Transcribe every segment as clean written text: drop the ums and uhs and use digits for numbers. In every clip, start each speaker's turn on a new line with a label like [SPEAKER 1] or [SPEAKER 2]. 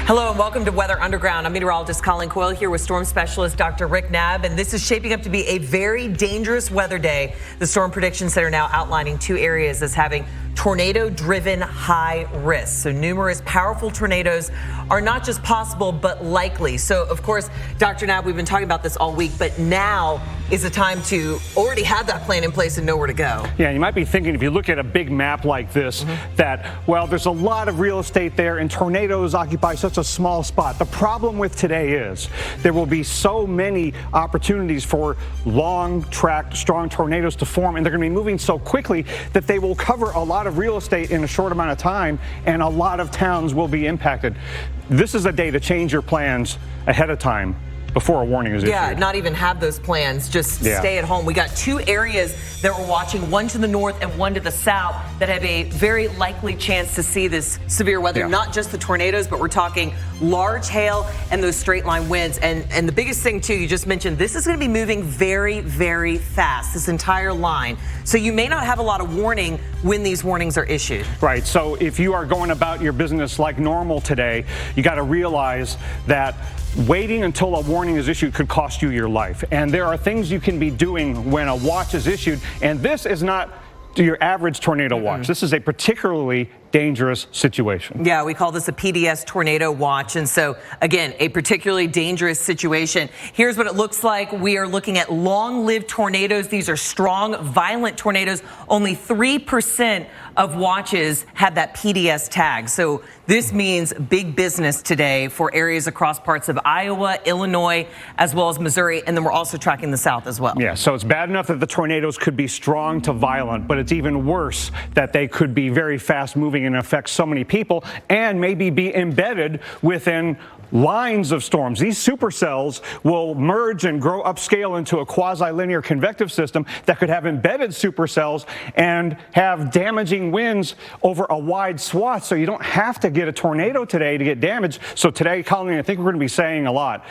[SPEAKER 1] Hello and welcome to Weather Underground. I'm meteorologist Colleen Coyle here with storm specialist Dr. Rick Knabb, and this is shaping up to be a very dangerous weather day. The Storm Prediction Center now outlining two areas as having tornado-driven high risk. So numerous powerful tornadoes are not just possible, but likely. So, of course, Dr. Knabb, we've been talking about this all week, but now is the time to already have that plan in place and know where to go.
[SPEAKER 2] Yeah, you might be thinking, if you look at a big map like this, that, well, there's a lot of real estate there and tornadoes occupy such a small spot. The problem with today is there will be so many opportunities for long-tracked, strong tornadoes to form, and they're going to be moving so quickly that they will cover a lot of real estate in a short amount of time, and a lot of towns will be impacted. This is a day to change your plans ahead of time before a warning is issued.
[SPEAKER 1] Yeah, not even have those plans, just stay at home. We got two areas that we're watching, one to the north and one to the south, that have a very likely chance to see this severe weather. Not just the tornadoes, but we're talking large hail and those straight line winds. And the biggest thing too, you just mentioned, this is going to be moving very, very fast, this entire line. So you may not have a lot of warning when these warnings are issued.
[SPEAKER 2] Right, so if you are going about your business like normal today, you got to realize that waiting until a warning is issued could cost you your life. And there are things you can be doing when a watch is issued. And this is not your average tornado watch. This is a particularly dangerous situation.
[SPEAKER 1] Yeah, we call this a PDS tornado watch. And so, again, a particularly dangerous situation. Here's what it looks like. We are looking at long-lived tornadoes. These are strong, violent tornadoes. Only 3% of watches have that PDS tag. So this means big business today for areas across parts of Iowa, Illinois, as well as Missouri. And then we're also tracking the south as well.
[SPEAKER 2] Yeah, so it's bad enough that the tornadoes could be strong to violent, but it's even worse that they could be very fast moving and affect so many people and maybe be embedded within lines of storms. These supercells will merge and grow upscale into a quasi-linear convective system that could have embedded supercells and have damaging winds over a wide swath. So you don't have to get a tornado today to get damaged. So today, Colleen, I think we're going to be saying a lot.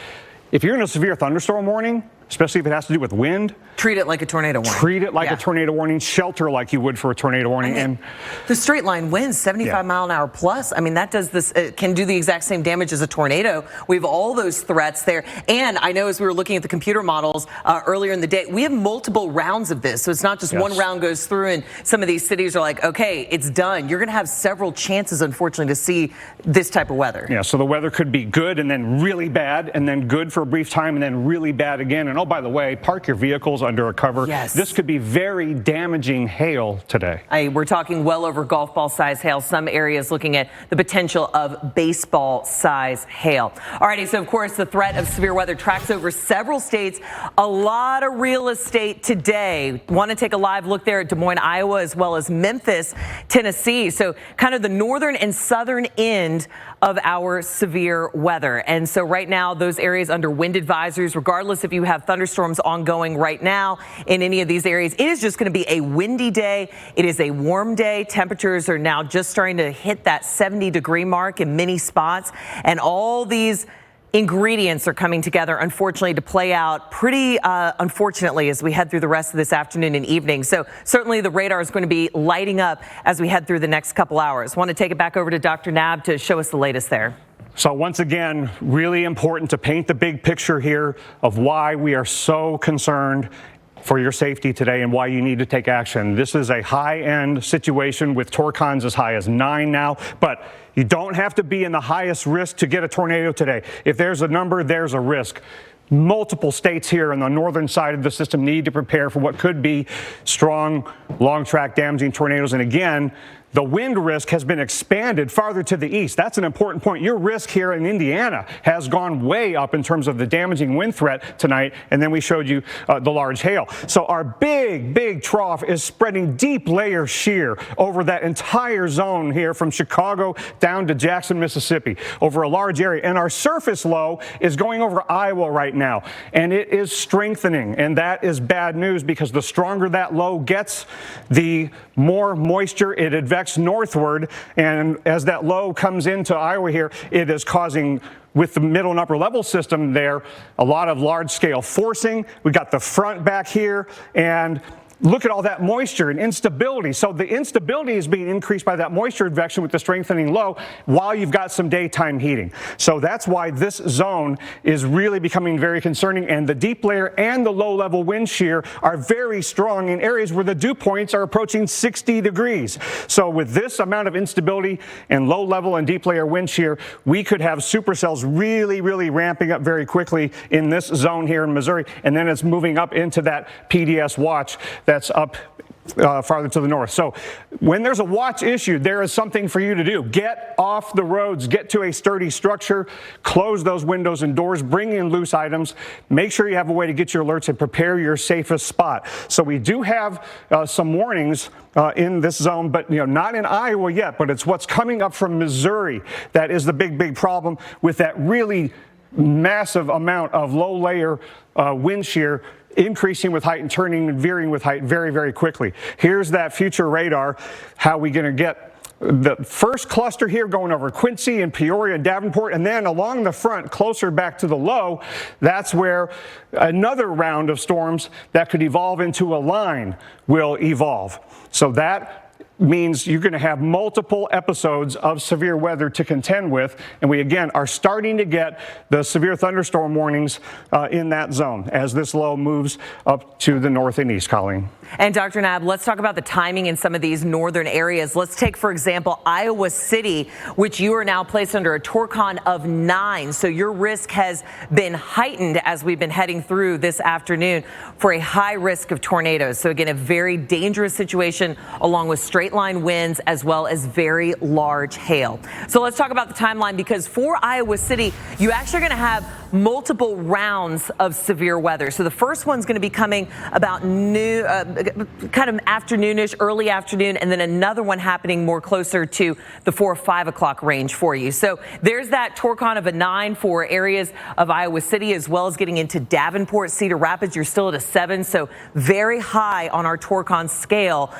[SPEAKER 2] If you're in a severe thunderstorm warning, especially if it has to do with wind,
[SPEAKER 1] treat it like a tornado warning.
[SPEAKER 2] Treat it like a tornado warning. Shelter like you would for a tornado warning.
[SPEAKER 1] And the straight line winds, 75 mile an hour plus. I mean, that does this, can do the exact same damage as a tornado. We have all those threats there. And I know as we were looking at the computer models earlier in the day, we have multiple rounds of this. So it's not just one round goes through and some of these cities are like, okay, it's done. You're going to have several chances, unfortunately, to see this type of weather.
[SPEAKER 2] Yeah, so the weather could be good and then really bad and then good for a brief time and then really bad again. And oh, by the way, park your vehicles under a cover. This could be very damaging hail today.
[SPEAKER 1] We're talking well over golf ball size hail. Some areas looking at the potential of baseball size hail. Alrighty, so of course the threat of severe weather tracks over several states. A lot of real estate today. Want to take a live look there at Des Moines, Iowa, as well as Memphis, Tennessee. So kind of the northern and southern end of our severe weather. And so right now, those areas under wind advisories, regardless if you have thunderstorms ongoing right now in any of these areas, it is just going to be a windy day. It is a warm day. Temperatures are now just starting to hit that 70-degree mark in many spots. And all these ingredients are coming together, unfortunately, to play out pretty unfortunately as we head through the rest of this afternoon and evening. So certainly the radar is going to be lighting up as we head through the next couple hours. Want to take it back over to Dr. Knabb to show us the latest there.
[SPEAKER 2] So once again, really important to paint the big picture here of why we are so concerned for your safety today and why you need to take action. This is a high-end situation with torcons as high as 9 now, but you don't have to be in the highest risk to get a tornado today. If there's a number, there's a risk. Multiple states here on the northern side of the system need to prepare for what could be strong, long-track damaging tornadoes. And again, the wind risk has been expanded farther to the east. That's an important point. Your risk here in Indiana has gone way up in terms of the damaging wind threat tonight. And then we showed you the large hail. So our big trough is spreading deep layer shear over that entire zone here from Chicago down to Jackson, Mississippi, over a large area. And our surface low is going over Iowa right now. And it is strengthening. And that is bad news because the stronger that low gets, the more moisture it advecs northward, and as that low comes into Iowa here, it is causing, with the middle and upper level system there, a lot of large scale forcing. We got the front back here, and look at all that moisture and instability. So the instability is being increased by that moisture advection with the strengthening low while you've got some daytime heating. So that's why this zone is really becoming very concerning, and the deep layer and the low level wind shear are very strong in areas where the dew points are approaching 60 degrees. So with this amount of instability and low level and deep layer wind shear, we could have supercells really ramping up very quickly in this zone here in Missouri, and then it's moving up into that PDS watch that's up farther to the north. So when there's a watch issued, there is something for you to do. Get off the roads, get to a sturdy structure, close those windows and doors, bring in loose items, make sure you have a way to get your alerts and prepare your safest spot. So we do have some warnings in this zone, but not in Iowa yet, but it's what's coming up from Missouri that is the big problem with that really massive amount of low layer wind shear increasing with height and turning and veering with height very quickly. Here's that future radar. How we going to get the first cluster here going over Quincy and Peoria and Davenport, and then along the front closer back to the low, that's where another round of storms that could evolve into a line will evolve. So that means you're going to have multiple episodes of severe weather to contend with, and we again are starting to get the severe thunderstorm warnings in that zone as this low moves up to the north and east, Colleen.
[SPEAKER 1] And Dr. Knabb, let's talk about the timing in some of these northern areas. Let's take, for example, Iowa City, which you are now placed under a torcon of 9. So your risk has been heightened as we've been heading through this afternoon for a high risk of tornadoes. So again, a very dangerous situation along with straight line winds as well as very large hail. So let's talk about the timeline, because for Iowa City, you actually are going to have multiple rounds of severe weather. So the first one's going to be coming about noon, kind of afternoonish, early afternoon, and then another one happening more closer to the 4 or 5 o'clock range for you. So there's that torcon of a 9 for areas of Iowa City, as well as getting into Davenport, Cedar Rapids. You're still at a 7, so very high on our torcon scale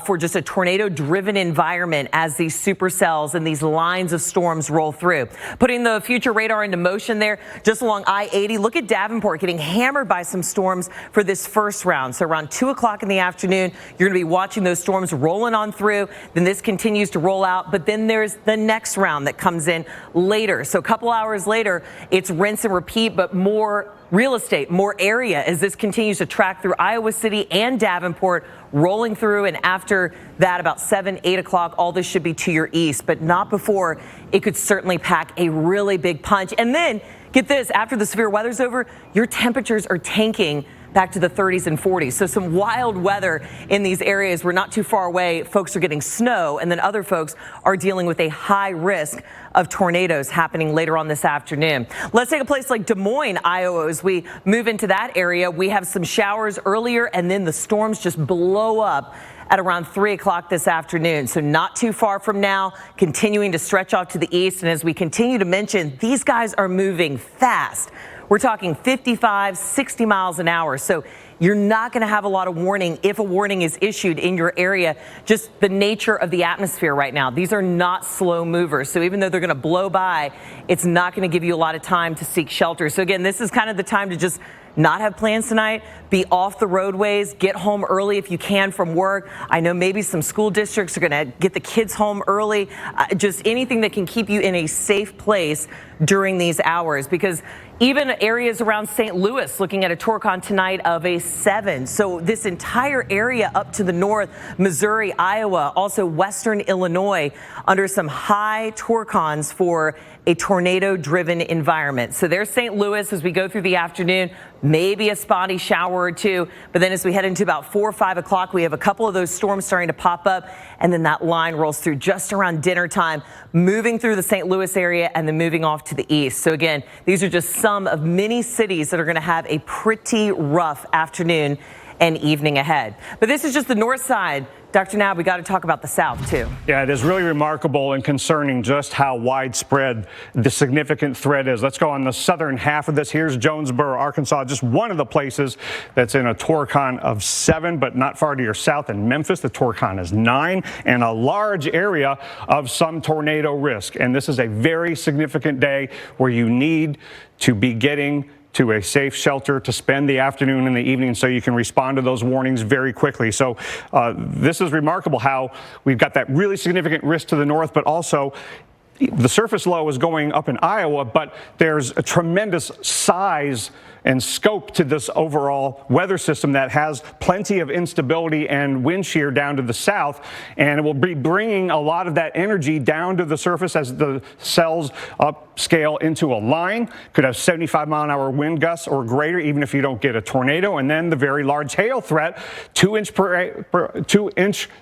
[SPEAKER 1] for just a tornado-driven environment as these supercells and these lines of storms roll through. Putting the future radar into motion there, just along I-80, look at Davenport getting hammered by some storms for this first round. So around 2 o'clock in the afternoon, you're going to be watching those storms rolling on through. Then this continues to roll out, but then there's the next round that comes in later. So a couple hours later, it's rinse and repeat, but more real estate, more area as this continues to track through Iowa City and Davenport, rolling through. And after that, about 7, 8 o'clock, all this should be to your east, but not before it could certainly pack a really big punch. And then get this, after the severe weather's over, your temperatures are tanking back to the 30s and 40s. So some wild weather in these areas. We're not too far away. Folks are getting snow, and then other folks are dealing with a high risk of tornadoes happening later on this afternoon. Let's take a place like Des Moines, Iowa. As we move into that area, we have some showers earlier, and then the storms just blow up at around 3 o'clock this afternoon. So not too far from now, continuing to stretch off to the east. And as we continue to mention, these guys are moving fast. We're talking 55, 60 miles an hour. So you're not going to have a lot of warning if a warning is issued in your area. Just the nature of the atmosphere right now. These are not slow movers. So even though they're going to blow by, it's not going to give you a lot of time to seek shelter. So again, this is kind of the time to just not have plans tonight, be off the roadways, get home early if you can from work. I know maybe some school districts are going to get the kids home early. Just anything that can keep you in a safe place during these hours, because even areas around St. Louis looking at a torcon tonight of a 7. So this entire area up to the north, Missouri, Iowa, also western Illinois, under some high torcons for a tornado-driven environment. So there's St. Louis as we go through the afternoon, maybe a spotty shower or two, but then as we head into about 4 or 5 o'clock, we have a couple of those storms starting to pop up, and then that line rolls through just around dinner time, moving through the St. Louis area and then moving off to the east. So again, these are just some of many cities that are going to have a pretty rough afternoon and evening ahead. But this is just the north side. Dr. Knabb, we got to talk about the south, too.
[SPEAKER 2] Yeah, it is really remarkable and concerning just how widespread the significant threat is. Let's go on the southern half of this. Here's Jonesboro, Arkansas, just one of the places that's in a torcon of 7, but not far to your south. In Memphis, the torcon is 9, and a large area of some tornado risk. And this is a very significant day where you need to be getting to a safe shelter to spend the afternoon and the evening so you can respond to those warnings very quickly. So this is remarkable how we've got that really significant risk to the north, but also the surface low is going up in Iowa, but there's a tremendous size and scope to this overall weather system that has plenty of instability and wind shear down to the south, and it will be bringing a lot of that energy down to the surface as the cells upscale into a line. Could have 75-mile-an-hour wind gusts or greater, even if you don't get a tornado, and then the very large hail threat, 2-inch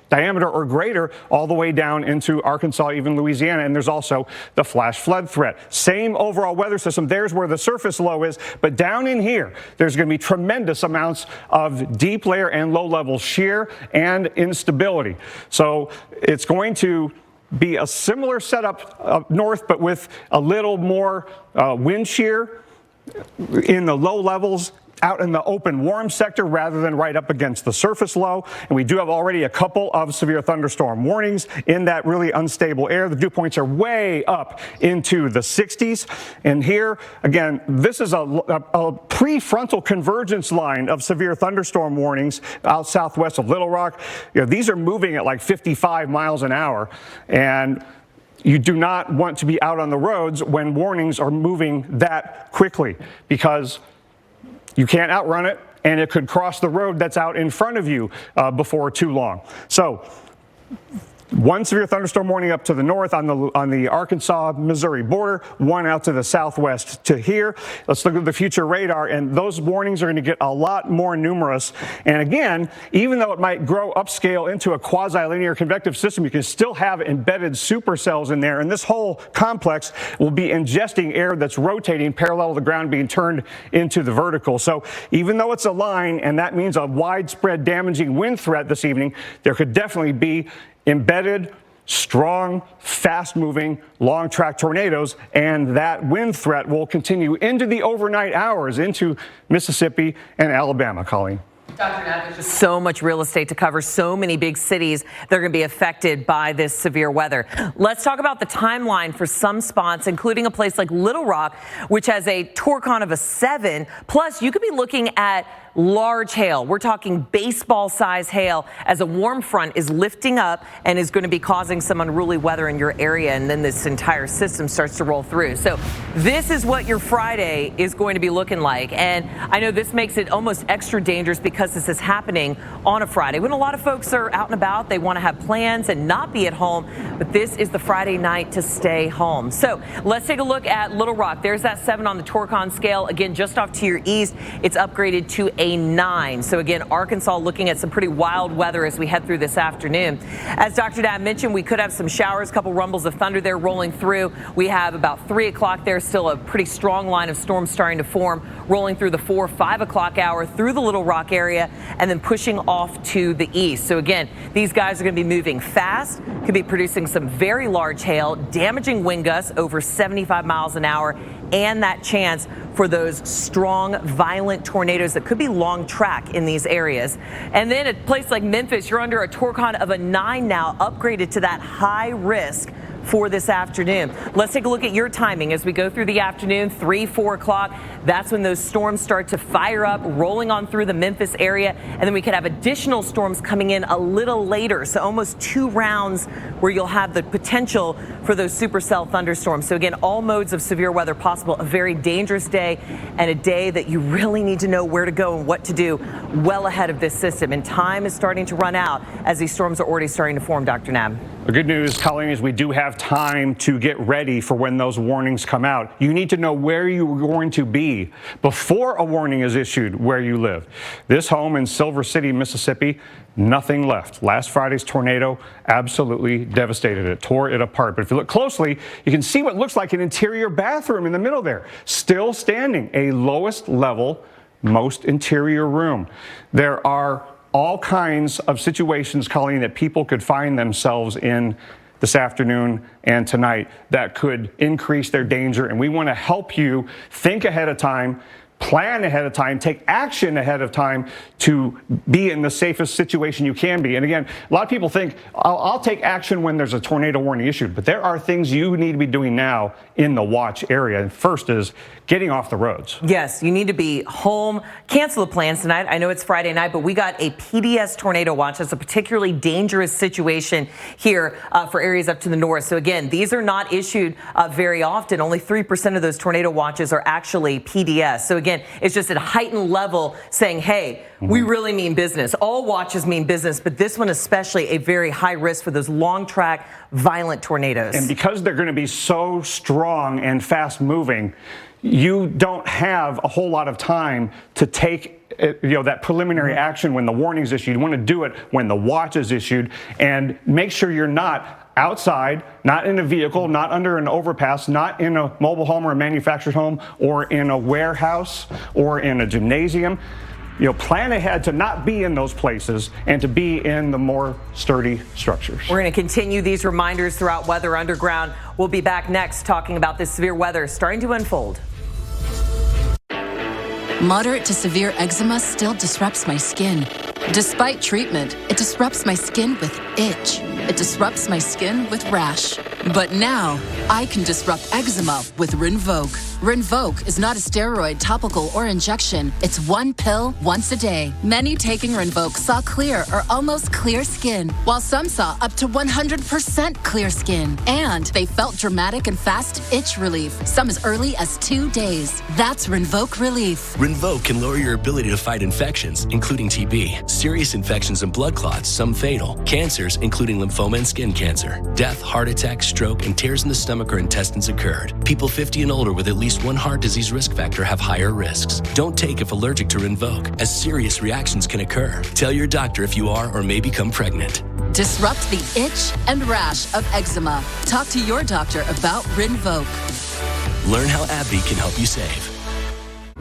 [SPEAKER 2] diameter or greater, all the way down into Arkansas, even Louisiana, and there's also the flash flood threat. Same overall weather system. There's where the surface low is, but down in here, there's going to be tremendous amounts of deep layer and low level shear and instability. So it's going to be a similar setup up north, but with a little more wind shear in the low levels out in the open warm sector rather than right up against the surface low. And we do have already a couple of severe thunderstorm warnings in that really unstable air. The dew points are way up into the 60s. And here, again, this is a prefrontal convergence line of severe thunderstorm warnings out southwest of Little Rock. You know, these are moving at like 55 miles an hour. And you do not want to be out on the roads when warnings are moving that quickly, because you can't outrun it, and it could cross the road that's out in front of you before too long. So one severe thunderstorm warning up to the north on the Arkansas-Missouri border, one out to the southwest to here. Let's look at the future radar, and those warnings are going to get a lot more numerous. And again, even though it might grow upscale into a quasi-linear convective system, you can still have embedded supercells in there, and this whole complex will be ingesting air that's rotating parallel to the ground, being turned into the vertical. So even though it's a line, and that means a widespread damaging wind threat this evening, there could definitely be embedded, strong, fast-moving, long-track tornadoes, and that wind threat will continue into the overnight hours into Mississippi and Alabama, Colleen.
[SPEAKER 1] Dr. Knapp, there's just so much real estate to cover, so many big cities that are going to be affected by this severe weather. Let's talk about the timeline for some spots, including a place like Little Rock, which has a torcon of a 7. Plus, you could be looking at large hail. We're talking baseball-size hail as a warm front is lifting up and is going to be causing some unruly weather in your area, and then this entire system starts to roll through. So this is what your Friday is going to be looking like. And I know this makes it almost extra dangerous because this is happening on a Friday when a lot of folks are out and about. They want to have plans and not be at home, but this is the Friday night to stay home. So let's take a look at Little Rock. There's that 7 on the torcon scale. Again, just off to your east, it's upgraded to a 9. So again, Arkansas looking at some pretty wild weather as we head through this afternoon. As Dr. Knapp mentioned, we could have some showers, a couple rumbles of thunder there rolling through. We have about 3 o'clock there, still a pretty strong line of storms starting to form, rolling through the 4-5 o'clock hour through the Little Rock area and then pushing off to the east. So again, these guys are going to be moving fast, could be producing some very large hail, damaging wind gusts over 75 miles an hour, and that chance for those strong, violent tornadoes that could be long track in these areas. And then at a place like Memphis, you're under a torcon of a 9 now, upgraded to that high risk for this afternoon. Let's take a look at your timing as we go through the afternoon, 3-4 o'clock. That's when those storms start to fire up, rolling on through the Memphis area. And then we could have additional storms coming in a little later. So almost 2 rounds where you'll have the potential for those supercell thunderstorms. So again, all modes of severe weather possible. A very dangerous day, and a day that you really need to know where to go and what to do well ahead of this system. And time is starting to run out as these storms are already starting to form, Dr. Knapp.
[SPEAKER 2] The good news, Colleen, is we do have time to get ready for when those warnings come out. You need to know where you're going to be before a warning is issued where you live. This home in Silver City, Mississippi, nothing left. Last Friday's tornado absolutely devastated it, tore it apart. But if you look closely, you can see what looks like an interior bathroom in the middle there, still standing, a lowest level, most interior room. There are all kinds of situations, Colleen, that people could find themselves in this afternoon and tonight that could increase their danger. And we want to help you think ahead of time, plan ahead of time, take action ahead of time to be in the safest situation you can be. And again, a lot of people think, I'll take action when there's a tornado warning issued, but there are things you need to be doing now in the watch area. And first is getting off the roads.
[SPEAKER 1] Yes, you need to be home. Cancel the plans tonight. I know it's Friday night, but we got a PDS tornado watch. That's a particularly dangerous situation here for areas up to the north. So again, these are not issued very often. Only 3% of those tornado watches are actually PDS. So again, it's just at a heightened level saying, hey, we really mean business. All watches mean business, but this one especially a very high risk for those long track, violent tornadoes.
[SPEAKER 2] And because they're going to be so strong and fast moving, you don't have a whole lot of time to take that preliminary action when the warning's issued. You want to do it when the watch is issued, and make sure you're not outside, not in a vehicle, not under an overpass, not in a mobile home or a manufactured home, or in a warehouse or in a gymnasium. Plan ahead to not be in those places and to be in the more sturdy structures.
[SPEAKER 1] We're going to continue these reminders throughout Weather Underground. We'll be back next talking about this severe weather starting to unfold.
[SPEAKER 3] Moderate to severe eczema still disrupts my skin. Despite treatment, it disrupts my skin with itch. It disrupts my skin with rash. But now, I can disrupt eczema with Rinvoq. Rinvoq is not a steroid, topical, or injection. It's one pill once a day. Many taking Rinvoq saw clear or almost clear skin, while some saw up to 100% clear skin. And they felt dramatic and fast itch relief, some as early as 2 days. That's Rinvoq Relief.
[SPEAKER 4] Rinvoq can lower your ability to fight infections, including TB, serious infections and blood clots, some fatal, cancers, including lymphoma and skin cancer, death, heart attack, stroke, and tears in the stomach or intestines occurred. People 50 and older with at least one heart disease risk factor have higher risks. Don't take if allergic to Rinvoq, as serious reactions can occur. Tell your doctor if you are or may become pregnant.
[SPEAKER 3] Disrupt the itch and rash of eczema. Talk to your doctor about Rinvoq.
[SPEAKER 4] Learn how AbbVie can help you save.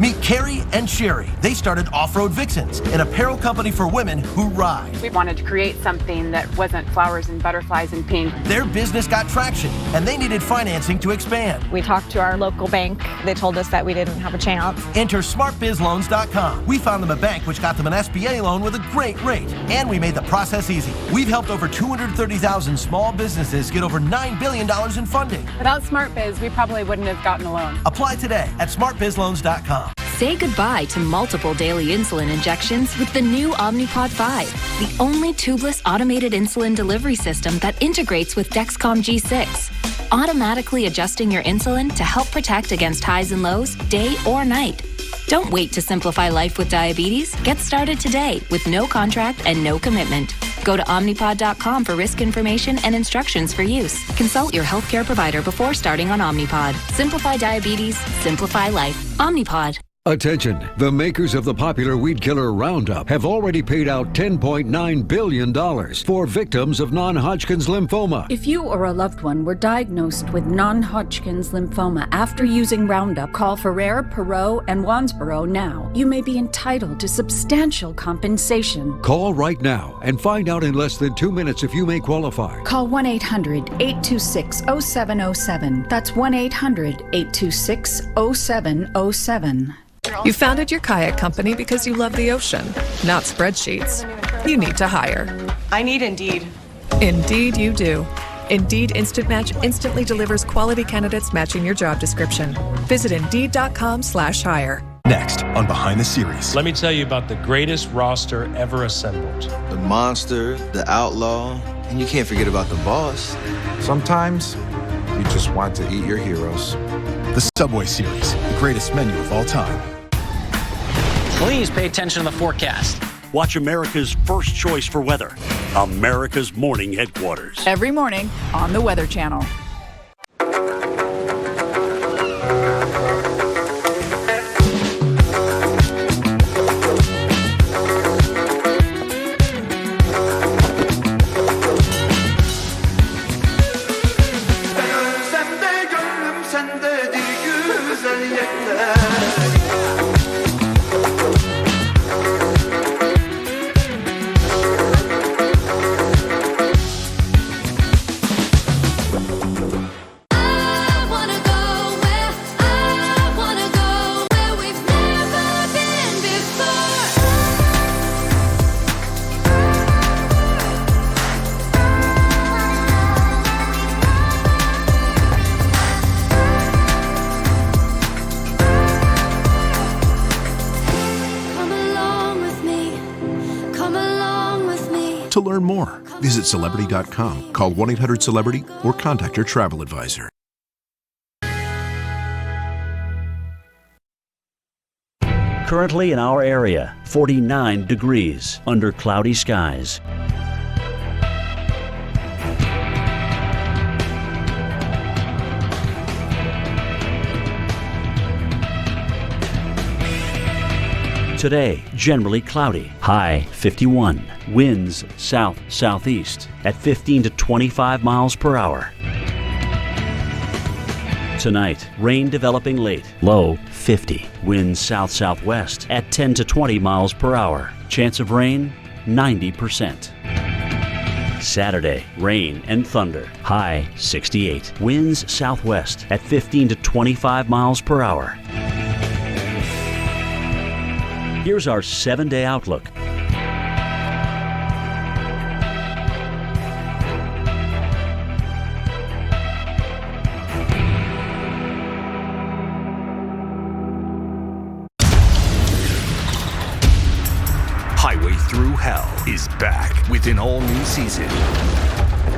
[SPEAKER 5] Meet Carrie and Sherry. They started Off-Road Vixens, an apparel company for women who ride.
[SPEAKER 6] We wanted to create something that wasn't flowers and butterflies and pink.
[SPEAKER 5] Their business got traction, and they needed financing to expand.
[SPEAKER 7] We talked to our local bank. They told us that we didn't have a chance.
[SPEAKER 5] Enter smartbizloans.com. We found them a bank which got them an SBA loan with a great rate, and we made the process easy. We've helped over 230,000 small businesses get over $9 billion in funding.
[SPEAKER 6] Without SmartBiz, we probably wouldn't have gotten a loan.
[SPEAKER 5] Apply today at smartbizloans.com.
[SPEAKER 3] Say goodbye to multiple daily insulin injections with the new Omnipod 5, the only tubeless automated insulin delivery system that integrates with Dexcom G6, automatically adjusting your insulin to help protect against highs and lows, day or night. Don't wait to simplify life with diabetes. Get started today with no contract and no commitment. Go to Omnipod.com for risk information and instructions for use. Consult your healthcare provider before starting on Omnipod. Simplify diabetes, simplify life. Omnipod.
[SPEAKER 8] Attention, the makers of the popular weed killer Roundup have already paid out $10.9 billion for victims of non-Hodgkin's lymphoma.
[SPEAKER 9] If you or a loved one were diagnosed with non-Hodgkin's lymphoma after using Roundup, call Ferrer, Perot, and Wansboro now. You may be entitled to substantial compensation.
[SPEAKER 8] Call right now and find out in less than 2 minutes if you may qualify.
[SPEAKER 9] Call 1-800-826-0707. That's 1-800-826-0707.
[SPEAKER 10] You founded your kayak company because you love the ocean, not spreadsheets. You need to hire.
[SPEAKER 6] I need Indeed.
[SPEAKER 10] Indeed you do. Indeed Instant Match instantly delivers quality candidates matching your job description. Visit Indeed.com/hire.
[SPEAKER 5] Next on Behind the Series.
[SPEAKER 11] Let me tell you about the greatest roster ever assembled.
[SPEAKER 12] The monster, the outlaw, and you can't forget about the boss.
[SPEAKER 13] Sometimes you just want to eat your heroes.
[SPEAKER 5] The Subway Series, the greatest menu of all time.
[SPEAKER 14] Please pay attention to the forecast.
[SPEAKER 15] Watch America's first choice for weather, America's Morning Headquarters.
[SPEAKER 10] Every morning on the Weather Channel.
[SPEAKER 16] To learn more, visit Celebrity.com, call 1-800-CELEBRITY, or contact your travel advisor.
[SPEAKER 15] Currently in our area, 49 degrees under cloudy skies. Today, generally cloudy, high 51. Winds south-southeast at 15 to 25 miles per hour. Tonight, rain developing late, low 50. Winds south-southwest at 10 to 20 miles per hour. Chance of rain, 90%. Saturday, rain and thunder, high 68. Winds southwest at 15 to 25 miles per hour. Here's our 7-day outlook.
[SPEAKER 17] Highway Through Hell is back with an all-new season.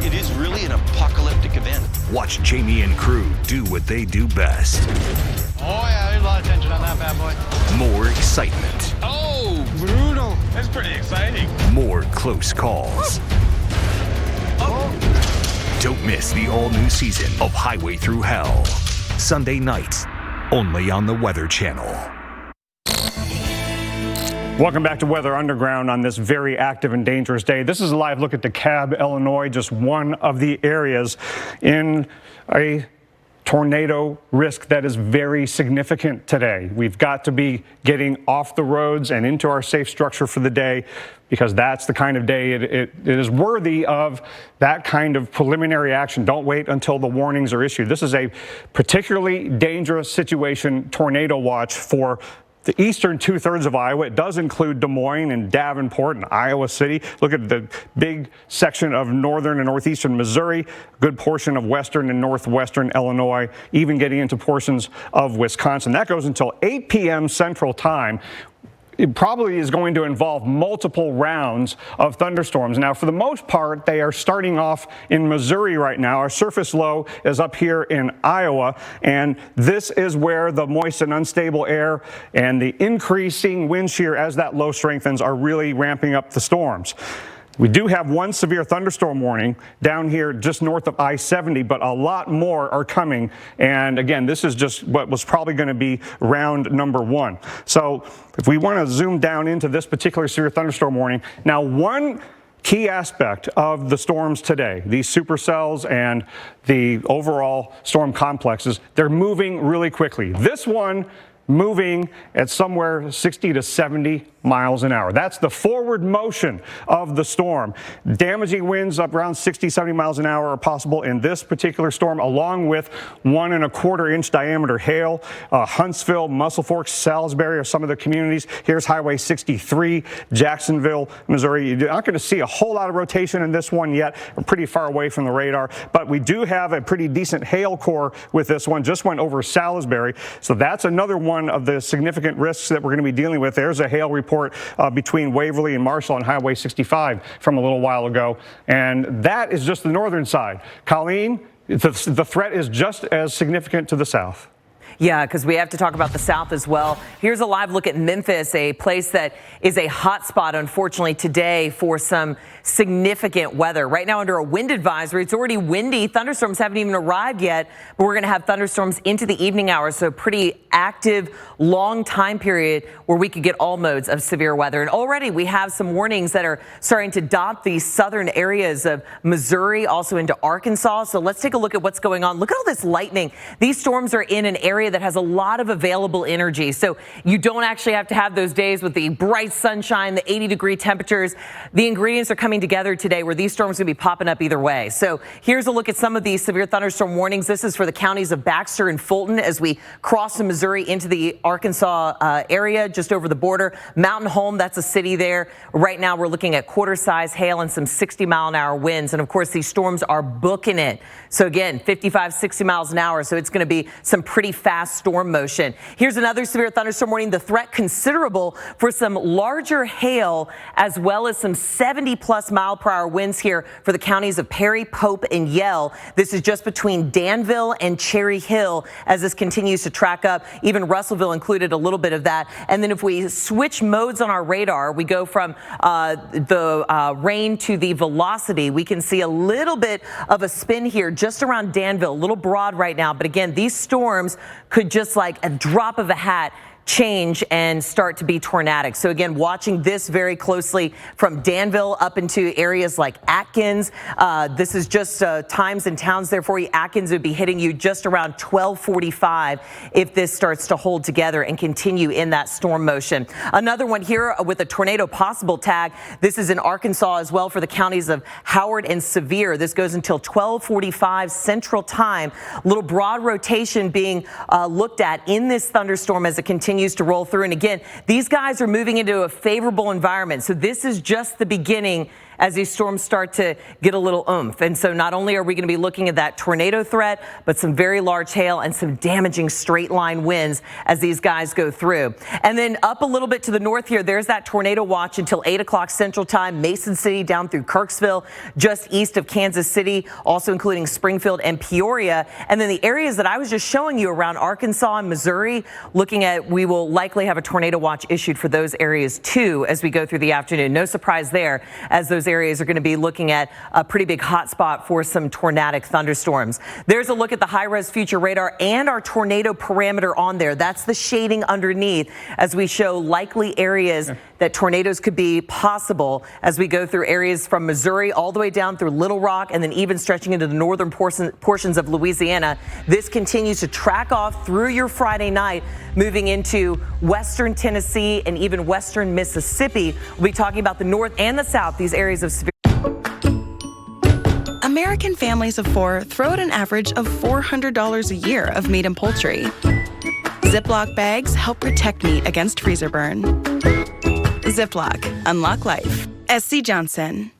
[SPEAKER 18] It is really an apocalyptic event.
[SPEAKER 17] Watch Jamie and crew do what they do best.
[SPEAKER 18] Oh yeah, there's a lot of tension on that bad boy.
[SPEAKER 17] More excitement.
[SPEAKER 18] Oh, brutal. That's pretty exciting.
[SPEAKER 17] More close calls.
[SPEAKER 18] Oh.
[SPEAKER 17] Don't miss the all-new season of Highway Through Hell. Sunday nights, only on the Weather Channel.
[SPEAKER 2] Welcome back to Weather Underground on this very active and dangerous day. This is a live look at DeKalb, Illinois, just one of the areas in a tornado risk that is very significant today. We've got to be getting off the roads and into our safe structure for the day, because that's the kind of day it is worthy of that kind of preliminary action. Don't wait until the warnings are issued. This is a particularly dangerous situation, tornado watch for the eastern two-thirds of Iowa. It does include Des Moines and Davenport and Iowa City. Look at the big section of northern and northeastern Missouri, a good portion of western and northwestern Illinois, even getting into portions of Wisconsin. That goes until 8 p.m. Central Time. It probably is going to involve multiple rounds of thunderstorms. Now, for the most part, they are starting off in Missouri right now. Our surface low is up here in Iowa, and this is where the moist and unstable air and the increasing wind shear as that low strengthens are really ramping up the storms. We do have one severe thunderstorm warning down here just north of I-70, but a lot more are coming. And again, this is just what was probably going to be round number one. So if we want to zoom down into this particular severe thunderstorm warning, now one key aspect of the storms today, these supercells and the overall storm complexes, they're moving really quickly. This one moving at somewhere 60 to 70 miles an hour. That's the forward motion of the storm. Damaging winds up around 60, 70 miles an hour are possible in this particular storm, along with 1 1/4 inch diameter hail. Huntsville, Muscle Fork, Salisbury are some of the communities. Here's Highway 63, Jacksonville, Missouri. You're not going to see a whole lot of rotation in this one yet. We're pretty far away from the radar, but we do have a pretty decent hail core with this one. Just went over Salisbury. So that's another one of the significant risks that we're going to be dealing with. There's a hail report between Waverly and Marshall on Highway 65 from a little while ago, and that is just the northern side. Colleen, the threat is just as significant to the south.
[SPEAKER 1] Yeah, because we have to talk about the south as well. Here's a live look at Memphis, a place that is a hot spot, unfortunately, today for some significant weather. Right now under a wind advisory. It's already windy. Thunderstorms haven't even arrived yet, but we're going to have thunderstorms into the evening hours. So pretty active, long time period where we could get all modes of severe weather. And already we have some warnings that are starting to dot the southern areas of Missouri, also into Arkansas. So let's take a look at what's going on. Look at all this lightning. These storms are in an area that has a lot of available energy. So you don't actually have to have those days with the bright sunshine, the 80-degree temperatures. The ingredients are coming together today where these storms will be popping up either way. So here's a look at some of these severe thunderstorm warnings. This is for the counties of Baxter and Fulton as we cross from Missouri into the Arkansas area, just over the border. Mountain Home, that's a city there. Right now we're looking at quarter-size hail and some 60-mile-an-hour winds. And of course, these storms are booking it. So again, 55, 60 miles an hour. So it's going to be some pretty fast fast storm motion. Here's another severe thunderstorm warning. The threat considerable for some larger hail as well as some 70+ mile-per-hour winds here for the counties of Perry, Pope, and Yell. This is just between Danville and Cherry Hill as this continues to track up. Even Russellville included a little bit of that. And then if we switch modes on our radar, we go from the rain to the velocity. We can see a little bit of a spin here just around Danville, a little broad right now. But again, these storms could just like a drop of a hat change and start to be tornadic. So again, watching this very closely from Danville up into areas like Atkins. This is just times and towns there for you. Atkins would be hitting you just around 12:45 if this starts to hold together and continue in that storm motion. Another one here with a tornado possible tag. This is in Arkansas as well for the counties of Howard and Sevier. This goes until 12:45 Central Time. A little broad rotation being looked at in this thunderstorm as it continues to roll through. And again, these guys are moving into a favorable environment. So this is just the beginning as these storms start to get a little oomph. And so not only are we going to be looking at that tornado threat, but some very large hail and some damaging straight line winds as these guys go through. And then up a little bit to the north here, there's that tornado watch until 8 o'clock Central Time, Mason City down through Kirksville, just east of Kansas City, also including Springfield and Peoria. And then the areas that I was just showing you around Arkansas and Missouri, looking at, we will likely have a tornado watch issued for those areas too as we go through the afternoon. No surprise there, as those areas are going to be looking at a pretty big hotspot for some tornadic thunderstorms. There's a look at the high-res future radar and our tornado parameter on there. That's the shading underneath as we show likely areas that tornadoes could be possible as we go through areas from Missouri all the way down through Little Rock and then even stretching into the northern portions of Louisiana. This continues to track off through your Friday night, moving into western Tennessee and even western Mississippi. We'll be talking about the north and the south, these areas of severe.
[SPEAKER 19] American families of four throw out an average of $400 a year of meat and poultry. Ziploc bags help protect meat against freezer burn. Ziploc, unlock life. SC Johnson.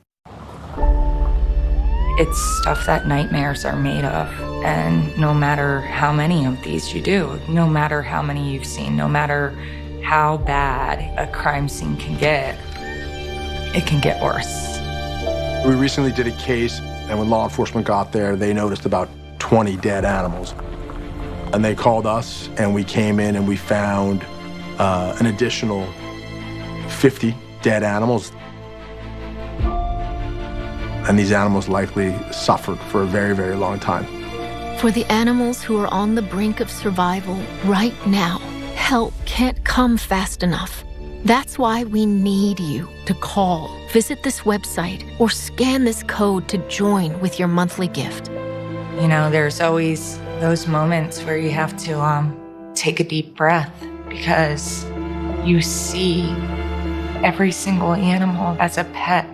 [SPEAKER 20] It's stuff that nightmares are made of. And no matter how many of these you do, no matter how many you've seen, no matter how bad a crime scene can get, it can get worse.
[SPEAKER 21] We recently did a case, and when law enforcement got there, they noticed about 20 dead animals. And they called us, and we came in and we found an additional 50 dead animals. And these animals likely suffered for a very, very long time.
[SPEAKER 22] For the animals who are on the brink of survival right now, help can't come fast enough. That's why we need you to call, visit this website, or scan this code to join with your monthly gift.
[SPEAKER 20] You know, there's always those moments where you have to take a deep breath because you see every single animal as a pet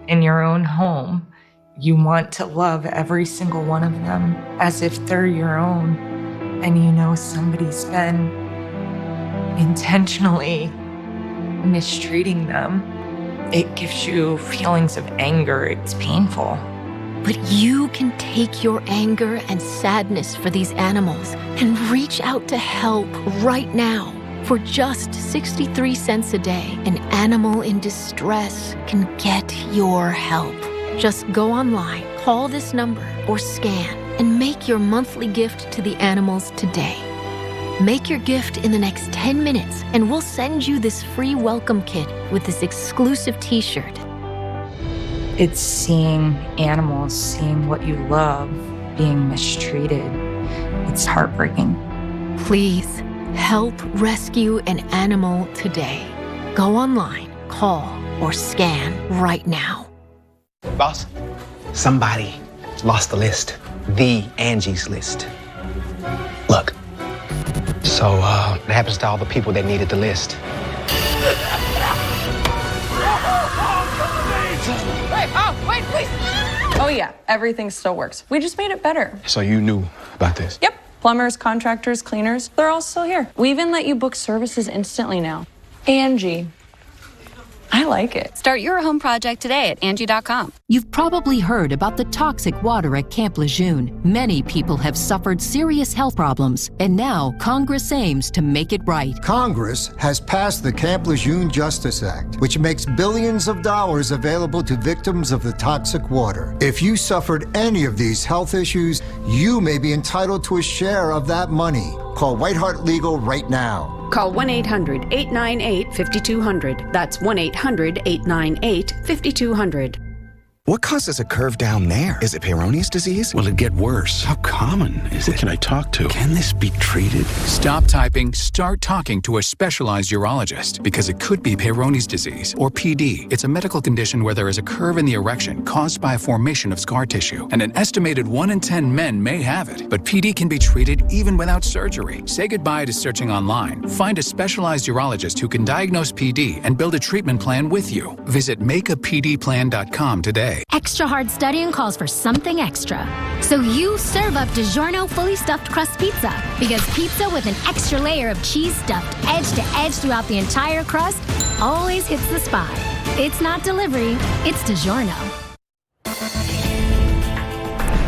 [SPEAKER 20] in your own home. You want to love every single one of them as if they're your own. And you know somebody's been intentionally mistreating them. It gives you feelings of anger. It's painful.
[SPEAKER 22] But you can take your anger and sadness for these animals and reach out to help right now. For just 63 cents a day, an animal in distress can get your help. Just go online, call this number, or scan, and make your monthly gift to the animals today. Make your gift in the next 10 minutes, and we'll send you this free welcome kit with this exclusive t-shirt.
[SPEAKER 20] It's seeing animals, seeing what you love, being mistreated. It's heartbreaking.
[SPEAKER 22] Please help rescue an animal today. Go online, call, or scan right now.
[SPEAKER 23] Boss, somebody lost the list. The Angie's list. Look, so it happens to all the people that needed the list.
[SPEAKER 24] Hey, wait, please. Oh yeah, everything still works. We just made it better.
[SPEAKER 23] So you knew about this?
[SPEAKER 24] Yep. Plumbers, contractors, cleaners, they're all still here. We even let you book services instantly now. Angie, I like it.
[SPEAKER 3] Start your home project today at Angie.com.
[SPEAKER 4] You've probably heard about the toxic water at Camp Lejeune. Many people have suffered serious health problems, and now Congress aims to make it right.
[SPEAKER 7] Congress has passed the Camp Lejeune Justice Act, which makes billions of dollars available to victims of the toxic water. If you suffered any of these health issues, you may be entitled to a share of that money. Call White Hart Legal right now.
[SPEAKER 9] Call 1-800-898-5200. That's 1-800-898-5200.
[SPEAKER 8] What causes a curve down there? Is it Peyronie's disease? Will it get worse? How common is it? Who can I talk to? Can this be treated?
[SPEAKER 25] Stop typing, start talking to a specialized urologist because it could be Peyronie's disease, or PD. It's a medical condition where there is a curve in the erection caused by a formation of scar tissue, and an estimated 1 in 10 men may have it. But PD can be treated even without surgery. Say goodbye to searching online. Find a specialized urologist who can diagnose PD and build a treatment plan with you. Visit makeapdplan.com today.
[SPEAKER 22] Extra hard studying calls for something extra. So you serve up DiGiorno fully stuffed crust pizza. Because pizza with an extra layer of cheese stuffed edge to edge throughout the entire crust always hits the spot. It's not delivery, it's DiGiorno.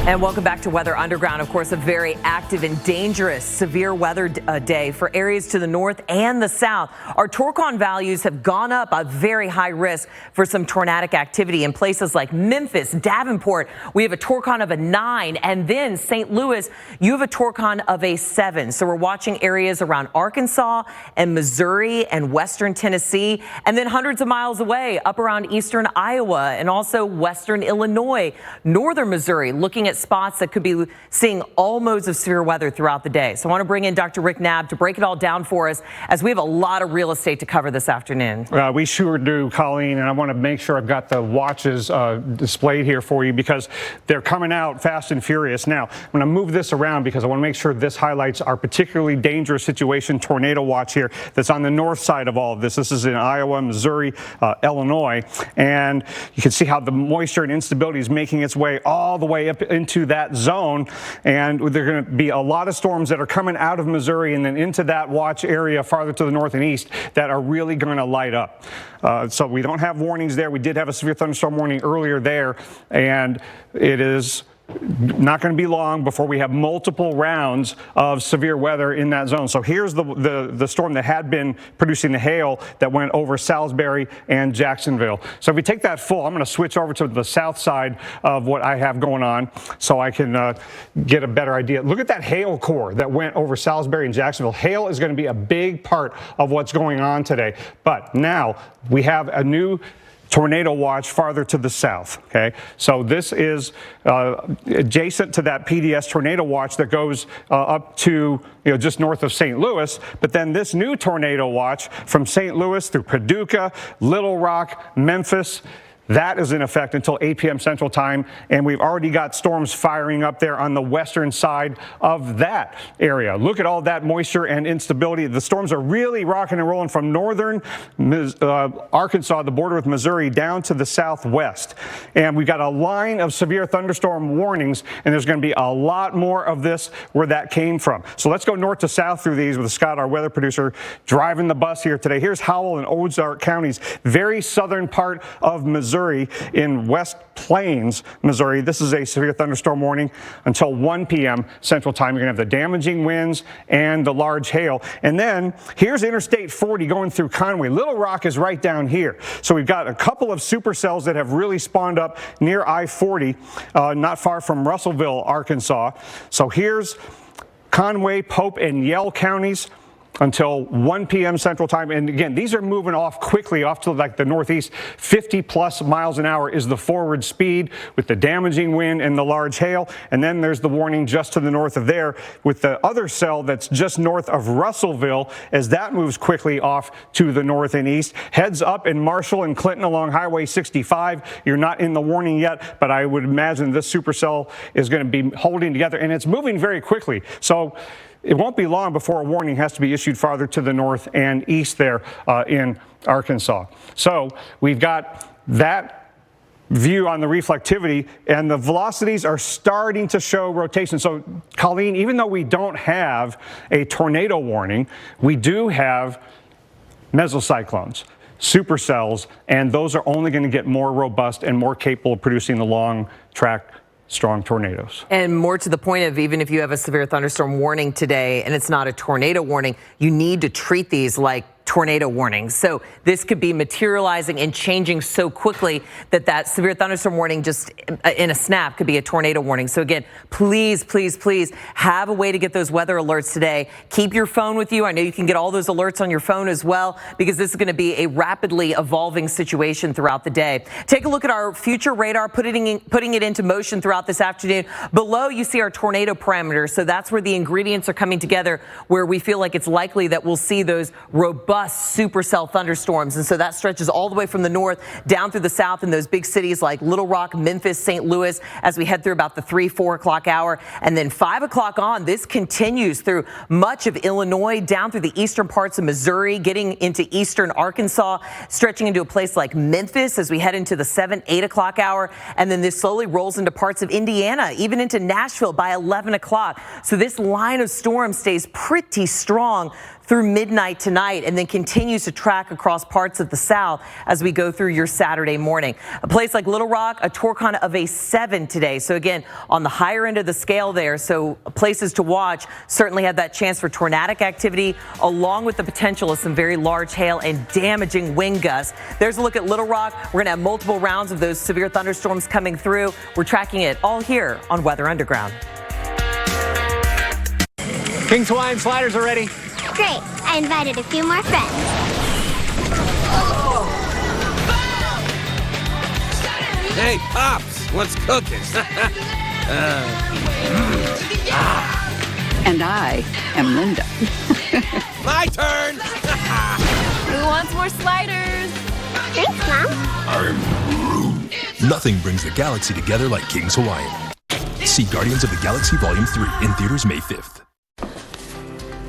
[SPEAKER 1] And welcome back to Weather Underground. Of course, a very active and dangerous severe weather day for areas to the north and the south. Our Torcon values have gone up, a very high risk for some tornadic activity in places like Memphis, Davenport. We have a Torcon of a 9, and then St. Louis, you have a Torcon of a 7. So we're watching areas around Arkansas and Missouri and western Tennessee, and then hundreds of miles away up around eastern Iowa and also western Illinois, northern Missouri, looking at spots that could be seeing all modes of severe weather throughout the day. So I want to bring in Dr. Rick Knabb to break it all down for us, as we have a lot of real estate to cover this afternoon.
[SPEAKER 2] We sure do, Colleen, and I want to make sure I've got the watches displayed here for you because they're coming out fast and furious. Now, I'm going to move this around because I want to make sure this highlights our particularly dangerous situation tornado watch here that's on the north side of all of this. This is in Iowa, Missouri, Illinois, and you can see how the moisture and instability is making its way all the way up into that zone, and there are going to be a lot of storms that are coming out of Missouri and then into that watch area farther to the north and east that are really going to light up. So we don't have warnings there. We did have a severe thunderstorm warning earlier there, and it is not going to be long before we have multiple rounds of severe weather in that zone. So here's the storm that had been producing the hail that went over Salisbury and Jacksonville. So if we take that full, I'm going to switch over to the south side of what I have going on so I can get a better idea. Look at that hail core that went over Salisbury and Jacksonville. Hail is going to be a big part of what's going on today. But now we have a new tornado watch farther to the south. Okay, so this is adjacent to that PDS tornado watch that goes up to just north of St. Louis. But then this new tornado watch from St. Louis through Paducah, Little Rock, Memphis, that is in effect until 8 p.m. Central Time, and we've already got storms firing up there on the western side of that area. Look at all that moisture and instability. The storms are really rocking and rolling from northern Arkansas, the border with Missouri, down to the southwest. And we've got a line of severe thunderstorm warnings, and there's going to be a lot more of this where that came from. So let's go north to south through these with Scott, our weather producer, driving the bus here today. Here's Howell and Ozark counties, very southern part of Missouri, in West Plains, Missouri. This is a severe thunderstorm warning until 1 p.m. Central Time. You're going to have the damaging winds and the large hail. And then here's Interstate 40 going through Conway. Little Rock is right down here. So we've got a couple of supercells that have really spawned up near I-40, not far from Russellville, Arkansas. So here's Conway, Pope, and Yell counties until 1 p.m. Central Time. And again, these are moving off quickly off to like the northeast. 50 plus miles an hour is the forward speed with the damaging wind and the large hail. And then there's the warning just to the north of there with the other cell that's just north of Russellville as that moves quickly off to the north and east. Heads up in Marshall and Clinton along Highway 65. You're not in the warning yet, but I would imagine this supercell is going to be holding together, and it's moving very quickly. So it won't be long before a warning has to be issued farther to the north and east there in Arkansas. So we've got that view on the reflectivity, and the velocities are starting to show rotation. So, Colleen, even though we don't have a tornado warning, we do have mesocyclones. supercells, and those are only going to get more robust and more capable of producing the long track strong tornadoes.
[SPEAKER 1] And more to the point of, even if you have a severe thunderstorm warning today and it's not a tornado warning, you need to treat these like tornado warnings. So this could be materializing and changing so quickly that severe thunderstorm warning just in a snap could be a tornado warning. So again, please, please, please have a way to get those weather alerts today. Keep your phone with you. I know you can get all those alerts on your phone as well, because this is going to be a rapidly evolving situation throughout the day. Take a look at our future radar, putting it into motion throughout this afternoon. Below, you see our tornado parameters. So that's where the ingredients are coming together, where we feel like it's likely that we'll see those robust supercell thunderstorms. And so that stretches all the way from the north down through the south in those big cities like Little Rock, Memphis, St. Louis, as we head through about the 3-4 o'clock hour. And then 5 o'clock on, this continues through much of Illinois, down through the eastern parts of Missouri, getting into eastern Arkansas, stretching into a place like Memphis as we head into the 7-8 o'clock hour. And then this slowly rolls into parts of Indiana, even into Nashville by 11 o'clock. So this line of storms stays pretty strong through midnight tonight, and then continues to track across parts of the South as we go through your Saturday morning. A place like Little Rock, a Torcon of a 7 today. So again, on the higher end of the scale there. So places to watch certainly have that chance for tornadic activity, along with the potential of some very large hail and damaging wind gusts. There's a look at Little Rock. We're going to have multiple rounds of those severe thunderstorms coming through. We're tracking it all here on Weather Underground.
[SPEAKER 5] King's Hawaiian sliders are ready.
[SPEAKER 6] Great. I invited a few more friends.
[SPEAKER 11] Hey, Pops, what's cooking?
[SPEAKER 12] And I am Linda.
[SPEAKER 11] My turn!
[SPEAKER 6] Who wants more sliders? Thanks, Mom.
[SPEAKER 16] Nothing brings the galaxy together like King's Hawaiian. See Guardians of the Galaxy Volume 3 in theaters May 5th.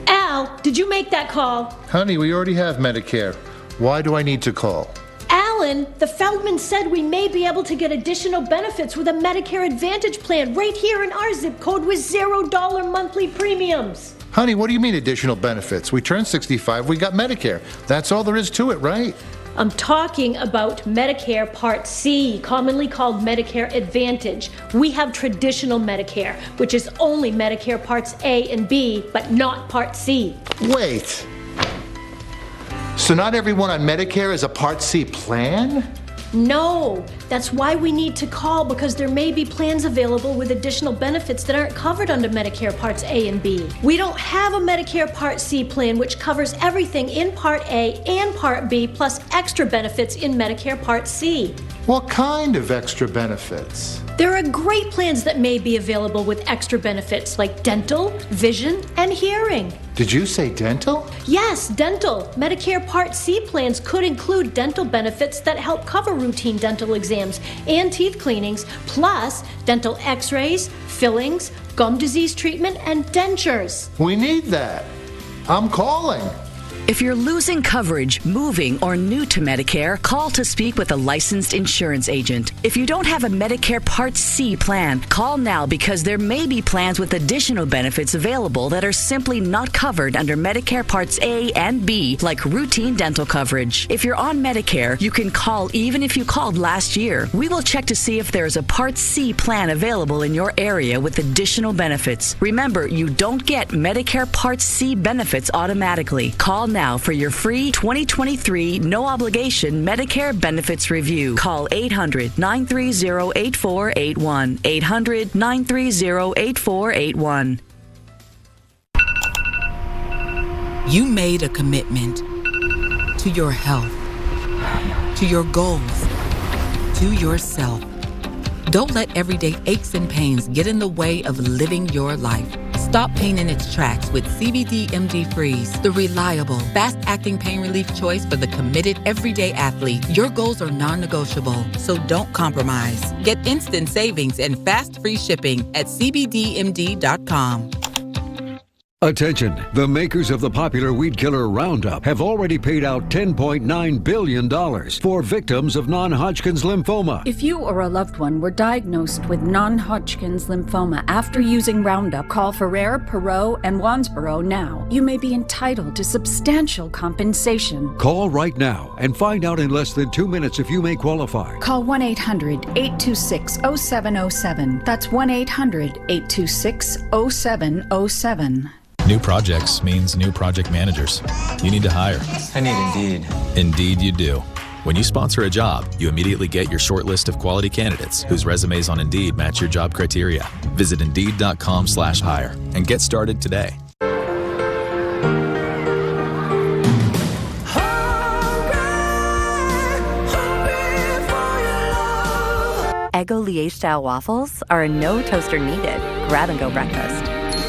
[SPEAKER 13] Al, did you make that call?
[SPEAKER 26] Honey, we already have Medicare. Why do I need to call?
[SPEAKER 13] Alan, the Feldman said we may be able to get additional benefits with a Medicare Advantage plan right here in our zip code with $0 monthly premiums.
[SPEAKER 26] Honey, what do you mean additional benefits? We turned 65, we got Medicare. That's all there is to it, right?
[SPEAKER 13] I'm talking about Medicare Part C, commonly called Medicare Advantage. We have traditional Medicare, which is only Medicare Parts A and B, but not Part C.
[SPEAKER 26] Wait. So not everyone on Medicare is a Part C plan?
[SPEAKER 13] No, that's why we need to call, because there may be plans available with additional benefits that aren't covered under Medicare Parts A and B. We don't have a Medicare Part C plan which covers everything in Part A and Part B plus extra benefits in Medicare Part C.
[SPEAKER 26] What kind of extra benefits?
[SPEAKER 13] There are great plans that may be available with extra benefits like dental, vision, and hearing.
[SPEAKER 26] Did you say dental?
[SPEAKER 13] Yes, dental. Medicare Part C plans could include dental benefits that help cover routine dental exams and teeth cleanings, plus dental x-rays, fillings, gum disease treatment, and dentures.
[SPEAKER 26] We need that. I'm calling.
[SPEAKER 27] If you're losing coverage, moving, or new to Medicare, call to speak with a licensed insurance agent. If you don't have a Medicare Part C plan, call now, because there may be plans with additional benefits available that are simply not covered under Medicare Parts A and B, like routine dental coverage. If you're on Medicare, you can call even if you called last year. We will check to see if there is a Part C plan available in your area with additional benefits. Remember, you don't get Medicare Part C benefits automatically. Call now for your free 2023 no-obligation Medicare benefits review. Call 800-930-8481. 800-930-8481.
[SPEAKER 28] You made a commitment to your health, to your goals, to yourself. Don't let everyday aches and pains get in the way of living your life. Stop pain in its tracks with CBD MD Freeze, the reliable, fast-acting pain relief choice for the committed everyday athlete. Your goals are non-negotiable, so don't compromise. Get instant savings and fast free shipping at CBDMD.com.
[SPEAKER 10] Attention, the makers of the popular weed killer Roundup have already paid out $10.9 billion for victims of non-Hodgkin's lymphoma.
[SPEAKER 9] If you or a loved one were diagnosed with non-Hodgkin's lymphoma after using Roundup, call Ferrer, Perot, and Wansboro now. You may be entitled to substantial compensation.
[SPEAKER 10] Call right now and find out in less than 2 minutes if you may qualify.
[SPEAKER 9] Call 1-800-826-0707. That's 1-800-826-0707.
[SPEAKER 14] New projects means new project managers. You need to hire.
[SPEAKER 15] I need Indeed.
[SPEAKER 14] Indeed you do. When you sponsor a job, you immediately get your short list of quality candidates whose resumes on Indeed match your job criteria. Visit Indeed.com/hire and get started today.
[SPEAKER 17] Eggo Liège-style waffles are a no toaster needed grab-and-go breakfast.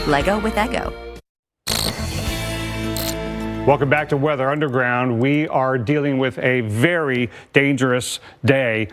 [SPEAKER 17] Lego with Eggo.
[SPEAKER 2] Welcome back to Weather Underground. We are dealing with a very dangerous day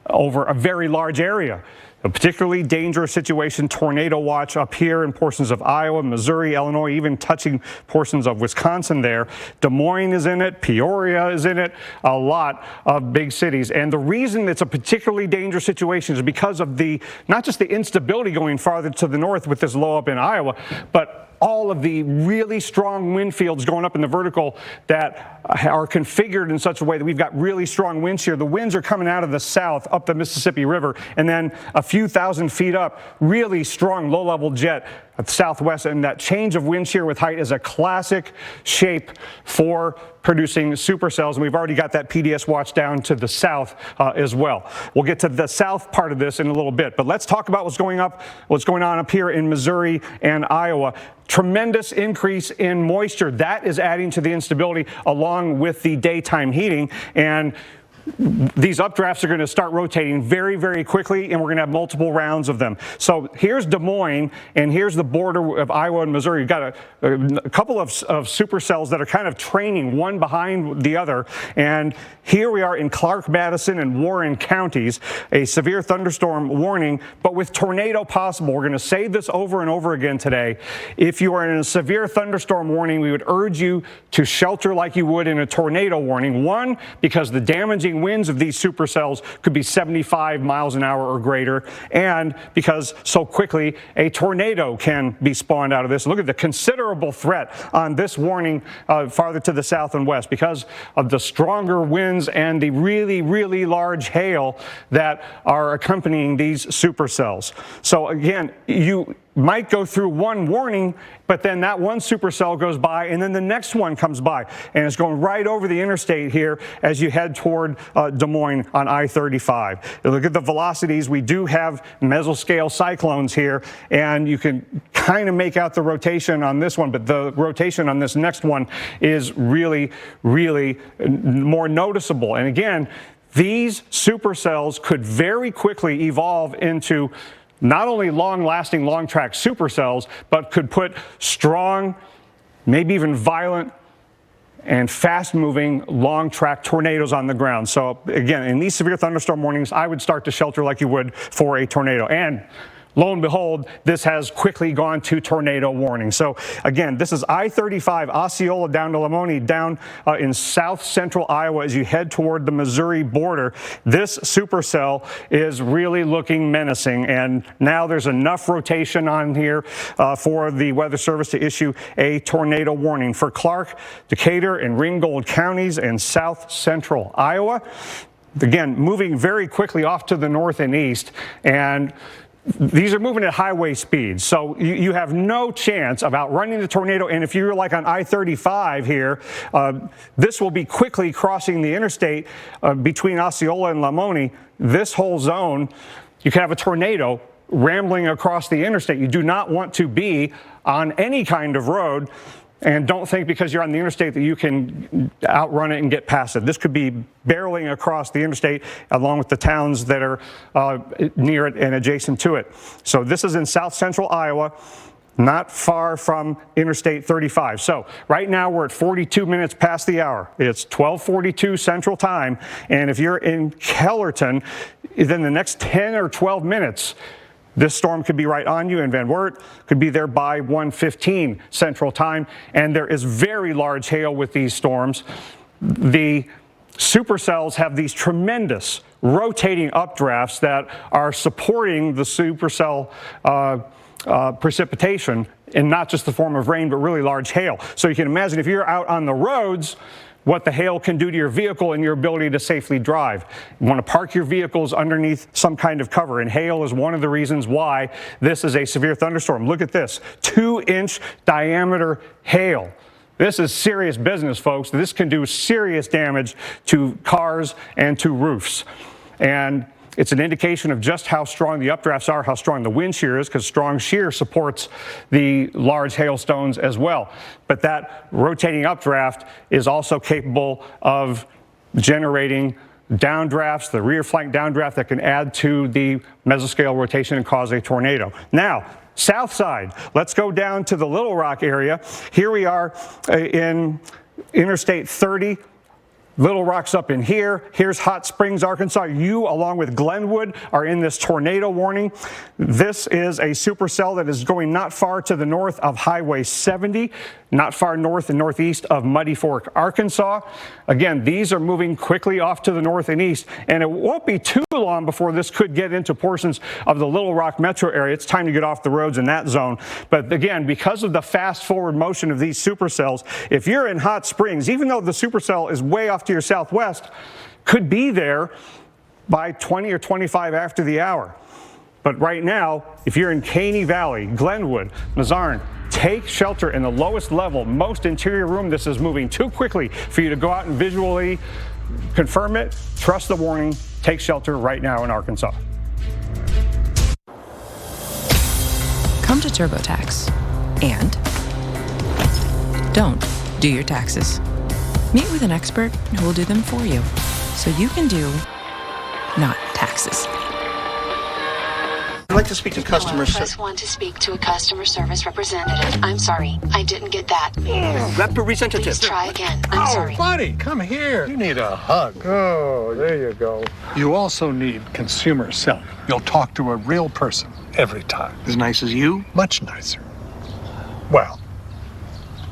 [SPEAKER 2] over a very large area. A particularly dangerous situation, tornado watch up here in portions of Iowa, Missouri, Illinois, even touching portions of Wisconsin there. Des Moines is in it, Peoria is in it, a lot of big cities. And the reason it's a particularly dangerous situation is because of not just the instability going farther to the north with this low up in Iowa, but all of the really strong wind fields going up in the vertical that are configured in such a way that we've got really strong winds here. The winds are coming out of the south up the Mississippi River, and then a few thousand feet up, really strong low-level jet at the southwest. And that change of wind shear with height is a classic shape for producing supercells, and we've already got that PDS watch down to the south as well. We'll get to the south part of this in a little bit, but let's talk about what's going on up here in Missouri and Iowa. Tremendous increase in moisture. That is adding to the instability along with the daytime heating, and these updrafts are going to start rotating very, very quickly, and we're going to have multiple rounds of them. So here's Des Moines, and here's the border of Iowa and Missouri. You've got a couple of supercells that are kind of training one behind the other. And here we are in Clark, Madison, and Warren counties, a severe thunderstorm warning, but with tornado possible. We're going to say this over and over again today. If you are in a severe thunderstorm warning, we would urge you to shelter like you would in a tornado warning. One, because the damaging winds of these supercells could be 75 miles an hour or greater, and because so quickly a tornado can be spawned out of this. Look at the considerable threat on this warning farther to the south and west because of the stronger winds and the really, really large hail that are accompanying these supercells. So again, you might go through one warning, but then that one supercell goes by, and then the next one comes by, and it's going right over the interstate here as you head toward Des Moines on I-35. Look at the velocities. We do have mesoscale cyclones here, and you can kind of make out the rotation on this one, but the rotation on this next one is really, really more noticeable. And again, these supercells could very quickly evolve into not only long-lasting, long-track supercells, but could put strong, maybe even violent, and fast-moving, long-track tornadoes on the ground. So again, in these severe thunderstorm warnings, I would start to shelter like you would for a tornado. And lo and behold, this has quickly gone to tornado warning. So again, this is I-35, Osceola down to Lamoni, down in south central Iowa as you head toward the Missouri border. This supercell is really looking menacing, and now there's enough rotation on here for the Weather Service to issue a tornado warning for Clark, Decatur, and Ringgold counties in south central Iowa. Again, moving very quickly off to the north and east, and these are moving at highway speeds, so you have no chance of outrunning the tornado. And if you're like on I-35 here, this will be quickly crossing the interstate between Osceola and Lamoni. This whole zone, you can have a tornado rambling across the interstate. You do not want to be on any kind of road. And don't think because you're on the interstate that you can outrun it and get past it. This could be barreling across the interstate along with the towns that are near it and adjacent to it. So this is in south central Iowa, not far from Interstate 35. So right now we're at 42 minutes past the hour. It's 12:42 Central Time. And if you're in Kellerton, then the next 10 or 12 minutes, This storm could be right on you in Van Wert, could be there by 1:15 Central Time, and there is very large hail with these storms. The supercells have these tremendous rotating updrafts that are supporting the supercell precipitation, in not just the form of rain, but really large hail. So you can imagine if you're out on the roads, what the hail can do to your vehicle and your ability to safely drive. You want to park your vehicles underneath some kind of cover, and hail is one of the reasons why this is a severe thunderstorm. Look at this, 2-inch diameter hail. This is serious business, folks. This can do serious damage to cars and to roofs. And it's an indication of just how strong the updrafts are, how strong the wind shear is, because strong shear supports the large hailstones as well. But that rotating updraft is also capable of generating downdrafts, the rear flank downdraft that can add to the mesoscale rotation and cause a tornado. Now, south side, let's go down to the Little Rock area. Here we are in Interstate 30. Little Rock's up in here. Here's Hot Springs, Arkansas. You, along with Glenwood, are in this tornado warning. This is a supercell that is going not far to the north of Highway 70, not far north and northeast of Muddy Fork, Arkansas. Again, these are moving quickly off to the north and east, and it won't be too long before this could get into portions of the Little Rock metro area. It's time to get off the roads in that zone. But again, because of the fast forward motion of these supercells, if you're in Hot Springs, even though the supercell is way off to your southwest, could be there by 20 or 25 after the hour. But right now, if you're in Caney Valley, Glenwood, Mazarn, take shelter in the lowest level, most interior room. This is moving too quickly for you to go out and visually confirm it. Trust the warning. Take shelter right now in Arkansas.
[SPEAKER 3] Come to TurboTax and don't do your taxes. Meet with an expert who will do them for you, so you can do not taxes.
[SPEAKER 15] I'd like to speak to customer service.
[SPEAKER 18] Press 1 to speak to a customer service representative. I'm sorry, I didn't get that.
[SPEAKER 15] Representative.
[SPEAKER 18] Please try again. I'm sorry.
[SPEAKER 15] Buddy, come here. You need a hug.
[SPEAKER 19] Oh, there you go. You also need consumer cellular. You'll talk to a real person every time.
[SPEAKER 15] As nice as you?
[SPEAKER 19] Much nicer. Well,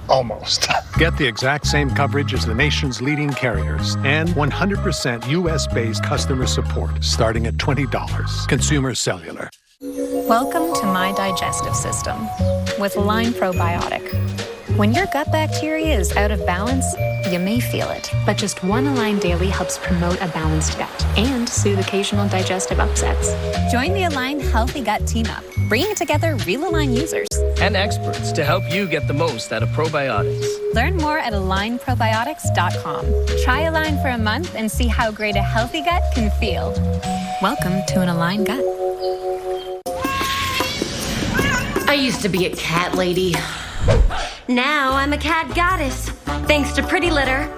[SPEAKER 19] almost.
[SPEAKER 20] Get the exact same coverage as the nation's leading carriers and 100% U.S.-based customer support starting at $20. Consumer Cellular.
[SPEAKER 21] Welcome to my digestive system with Align Probiotic. When your gut bacteria is out of balance, you may feel it.
[SPEAKER 22] But just one Align Daily helps promote a balanced gut and soothe occasional digestive upsets.
[SPEAKER 21] Join the Align Healthy Gut Team Up, bringing together real Align users
[SPEAKER 23] and experts to help you get the most out of probiotics.
[SPEAKER 21] Learn more at alignprobiotics.com. Try Align for a month and see how great a healthy gut can feel. Welcome to an Align Gut.
[SPEAKER 24] I used to be a cat lady. Now I'm a cat goddess, thanks to Pretty Litter.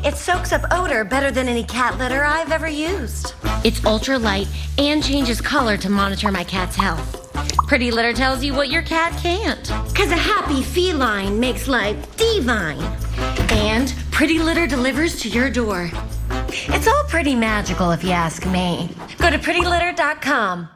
[SPEAKER 24] It soaks up odor better than any cat litter I've ever used. It's ultra light and changes color to monitor my cat's health. Pretty Litter tells you what your cat can't. 'Cause a happy feline makes life divine. And Pretty Litter delivers to your door. It's all pretty magical if you ask me. Go to prettylitter.com.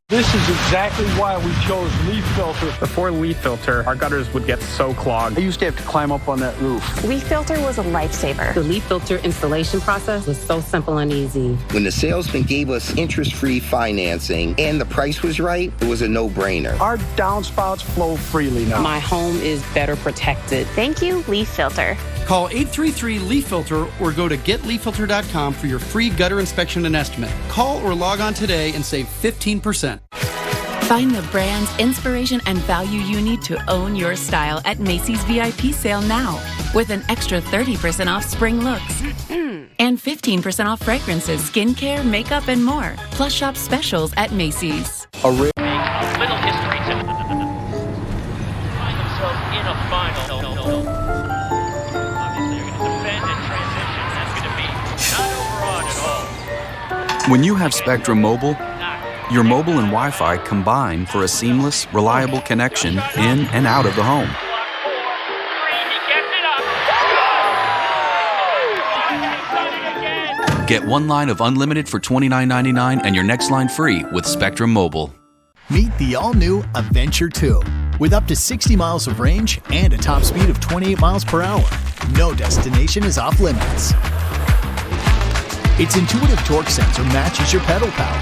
[SPEAKER 19] This is exactly why we chose Leaf Filter.
[SPEAKER 29] Before Leaf Filter, our gutters would get so clogged.
[SPEAKER 19] I used to have to climb up on that roof.
[SPEAKER 30] Leaf Filter was a lifesaver. The Leaf Filter installation process was so simple and easy.
[SPEAKER 31] When the salesman gave us interest-free financing and the price was right, it was a no-brainer.
[SPEAKER 19] Our downspouts flow freely now.
[SPEAKER 30] My home is better protected.
[SPEAKER 24] Thank you, Leaf Filter.
[SPEAKER 32] Call 833-LEAF-FILTER or go to getleaffilter.com for your free gutter inspection and estimate. Call or log on today and save 15%.
[SPEAKER 9] Find the brands, inspiration, and value you need to own your style at Macy's VIP sale now. With an extra 30% off spring looks. And 15% off fragrances, skincare, makeup, and more. Plus shop specials at Macy's.
[SPEAKER 33] A little history to find themselves in a final.
[SPEAKER 34] When you have Spectrum Mobile, your mobile and Wi-Fi combine for a seamless, reliable connection in and out of the home. Get one line of unlimited for $29.99 and your next line free with Spectrum Mobile.
[SPEAKER 1] Meet the all-new Adventure 2. With up to 60 miles of range and a top speed of 28 miles per hour, no destination is off limits. Its intuitive torque sensor matches your pedal power,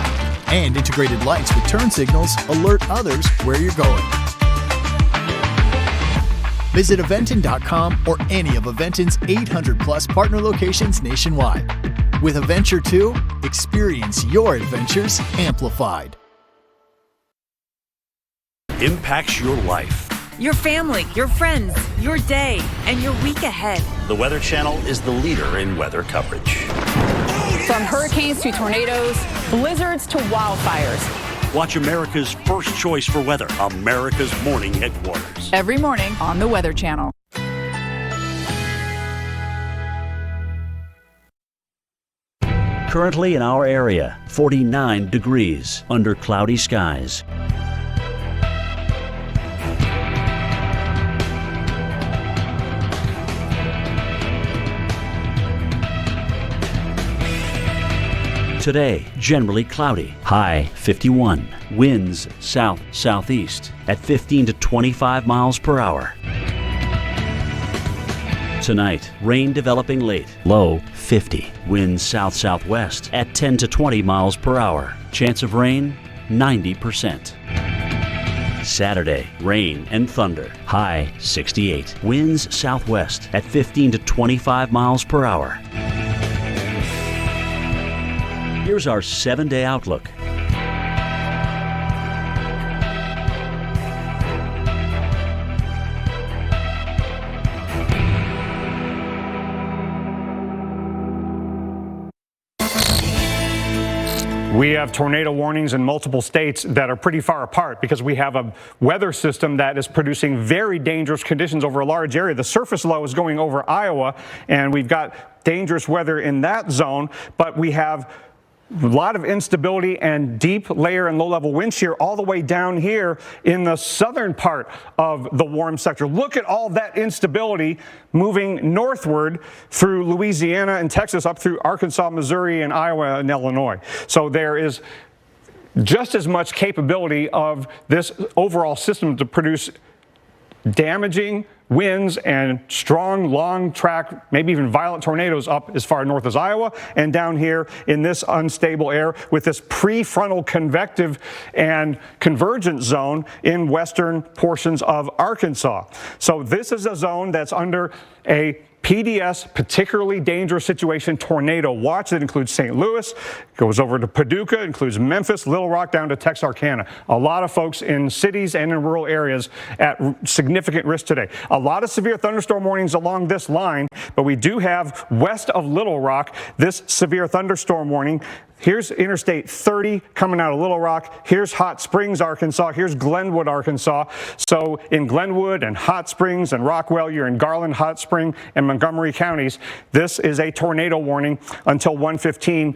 [SPEAKER 1] and integrated lights with turn signals alert others where you're going. Visit Aventon.com or any of Aventon's 800-plus partner locations nationwide. With Adventure 2, experience your adventures amplified.
[SPEAKER 4] Impacts your life.
[SPEAKER 5] Your family, your friends, your day, and your week ahead.
[SPEAKER 4] The Weather Channel is the leader in weather coverage.
[SPEAKER 6] From hurricanes to tornadoes, blizzards to wildfires.
[SPEAKER 4] Watch America's first choice for weather, America's Morning Headquarters.
[SPEAKER 6] Every morning on the Weather Channel.
[SPEAKER 7] Currently in our area, 49 degrees under cloudy skies. Today, generally cloudy, high 51. Winds south-southeast at 15 to 25 miles per hour. Tonight, rain developing late, low 50. Winds south-southwest at 10 to 20 miles per hour. Chance of rain, 90%. Saturday, rain and thunder, high 68. Winds southwest at 15 to 25 miles per hour. Here's our 7-day outlook.
[SPEAKER 2] We have tornado warnings in multiple states that are pretty far apart because we have a weather system that is producing very dangerous conditions over a large area. The surface low is going over Iowa, and we've got dangerous weather in that zone, but we have a lot of instability and deep layer and low-level wind shear all the way down here in the southern part of the warm sector. Look at all that instability moving northward through Louisiana and Texas up through Arkansas, Missouri, and Iowa and Illinois. So there is just as much capability of this overall system to produce damaging winds and strong, long track, maybe even violent tornadoes up as far north as Iowa and down here in this unstable air with this prefrontal convective and convergence zone in western portions of Arkansas. So this is a zone that's under a PDS, particularly dangerous situation, tornado watch that includes St. Louis, goes over to Paducah, includes Memphis, Little Rock, down to Texarkana. A lot of folks in cities and in rural areas at significant risk today. A lot of severe thunderstorm warnings along this line, but we do have west of Little Rock this severe thunderstorm warning. Here's Interstate 30 coming out of Little Rock. Here's Hot Springs, Arkansas. Here's Glenwood, Arkansas. So in Glenwood and Hot Springs and Rockwell, you're in Garland, Hot Spring, and Montgomery counties. This is a tornado warning until 1:15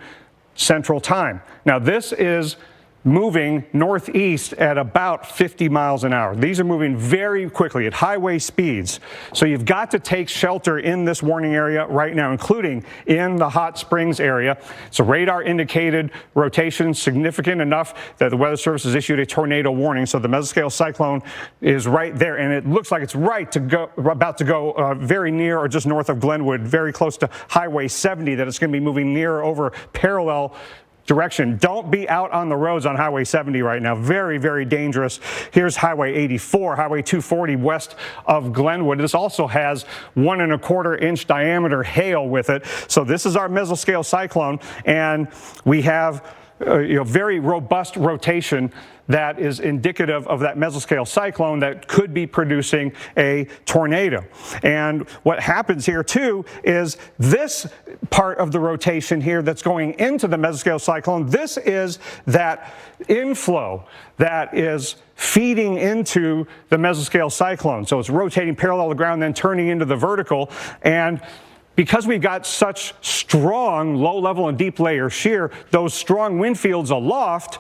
[SPEAKER 2] Central Time. Now this is moving northeast at about 50 miles an hour. These are moving very quickly at highway speeds. So you've got to take shelter in this warning area right now, including in the Hot Springs area. It's a radar indicated rotation significant enough that the Weather Service has issued a tornado warning. So the mesoscale cyclone is right there, and it looks like it's about to go very near or just north of Glenwood, very close to Highway 70, that it's going to be moving near over parallel direction. Don't be out on the roads on Highway 70 right now. Very, very dangerous. Here's Highway 84, Highway 240 west of Glenwood. This also has 1 1/4 inch diameter hail with it. So this is our mesoscale cyclone, and we have very robust rotation that is indicative of that mesoscale cyclone that could be producing a tornado. And what happens here too is this part of the rotation here that's going into the mesoscale cyclone, this is that inflow that is feeding into the mesoscale cyclone. So it's rotating parallel to the ground, then turning into the vertical. And because we've got such strong low-level and deep layer shear, those strong wind fields aloft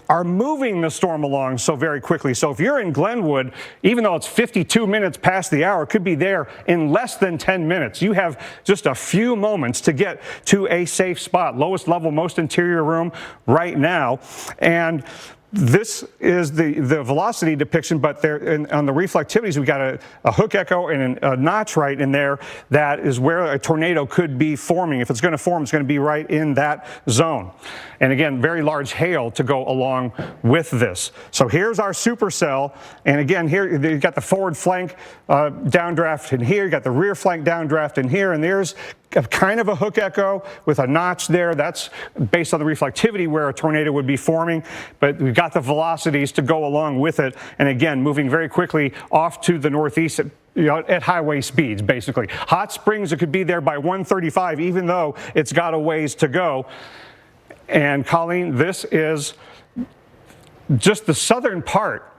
[SPEAKER 2] are moving the storm along so very quickly. So if you're in Glenwood, even though it's 52 minutes past the hour, it could be there in less than 10 minutes. You have just a few moments to get to a safe spot. Lowest level, most interior room right now. And this is the velocity depiction, but there on the reflectivities, we got a hook echo and a notch right in there. That is where a tornado could be forming. If it's going to form, it's going to be right in that zone. And again, very large hail to go along with this. So here's our supercell. And again, here you've got the forward flank downdraft in here. You got the rear flank downdraft in here. And there's kind of a hook echo with a notch there. That's based on the reflectivity where a tornado would be forming. But we've got the velocities to go along with it. And again, moving very quickly off to the northeast at highway speeds, basically. Hot Springs, it could be there by 1:35, even though it's got a ways to go. And Colleen, this is just the southern part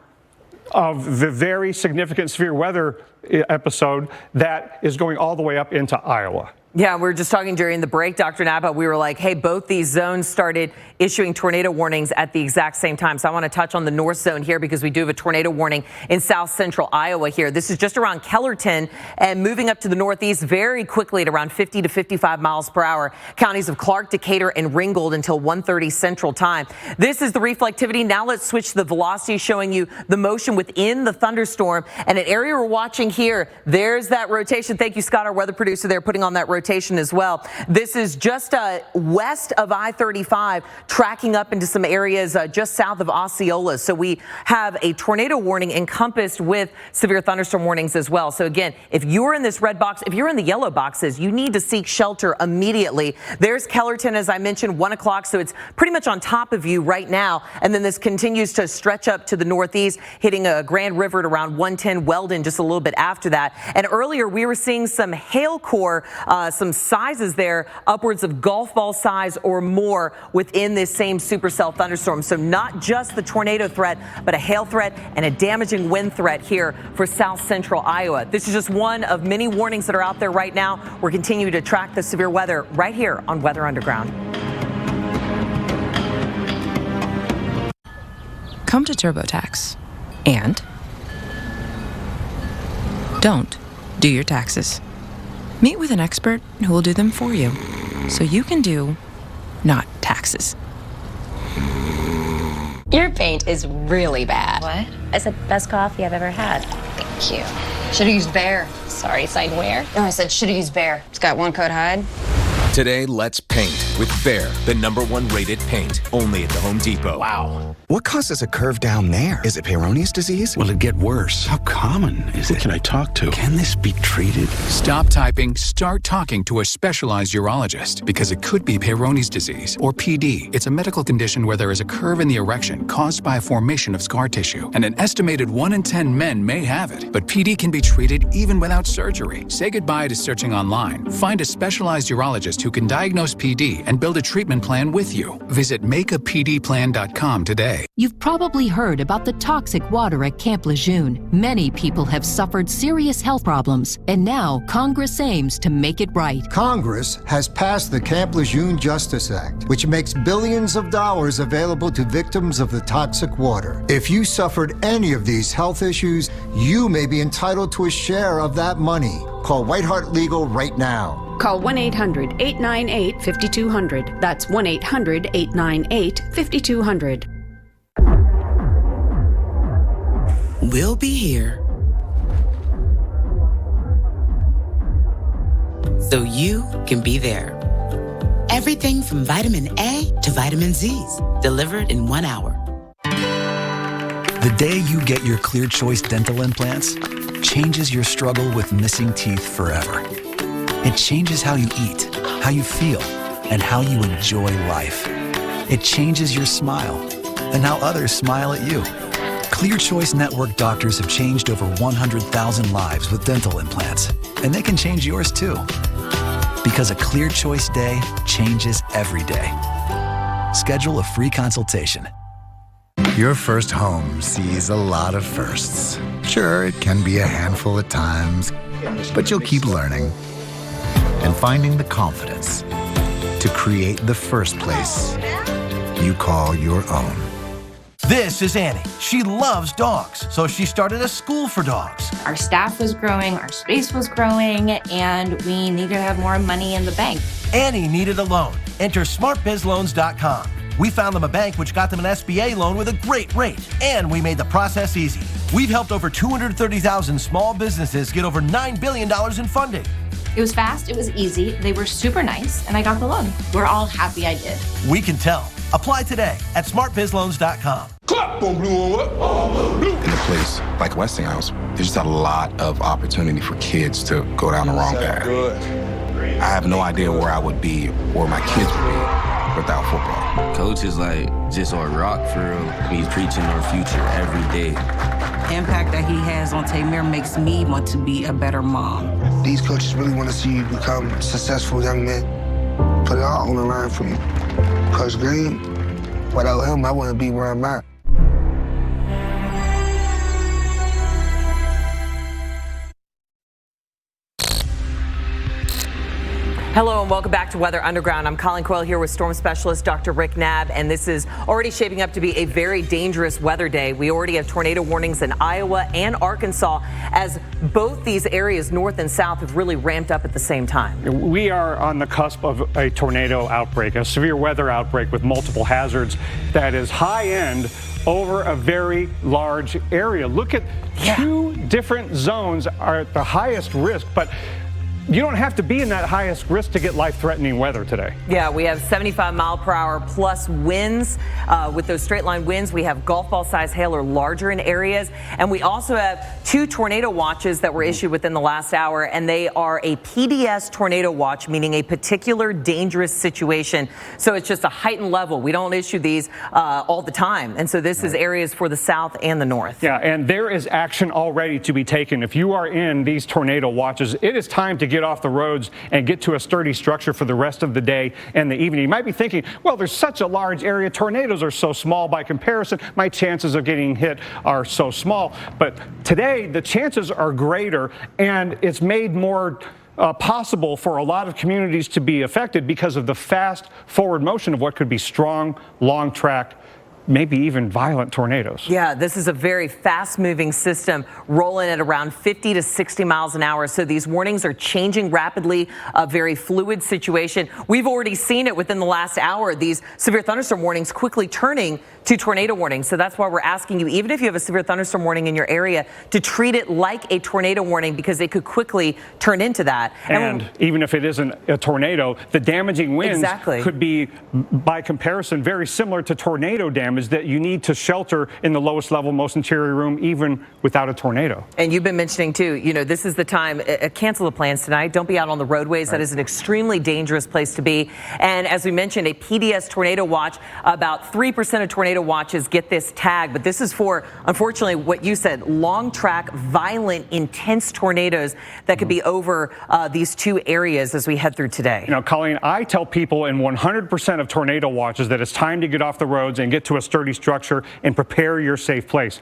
[SPEAKER 2] of the very significant severe weather episode that is going all the way up into Iowa.
[SPEAKER 3] Yeah, we were just talking during the break, Dr. Napa. We were like, hey, both these zones started issuing tornado warnings at the exact same time. So I want to touch on the north zone here because we do have a tornado warning in south central Iowa here. This is just around Kellerton and moving up to the northeast very quickly at around 50 to 55 miles per hour. Counties of Clark, Decatur, and Ringgold until 1:30 Central Time. This is the reflectivity. Now let's switch to the velocity, showing you the motion within the thunderstorm. And an area we're watching here, there's that rotation. Thank you, Scott, our weather producer there, putting on that rotation as well. This is just west of I-35, tracking up into some areas just south of Osceola. So we have a tornado warning encompassed with severe thunderstorm warnings as well. So again, if you're in this red box, if you're in the yellow boxes, you need to seek shelter immediately. There's Kellerton, as I mentioned, 1 o'clock. So it's pretty much on top of you right now. And then this continues to stretch up to the northeast, hitting Grand River at around 110, Weldon just a little bit after that. And earlier we were seeing some hail core, some sizes there, upwards of golf ball size or more within this same supercell thunderstorm. So not just the tornado threat, but a hail threat and a damaging wind threat here for south central Iowa. This is just one of many warnings that are out there right now. We're continuing to track the severe weather right here on Weather Underground.
[SPEAKER 8] Come to TurboTax and don't do your taxes. Meet with an expert who will do them for you, so you can do not taxes.
[SPEAKER 10] Your paint is really bad.
[SPEAKER 21] What?
[SPEAKER 10] I said best coffee I've ever had.
[SPEAKER 21] Thank you. Should have used Bear.
[SPEAKER 10] Sorry, sign where?
[SPEAKER 21] No, I said should have used Bear. It's got one coat hide.
[SPEAKER 11] Today, let's paint with Behr, the #1 rated paint, only at the Home Depot.
[SPEAKER 12] Wow. What causes a curve down there? Is it Peyronie's disease? Will it get worse? How common is it? Who can I talk to? Can this be treated?
[SPEAKER 13] Stop typing, start talking to a specialized urologist because it could be Peyronie's disease, or PD. It's a medical condition where there is a curve in the erection caused by a formation of scar tissue, and an estimated 1 in 10 men may have it. But PD can be treated even without surgery. Say goodbye to searching online. Find a specialized urologist who can diagnose PD and build a treatment plan with you. Visit makeapdplan.com today.
[SPEAKER 14] You've probably heard about the toxic water at Camp Lejeune. Many people have suffered serious health problems, and now Congress aims to make it right.
[SPEAKER 16] Congress has passed the Camp Lejeune Justice Act, which makes billions of dollars available to victims of the toxic water. If you suffered any of these health issues, you may be entitled to a share of that money. Call Whiteheart Legal right now.
[SPEAKER 17] Call 1-800-898-5200. That's 1-800-898-5200.
[SPEAKER 18] We'll be here so you can be there. Everything from vitamin A to vitamin Z's, delivered in 1 hour.
[SPEAKER 25] The day you get your Clear Choice dental implants changes your struggle with missing teeth forever. It changes how you eat, how you feel, and how you enjoy life. It changes your smile and how others smile at you. Clear Choice Network doctors have changed over 100,000 lives with dental implants, and they can change yours too. Because a Clear Choice day changes every day. Schedule a free consultation.
[SPEAKER 26] Your first home sees a lot of firsts. Sure, it can be a handful at times, but you'll keep learning and finding the confidence to create the first place you call your own.
[SPEAKER 27] This is Annie. She loves dogs, so she started a school for dogs.
[SPEAKER 28] Our staff was growing, our space was growing, and we needed to have more money in the bank.
[SPEAKER 27] Annie needed a loan. Enter smartbizloans.com. We found them a bank which got them an SBA loan with a great rate, and we made the process easy. We've helped over 230,000 small businesses get over $9 billion in funding.
[SPEAKER 28] It was fast, it was easy, they were super nice, and I got the loan. We're all happy I did.
[SPEAKER 27] We can tell. Apply today at smartbizloans.com.
[SPEAKER 9] In a place like Westinghouse, there's just a lot of opportunity for kids to go down the wrong path. I have no idea where I would be or my kids would be without football.
[SPEAKER 15] Coach is like just our rock for real. He's preaching our future every day.
[SPEAKER 17] The impact that he has on Tamir makes me want to be a better mom.
[SPEAKER 19] These coaches really want to see you become successful young men. Put it all on the line for you. Coach Green, without him, I wouldn't be where I'm at.
[SPEAKER 3] Hello and welcome back to Weather Underground. I'm Colleen Coyle here with storm specialist Dr. Rick Knabb, and this is already shaping up to be a very dangerous weather day. We already have tornado warnings in Iowa and Arkansas as both these areas, north and south, have really ramped up at the same time.
[SPEAKER 2] We are on the cusp of a tornado outbreak, a severe weather outbreak with multiple hazards that is high end over a very large area. Look at two different zones are at the highest risk, but you don't have to be in that highest risk to get life-threatening weather today.
[SPEAKER 3] Yeah, we have 75-mile-per-hour plus winds. With those straight-line winds, we have golf ball-size hail or larger in areas. And we also have 2 tornado watches that were issued within the last hour, and they are a PDS tornado watch, meaning a particular dangerous situation. So it's just a heightened level. We don't issue these all the time. And so this is areas for the south and the north.
[SPEAKER 2] Yeah, and there is action already to be taken. If you are in these tornado watches, it is time to get off the roads and get to a sturdy structure for the rest of the day and the evening. You might be thinking, well, there's such a large area. Tornadoes are so small by comparison. My chances of getting hit are so small. But today, the chances are greater, and it's made more possible for a lot of communities to be affected because of the fast forward motion of what could be strong, long track, maybe even violent tornadoes.
[SPEAKER 3] Yeah, this is a very fast-moving system rolling at around 50 to 60 miles an hour. So these warnings are changing rapidly, a very fluid situation. We've already seen it within the last hour, these severe thunderstorm warnings quickly turning to tornado warnings. So that's why we're asking you, even if you have a severe thunderstorm warning in your area, to treat it like a tornado warning because it could quickly turn into that.
[SPEAKER 2] And even if it isn't a tornado, the damaging winds could be, by comparison, very similar to tornado damage that you need to shelter in the lowest level, most interior room, even without a tornado.
[SPEAKER 3] And you've been mentioning, too, you know, this is the time, cancel the plans tonight. Don't be out on the roadways. That is an extremely dangerous place to be. And as we mentioned, a PDS tornado watch, about 3% of tornado watches get this tag. But this is for, unfortunately, what you said, long track, violent, intense tornadoes that could be over these 2 areas as we head through today.
[SPEAKER 2] You know, Colleen, I tell people in 100% of tornado watches that it's time to get off the roads and get to a sturdy structure and prepare your safe place.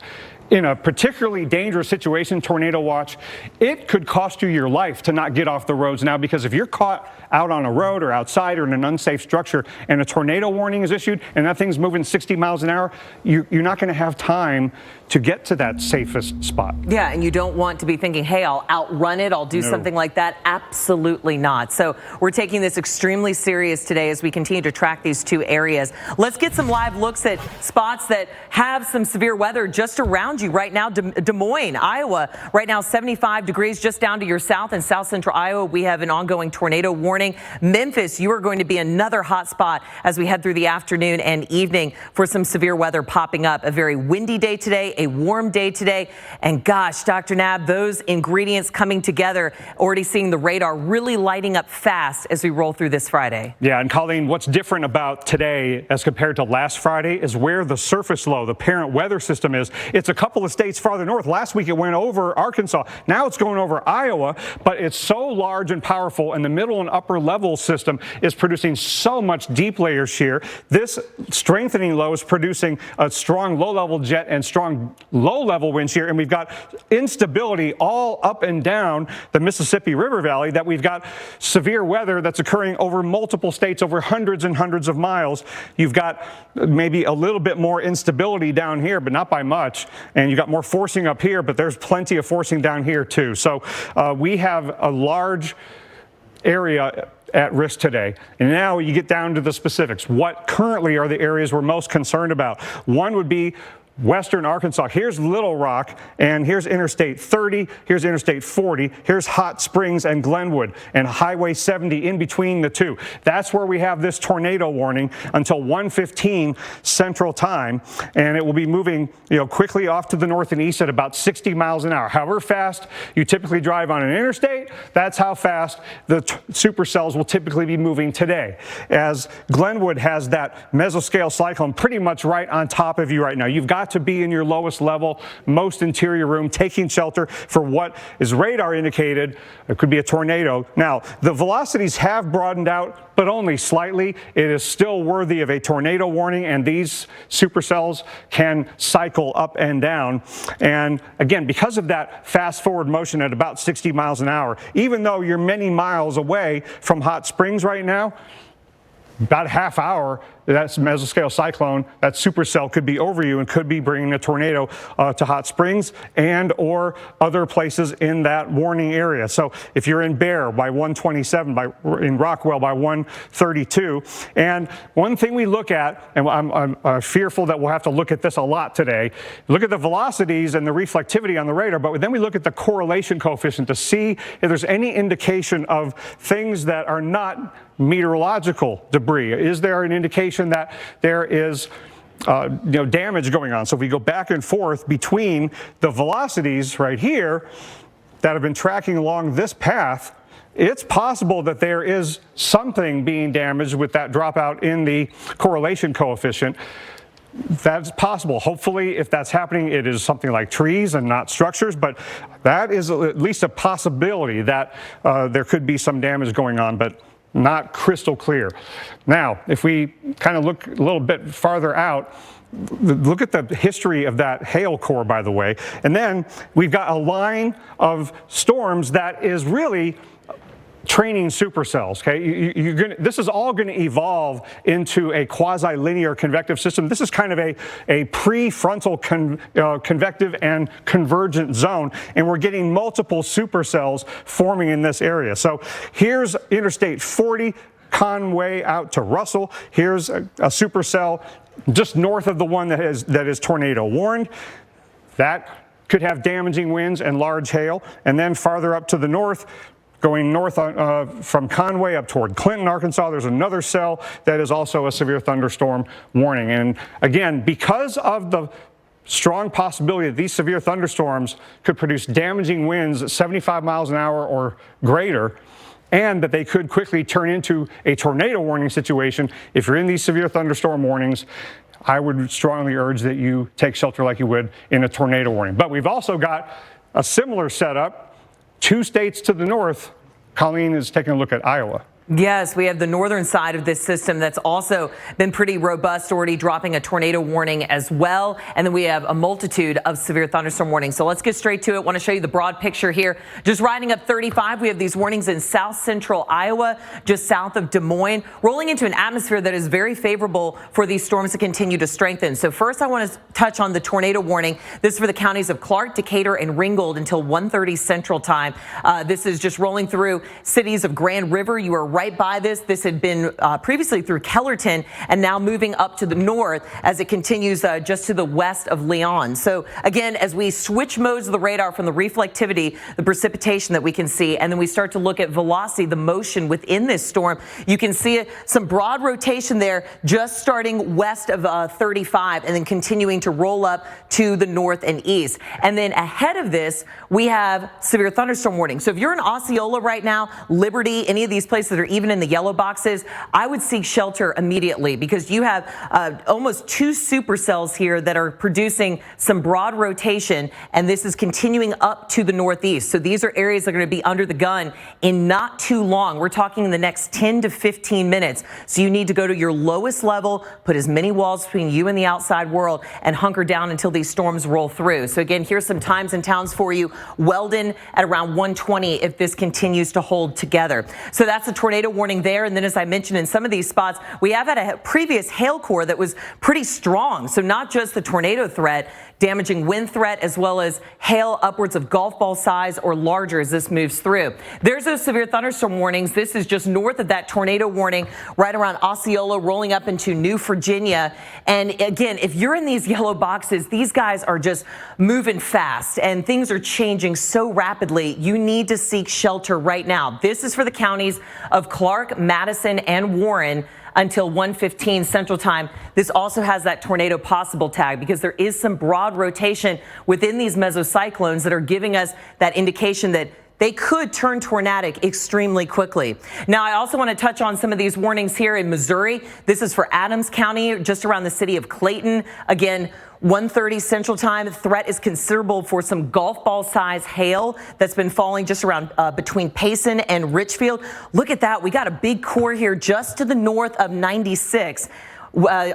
[SPEAKER 2] In a particularly dangerous situation, tornado watch, it could cost you your life to not get off the roads now, because if you're caught out on a road or outside or in an unsafe structure and a tornado warning is issued and that thing's moving 60 miles an hour, you're not going to have time to get to that safest spot.
[SPEAKER 3] Yeah, and you don't want to be thinking, hey, I'll outrun it, I'll do something like that. Absolutely not. So we're taking this extremely serious today as we continue to track these 2 areas. Let's get some live looks at spots that have some severe weather just around you right now. Des Moines, Iowa, right now 75 degrees just down to your south. In south central Iowa, we have an ongoing tornado warning. Memphis, you are going to be another hot spot as we head through the afternoon and evening for some severe weather popping up. A very windy day today, a warm day today. And gosh, Dr. Knabb, those ingredients coming together, already seeing the radar really lighting up fast as we roll through this Friday.
[SPEAKER 2] Yeah, and Colleen, what's different about today as compared to last Friday is where the surface low, the parent weather system is. It's a couple of states farther north. Last week it went over Arkansas. Now it's going over Iowa, but it's so large and powerful, and the middle and upper level system is producing so much deep layer shear. This strengthening low is producing a strong low level jet and strong low level wind shear, and we've got instability all up and down the Mississippi River Valley, that we've got severe weather that's occurring over multiple states, over hundreds and hundreds of miles. You've got maybe a little bit more instability down here, but not by much. And you've got more forcing up here, but there's plenty of forcing down here too. So we have a large area at risk today. And now you get down to the specifics. What currently are the areas we're most concerned about? One would be western Arkansas. Here's Little Rock, and here's Interstate 30, here's Interstate 40, here's Hot Springs and Glenwood, and Highway 70 in between the two. That's where we have this tornado warning until 1:15 Central Time, and it will be moving, quickly off to the north and east at about 60 miles an hour. However fast you typically drive on an interstate, that's how fast the supercells will typically be moving today. As Glenwood has that mesoscale cyclone pretty much right on top of you right now. You've got to be in your lowest level, most interior room, taking shelter for what is radar indicated. It could be a tornado. Now, the velocities have broadened out, but only slightly. It is still worthy of a tornado warning, and these supercells can cycle up and down. And again, because of that fast forward motion at about 60 miles an hour, even though you're many miles away from Hot Springs right now, about a half hour, that mesoscale cyclone, that supercell could be over you and could be bringing a tornado to Hot Springs and or other places in that warning area. So if you're in Bear by 127, in Rockwell by 132, and one thing we look at, and I'm fearful that we'll have to look at this a lot today, look at the velocities and the reflectivity on the radar, but then we look at the correlation coefficient to see if there's any indication of things that are not meteorological debris. Is there an indication that there is damage going on? So if we go back and forth between the velocities right here that have been tracking along this path, it's possible that there is something being damaged with that dropout in the correlation coefficient. That's possible. Hopefully, if that's happening, it is something like trees and not structures, but that is at least a possibility that there could be some damage going on, but not crystal clear. Now, if we kind of look a little bit farther out, look at the history of that hail core, by the way, and then we've got a line of storms that is really training supercells. Okay, this is all going to evolve into a quasi-linear convective system. This is kind of a prefrontal convective and convergent zone, and we're getting multiple supercells forming in this area. So here's Interstate 40, Conway out to Russell. Here's a supercell just north of the one that is tornado warned. That could have damaging winds and large hail. And then farther up to the north, going north from Conway up toward Clinton, Arkansas, there's another cell that is also a severe thunderstorm warning. And again, because of the strong possibility that these severe thunderstorms could produce damaging winds at 75 miles an hour or greater, and that they could quickly turn into a tornado warning situation, if you're in these severe thunderstorm warnings, I would strongly urge that you take shelter like you would in a tornado warning. But we've also got a similar setup. 2 states to the north. Colleen is taking a look at Iowa.
[SPEAKER 3] Yes, we have the northern side of this system that's also been pretty robust, already dropping a tornado warning as well. And then we have a multitude of severe thunderstorm warnings. So let's get straight to it. I want to show you the broad picture here. Just riding up 35, we have these warnings in south central Iowa, just south of Des Moines, rolling into an atmosphere that is very favorable for these storms to continue to strengthen. So first, I want to touch on the tornado warning. This is for the counties of Clark, Decatur, and Ringgold until 1:30 Central Time. This is just rolling through cities of Grand River. You are right by this. This had been previously through Kellerton and now moving up to the north as it continues just to the west of Leon. So again, as we switch modes of the radar from the reflectivity, the precipitation that we can see, and then we start to look at velocity, the motion within this storm, you can see some broad rotation there just starting west of 35 and then continuing to roll up to the north and east. And then ahead of this, we have severe thunderstorm warning. So if you're in Osceola right now, Liberty, any of these places that are even in the yellow boxes, I would seek shelter immediately because you have almost 2 supercells here that are producing some broad rotation, and this is continuing up to the northeast. So these are areas that are going to be under the gun in not too long. We're talking in the next 10 to 15 minutes. So you need to go to your lowest level, put as many walls between you and the outside world, and hunker down until these storms roll through. So again, here's some times and towns for you. Weldon at around 1:20 if this continues to hold together. So that's a tornado warning there. And then, as I mentioned, in some of these spots, we have had a previous hail core that was pretty strong. So not just the tornado threat, damaging wind threat, as well as hail upwards of golf ball size or larger as this moves through. There's those severe thunderstorm warnings. This is just north of that tornado warning right around Osceola, rolling up into New Virginia. And again, if you're in these yellow boxes, these guys are just moving fast and things are changing so rapidly. You need to seek shelter right now. This is for the counties of Clark, Madison, and Warren until 1:15 Central Time. This also has that tornado possible tag because there is some broad rotation within these mesocyclones that are giving us that indication that they could turn tornadic extremely quickly. Now, I also want to touch on some of these warnings here in Missouri. This is for Adams County, just around the city of Clayton. Again, 1:30 Central Time. The threat is considerable for some golf ball size hail that's been falling just around between Payson and Richfield. Look at that. We got a big core here just to the north of 96.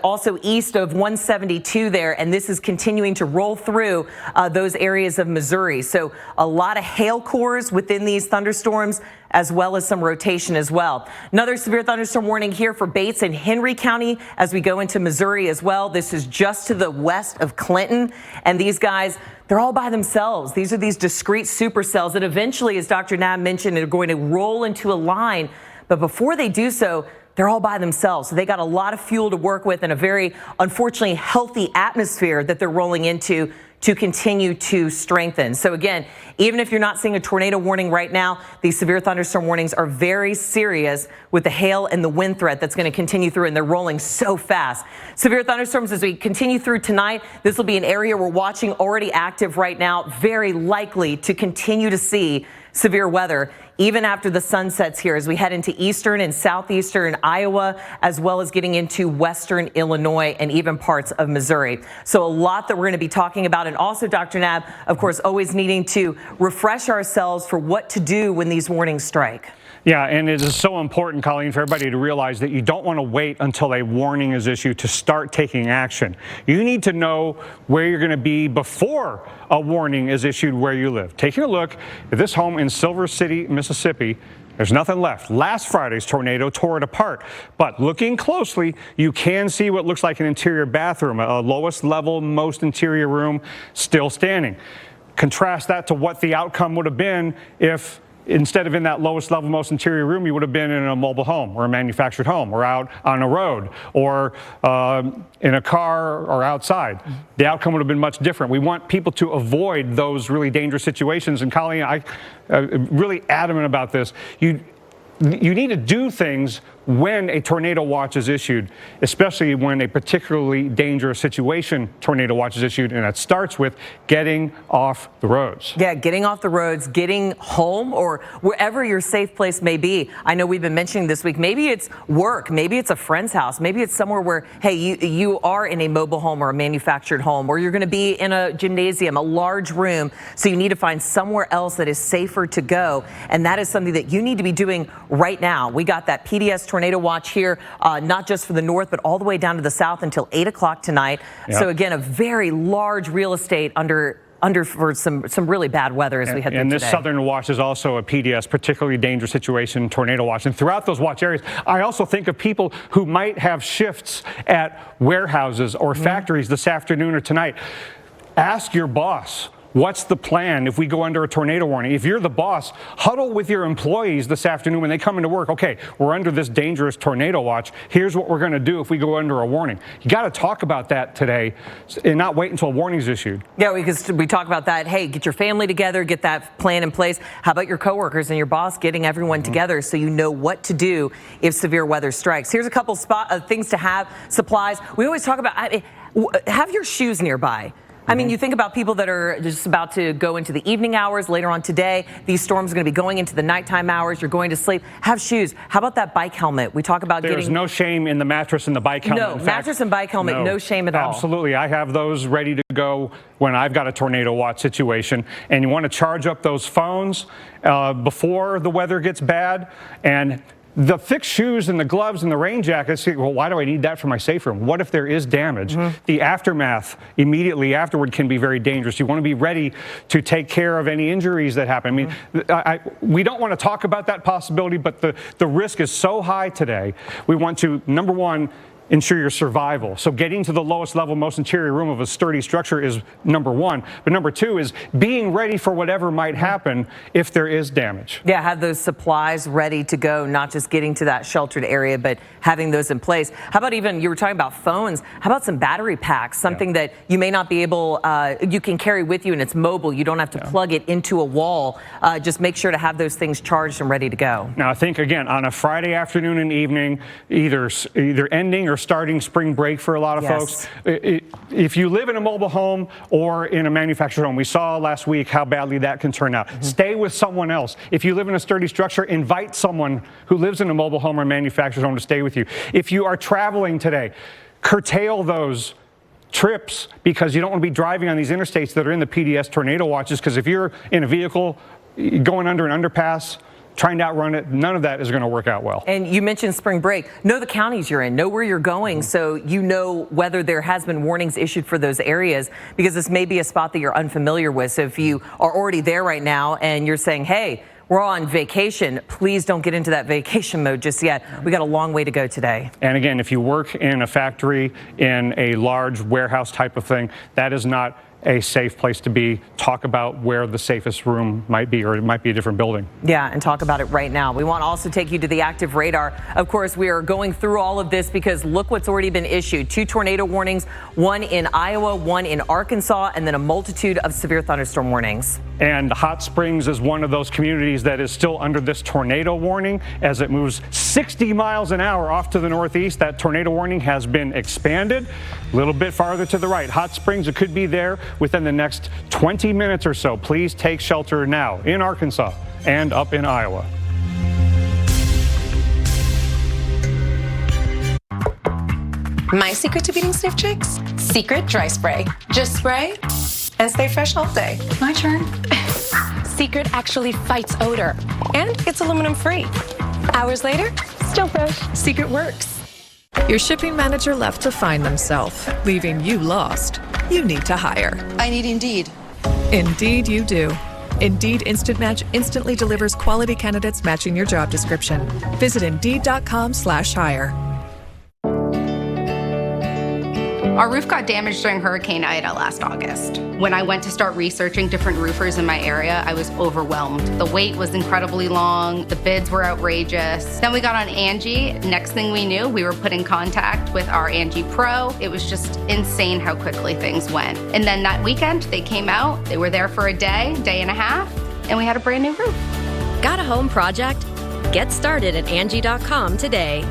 [SPEAKER 3] Also east of 172 there, and this is continuing to roll through those areas of Missouri. So a lot of hail cores within these thunderstorms, as well as some rotation as well. Another severe thunderstorm warning here for Bates and Henry County as we go into Missouri as well. This is just to the west of Clinton, and these guys, they're all by themselves. These are these discrete supercells that eventually, as Dr. Knabb mentioned, are going to roll into a line. But before they do so, they're all by themselves. So they got a lot of fuel to work with and a very, unfortunately, healthy atmosphere that they're rolling into to continue to strengthen. So again, even if you're not seeing a tornado warning right now, these severe thunderstorm warnings are very serious with the hail and the wind threat that's going to continue through, and they're rolling so fast. Severe thunderstorms as we continue through tonight, this will be an area we're watching already active right now, very likely to continue to see severe weather even after the sun sets here as we head into eastern and southeastern Iowa, as well as getting into western Illinois and even parts of Missouri. So a lot that we're going to be talking about. And also, Dr. Knabb, of course, always needing to refresh ourselves for what to do when these warnings strike.
[SPEAKER 2] Yeah, and it is so important, Colleen, for everybody to realize that you don't want to wait until a warning is issued to start taking action. You need to know where you're going to be before a warning is issued where you live. Taking a look at this home in Silver City, Mississippi, there's nothing left. Last Friday's tornado tore it apart. But looking closely, you can see what looks like an interior bathroom, a lowest level, most interior room still standing. Contrast that to what the outcome would have been if instead of in that lowest level, most interior room, you would have been in a mobile home or a manufactured home or out on a road or in a car or outside. The outcome would have been much different. We want people to avoid those really dangerous situations. And Colleen, I'm really adamant about this. You need to do things when a tornado watch is issued, especially when a particularly dangerous situation tornado watch is issued, and that starts with getting off the roads. Yeah, getting off the roads, getting home or wherever your safe place may be. I know we've been mentioning this week, maybe it's work, maybe it's a friend's house, maybe it's somewhere where, hey, you are in a mobile home or a manufactured home, or you're going to be in a gymnasium, a large room, so you need to find somewhere else that is safer to go, and that is something that you need to be doing right now. We got that PDS tornado watch here, not just for the north, but all the way down to the south until 8 o'clock tonight. Yep. So again, a very large real estate under for some really bad weather as we head through today. And this southern watch is also a PDS, particularly dangerous situation, tornado watch. And throughout those watch areas, I also think of people who might have shifts at warehouses or factories this afternoon or tonight. Ask your boss. What's the plan if we go under a tornado warning? If you're the boss, huddle with your employees this afternoon when they come into work. Okay, we're under this dangerous tornado watch. Here's what we're going to do if we go under a warning. You got to talk about that today and not wait until a warning is issued. Yeah, because we talk about that. Hey, get your family together, get that plan in place. How about your coworkers and your boss getting everyone together so you know what to do if severe weather strikes? Here's a couple things to have, supplies. We always talk about have your shoes nearby. I mean, you think about people that are just about to go into the evening hours later on today. These storms are going to be going into the nighttime hours. You're going to sleep. Have shoes. How about that bike helmet? We talk about There's no shame in the mattress and the bike helmet. No, mattress and bike helmet, no shame at all. Absolutely. I have those ready to go when I've got a tornado watch situation. And you want to charge up those phones before the weather gets bad. And the fixed shoes and the gloves and the rain jackets, well, why do I need that for my safe room? What if there is damage? The aftermath immediately afterward can be very dangerous. You want to be ready to take care of any injuries that happen. I mean, we don't want to talk about that possibility, but the risk is so high today. We want to, number one, ensure your survival. So getting to the lowest level, most interior room of a sturdy structure is number one. But number two is being ready for whatever might happen if there is damage.
[SPEAKER 3] Yeah, have those supplies ready to go, not just getting to that sheltered area, but having those in place. How about even, you were talking about phones, how about some battery packs, something that you may not be able, you can carry with you and it's mobile. You don't have to plug it into a wall. Just make sure to have those things charged and ready to go.
[SPEAKER 2] Now, I think, again, on a Friday afternoon and evening, either ending or starting spring break for a lot of folks. If you live in a mobile home or in a manufactured home, we saw last week how badly that can turn out. Stay with someone else. If you live in a sturdy structure, invite someone who lives in a mobile home or manufactured home to stay with you. If you are traveling today, curtail those trips because you don't want to be driving on these interstates that are in the PDS tornado watches, because if you're in a vehicle going under an underpass, trying to outrun it, none of that is going to work out well.
[SPEAKER 3] And you mentioned spring break. Know the counties you're in, know where you're going, so you know whether there has been warnings issued for those areas, because this may be a spot that you're unfamiliar with. So if you are already there right now and you're saying, hey, we're on vacation, please don't get into that vacation mode just yet. We got a long way to go today.
[SPEAKER 2] And again, if you work in a factory, in a large warehouse type of thing, that is not a safe place to be. Talk about where the safest room might be, or it might be a different building.
[SPEAKER 3] Yeah, and talk about it right now. We want to also take you to the active radar. Of course, we are going through all of this because look what's already been issued. 2 tornado warnings, one in Iowa, one in Arkansas, and then a multitude of severe thunderstorm warnings.
[SPEAKER 2] And Hot Springs is one of those communities that is still under this tornado warning as it moves 60 miles an hour off to the northeast. That tornado warning has been expanded a little bit farther to the right. Hot Springs, it could be there within the next 20 minutes or so. Please take shelter now in Arkansas and up in Iowa.
[SPEAKER 1] My secret to beating sniff chicks? Secret dry spray. Just spray and stay fresh all day.
[SPEAKER 21] My turn.
[SPEAKER 1] Secret actually fights odor, and it's aluminum free. Hours later, still fresh. Secret works.
[SPEAKER 4] Your shipping manager left to find themselves, leaving you lost. You need to hire.
[SPEAKER 1] I need Indeed.
[SPEAKER 4] Indeed you do. Indeed Instant Match instantly delivers quality candidates matching your job description. Visit Indeed.com/hire.
[SPEAKER 5] Our roof got damaged during Hurricane Ida last August. When I went to start researching different roofers in my area, I was overwhelmed. The wait was incredibly long, the bids were outrageous. Then we got on Angie. Next thing we knew, we were put in contact with our Angie Pro. It was just insane how quickly things went. And then that weekend, they came out, they were there for a day and a half, and we had a brand new roof.
[SPEAKER 6] Got a home project? Get started at Angie.com today.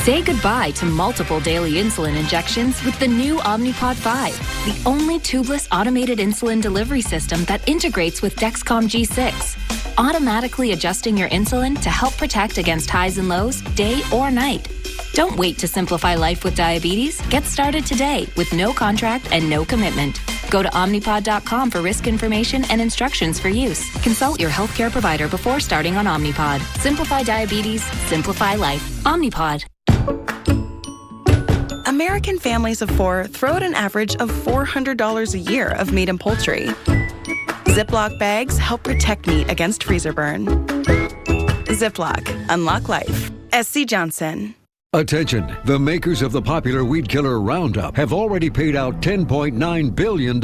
[SPEAKER 14] Say goodbye to multiple daily insulin injections with the new Omnipod 5, the only tubeless automated insulin delivery system that integrates with Dexcom G6, automatically adjusting your insulin to help protect against highs and lows, day or night. Don't wait to simplify life with diabetes. Get started today with no contract and no commitment. Go to Omnipod.com for risk information and instructions for use. Consult your healthcare provider before starting on Omnipod. Simplify diabetes, simplify life. Omnipod.
[SPEAKER 20] American families of 4 throw out an average of $400 a year of meat and poultry. Ziploc bags help protect meat against freezer burn. Ziploc, unlock life. SC Johnson.
[SPEAKER 22] Attention, the makers of the popular weed killer Roundup have already paid out $10.9 billion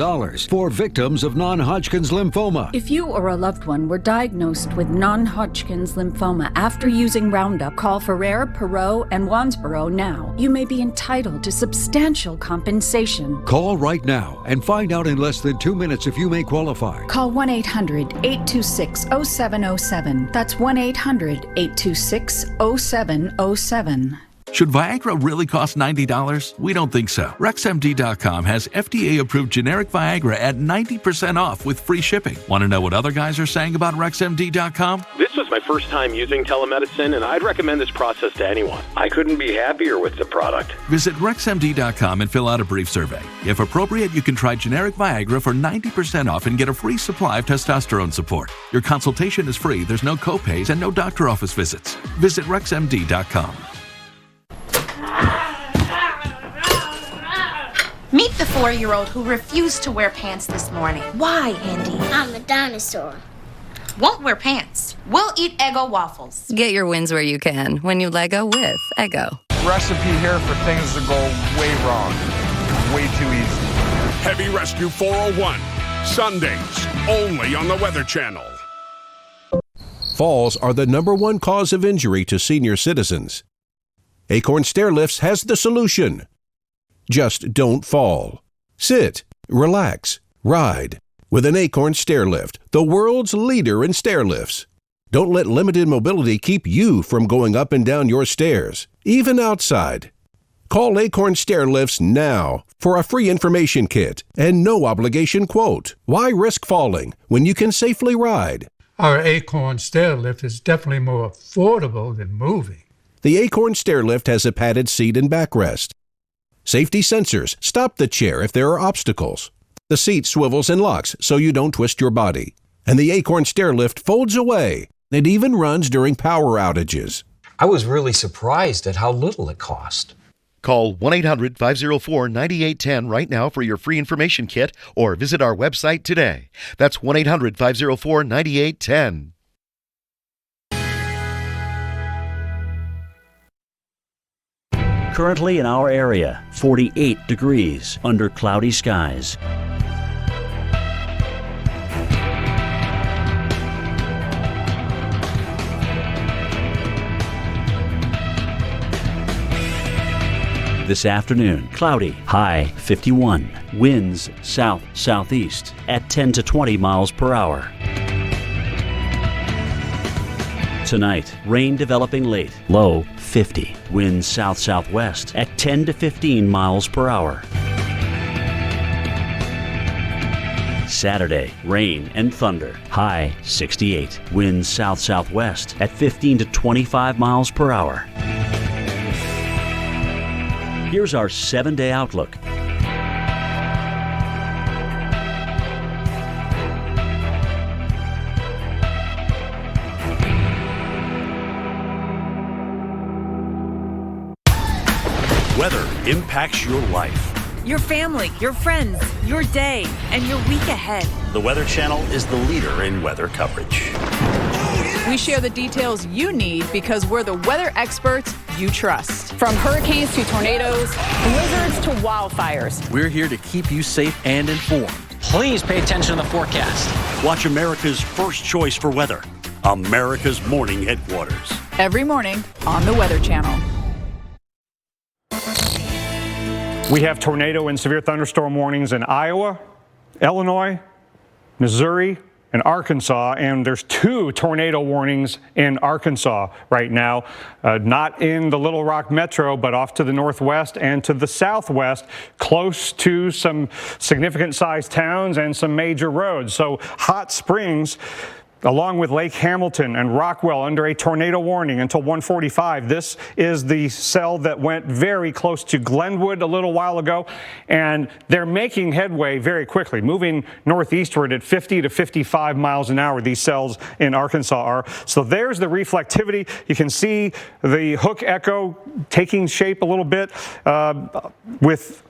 [SPEAKER 22] for victims of non-Hodgkin's lymphoma.
[SPEAKER 23] If you or a loved one were diagnosed with non-Hodgkin's lymphoma after using Roundup, call Ferrer, Perot, and Wansboro now. You may be entitled to substantial compensation.
[SPEAKER 22] Call right now and find out in less than 2 minutes if you may qualify.
[SPEAKER 23] Call 1-800-826-0707. That's 1-800-826-0707.
[SPEAKER 24] Should Viagra really cost $90? We don't think so. RexMD.com has FDA-approved generic Viagra at 90% off with free shipping. Want to know what other guys are saying about RexMD.com?
[SPEAKER 29] This was my first time using telemedicine, and I'd recommend this process to anyone. I couldn't be happier with the product.
[SPEAKER 24] Visit RexMD.com and fill out a brief survey. If appropriate, you can try generic Viagra for 90% off and get a free supply of testosterone support. Your consultation is free, there's no copays, and no doctor office visits. Visit RexMD.com.
[SPEAKER 30] Meet the 4-year-old who refused to wear pants this morning. Why, Andy?
[SPEAKER 31] I'm a dinosaur.
[SPEAKER 30] Won't wear pants. We'll eat Eggo waffles.
[SPEAKER 32] Get your wins where you can when you Lego with Eggo.
[SPEAKER 7] recipe here for things to go way wrong. Way too easy.
[SPEAKER 8] Heavy Rescue 401, Sundays, only on the Weather Channel.
[SPEAKER 10] Falls are the #1 cause of injury to senior citizens. Acorn Stairlifts has the solution. Just don't fall. Sit, relax, ride with an Acorn Stairlift, the world's leader in stairlifts. Don't let limited mobility keep you from going up and down your stairs, even outside. Call Acorn Stairlifts now for a free information kit and no obligation quote. Why risk falling when you can safely ride?
[SPEAKER 11] Our Acorn Stairlift is definitely more affordable than moving.
[SPEAKER 10] The Acorn Stairlift has a padded seat and backrest. Safety sensors stop the chair if there are obstacles. The seat swivels and locks so you don't twist your body. And the Acorn Stairlift folds away. It even runs during power outages.
[SPEAKER 12] I was really surprised at how little it cost.
[SPEAKER 13] Call 1-800-504-9810 right now for your free information kit or visit our website today. That's 1-800-504-9810.
[SPEAKER 16] Currently in our area, 48 degrees under cloudy skies. This afternoon, cloudy, high 51, winds south-southeast at 10 to 20 miles per hour. Tonight, rain developing late, low 50, winds south-southwest at 10 to 15 miles per hour. Saturday, rain and thunder, high 68, winds south-southwest at 15 to 25 miles per hour. Here's our 7-day outlook.
[SPEAKER 18] Weather impacts your life.
[SPEAKER 25] Your family, your friends, your day, and your week ahead.
[SPEAKER 18] The Weather Channel is the leader in weather coverage.
[SPEAKER 26] We share the details you need because we're the weather experts you trust.
[SPEAKER 31] From hurricanes to tornadoes, blizzards to wildfires.
[SPEAKER 18] We're here to keep you safe and informed.
[SPEAKER 32] Please pay attention to the forecast.
[SPEAKER 18] Watch America's first choice for weather, America's Morning Headquarters.
[SPEAKER 26] Every morning on the Weather Channel.
[SPEAKER 2] We have tornado and severe thunderstorm warnings in Iowa, Illinois, Missouri, and Arkansas, and there's 2 tornado warnings in Arkansas right now, not in the Little Rock metro, but off to the northwest and to the southwest, close to some significant sized towns and some major roads. So Hot Springs, along with Lake Hamilton and Rockwell, under a tornado warning until 1:45. This is the cell that went very close to Glenwood a little while ago, and they're making headway very quickly, moving northeastward at 50 to 55 miles an hour. These cells in Arkansas are. So there's the reflectivity. You can see the hook echo taking shape a little bit with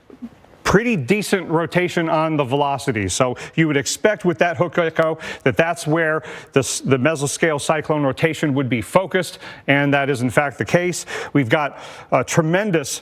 [SPEAKER 2] pretty decent rotation on the velocity. So you would expect with that hook echo that that's where the mesoscale cyclone rotation would be focused, and that is in fact the case. We've got a tremendous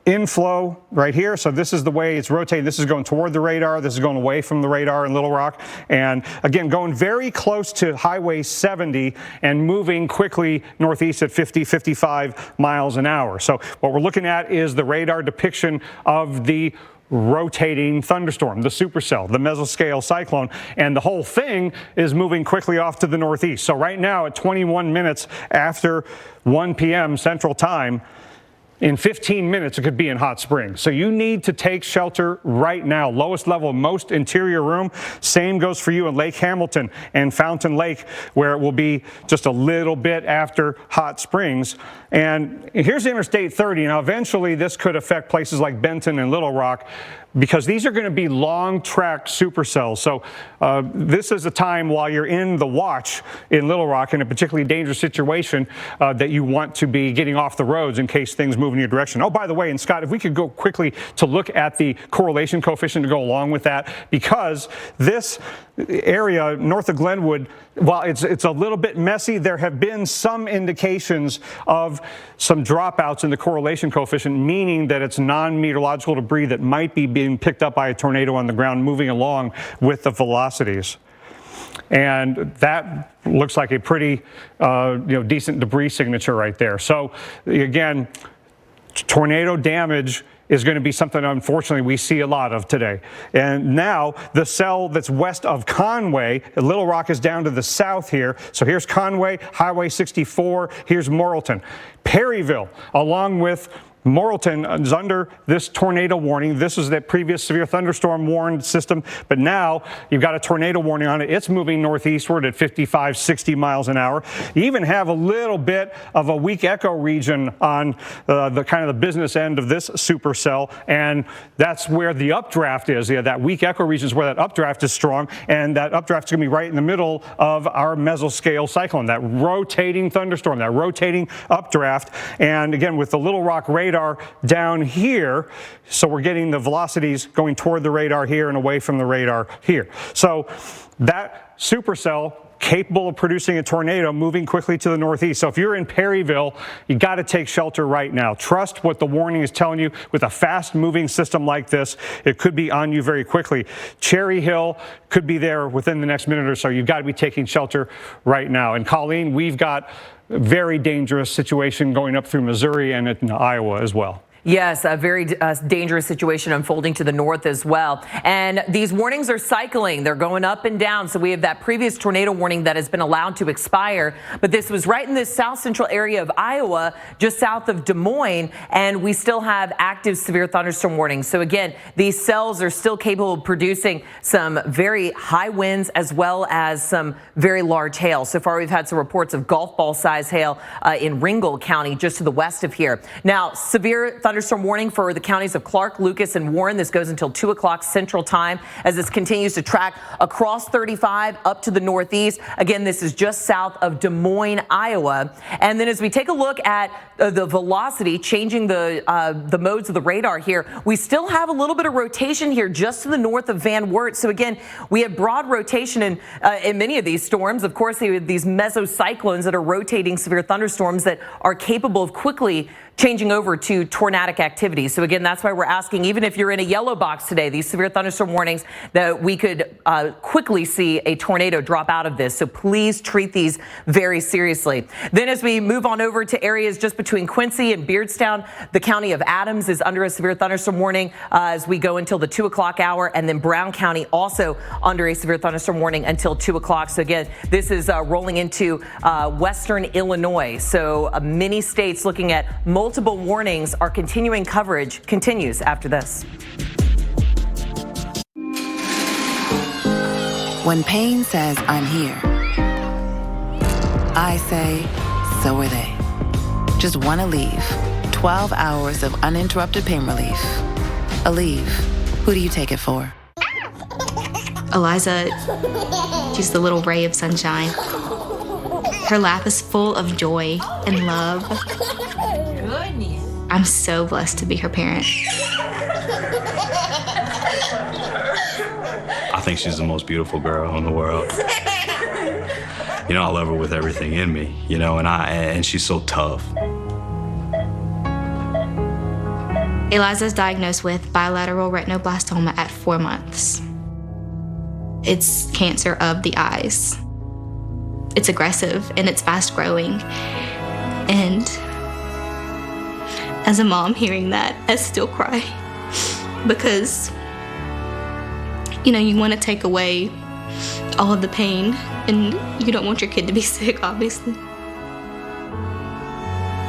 [SPEAKER 2] inflow right here. So this is the way it's rotating. This is going toward the radar. This is going away from the radar in Little Rock. And again, going very close to Highway 70 and moving quickly northeast at 50, 55 miles an hour. So what we're looking at is the radar depiction of the rotating thunderstorm, the supercell, the mesoscale cyclone, and the whole thing is moving quickly off to the northeast. So right now at 21 minutes after 1 p.m. Central Time, in 15 minutes, it could be in Hot Springs. So you need to take shelter right now. Lowest level, most interior room. Same goes for you in Lake Hamilton and Fountain Lake, where it will be just a little bit after Hot Springs. And here's Interstate 30. Now, eventually, this could affect places like Benton and Little Rock. because these are going to be long-track supercells. So this is a time while you're in the watch in Little Rock in a particularly dangerous situation that you want to be getting off the roads in case things move in your direction. Oh, by the way, and Scott, if we could go quickly to look at the correlation coefficient to go along with that, because this area north of Glenwood, while it's a little bit messy, there have been some indications of some dropouts in the correlation coefficient, meaning that it's non-meteorological debris that might be being picked up by a tornado on the ground moving along with the velocities. And that looks like a pretty decent debris signature right there. So again, tornado damage is going to be something, unfortunately, we see a lot of today. And now the cell that's west of Conway, Little Rock is down to the south here. So here's Conway, Highway 64, here's Morrilton. Perryville, along with Morrilton, is under this tornado warning. This is that previous severe thunderstorm warned system, but now you've got a tornado warning on it. It's moving northeastward at 55, 60 miles an hour. You even have a little bit of a weak echo region on the kind of the business end of this supercell, and that's where the updraft is. Yeah, that weak echo region is where that updraft is strong, and that updraft is going to be right in the middle of our mesoscale cyclone, that rotating thunderstorm, that rotating updraft. And again, with the Little Rock radar down here, so we're getting the velocities going toward the radar here and away from the radar here. So that supercell capable of producing a tornado moving quickly to the northeast. So if you're in Perryville, you got to take shelter right now. Trust what the warning is telling you. With a fast moving system like this, it could be on you very quickly. Cherry Hill could be there within the next minute or so. You've got to be taking shelter right now. And Colleen, we've got a very dangerous situation going up through Missouri and in Iowa as well.
[SPEAKER 1] Yes, a very dangerous situation unfolding to the north as well. And these warnings are cycling. They're going up and down. So we have that previous tornado warning that has been allowed to expire. But this was right in this south central area of Iowa, just south of Des Moines. And we still have active severe thunderstorm warnings. So again, these cells are still capable of producing some very high winds as well as some very large hail. So far, we've had some reports of golf ball size hail in Ringgold County, just to the west of here. Now, severe thunderstorm warning for the counties of Clark, Lucas, and Warren. This goes until 2 o'clock Central Time as this continues to track across 35 up to the northeast. Again, this is just south of Des Moines, Iowa. And then as we take a look at the velocity, changing the modes of the radar here, we still have a little bit of rotation here just to the north of Van Wert. So again, we have broad rotation in many of these storms. Of course, these mesocyclones that are rotating severe thunderstorms that are capable of quickly changing over to tornadic activity. So again, that's why we're asking, even if you're in a yellow box today, these severe thunderstorm warnings, that we could quickly see a tornado drop out of this. So please treat these very seriously. Then as we move on over to areas just between Quincy and Beardstown, the county of Adams is under a severe thunderstorm warning as we go until the 2 o'clock hour. And then Brown County also under a severe thunderstorm warning until 2 o'clock. So again, this is rolling into western Illinois. So many states looking at multiple warnings. Our continuing coverage continues after this.
[SPEAKER 3] When pain says I'm here, I say, so are they. Just want to leave. 12 hours of uninterrupted pain relief. Aleve. Who do you take it for?
[SPEAKER 4] Eliza, she's the little ray of sunshine. Her laugh is full of joy and love. I'm so blessed to be her parent.
[SPEAKER 5] I think she's the most beautiful girl in the world. You know, I love her with everything in me, you know, and she's so tough.
[SPEAKER 4] Eliza's diagnosed with bilateral retinoblastoma at 4 months. It's cancer of the eyes. It's aggressive and it's fast growing. And as a mom hearing that, I still cry because, you know, you want to take away all of the pain and you don't want your kid to be sick, obviously.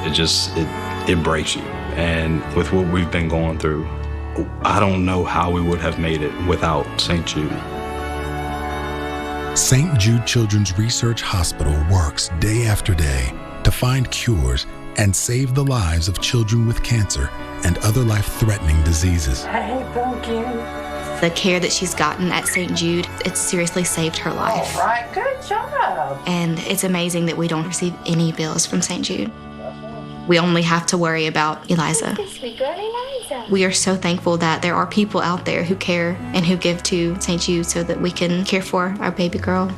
[SPEAKER 5] It breaks you. And with what we've been going through, I don't know how we would have made it without St. Jude.
[SPEAKER 6] St. Jude Children's Research Hospital works day after day to find cures and save the lives of children with cancer and other life-threatening diseases.
[SPEAKER 4] The care that she's gotten at St. Jude, it's seriously saved her life.
[SPEAKER 30] All right, good job.
[SPEAKER 4] And it's amazing that we don't receive any bills from St. Jude. We only have to worry about Eliza.
[SPEAKER 30] Sweet girl Eliza.
[SPEAKER 4] We are so thankful that there are people out there who care and who give to St. Jude so that we can care for our baby girl.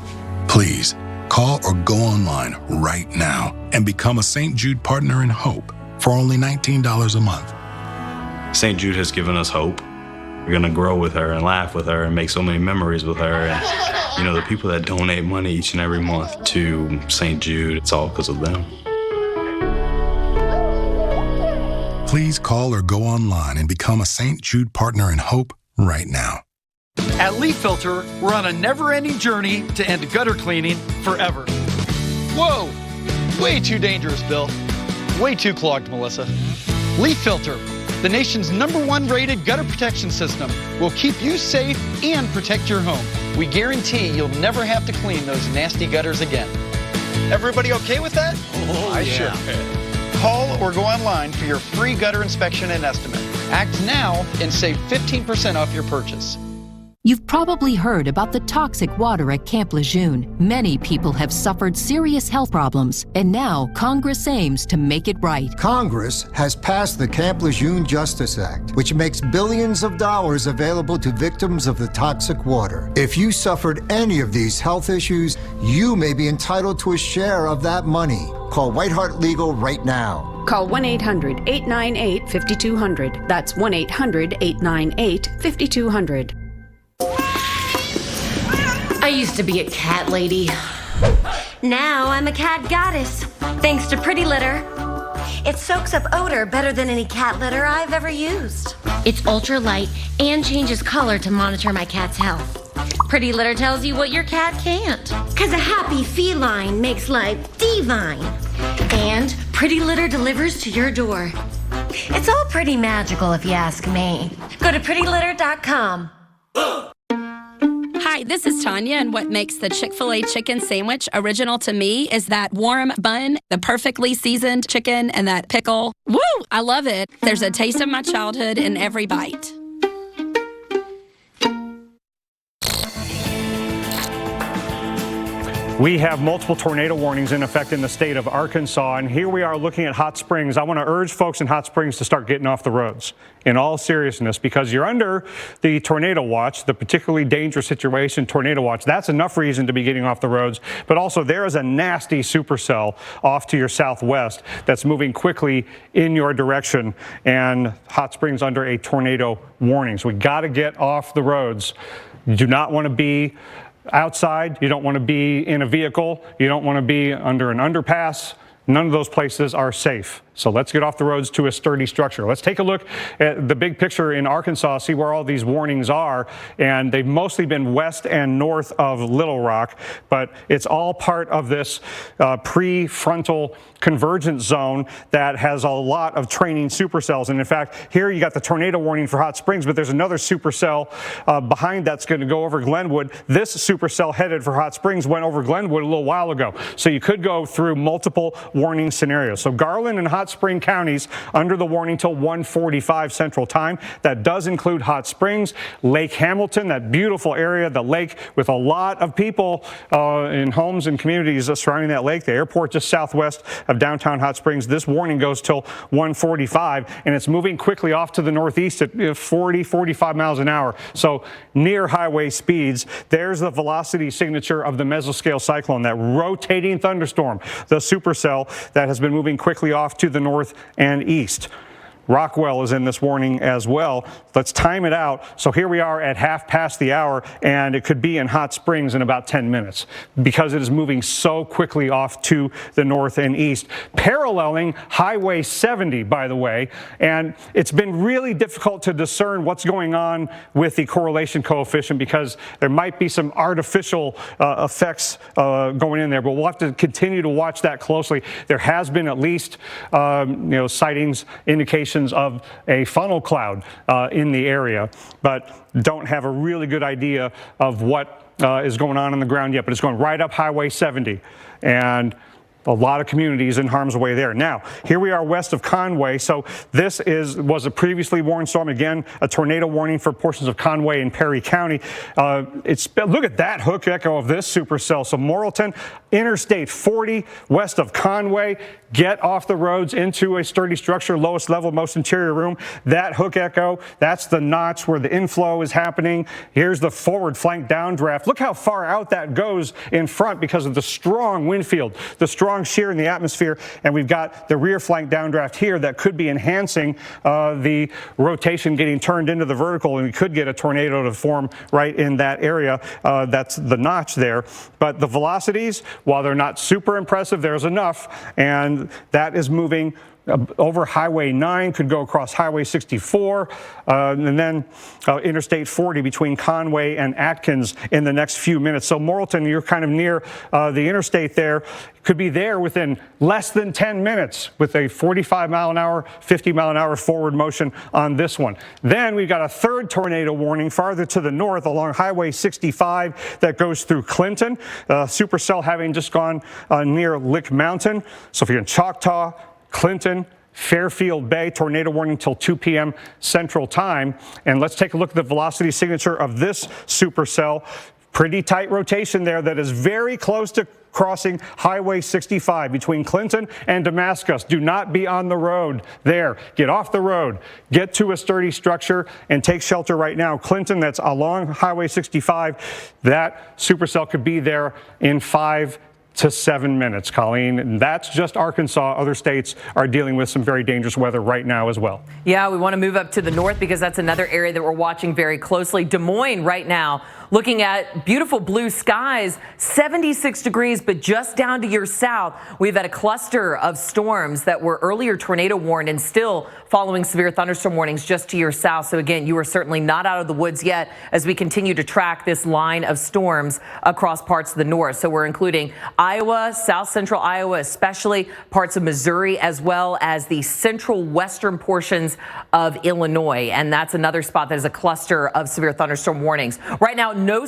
[SPEAKER 6] Please call or go online right now and become a St. Jude Partner in Hope for only $19 a month.
[SPEAKER 5] St. Jude has given us hope. We're gonna grow with her and laugh with her and make so many memories with her. And, you know, the people that donate money each and every month to St. Jude, it's all because of them.
[SPEAKER 6] Please call or go online and become a St. Jude Partner in Hope right now.
[SPEAKER 9] At Leaf Filter, we're on a never-ending journey to end gutter cleaning forever. Whoa! Way too dangerous, Bill. Way too clogged, Melissa. Leaf Filter, the nation's #1 rated gutter protection system, will keep you safe and protect your home. We guarantee you'll never have to clean those nasty gutters again. Everybody okay with that?
[SPEAKER 18] Oh,
[SPEAKER 9] I
[SPEAKER 18] yeah.
[SPEAKER 9] sure am. Call or go online for your free gutter inspection and estimate. Act now and save 15% off your purchase.
[SPEAKER 14] You've probably heard about the toxic water at Camp Lejeune. Many people have suffered serious health problems, and now Congress aims to make it right.
[SPEAKER 15] Congress has passed the Camp Lejeune Justice Act, which makes billions of dollars available to victims of the toxic water. If you suffered any of these health issues, you may be entitled to a share of that money. Call White Hart Legal right now.
[SPEAKER 17] Call 1-800-898-5200. That's 1-800-898-5200.
[SPEAKER 30] I used to be a cat lady. Now I'm a cat goddess, thanks to Pretty Litter. It soaks up odor better than any cat litter I've ever used. It's ultra light and changes color to monitor my cat's health. Pretty Litter tells you what your cat can't. 'Cause a happy feline makes life divine. And Pretty Litter delivers to your door. It's all pretty magical if you ask me. Go to prettylitter.com.
[SPEAKER 19] Hi, this is Tanya, and what makes the Chick-fil-A chicken sandwich original to me is that warm bun, the perfectly seasoned chicken, and that pickle. Woo! I love it. There's a taste of my childhood in every bite.
[SPEAKER 2] We have multiple tornado warnings in effect in the state of Arkansas, and here we are looking at Hot Springs. I want to urge folks in Hot Springs to start getting off the roads in all seriousness, because you're under the tornado watch, the particularly dangerous situation tornado watch. That's enough reason to be getting off the roads, but also there is a nasty supercell off to your southwest that's moving quickly in your direction, and Hot Springs under a tornado warning. So we got to get off the roads. You do not want to be outside, you don't want to be in a vehicle, you don't want to be under an underpass. None of those places are safe. So let's get off the roads to a sturdy structure. Let's take a look at the big picture in Arkansas, see where all these warnings are. And they've mostly been west and north of Little Rock, but it's all part of this prefrontal convergence zone that has a lot of training supercells. And in fact, here you got the tornado warning for Hot Springs, but there's another supercell behind that's going to go over Glenwood. This supercell headed for Hot Springs went over Glenwood a little while ago. So you could go through multiple warning scenarios. So Garland and Hot Spring counties under the warning till 1:45 Central Time. That does include Hot Springs, Lake Hamilton, that beautiful area, the lake with a lot of people in homes and communities surrounding that lake. The airport just southwest of downtown Hot Springs. This warning goes till 1:45, and it's moving quickly off to the northeast at 40, 45 miles an hour. So near highway speeds. There's the velocity signature of the mesoscale cyclone, that rotating thunderstorm, the supercell that has been moving quickly off to the north and east. Rockwell is in this warning as well. Let's time it out. So here we are at 1:30 hour, and it could be in Hot Springs in about 10 minutes because it is moving so quickly off to the north and east, paralleling Highway 70, by the way. And it's been really difficult to discern what's going on with the correlation coefficient because there might be some artificial effects going in there, but we'll have to continue to watch that closely. There has been at least sightings, indications of a funnel cloud in the area, but don't have a really good idea of what is going on the ground yet. But it's going right up Highway 70, and a lot of communities in harm's way there. Now, here we are west of Conway. So this was a previously warned storm. Again, a tornado warning for portions of Conway and Perry County. Look at that hook echo of this supercell. So Morrilton, Interstate 40 west of Conway. Get off the roads into a sturdy structure, lowest level, most interior room. That hook echo, that's the notch where the inflow is happening. Here's the forward flank downdraft. Look how far out that goes in front because of the strong wind field, the strong shear in the atmosphere. And we've got the rear flank downdraft here that could be enhancing the rotation getting turned into the vertical, and we could get a tornado to form right in that area. That's the notch there. But the velocities, while they're not super impressive, there's enough. And that is moving over Highway 9, could go across Highway 64, and then Interstate 40 between Conway and Atkins in the next few minutes. So Morrilton, you're kind of near the interstate there, could be there within less than 10 minutes with a 45 mile an hour, 50 mile an hour forward motion on this one. Then we've got a third tornado warning farther to the north along Highway 65 that goes through Clinton. Supercell having just gone near Lick Mountain. So if you're in Choctaw, Clinton, Fairfield Bay, tornado warning till 2 p.m. Central Time. And let's take a look at the velocity signature of this supercell. Pretty tight rotation there that is very close to crossing Highway 65 between Clinton and Damascus. Do not be on the road there. Get off the road. Get to a sturdy structure and take shelter right now. Clinton, that's along Highway 65. That supercell could be there in 5 to 7 minutes, Colleen. And that's just Arkansas. Other states are dealing with some very dangerous weather right now as well.
[SPEAKER 1] Yeah, we want to move up to the north because that's another area that we're watching very closely. Des Moines right now, looking at beautiful blue skies, 76 degrees, but just down to your south, we've had a cluster of storms that were earlier tornado warned and still following severe thunderstorm warnings just to your south. So again, you are certainly not out of the woods yet as we continue to track this line of storms across parts of the north. So we're including Iowa, south central Iowa, especially parts of Missouri, as well as the central western portions of Illinois. And that's another spot that is a cluster of severe thunderstorm warnings. Right now, no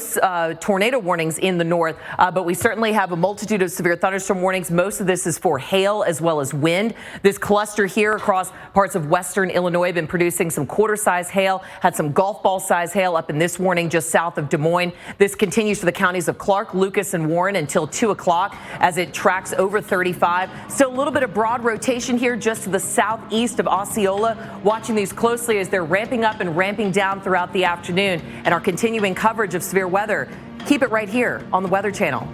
[SPEAKER 1] tornado warnings in the north, but we certainly have a multitude of severe thunderstorm warnings. Most of this is for hail as well as wind. This cluster here across parts of western Illinois been producing some quarter-size hail, had some golf ball-size hail up in this warning just south of Des Moines. This continues for the counties of Clark, Lucas, and Warren until 2 o'clock as it tracks over 35. Still a little bit of broad rotation here just to the southeast of Osceola. Watching these closely as they're ramping up and ramping down throughout the afternoon, and our continuing coverage of severe weather. Keep it right here on the Weather Channel.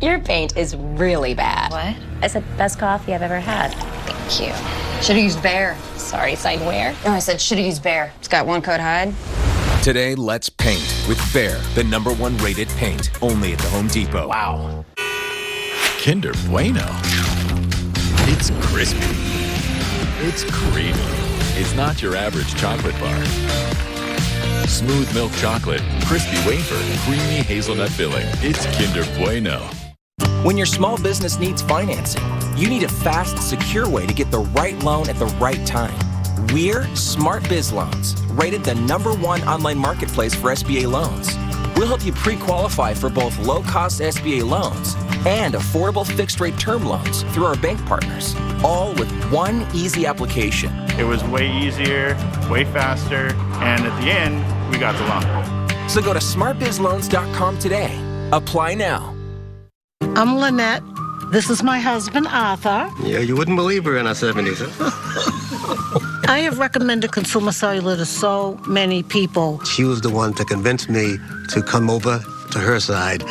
[SPEAKER 7] Your paint is really bad.
[SPEAKER 30] What? I said best coffee I've ever had.
[SPEAKER 7] Thank you. Should have used Bear. Sorry, sign where? No, I said should have used Bear. It's got one coat hide.
[SPEAKER 8] Today, let's paint with Bear, the #1 rated paint, only at the Home Depot.
[SPEAKER 7] Wow.
[SPEAKER 11] Kinder Bueno. It's crispy. It's creamy. It's not your average chocolate bar. Smooth milk chocolate, crispy wafer, creamy hazelnut filling. It's Kinder Bueno.
[SPEAKER 17] When your small business needs financing, you need a fast, secure way to get the right loan at the right time. We're Smart Biz Loans, rated the #1 online marketplace for SBA loans. We'll help you pre-qualify for both low-cost SBA loans and affordable fixed-rate term loans through our bank partners, all with one easy application.
[SPEAKER 20] It was way easier, way faster, and at the end, we got the loan.
[SPEAKER 17] So go to smartbizloans.com today. Apply now.
[SPEAKER 21] I'm Lynette. This is my husband, Arthur.
[SPEAKER 22] Yeah, you wouldn't believe her in our 70s.
[SPEAKER 21] I have recommended Consumer Cellular to so many people.
[SPEAKER 22] She was the one to convince me to come over to her side.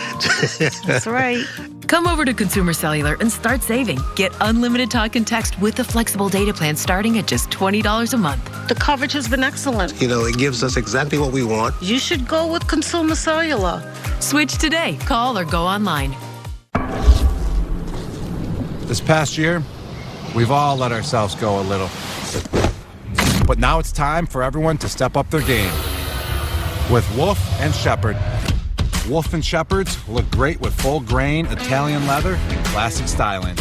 [SPEAKER 21] That's right.
[SPEAKER 23] Come over to Consumer Cellular and start saving. Get unlimited talk and text with a flexible data plan starting at just $20 a month.
[SPEAKER 21] The coverage has been excellent.
[SPEAKER 22] You know, it gives us exactly what we want.
[SPEAKER 21] You should go with Consumer Cellular.
[SPEAKER 23] Switch today. Call or go online.
[SPEAKER 24] This past year, we've all let ourselves go a little. But now it's time for everyone to step up their game. With Wolf and Shepherd. Wolf and Shepherds look great with full grain, Italian leather, and classic styling.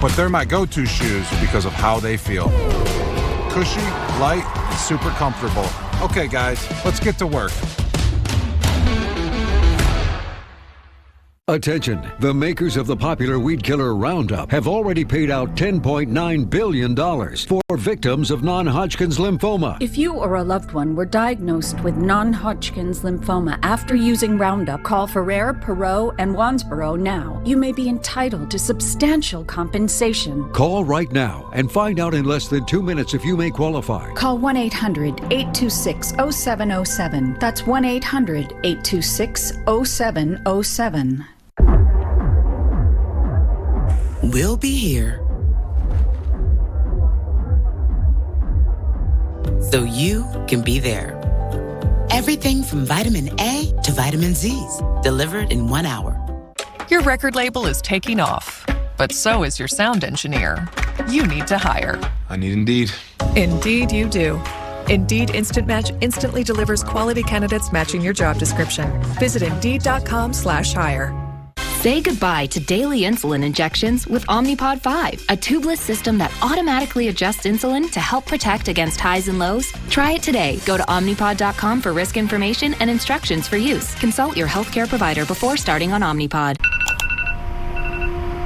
[SPEAKER 24] But they're my go-to shoes because of how they feel. Cushy, light, and super comfortable. Okay, guys, let's get to work.
[SPEAKER 3] Attention, the makers of the popular weed killer Roundup have already paid out $10.9 billion for victims of non-Hodgkin's lymphoma.
[SPEAKER 10] If you or a loved one were diagnosed with non-Hodgkin's lymphoma after using Roundup, call Ferrer, Perot, and Wansboro now. You may be entitled to substantial compensation.
[SPEAKER 3] Call right now and find out in less than 2 minutes if you may qualify.
[SPEAKER 10] Call 1-800-826-0707. That's 1-800-826-0707.
[SPEAKER 12] We'll be here so you can be there. Everything from vitamin A to vitamin Zs, delivered in 1 hour.
[SPEAKER 13] Your record label is taking off, but so is your sound engineer. You need to hire.
[SPEAKER 16] I need Indeed.
[SPEAKER 23] Indeed you do. Indeed Instant Match instantly delivers quality candidates matching your job description. Visit Indeed.com/hire.
[SPEAKER 25] Say goodbye to daily insulin injections with Omnipod 5, a tubeless system that automatically adjusts insulin to help protect against highs and lows. Try it today. Go to Omnipod.com for risk information and instructions for use. Consult your healthcare provider before starting on Omnipod.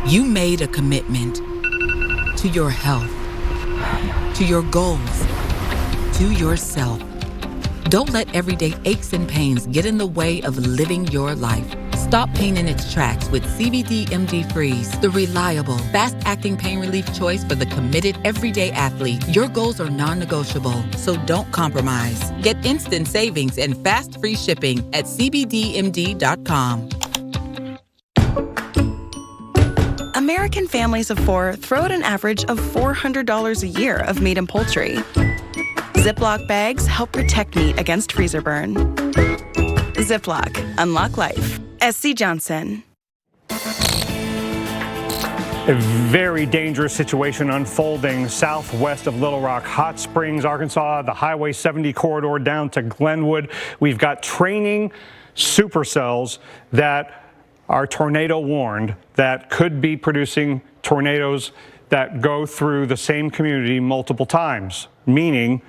[SPEAKER 12] You made a commitment to your health, to your goals, to yourself. Don't let everyday aches and pains get in the way of living your life. Stop pain in its tracks with CBD MD Freeze, the reliable, fast-acting pain relief choice for the committed everyday athlete. Your goals are non-negotiable, so don't compromise. Get instant savings and fast free shipping at cbdmd.com.
[SPEAKER 26] American families of four throw out an average of $400 a year of meat and poultry. Ziploc bags help protect meat against freezer burn. Ziploc, unlock life. SC Johnson.
[SPEAKER 2] A very dangerous situation unfolding southwest of Little Rock, Hot Springs, Arkansas, the Highway 70 corridor down to Glenwood. We've got training supercells that are tornado warned that could be producing tornadoes that go through the same community multiple times, meaning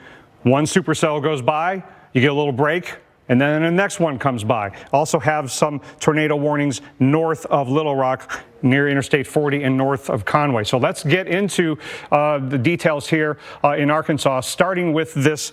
[SPEAKER 2] one supercell goes by, you get a little break, and then the next one comes by. Also have some tornado warnings north of Little Rock, near Interstate 40 and north of Conway. So let's get into the details here in Arkansas, starting with this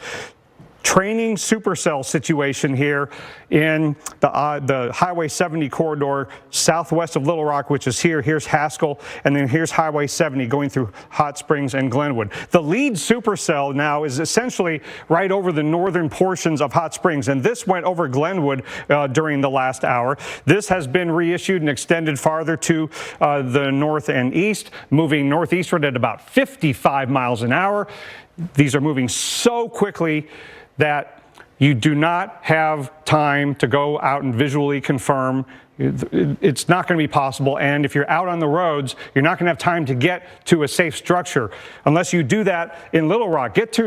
[SPEAKER 2] training supercell situation here in the Highway 70 corridor southwest of Little Rock, which is here. Here's Haskell, and then here's Highway 70 going through Hot Springs and Glenwood. The lead supercell now is essentially right over the northern portions of Hot Springs, and this went over Glenwood during the last hour. This has been reissued and extended farther to the north and east, moving northeastward at about 55 miles an hour. These are moving so quickly that you do not have time to go out and visually confirm. It's not going to be possible, and if you're out on the roads, you're not going to have time to get to a safe structure unless you do that in Little Rock. Get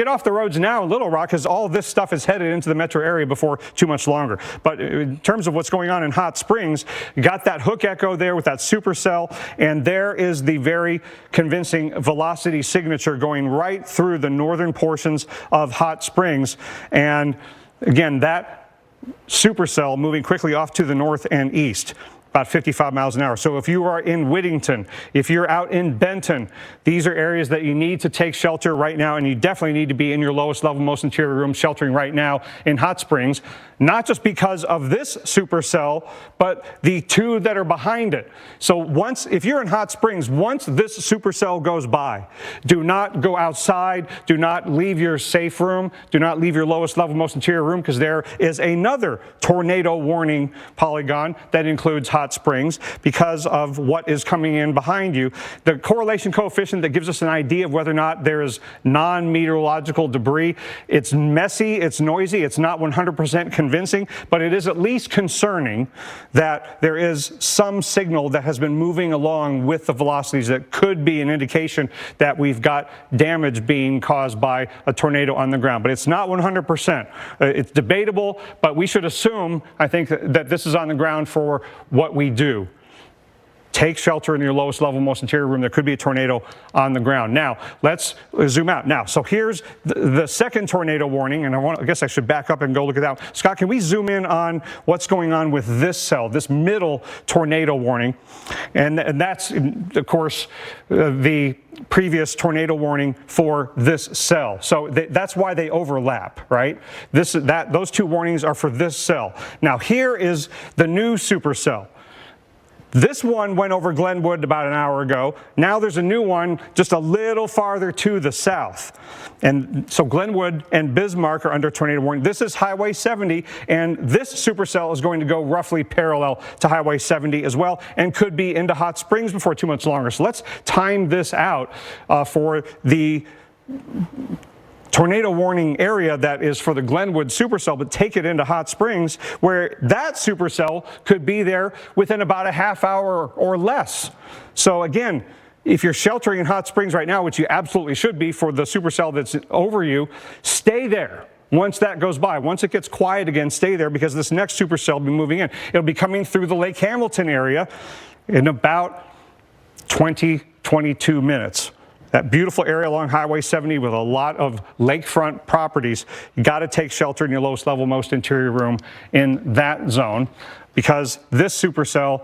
[SPEAKER 2] off the roads now in Little Rock, because all this stuff is headed into the metro area before too much longer. But in terms of what's going on in Hot Springs, you got that hook echo there with that supercell, and there is the very convincing velocity signature going right through the northern portions of Hot Springs. And again, that supercell moving quickly off to the north and east, about 55 miles an hour. So if you are in Whittington, if you're out in Benton, these are areas that you need to take shelter right now, and you definitely need to be in your lowest level, most interior room sheltering right now in Hot Springs, not just because of this supercell, but the two that are behind it. So if you're in Hot Springs, once this supercell goes by, do not go outside, do not leave your safe room, do not leave your lowest level, most interior room, because there is another tornado warning polygon that includes Hot Springs because of what is coming in behind you. The correlation coefficient that gives us an idea of whether or not there is non-meteorological debris, it's messy, it's noisy, it's not 100% convincing, but it is at least concerning that there is some signal that has been moving along with the velocities that could be an indication that we've got damage being caused by a tornado on the ground. But it's not 100%. It's debatable, but we should assume, I think, that this is on the ground for what we do. take shelter in your lowest level, most interior room. There could be a tornado on the ground. Now, let's zoom out. Now, so here's the second tornado warning, and I guess I should back up and go look at that. Scott, can we zoom in on what's going on with this cell, this middle tornado warning? And that's, of course, the previous tornado warning for this cell. So that's why they overlap, right? Those two warnings are for this cell. Now, here is the new supercell. This one went over Glenwood about an hour ago. Now there's a new one just a little farther to the south. And so Glenwood and Bismarck are under tornado warning. This is Highway 70, and this supercell is going to go roughly parallel to Highway 70 as well, and could be into Hot Springs before too much longer. So let's time this out for the tornado warning area that is for the Glenwood supercell, but take it into Hot Springs, where that supercell could be there within about a half hour or less. So again, if you're sheltering in Hot Springs right now, which you absolutely should be for the supercell that's over you, stay there. Once that goes by, once it gets quiet again, stay there, because this next supercell will be moving in. It'll be coming through the Lake Hamilton area in about 22 minutes. That beautiful area along Highway 70 with a lot of lakefront properties. You got to take shelter in your lowest level, most interior room in that zone, because this supercell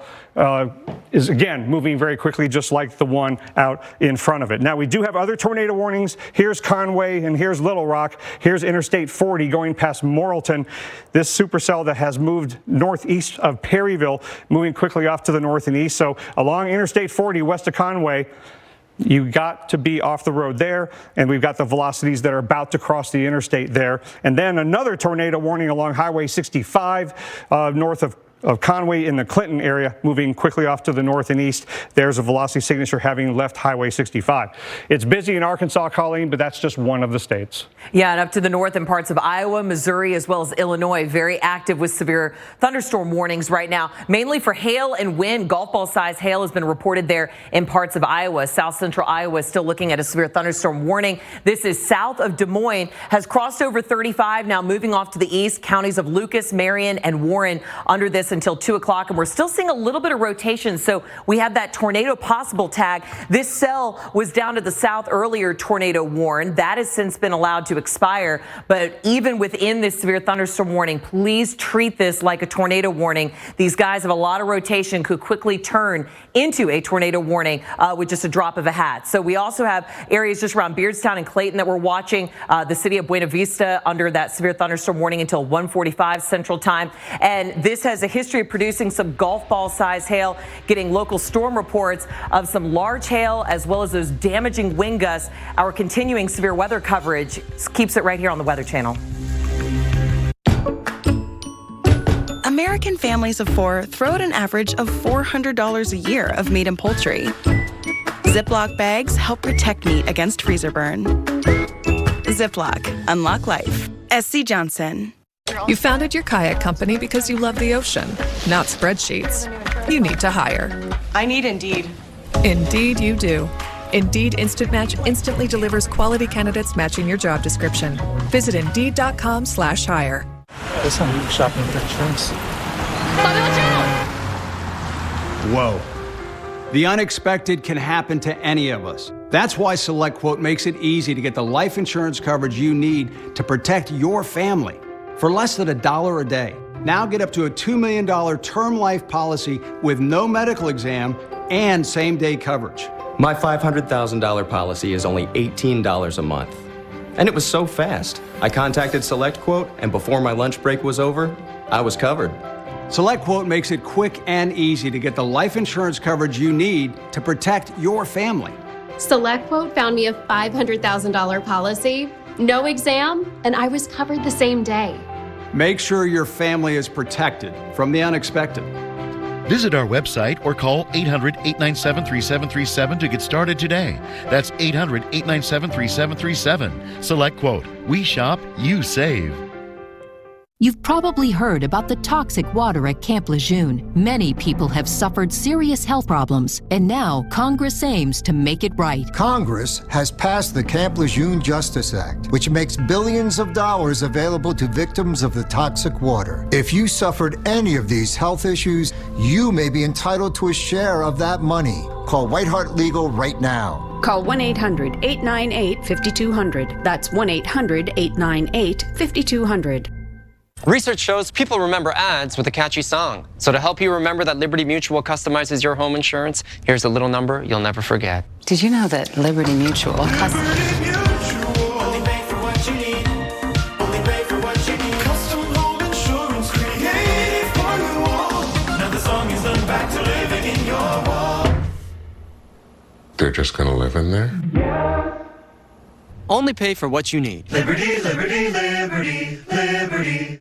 [SPEAKER 2] is, again, moving very quickly, just like the one out in front of it. Now, we do have other tornado warnings. Here's Conway and here's Little Rock. Here's Interstate 40 going past Morrilton. This supercell that has moved northeast of Perryville, moving quickly off to the north and east. So along Interstate 40 west of Conway, you got to be off the road there, and we've got the velocities that are about to cross the interstate there. And then another tornado warning along Highway 65 north of Conway in the Clinton area, moving quickly off to the north and east. There's a velocity signature having left Highway 65. It's busy in Arkansas, Colleen, but that's just one of the states.
[SPEAKER 1] Yeah, and up to the north in parts of Iowa, Missouri, as well as Illinois, very active with severe thunderstorm warnings right now, mainly for hail and wind. Golf ball size hail has been reported there in parts of Iowa. South central Iowa is still looking at a severe thunderstorm warning. This is south of Des Moines, has crossed over 35, now moving off to the east. Counties of Lucas, Marion, and Warren under this until 2 o'clock, and we're still seeing a little bit of rotation. So we have that tornado possible tag. This cell was down to the south earlier, tornado warned. That has since been allowed to expire. But even within this severe thunderstorm warning, please treat this like a tornado warning. These guys have a lot of rotation, could quickly turn into a tornado warning with just a drop of a hat. So we also have areas just around Beardstown and Clayton that we're watching. The city of Buena Vista under that severe thunderstorm warning until 1:45 Central Time. And this has a history of producing some golf ball size hail, getting local storm reports of some large hail as well as those damaging wind gusts. Our continuing severe weather coverage keeps it right here on the Weather Channel.
[SPEAKER 26] American families of four throw out an average of $400 a year of meat and poultry. Ziploc bags help protect meat against freezer burn. Ziploc, unlock life. SC Johnson.
[SPEAKER 23] You founded your kayak company because you love the ocean, not spreadsheets. You need to hire.
[SPEAKER 26] I need Indeed.
[SPEAKER 23] Indeed you do. Indeed Instant Match instantly delivers quality candidates matching your job description. Visit Indeed.com/hire.
[SPEAKER 4] shopping for insurance.
[SPEAKER 5] Whoa. The unexpected can happen to any of us. That's why SelectQuote makes it easy to get the life insurance coverage you need to protect your family for less than $1 a day. Now get up to a $2 million term life policy with no medical exam and same-day coverage.
[SPEAKER 6] My $500,000 policy is only $18 a month. And it was so fast. I contacted SelectQuote, and before my lunch break was over, I was covered.
[SPEAKER 5] SelectQuote makes it quick and easy to get the life insurance coverage you need to protect your family.
[SPEAKER 9] SelectQuote found me a $500,000 policy, no exam, and I was covered the same day.
[SPEAKER 5] Make sure your family is protected from the unexpected.
[SPEAKER 14] Visit our website or call 800-897-3737 to get started today. That's 800-897-3737. SelectQuote. We shop, you save.
[SPEAKER 7] You've probably heard about the toxic water at Camp Lejeune. Many people have suffered serious health problems, and now Congress aims to make it right.
[SPEAKER 8] Congress has passed the Camp Lejeune Justice Act, which makes billions of dollars available to victims of the toxic water. If you suffered any of these health issues, you may be entitled to a share of that money. Call Whiteheart Legal right now.
[SPEAKER 10] Call 1-800-898-5200. That's 1-800-898-5200.
[SPEAKER 6] Research shows people remember ads with a catchy song. So to help you remember that Liberty Mutual customizes your home insurance, here's a little number you'll never forget.
[SPEAKER 12] Did you know that Liberty Mutual
[SPEAKER 15] They're just gonna live in there?
[SPEAKER 6] Only pay for what you need.
[SPEAKER 16] Liberty, liberty, liberty, liberty.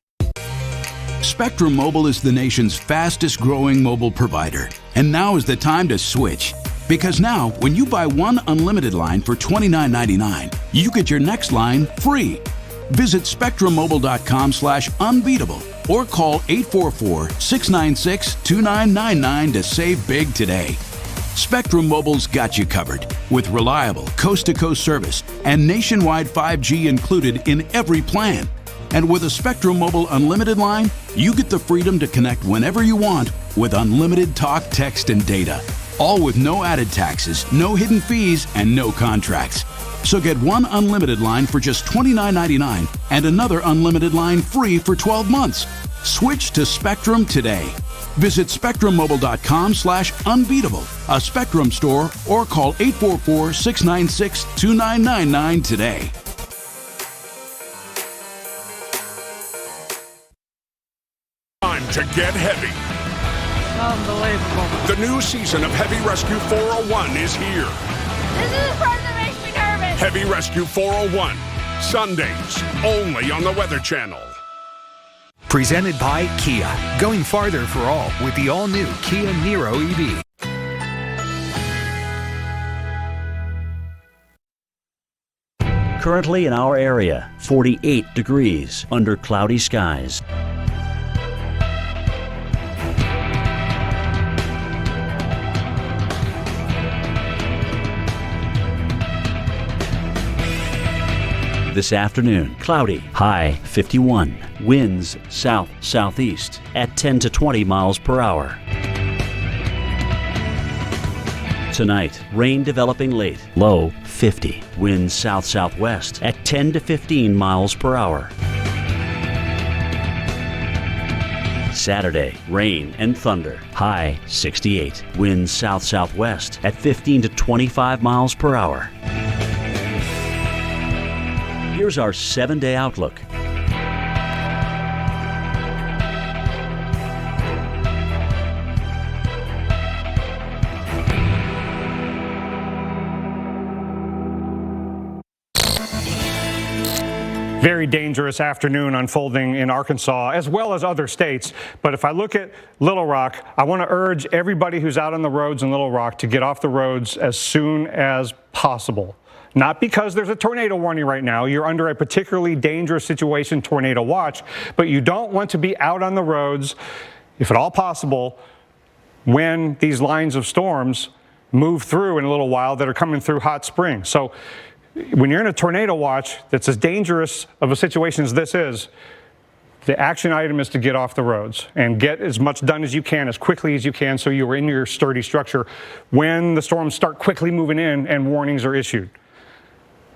[SPEAKER 18] Spectrum Mobile is the nation's fastest growing mobile provider. And now is the time to switch. Because now, when you buy one unlimited line for $29.99, you get your next line free. Visit spectrummobile.com/unbeatable or call 844-696-2999 to save big today. Spectrum Mobile's got you covered with reliable coast-to-coast service and nationwide 5G included in every plan. And with a Spectrum Mobile Unlimited line, you get the freedom to connect whenever you want with unlimited talk, text, and data. All with no added taxes, no hidden fees, and no contracts. So get one unlimited line for just $29.99 and another unlimited line free for 12 months. Switch to Spectrum today. Visit spectrummobile.com/unbeatable, a Spectrum store, or call 844-696-2999 today.
[SPEAKER 19] Time to get heavy.
[SPEAKER 27] Unbelievable.
[SPEAKER 19] The new season of Heavy Rescue 401 is here.
[SPEAKER 27] This is the part that makes me nervous.
[SPEAKER 19] Heavy Rescue 401, Sundays, only on the Weather Channel.
[SPEAKER 28] Presented by Kia. Going farther for all with the all-new Kia Niro EV.
[SPEAKER 29] Currently in our area, 48 degrees under cloudy skies. This afternoon, cloudy, high 51. Winds south-southeast at 10 to 20 miles per hour. Tonight, rain developing late, low 50. Winds south-southwest at 10 to 15 miles per hour. Saturday, rain and thunder, high 68. Winds south-southwest at 15 to 25 miles per hour. Here's our 7-day outlook.
[SPEAKER 2] Very dangerous afternoon unfolding in Arkansas as well as other states. But if I look at Little Rock, I want to urge everybody who's out on the roads in Little Rock to get off the roads as soon as possible. Not because there's a tornado warning right now. You're under a particularly dangerous situation, tornado watch, but you don't want to be out on the roads, if at all possible, when these lines of storms move through in a little while that are coming through Hot Springs. So when you're in a tornado watch that's as dangerous of a situation as this is, the action item is to get off the roads and get as much done as you can, as quickly as you can, so you're in your sturdy structure when the storms start quickly moving in and warnings are issued.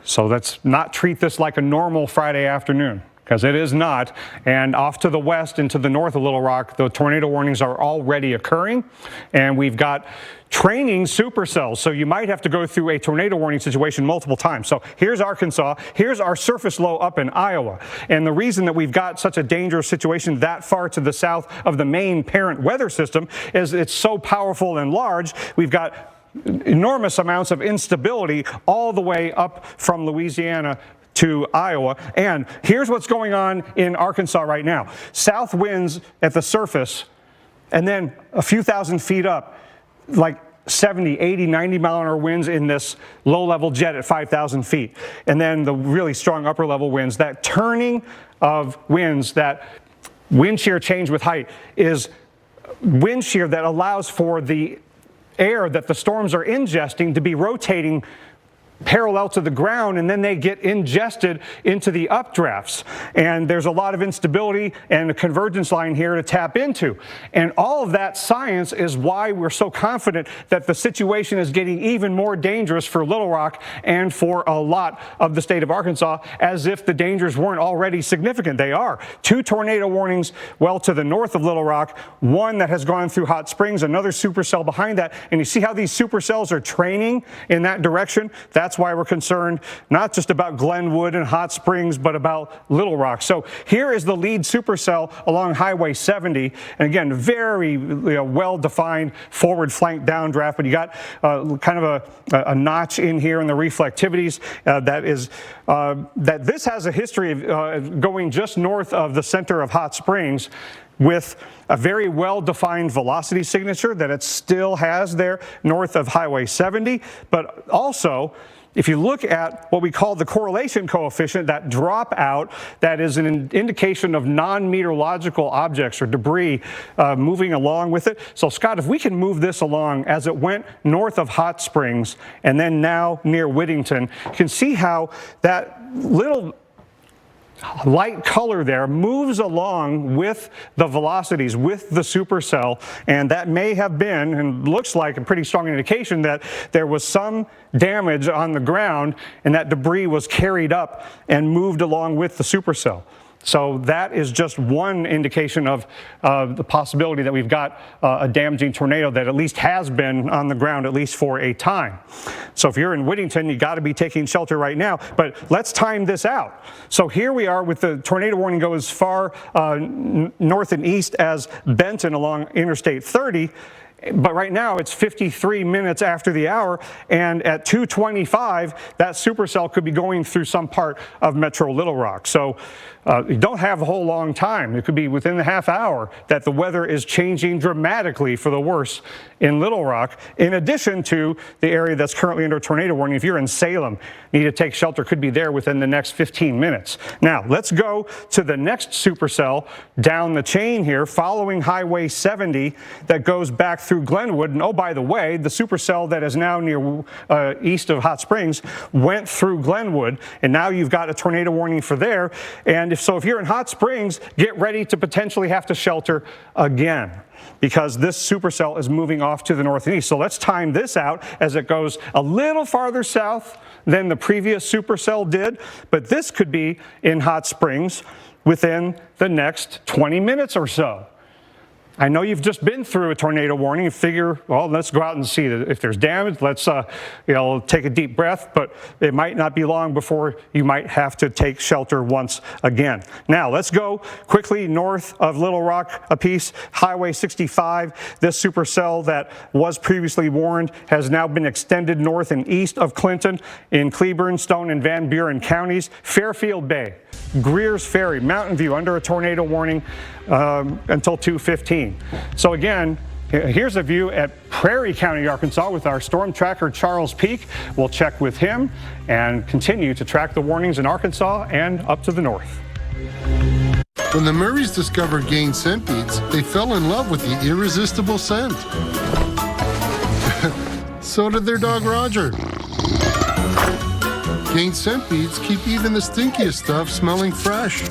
[SPEAKER 2] So let's not treat this like a normal Friday afternoon, because it is not. And off to the west and to the north of Little Rock, the tornado warnings are already occurring. And we've got training supercells, so you might have to go through a tornado warning situation multiple times. So here's Arkansas. Here's our surface low up in Iowa. And the reason that we've got such a dangerous situation that far to the south of the main parent weather system is it's so powerful and large. We've got enormous amounts of instability all the way up from Louisiana to Iowa. And here's what's going on in Arkansas right now. South winds at the surface, and then a few thousand feet up, like 70, 80, 90 mile an hour winds in this low-level jet at 5,000 feet. And then the really strong upper-level winds, that turning of winds that wind shear change with height is wind shear that allows for the air that the storms are ingesting to be rotating parallel to the ground, and then they get ingested into the updrafts. And there's a lot of instability and a convergence line here to tap into. And all of that science is why we're so confident that the situation is getting even more dangerous for Little Rock and for a lot of the state of Arkansas, as if the dangers weren't already significant. They are. 2 tornado warnings well to the north of Little Rock, one that has gone through Hot Springs, another supercell behind that. And you see how these supercells are training in that direction? That's why we're concerned not just about Glenwood and Hot Springs, but about Little Rock. So here is the lead supercell along Highway 70. And again, very well-defined forward flank downdraft, but you got kind of a notch in here in the reflectivities that this has a history of going just north of the center of Hot Springs, with a very well-defined velocity signature that it still has there north of Highway 70, but also, if you look at what we call the correlation coefficient, that dropout, that is an indication of non-meteorological objects or debris moving along with it. So Scott, if we can move this along as it went north of Hot Springs and then now near Whittington, you can see how that little light color there moves along with the velocities, with the supercell, and that may have been, and looks like, a pretty strong indication that there was some damage on the ground and that debris was carried up and moved along with the supercell. So that is just one indication of the possibility that we've got a damaging tornado that at least has been on the ground, at least for a time. So if you're in Whittington, you got to be taking shelter right now. But let's time this out. So here we are with the tornado warning go as far north and east as Benton along Interstate 30. But right now it's 53 minutes after the hour, and at 2:25, that supercell could be going through some part of Metro Little Rock. So you don't have a whole long time. It could be within the half hour that the weather is changing dramatically for the worse in Little Rock, in addition to the area that's currently under tornado warning. If you're in Salem, need to take shelter, could be there within the next 15 minutes. Now, let's go to the next supercell down the chain here, following Highway 70 that goes back through Glenwood. And oh, by the way, the supercell that is now near east of Hot Springs went through Glenwood, and now you've got a tornado warning for there. And if you're in Hot Springs, get ready to potentially have to shelter again, because this supercell is moving off to the north and east. So let's time this out as it goes a little farther south than the previous supercell did, but this could be in Hot Springs within the next 20 minutes or so. I know you've just been through a tornado warning. You figure, well, let's go out and see if there's damage. Let's, take a deep breath. But it might not be long before you might have to take shelter once again. Now, let's go quickly north of Little Rock a piece. Highway 65. This supercell that was previously warned has now been extended north and east of Clinton in Cleburne, Stone, and Van Buren counties. Fairfield Bay, Greer's Ferry, Mountain View under a tornado warning until 2:15. So again, here's a view at Prairie County, Arkansas with our storm tracker, Charles Peak. We'll check with him and continue to track the warnings in Arkansas and up to the north.
[SPEAKER 3] When the Murrays discovered Gain scent beads, they fell in love with the irresistible scent. So did their dog Roger. Gain scent beads keep even the stinkiest stuff smelling fresh.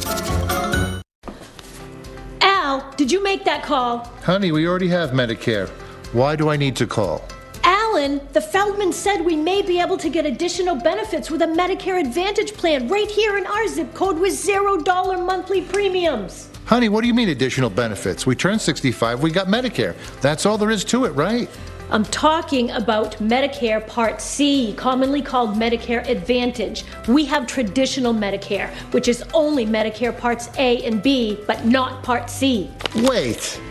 [SPEAKER 11] Did you make that call?
[SPEAKER 3] Honey, we already have Medicare. Why do I need to call?
[SPEAKER 11] Alan, the Feldman said we may be able to get additional benefits with a Medicare Advantage plan right here in our zip code with $0 monthly premiums.
[SPEAKER 3] Honey, what do you mean additional benefits? We turned 65, we got Medicare. That's all there is to it, right?
[SPEAKER 11] I'm talking about Medicare Part C, commonly called Medicare Advantage. We have traditional Medicare, which is only Medicare Parts A and B, but not Part C.
[SPEAKER 3] Wait.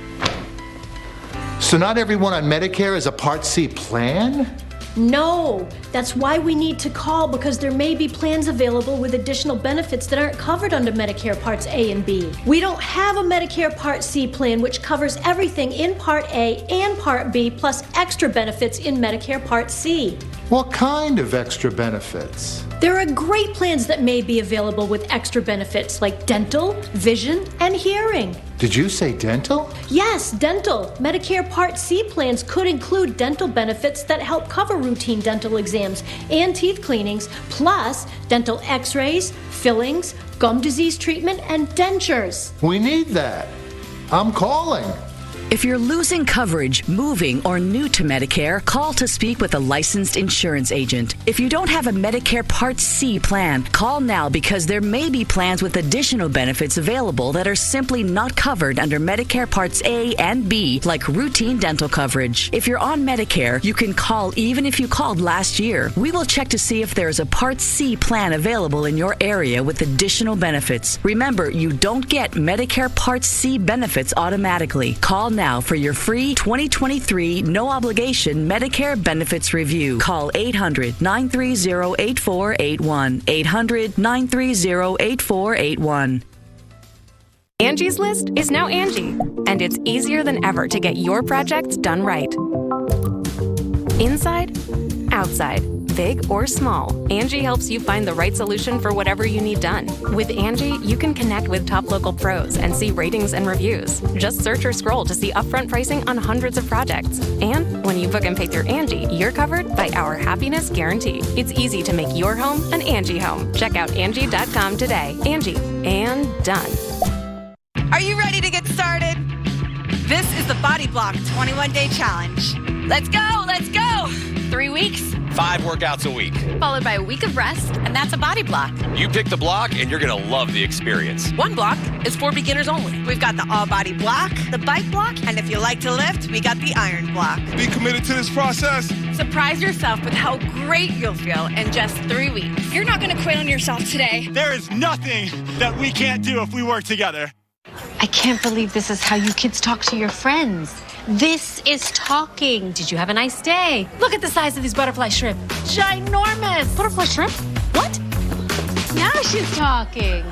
[SPEAKER 3] So not everyone on Medicare is a Part C plan?
[SPEAKER 11] No, that's why we need to call, because there may be plans available with additional benefits that aren't covered under Medicare Parts A and B. We don't have a Medicare Part C plan which covers everything in Part A and Part B plus extra benefits in Medicare Part C.
[SPEAKER 3] What kind of extra benefits?
[SPEAKER 11] There are great plans that may be available with extra benefits like dental, vision, and hearing.
[SPEAKER 1] Did you say dental?
[SPEAKER 11] Yes, dental. Medicare Part C plans could include dental benefits that help cover routine dental exams and teeth cleanings, plus dental x-rays, fillings, gum disease treatment, and dentures.
[SPEAKER 1] We need that. I'm calling.
[SPEAKER 13] If you're losing coverage, moving, or new to Medicare, call to speak with a licensed insurance agent. If you don't have a Medicare Part C plan, call now because there may be plans with additional benefits available that are simply not covered under Medicare Parts A and B, like routine dental coverage. If you're on Medicare, you can call even if you called last year. We will check to see if there's a Part C plan available in your area with additional benefits. Remember, you don't get Medicare Part C benefits automatically. Call now for your free 2023 no-obligation Medicare benefits review. Call 800-930-8481. 800-930-8481.
[SPEAKER 17] Angie's List is now Angie, and it's easier than ever to get your projects done right. Inside, outside, big or small, Angie helps you find the right solution for whatever you need done. With Angie, you can connect with top local pros and see ratings and reviews. Just search or scroll to see upfront pricing on hundreds of projects. And when you book and pay through Angie, you're covered by our happiness guarantee. It's easy to make your home an Angie home. Check out Angie.com today. Angie, and done.
[SPEAKER 20] Are you ready to get started? This is the Body Block 21-Day Challenge. Let's go, let's go!
[SPEAKER 21] 3 weeks,
[SPEAKER 22] 5 workouts a week,
[SPEAKER 21] followed by a week of rest, and that's a body block.
[SPEAKER 22] You pick the block and you're gonna love the experience.
[SPEAKER 20] One block is for beginners only. We've got the all-body block, the bike block, and if you like to lift, we got the iron block.
[SPEAKER 22] Be committed to this process.
[SPEAKER 20] Surprise yourself with how great you'll feel in just 3 weeks.
[SPEAKER 21] You're not gonna quit on yourself today.
[SPEAKER 22] There is nothing that we can't do if we work together.
[SPEAKER 21] I can't believe this is how you kids talk to your friends. This is talking. Did you have a nice day? Look at the size of these butterfly shrimp. Ginormous. Butterfly shrimp? What? Now she's talking.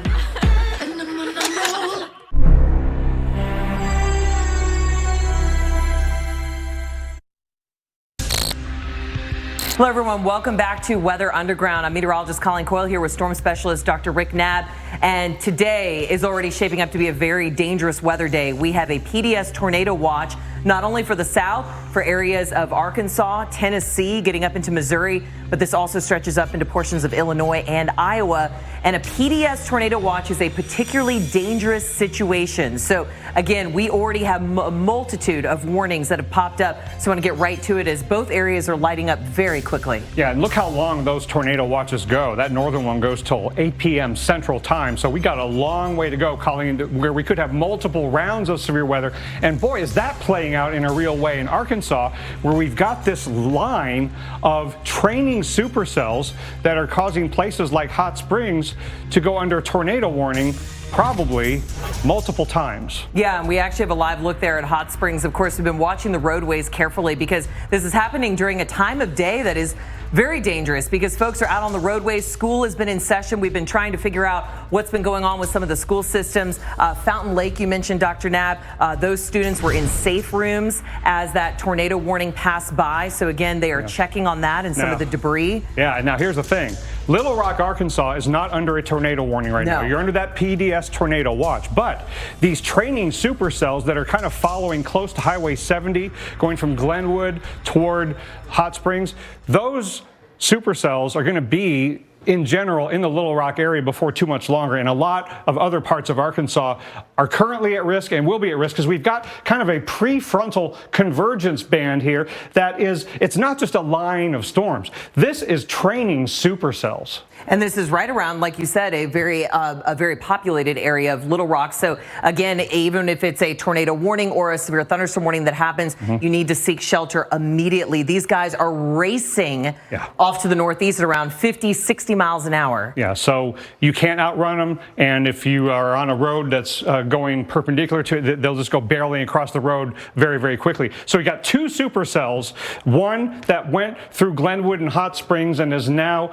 [SPEAKER 24] Hello, everyone. Welcome back to Weather Underground. I'm meteorologist Colleen Coyle here with storm specialist Dr. Rick Knabb. And today is already shaping up to be a very dangerous weather day. We have a PDS tornado watch, not only for the south, for areas of Arkansas, Tennessee, getting up into Missouri, but this also stretches up into portions of Illinois and Iowa. And a PDS tornado watch is a particularly dangerous situation. So again, we already have a multitude of warnings that have popped up. So I want to get right to it as both areas are lighting up very quickly.
[SPEAKER 2] Yeah, and look how long those tornado watches go. That northern one goes till 8 p.m. Central Time. So we got a long way to go, Colleen, where we could have multiple rounds of severe weather. And boy, is that playing out in a real way in Arkansas, where we've got this line of training supercells that are causing places like Hot Springs to go under tornado warning probably multiple times.
[SPEAKER 24] Yeah, and we actually have a live look there at Hot Springs. Of course, we've been watching the roadways carefully because this is happening during a time of day that is very dangerous because folks are out on the roadways. School has been in session. We've been trying to figure out what's been going on with some of the school systems. Fountain Lake, you mentioned, Dr. Knabb, those students were in safe rooms as that tornado warning passed by. So again, they are checking on that and some of the debris.
[SPEAKER 2] Yeah, now here's the thing. Little Rock, Arkansas is not under a tornado warning right now. You're under that PDS tornado watch. But these training supercells that are kind of following close to Highway 70, going from Glenwood toward Hot Springs, those supercells are going to be in general in the Little Rock area before too much longer. And a lot of other parts of Arkansas are currently at risk and will be at risk because we've got kind of a prefrontal convergence band here that is, it's not just a line of storms. This is training supercells.
[SPEAKER 24] And this is right around, like you said, a very populated area of Little Rock. So again, even if it's a tornado warning or a severe thunderstorm warning that happens, you need to seek shelter immediately. These guys are racing off to the northeast at around 50, 60 miles an hour.
[SPEAKER 2] Yeah, so you can't outrun them. And if you are on a road that's going perpendicular to it, they'll just go barreling across the road very, very quickly. So we got two supercells, one that went through Glenwood and Hot Springs and is now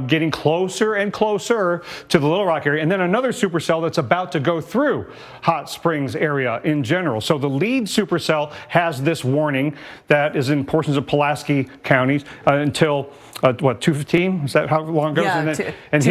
[SPEAKER 2] getting closer and closer to the Little Rock area, and then another supercell that's about to go through Hot Springs area in general. So the lead supercell has this warning that is in portions of Pulaski counties until what, 2:15? Is that how long long it goes.
[SPEAKER 24] Yeah,
[SPEAKER 2] and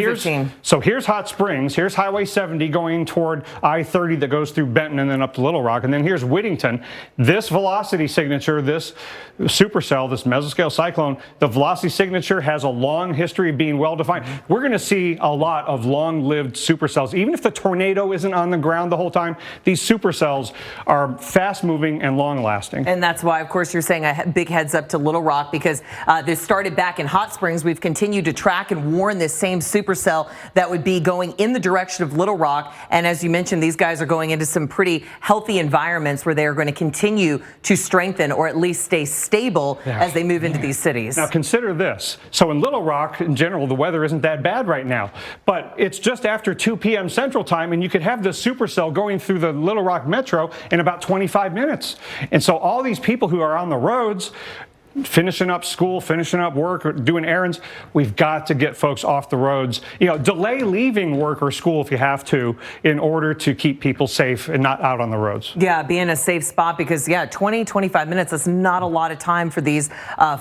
[SPEAKER 2] here's Hot Springs. Here's Highway 70 going toward I-30 that goes through Benton and then up to Little Rock. And then here's Whittington. This velocity signature, this supercell, this mesoscale cyclone, the velocity signature has a long history of being well-defined. We're going to see a lot of long-lived supercells. Even if the tornado isn't on the ground the whole time, these supercells are fast-moving and long-lasting.
[SPEAKER 24] And that's why, of course, you're saying a big heads up to Little Rock, because this started back in Hot Springs. We've continued to track and warn this same supercell that would be going in the direction of Little Rock. And as you mentioned, these guys are going into some pretty healthy environments where they are going to continue to strengthen or at least stay stable as they move into these cities.
[SPEAKER 2] Now consider this. So in Little Rock, in general, the weather isn't that bad right now. But it's just after 2 p.m. Central Time, and you could have this supercell going through the Little Rock Metro in about 25 minutes. And so all these people who are on the roads, finishing up school, finishing up work, or doing errands, we've got to get folks off the roads. Delay leaving work or school if you have to, in order to keep people safe and not out on the roads.
[SPEAKER 24] Yeah, be in a safe spot, because 20, 25 minutes, that's not a lot of time for these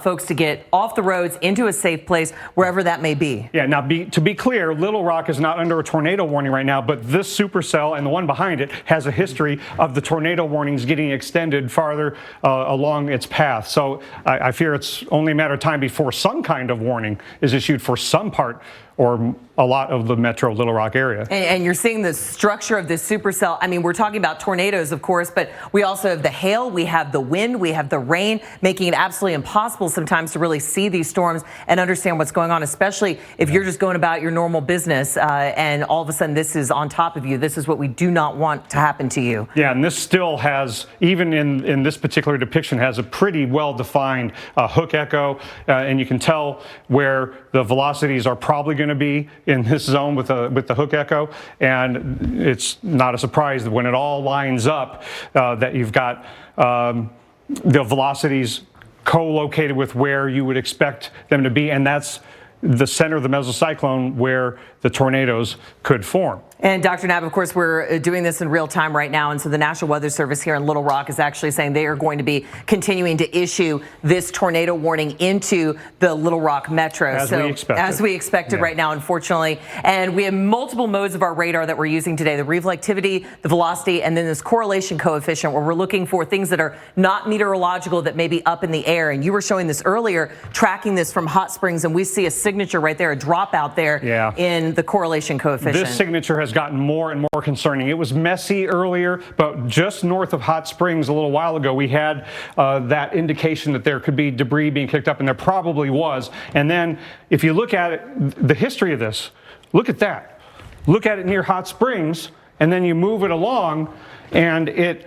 [SPEAKER 24] folks to get off the roads into a safe place, wherever that may be.
[SPEAKER 2] Yeah, now to be clear, Little Rock is not under a tornado warning right now, but this supercell and the one behind it has a history of the tornado warnings getting extended farther along its path. So I fear it's only a matter of time before some kind of warning is issued for some part or a lot of the metro Little Rock area.
[SPEAKER 24] And you're seeing the structure of this supercell. I mean, we're talking about tornadoes, of course, but we also have the hail, we have the wind, we have the rain, making it absolutely impossible sometimes to really see these storms and understand what's going on, especially if you're just going about your normal business and all of a sudden this is on top of you. This is what we do not want to happen to you.
[SPEAKER 2] Yeah, and this still has, even in this particular depiction, has a pretty well-defined hook echo, and you can tell where the velocities are probably going to be in this zone with the hook echo, and it's not a surprise that when it all lines up that you've got the velocities co-located with where you would expect them to be, and that's the center of the mesocyclone where the tornadoes could form.
[SPEAKER 24] And Dr. Knapp, of course, we're doing this in real time right now. And so the National Weather Service here in Little Rock is actually saying they are going to be continuing to issue this tornado warning into the Little Rock Metro. As we expected right now, unfortunately. And we have multiple modes of our radar that we're using today: the reflectivity, the velocity, and then this correlation coefficient, where we're looking for things that are not meteorological that may be up in the air. And you were showing this earlier, tracking this from Hot Springs, and we see a signature right there, a dropout there in the correlation coefficient.
[SPEAKER 2] This signature has gotten more and more concerning. It was messy earlier, but just north of Hot Springs a little while ago, we had that indication that there could be debris being kicked up, and there probably was. And then if you look at it, the history of this, look at that. Look at it near Hot Springs, and then you move it along, and it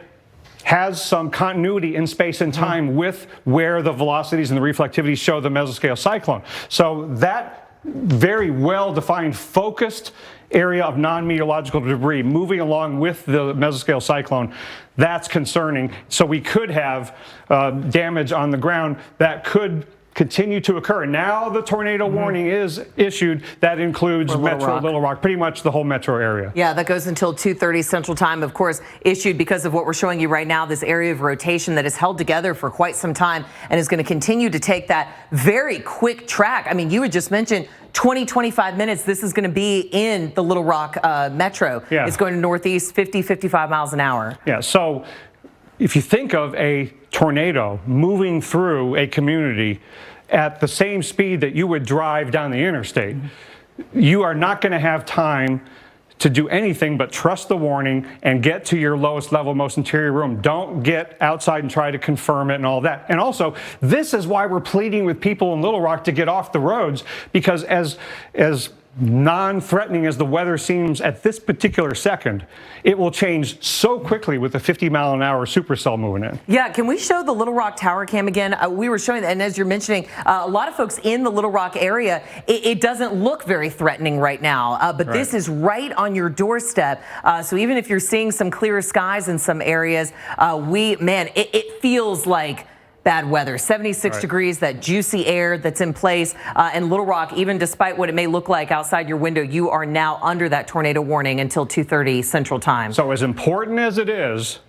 [SPEAKER 2] has some continuity in space and time with where the velocities and the reflectivity show the mesoscale cyclone. So that very well-defined, focused area of non-meteorological debris moving along with the mesoscale cyclone, that's concerning. So we could have damage on the ground that could continue to occur. Now the tornado warning is issued. That includes Little Rock, pretty much the whole metro area.
[SPEAKER 24] Yeah, that goes until 2:30 Central Time, of course, issued because of what we're showing you right now, this area of rotation that is held together for quite some time and is going to continue to take that very quick track. I mean, you had just mentioned 20, 25 minutes, this is going to be in the Little Rock Metro.
[SPEAKER 2] Yeah.
[SPEAKER 24] It's going to northeast 50, 55 miles an hour.
[SPEAKER 2] Yeah, so if you think of a tornado moving through a community at the same speed that you would drive down the interstate, you are not going to have time to do anything but trust the warning and get to your lowest level, most interior room. Don't get outside and try to confirm it and all that. And also, this is why we're pleading with people in Little Rock to get off the roads, because as non-threatening as the weather seems at this particular second, it will change so quickly with the 50-mile-an-hour supercell moving in.
[SPEAKER 24] Yeah, can we show the Little Rock tower cam again? We were showing that, and as you're mentioning, a lot of folks in the Little Rock area, it doesn't look very threatening right now, but this is right on your doorstep. So even if you're seeing some clearer skies in some areas, it feels like bad weather. 76 degrees, that juicy air that's in place. And Little Rock, even despite what it may look like outside your window, you are now under that tornado warning until 2:30 Central Time.
[SPEAKER 2] So as important as it is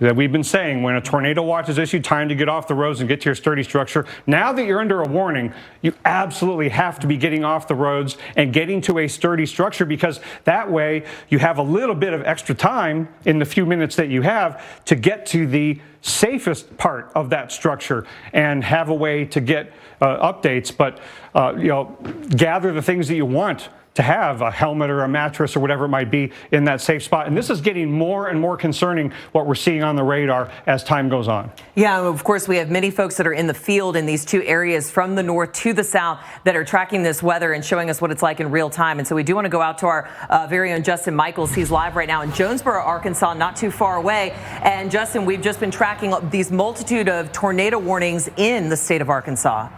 [SPEAKER 2] that we've been saying when a tornado watch is issued, time to get off the roads and get to your sturdy structure. Now that you're under a warning, you absolutely have to be getting off the roads and getting to a sturdy structure, because that way you have a little bit of extra time in the few minutes that you have to get to the safest part of that structure and have a way to get updates. But gather the things that you want to have, a helmet or a mattress or whatever it might be, in that safe spot. And this is getting more and more concerning, what we're seeing on the radar as time goes on. Yeah, of course, we have many folks that are in the field in these two areas from the north to the south that are tracking this weather and showing us what it's like in real time. And so we do want to go out to our very own Justin Michaels. He's live right now in Jonesboro, Arkansas, not too far away. And Justin, we've just been tracking these multitude of tornado warnings in the state of Arkansas.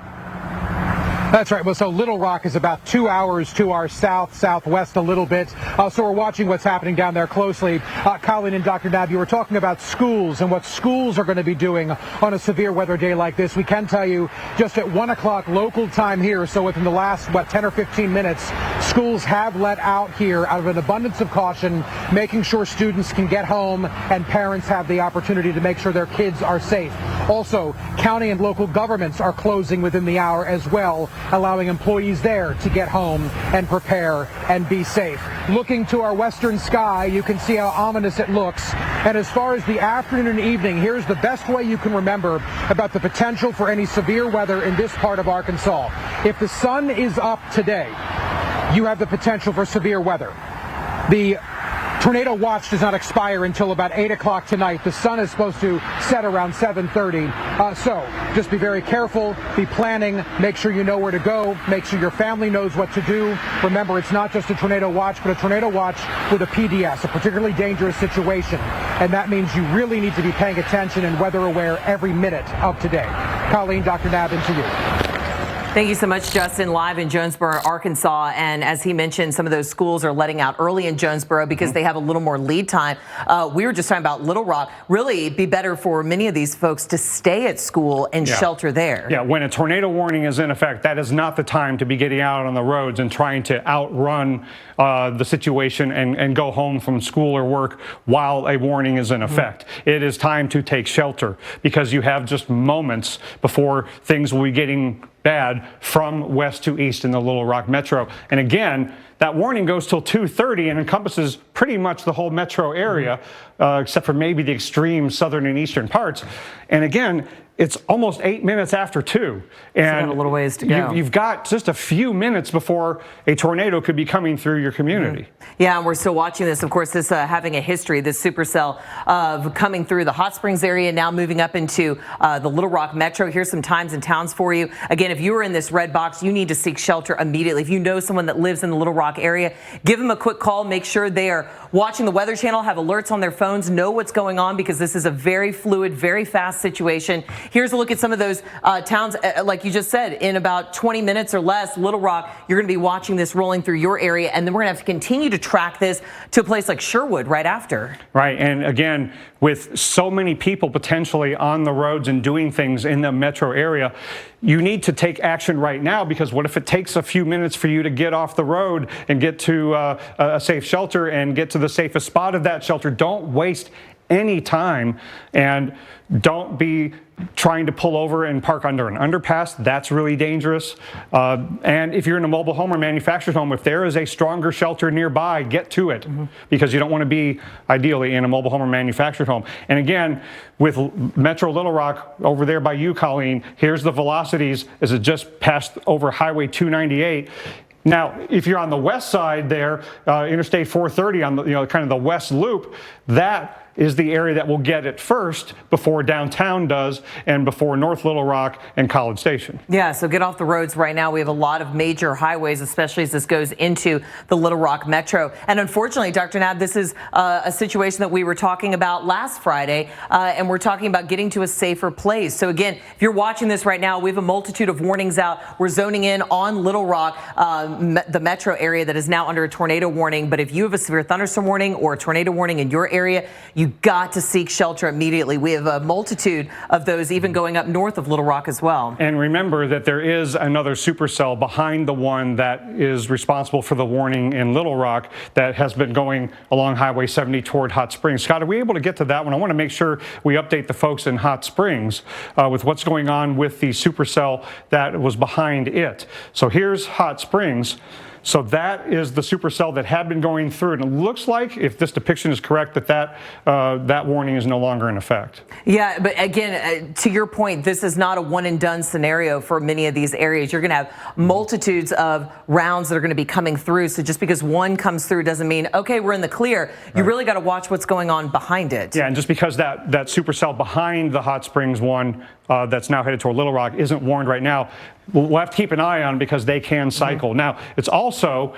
[SPEAKER 4] That's right. Well, so Little Rock is about 2 hours to our southwest a little bit. So we're watching what's happening down there closely. Colleen and Dr. Nab, you were talking about schools and what schools are going to be doing on a severe weather day like this. We can tell you just at 1 o'clock local time here, so within the last, 10 or 15 minutes, schools have let out here out of an abundance of caution, making sure students can get home and parents have the opportunity to make sure their kids are safe. Also, county and local governments are closing within the hour as well, allowing employees there to get home and prepare and be safe. Looking to our western sky, you can see how ominous it looks. And as far as the afternoon and evening, here's the best way you can remember about the potential for any severe weather in this part of Arkansas. If the sun is up today, you have the potential for severe weather. The tornado watch does not expire until about 8 o'clock tonight. The sun is supposed to set around 7:30. So just be very careful, be planning, make sure you know where to go, make sure your family knows what to do. Remember, it's not just a tornado watch, but a tornado watch with a PDS, a particularly dangerous situation. And that means you really need to be paying attention and weather aware every minute of today. Colleen, Dr. Nab, into you.
[SPEAKER 24] Thank you so much, Justin, live in Jonesboro, Arkansas. And as he mentioned, some of those schools are letting out early in Jonesboro because they have a little more lead time. We were just talking about Little Rock. Really, it'd be better for many of these folks to stay at school and shelter there. Yeah, when a tornado warning is in effect, that is not the time to be getting out on the roads and trying to outrun the situation and go home from school or work while a warning is in effect. It is time to take shelter, because you have just moments before things will be getting bad from west to east in the Little Rock metro. And again, that warning goes till 2:30 and encompasses pretty much the whole metro area, except for maybe the extreme southern and eastern parts. And again, it's almost 8 minutes after 2. And a little ways to go.
[SPEAKER 2] You've got just a few minutes before a tornado could be coming through your community.
[SPEAKER 24] Yeah, and we're still watching this. Of course, this having a history, this supercell of coming through the Hot Springs area, now moving up into the Little Rock metro. Here's some times and towns for you. Again, if you are in this red box, you need to seek shelter immediately. If you know someone that lives in the Little Rock area, give them a quick call. Make sure they are watching the Weather Channel, have alerts on their phones, know what's going on, because this is a very fluid, very fast situation. Here's a look at some of those towns, like you just said, in about 20 minutes or less, Little Rock, you're going to be watching this rolling through your area, and then we're going to have to continue to track this to a place like Sherwood right after. Right, and again, with so many people potentially on the roads and doing things in the metro area, you need to take action right now, because what if it takes a few minutes for you to get off the road and get to a safe shelter and get to the safest spot of that shelter? Don't waste any time, and don't be trying to pull over and park under an underpass. That's really dangerous. And if you're in a mobile home or manufactured home, if there is a stronger shelter nearby, get to it, because you don't want to be ideally in a mobile home or manufactured home. And again, with Metro Little Rock over there by you, Colleen, here's the velocities as it just passed over Highway 298. Now, if you're on the west side there, Interstate 430 on the, kind of the west loop, that is the area that will get it first before downtown does and before North Little Rock and College Station. Yeah, so get off the roads right now. We have a lot of major highways, especially as this goes into the Little Rock metro. And unfortunately, Dr. Nab, this is a situation that we were talking about last Friday, and we're talking about getting to a safer place. So again, if you're watching this right now, we have a multitude of warnings out. We're zoning in on Little Rock, the metro area that is now under a tornado warning. But if you have a severe thunderstorm warning or a tornado warning in your area, you got to seek shelter immediately. We have a multitude of those even going up north of Little Rock as well.
[SPEAKER 2] And remember that there is another supercell behind the one that is responsible for the warning in Little Rock that has been going along Highway 70 toward Hot Springs. Scott, are we able to get to that one? I want to make sure we update the folks in Hot Springs with what's going on with the supercell that was behind it. So here's Hot Springs. So that is the supercell that had been going through. And it looks like, if this depiction is correct, that warning is no longer in effect.
[SPEAKER 24] Yeah, but again, to your point, this is not a one-and-done scenario for many of these areas. You're going to have multitudes of rounds that are going to be coming through. So just because one comes through doesn't mean, okay, we're in the clear. You really got to watch what's going on behind it.
[SPEAKER 2] Yeah, and just because that supercell behind the Hot Springs one that's now headed toward Little Rock isn't warned right now, we'll have to keep an eye on because they can cycle. Now, it's also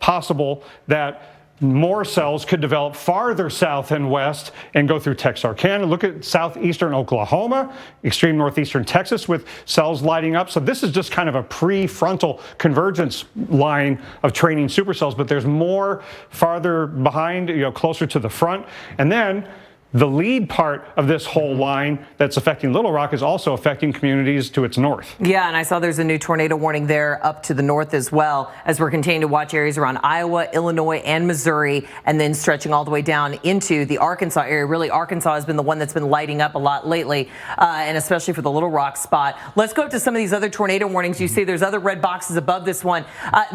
[SPEAKER 2] possible that more cells could develop farther south and west and go through Texarkana. Look at southeastern Oklahoma, extreme northeastern Texas with cells lighting up. So this is just kind of a prefrontal convergence line of training supercells, but there's more farther behind, closer to the front. And then the lead part of this whole line that's affecting Little Rock is also affecting communities to its north.
[SPEAKER 24] Yeah, and I saw there's a new tornado warning there up to the north as well, as we're continuing to watch areas around Iowa, Illinois, and Missouri, and then stretching all the way down into the Arkansas area. Really, Arkansas has been the one that's been lighting up a lot lately, and especially for the Little Rock spot. Let's go up to some of these other tornado warnings. You see there's other red boxes above this one.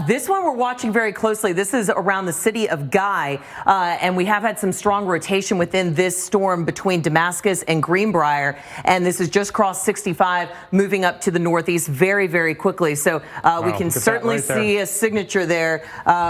[SPEAKER 24] This one we're watching very closely. This is around the city of Guy, and we have had some strong rotation within this storm between Damascus and Greenbrier, and this has just crossed 65, moving up to the northeast very, very quickly. So we can certainly see a signature there.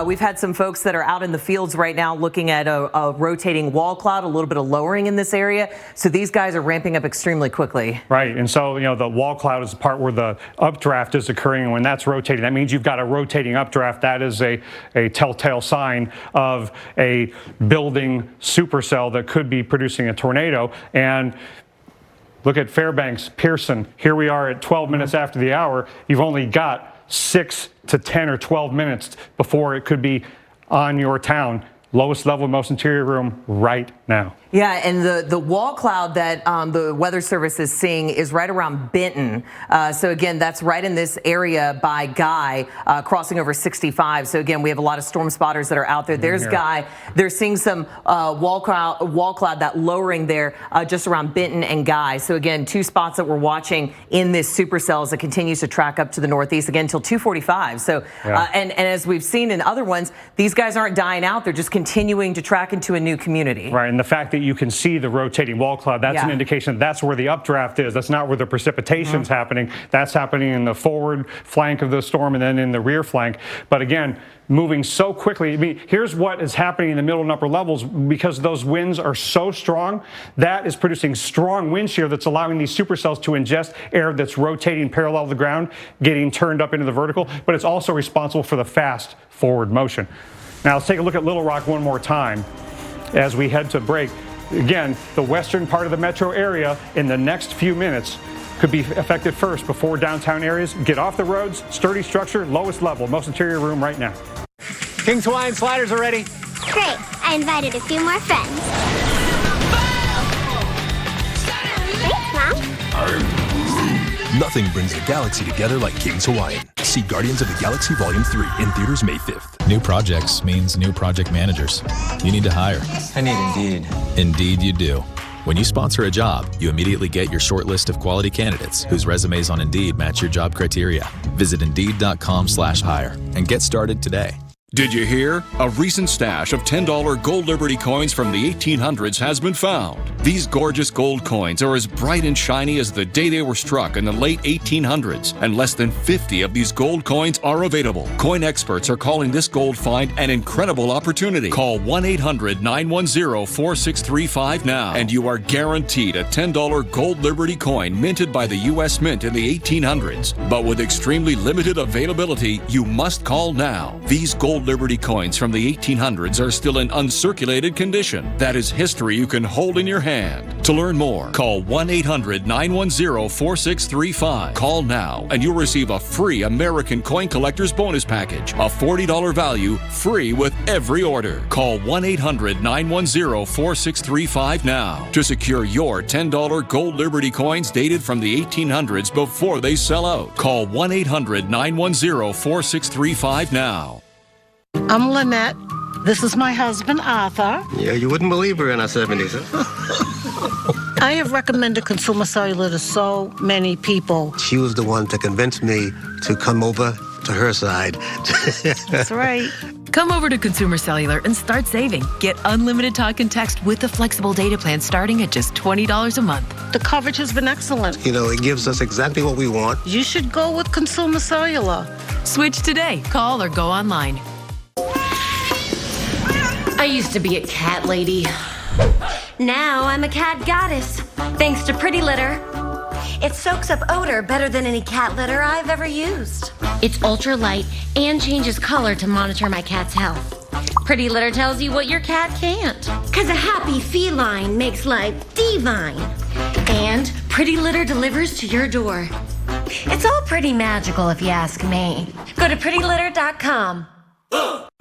[SPEAKER 24] We've had some folks that are out in the fields right now looking at a rotating wall cloud, a little bit of lowering in this area. So these guys are ramping up extremely quickly.
[SPEAKER 2] Right, and so the wall cloud is the part where the updraft is occurring, and when that's rotating, that means you've got a rotating updraft. That is a telltale sign of a building supercell that could be producing a tornado. And look at Fairbanks, Pearson. Here we are at 12 minutes after the hour. You've only got 6 to 10 or 12 minutes before it could be on your town. Lowest level, most interior room right now.
[SPEAKER 24] Yeah, and the wall cloud that the Weather Service is seeing is right around Benton. So again, that's right in this area by Guy, crossing over 65. So again, we have a lot of storm spotters that are out there. There's Guy. They're seeing some wall cloud, that lowering there just around Benton and Guy. So again, two spots that we're watching in this supercell as it continues to track up to the northeast again until 2:45. So and as we've seen in other ones, these guys aren't dying out. They're just continuing to track into a new community.
[SPEAKER 2] Right, and the fact that you can see the rotating wall cloud, that's an indication that's where the updraft is. That's not where the precipitation's happening. That's happening in the forward flank of the storm and then in the rear flank. But again, moving so quickly. I mean, here's what is happening in the middle and upper levels because those winds are so strong. That is producing strong wind shear that's allowing these supercells to ingest air that's rotating parallel to the ground, getting turned up into the vertical, but it's also responsible for the fast forward motion. Now let's take a look at Little Rock one more time as we head to break. Again, the western part of the metro area in the next few minutes could be affected first before downtown areas. Get off the roads, sturdy structure, lowest level, most interior room right now.
[SPEAKER 5] King's Hawaiian sliders are ready.
[SPEAKER 7] Great. I invited a few more friends. Thanks, Mom.
[SPEAKER 8] Nothing brings the galaxy together like King's Hawaiian. See Guardians of the Galaxy Volume 3 in theaters May 5th.
[SPEAKER 9] New projects means new project managers. You need to hire.
[SPEAKER 10] I need Indeed.
[SPEAKER 9] Indeed you do. When you sponsor a job, you immediately get your short list of quality candidates whose resumes on Indeed match your job criteria. Visit Indeed.com/hire and get started today.
[SPEAKER 19] Did you hear? A recent stash of $10 gold Liberty coins from the 1800s has been found. These gorgeous gold coins are as bright and shiny as the day they were struck in the late 1800s, and less than 50 of these gold coins are available. Coin experts are calling this gold find an incredible opportunity. Call 1-800-910-4635 now, and you are guaranteed a $10 gold Liberty coin minted by the U.S. Mint in the 1800s. But with extremely limited availability, you must call now. These gold gold Liberty coins from the 1800s are still in uncirculated condition. That is history you can hold in your hand. To learn more, call 1-800-910-4635. Call now and you'll receive a free American Coin Collector's Bonus Package, a $40 value, free with every order. Call 1-800-910-4635 now to secure your $10 gold Liberty coins dated from the 1800s before they sell out. Call 1-800-910-4635 now.
[SPEAKER 6] I'm Lynette. This is my husband, Arthur.
[SPEAKER 10] Yeah, you wouldn't believe we're in our 70s.
[SPEAKER 6] I have recommended Consumer Cellular to so many people.
[SPEAKER 10] She was the one to convince me to come over to her side.
[SPEAKER 6] That's right.
[SPEAKER 12] Come over to Consumer Cellular and start saving. Get unlimited talk and text with a flexible data plan starting at just $20 a month.
[SPEAKER 6] The coverage has been excellent.
[SPEAKER 10] You know, it gives us exactly what we want.
[SPEAKER 6] You should go with Consumer Cellular.
[SPEAKER 12] Switch today. Call or go online.
[SPEAKER 21] I used to be a cat lady.
[SPEAKER 14] Now I'm a cat goddess, thanks to Pretty Litter. It soaks up odor better than any cat litter I've ever used.
[SPEAKER 21] It's ultra light and changes color to monitor my cat's health.
[SPEAKER 14] Pretty Litter tells you what your cat can't. 'Cause a happy feline makes life divine. And Pretty Litter delivers to your door. It's all pretty magical if you ask me. Go to prettylitter.com.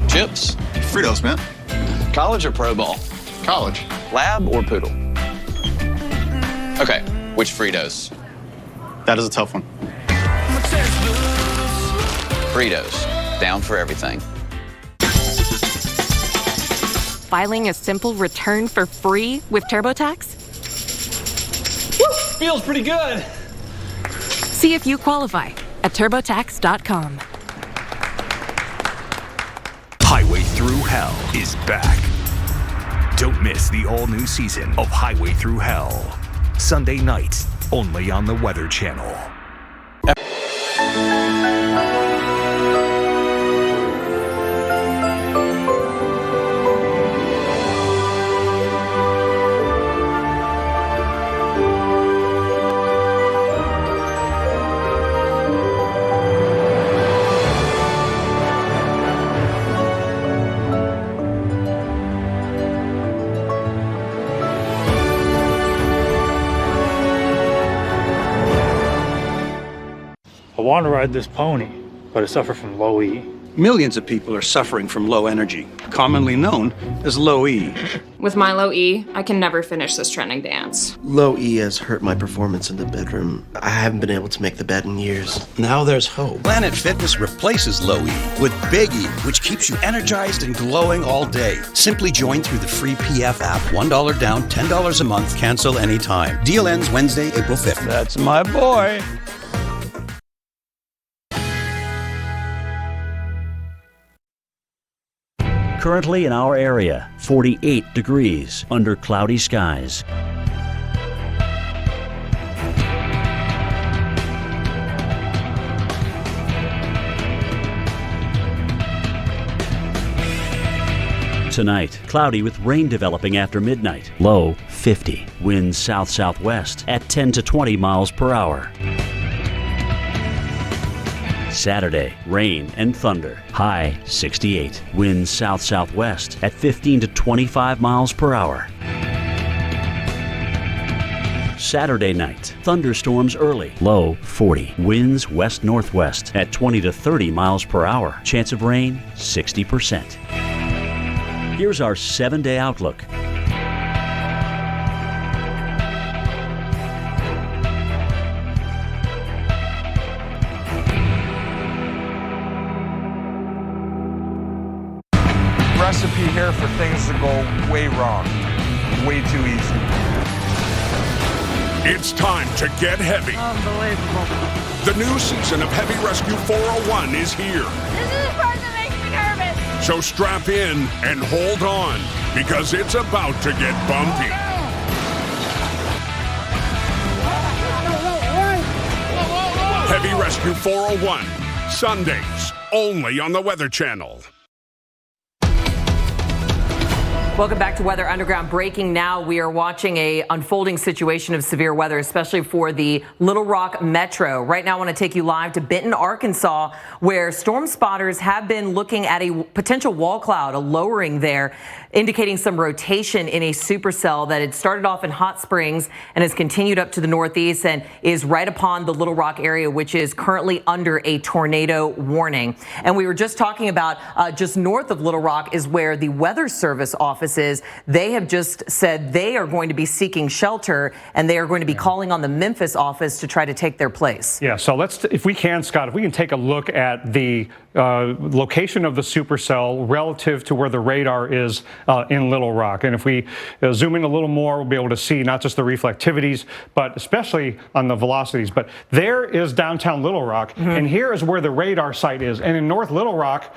[SPEAKER 15] Chips.
[SPEAKER 16] Fritos, man.
[SPEAKER 15] College or pro ball?
[SPEAKER 16] College.
[SPEAKER 15] Lab or poodle? Okay, which Fritos?
[SPEAKER 16] That is a tough one.
[SPEAKER 15] Fritos. Down for everything.
[SPEAKER 17] Filing a simple return for free with TurboTax?
[SPEAKER 15] Woo, feels pretty good.
[SPEAKER 17] See if you qualify at TurboTax.com.
[SPEAKER 28] Highway Through Hell is back. Don't miss the all-new season of Highway Through Hell. Sunday nights, only on the Weather Channel.
[SPEAKER 23] I want to ride this pony, but I suffer from low E.
[SPEAKER 25] Millions of people are suffering from low energy, commonly known as low E.
[SPEAKER 26] With my low E, I can never finish this trending dance.
[SPEAKER 30] Low E has hurt my performance in the bedroom. I haven't been able to make the bed in years. Now there's hope.
[SPEAKER 31] Planet Fitness replaces low E with Big E, which keeps you energized and glowing all day. Simply join through the free PF app. $1 down, $10 a month, cancel anytime. Deal ends Wednesday, April 5th.
[SPEAKER 23] That's my boy.
[SPEAKER 29] Currently in our area, 48 degrees under cloudy skies. Tonight, cloudy with rain developing after midnight. Low 50. Winds south-southwest at 10 to 20 miles per hour. Saturday, rain and thunder. High 68. Winds south-southwest at 15 to 25 miles per hour. Saturday night, thunderstorms early. Low 40. Winds west-northwest at 20 to 30 miles per hour. Chance of rain 60%. Here's our 7-day outlook.
[SPEAKER 32] Recipe here for things to go way wrong. Way too easy.
[SPEAKER 33] It's time to get heavy.
[SPEAKER 21] Unbelievable.
[SPEAKER 33] The new season of Heavy Rescue 401 is here.
[SPEAKER 21] This is the part that makes me nervous.
[SPEAKER 33] So strap in and hold on, because it's about to get bumpy. Heavy Rescue 401, Sundays, only on the Weather Channel.
[SPEAKER 1] Welcome back to Weather Underground. Breaking now, we are watching a unfolding situation of severe weather, especially for the Little Rock Metro. Right now, I want to take you live to Benton, Arkansas, where storm spotters have been looking at a potential wall cloud, a lowering there, indicating some rotation in a supercell that had started off in Hot Springs and has continued up to the northeast and is right upon the Little Rock area, which is currently under a tornado warning. And we were just talking about just north of Little Rock is where the Weather Service office is. They have just said they are going to be seeking shelter and they are going to be calling on the Memphis office to try to take their place.
[SPEAKER 23] Yeah, so let's, if we can, Scott, if we can take a look at the location of the supercell relative to where the radar is in Little Rock. And if we zoom in a little more, we'll be able to see not just the reflectivities, but especially on the velocities. But there is downtown Little Rock, and here is where the radar site is. And in North Little Rock,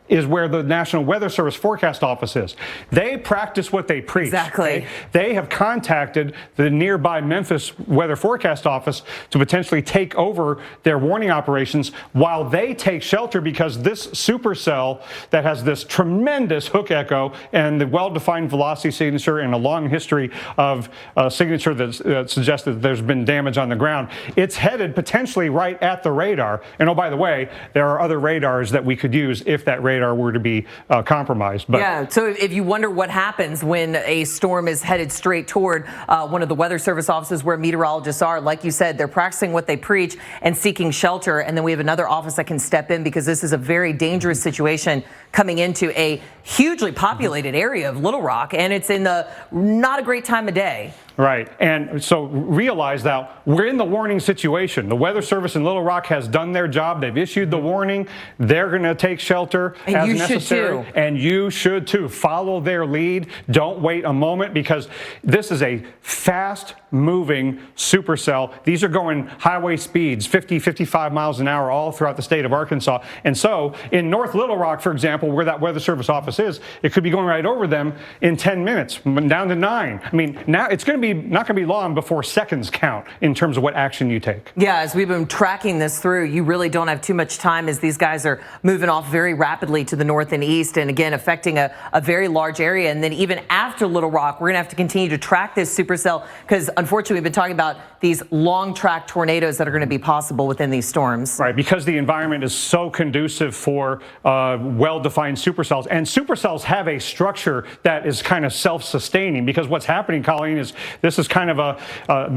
[SPEAKER 23] is where the National Weather Service forecast office is. They practice what they preach.
[SPEAKER 1] Exactly.
[SPEAKER 23] They have contacted the nearby Memphis weather forecast office to potentially take over their warning operations while they take shelter, because this supercell that has this tremendous hook echo and the well-defined velocity signature and a long history of signature that suggests that there's been damage on the ground, it's headed potentially right at the radar. And oh, by the way, there are other radars that we could use if that radar were to be compromised. But
[SPEAKER 1] yeah, so if you wonder what happens when a storm is headed straight toward one of the Weather Service offices where meteorologists are, like you said, they're practicing what they preach and seeking shelter. And then we have another office that can step in, because this is a very dangerous situation coming into a hugely populated area of Little Rock, and it's in the not a great time of day.
[SPEAKER 23] Right. And so realize that we're in the warning situation. The Weather Service in Little Rock has done their job. They've issued the warning. They're going to take shelter as necessary. And you should too. Follow their lead. Don't wait a moment, because this is a fast moving supercell. These are going highway speeds, 50, 55 miles an hour all throughout the state of Arkansas. And so in North Little Rock, for example, where that Weather Service office is, it could be going right over them in 10 minutes, down to 9. I mean, now it's going to be not going to be long before seconds count in terms of what action you take.
[SPEAKER 1] Yeah, as we've been tracking this through, you really don't have too much time, as these guys are moving off very rapidly to the north and east, and again affecting a very large area. And then even after Little Rock, we're going to have to continue to track this supercell, because unfortunately we've been talking about these long track tornadoes that are going to be possible within these storms.
[SPEAKER 23] Right, because the environment is so conducive for well-defined supercells, and supercells have a structure that is kind of self-sustaining, because what's happening, Colleen, is this is kind of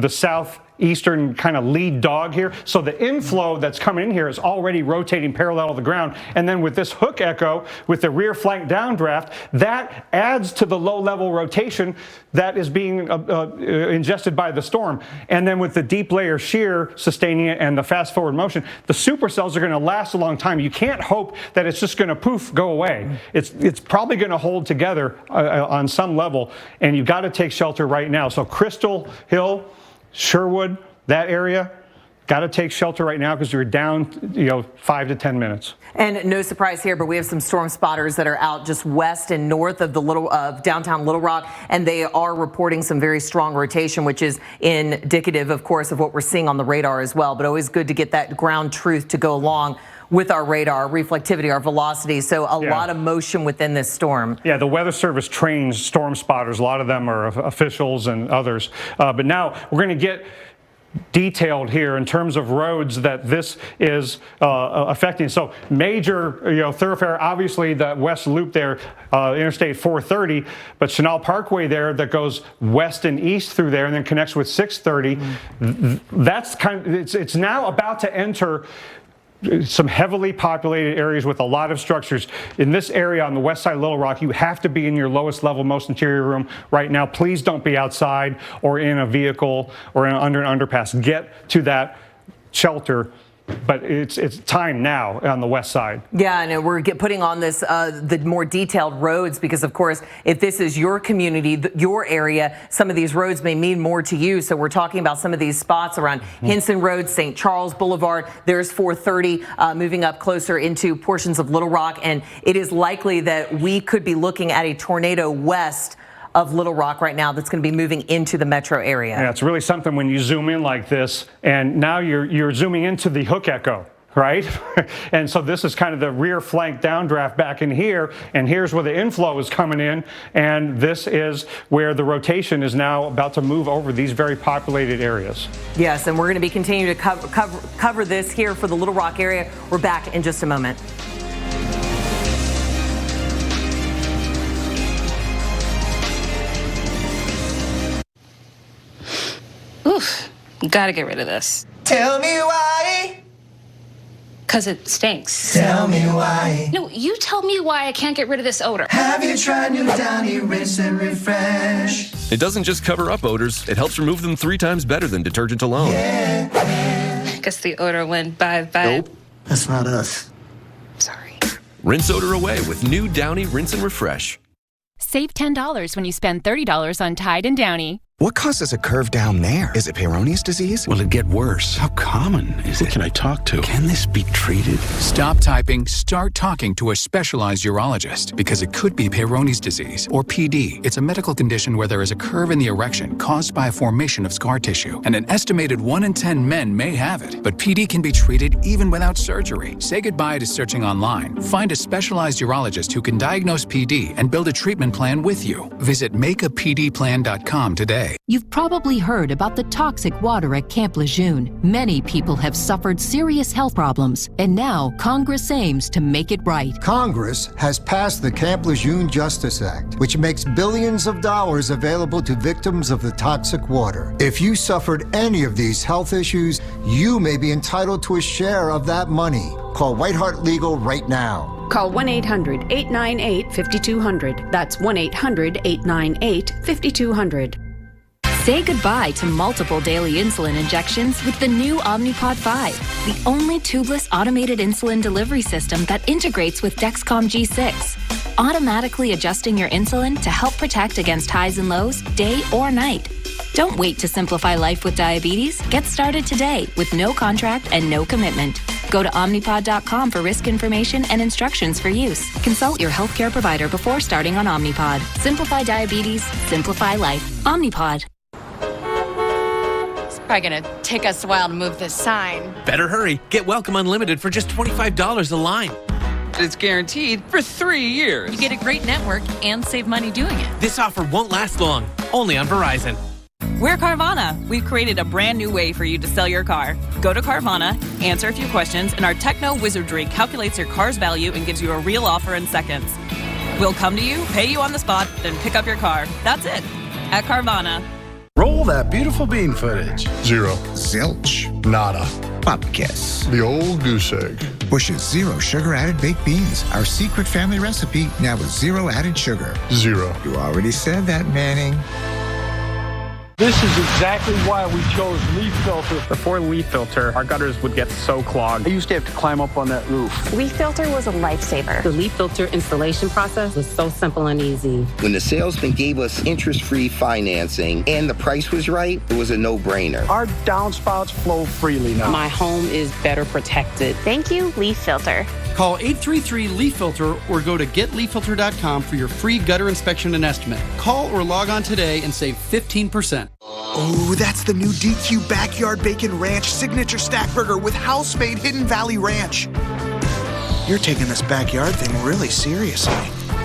[SPEAKER 23] the southeastern kind of lead dog here. So the inflow that's coming in here is already rotating parallel to the ground. And then with this hook echo, with the rear flank downdraft, that adds to the low-level rotation that is being ingested by the storm. And then with the deep layer shear sustaining it and the fast-forward motion, the supercells are going to last a long time. You can't hope that it's just going to poof, go away. It's probably going to hold together on some level, and you've got to take shelter right now. So Crystal Hill, Sherwood, that area, got to take shelter right now, because you're down, 5 to 10 minutes.
[SPEAKER 1] And no surprise here, but we have some storm spotters that are out just west and north of the downtown Little Rock, and they are reporting some very strong rotation, which is indicative, of course, of what we're seeing on the radar as well. But always good to get that ground truth to go along with our radar, our reflectivity, our velocity. So a lot of motion within this storm.
[SPEAKER 23] Yeah, the Weather Service trains storm spotters. A lot of them are officials and others. But now we're going to get detailed here in terms of roads that this is affecting. So major thoroughfare, obviously the west loop there, Interstate 430, but Chenal Parkway there that goes west and east through there and then connects with 630. That's it's now about to enter some heavily populated areas with a lot of structures. In this area on the west side of Little Rock, you have to be in your lowest level, most interior room right now. Please don't be outside or in a vehicle or under an underpass. Get to that shelter. But it's time now on the west side.
[SPEAKER 1] Yeah, and we're putting on this the more detailed roads, because of course, if this is your community, your area, some of these roads may mean more to you. So we're talking about some of these spots around Henson Road, St. Charles Boulevard. There's 430 moving up closer into portions of Little Rock, and it is likely that we could be looking at a tornado west of Little Rock right now that's going to be moving into the metro area.
[SPEAKER 23] Yeah, it's really something when you zoom in like this, and now you're zooming into the hook echo. right? And so this is kind of the rear flank downdraft back in here, and here's where the inflow is coming in, and this is where the rotation is now about to move over these very populated areas.
[SPEAKER 1] Yes, and we're going to be continuing to cover this here for the Little Rock area. We're back in just a moment.
[SPEAKER 21] Oof, gotta get rid of this.
[SPEAKER 2] Tell me why.
[SPEAKER 21] Because it stinks.
[SPEAKER 2] Tell me why.
[SPEAKER 21] No, you tell me why I can't get rid of this odor.
[SPEAKER 2] Have you tried new Downy Rinse and Refresh?
[SPEAKER 3] It doesn't just cover up odors, it helps remove them 3 times better than detergent alone.
[SPEAKER 21] I guess the odor went bye-bye.
[SPEAKER 2] Nope, that's not us.
[SPEAKER 21] Sorry.
[SPEAKER 3] Rinse odor away with new Downy Rinse and Refresh.
[SPEAKER 4] Save $10 when you spend $30 on Tide and Downy.
[SPEAKER 5] What causes a curve down there? Is it Peyronie's disease?
[SPEAKER 7] Will it get worse? How common is it? Who can I talk to? Can this be treated?
[SPEAKER 8] Stop typing, start talking to a specialized urologist because it could be Peyronie's disease or PD. It's a medical condition where there is a curve in the erection caused by a formation of scar tissue, and an estimated 1 in 10 men may have it. But PD can be treated even without surgery. Say goodbye to searching online. Find a specialized urologist who can diagnose PD and build a treatment plan with you. Visit makeapdplan.com today.
[SPEAKER 11] You've probably heard about the toxic water at Camp Lejeune. Many people have suffered serious health problems, and now Congress aims to make it right.
[SPEAKER 13] Congress has passed the Camp Lejeune Justice Act, which makes billions of dollars available to victims of the toxic water. If you suffered any of these health issues, you may be entitled to a share of that money. Call White Hart Legal right now.
[SPEAKER 18] Call 1-800-898-5200. That's 1-800-898-5200.
[SPEAKER 17] Say goodbye to multiple daily insulin injections with the new Omnipod 5, the only tubeless automated insulin delivery system that integrates with Dexcom G6, automatically adjusting your insulin to help protect against highs and lows, day or night. Don't wait to simplify life with diabetes. Get started today with no contract and no commitment. Go to Omnipod.com for risk information and instructions for use. Consult your healthcare provider before starting on Omnipod. Simplify diabetes, simplify life. Omnipod.
[SPEAKER 21] Probably gonna take us a while to move this sign.
[SPEAKER 20] Better hurry. Get Welcome Unlimited for just $25 a line.
[SPEAKER 22] It's guaranteed for 3 years.
[SPEAKER 21] You get a great network and save money doing it.
[SPEAKER 20] This offer won't last long. Only on Verizon.
[SPEAKER 24] We're Carvana. We've created a brand new way for you to sell your car. Go to Carvana, answer a few questions, and our techno wizardry calculates your car's value and gives you a real offer in seconds. We'll come to you, pay you on the spot, then pick up your car. That's it. At Carvana.
[SPEAKER 27] Roll that beautiful bean footage.
[SPEAKER 34] 0.
[SPEAKER 27] Zilch.
[SPEAKER 34] Nada.
[SPEAKER 27] Pumpkiss.
[SPEAKER 34] The old goose egg.
[SPEAKER 27] Bush's 0 sugar added baked beans. Our secret family recipe now with 0 added sugar.
[SPEAKER 34] 0.
[SPEAKER 27] You already said that, Manning.
[SPEAKER 23] This is exactly why we chose leaf filter. Before leaf filter, our gutters would get so clogged.
[SPEAKER 25] I used to have to climb up on that roof.
[SPEAKER 21] Leaf filter was a lifesaver.
[SPEAKER 35] The leaf filter installation process was so simple and easy.
[SPEAKER 36] When the salesman gave us interest-free financing and the price was right, it was a no-brainer.
[SPEAKER 25] Our downspouts flow freely now.
[SPEAKER 35] My home is better protected.
[SPEAKER 21] Thank you, Leaf Filter.
[SPEAKER 37] Call 833-LEAF-FILTER or go to getleaffilter.com for your free gutter inspection and estimate. Call or log on today and save 15%.
[SPEAKER 38] Oh, that's the new DQ Backyard Bacon Ranch Signature Stack Burger with house-made Hidden Valley Ranch. You're taking this backyard thing really seriously.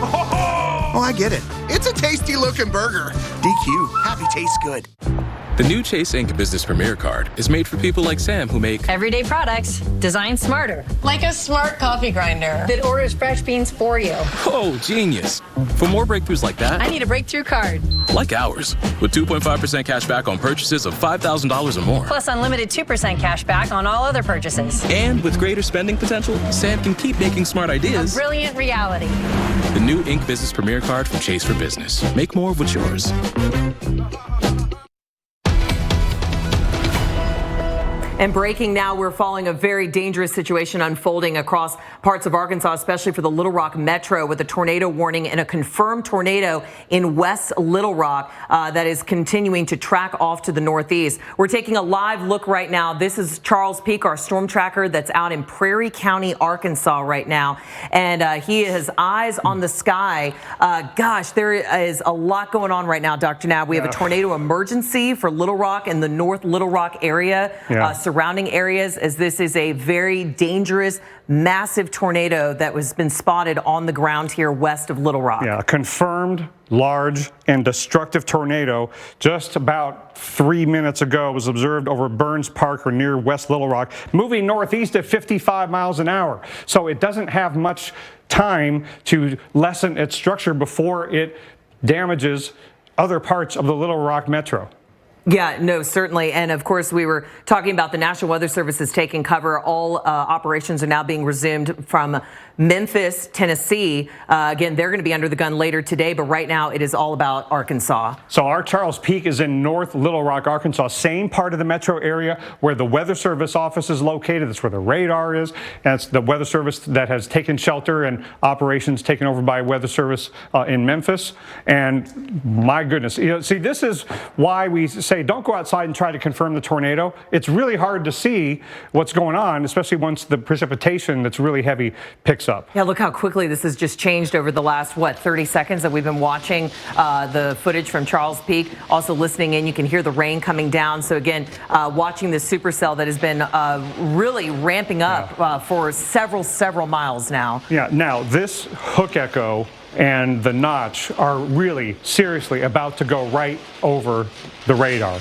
[SPEAKER 38] Oh, I get it. It's a tasty-looking burger. DQ, happy tastes good.
[SPEAKER 3] The new Chase Ink Business Premier Card is made for people like Sam who make
[SPEAKER 21] everyday products designed smarter. Like a smart coffee grinder that orders fresh beans for you.
[SPEAKER 3] Oh, genius. For more breakthroughs like that,
[SPEAKER 21] I need a breakthrough card.
[SPEAKER 3] Like ours, with 2.5% cash back on purchases of $5,000 or more.
[SPEAKER 21] Plus unlimited 2% cash back on all other purchases.
[SPEAKER 3] And with greater spending potential, Sam can keep making smart ideas
[SPEAKER 21] a brilliant reality.
[SPEAKER 3] The new Ink Business Premier Card from Chase for Business. Make more of what's yours.
[SPEAKER 1] And breaking now, we're following a very dangerous situation unfolding across parts of Arkansas, especially for the Little Rock Metro, with a tornado warning and a confirmed tornado in West Little Rock that is continuing to track off to the northeast. We're taking a live look right now. This is Charles Peak, our storm tracker that's out in Prairie County, Arkansas right now. And he has eyes on the sky. Gosh, there is a lot going on right now, Dr. Nab. We have a tornado emergency for Little Rock and the North Little Rock area. surrounding areas, as this is a very dangerous, massive tornado that has been spotted on the ground here west of Little Rock.
[SPEAKER 23] Yeah, a confirmed large and destructive tornado just about 3 minutes ago was observed over Burns Park or near West Little Rock, moving northeast at 55 miles an hour. So it doesn't have much time to lessen its structure before it damages other parts of the Little Rock metro.
[SPEAKER 1] Yeah, no, certainly. And of course, we were talking about the National Weather Service is taking cover. All operations are now being resumed from Memphis, Tennessee. Again, they're going to be under the gun later today, but right now it is all about Arkansas.
[SPEAKER 23] So our Charles Peak is in North Little Rock, Arkansas, same part of the metro area where the Weather Service office is located. That's where the radar is. And it's the Weather Service that has taken shelter and operations taken over by Weather Service in Memphis. And my goodness, see, this is why we say don't go outside and try to confirm the tornado. It's really hard to see what's going on, especially once the precipitation that's really heavy picks up.
[SPEAKER 1] Yeah, look how quickly this has just changed over the last, 30 seconds that we've been watching the footage from Charles Peak. Also listening in, you can hear the rain coming down. So again, watching this supercell that has been really ramping up for several miles now.
[SPEAKER 23] Yeah, now this hook echo and the notch are really seriously about to go right over the radar.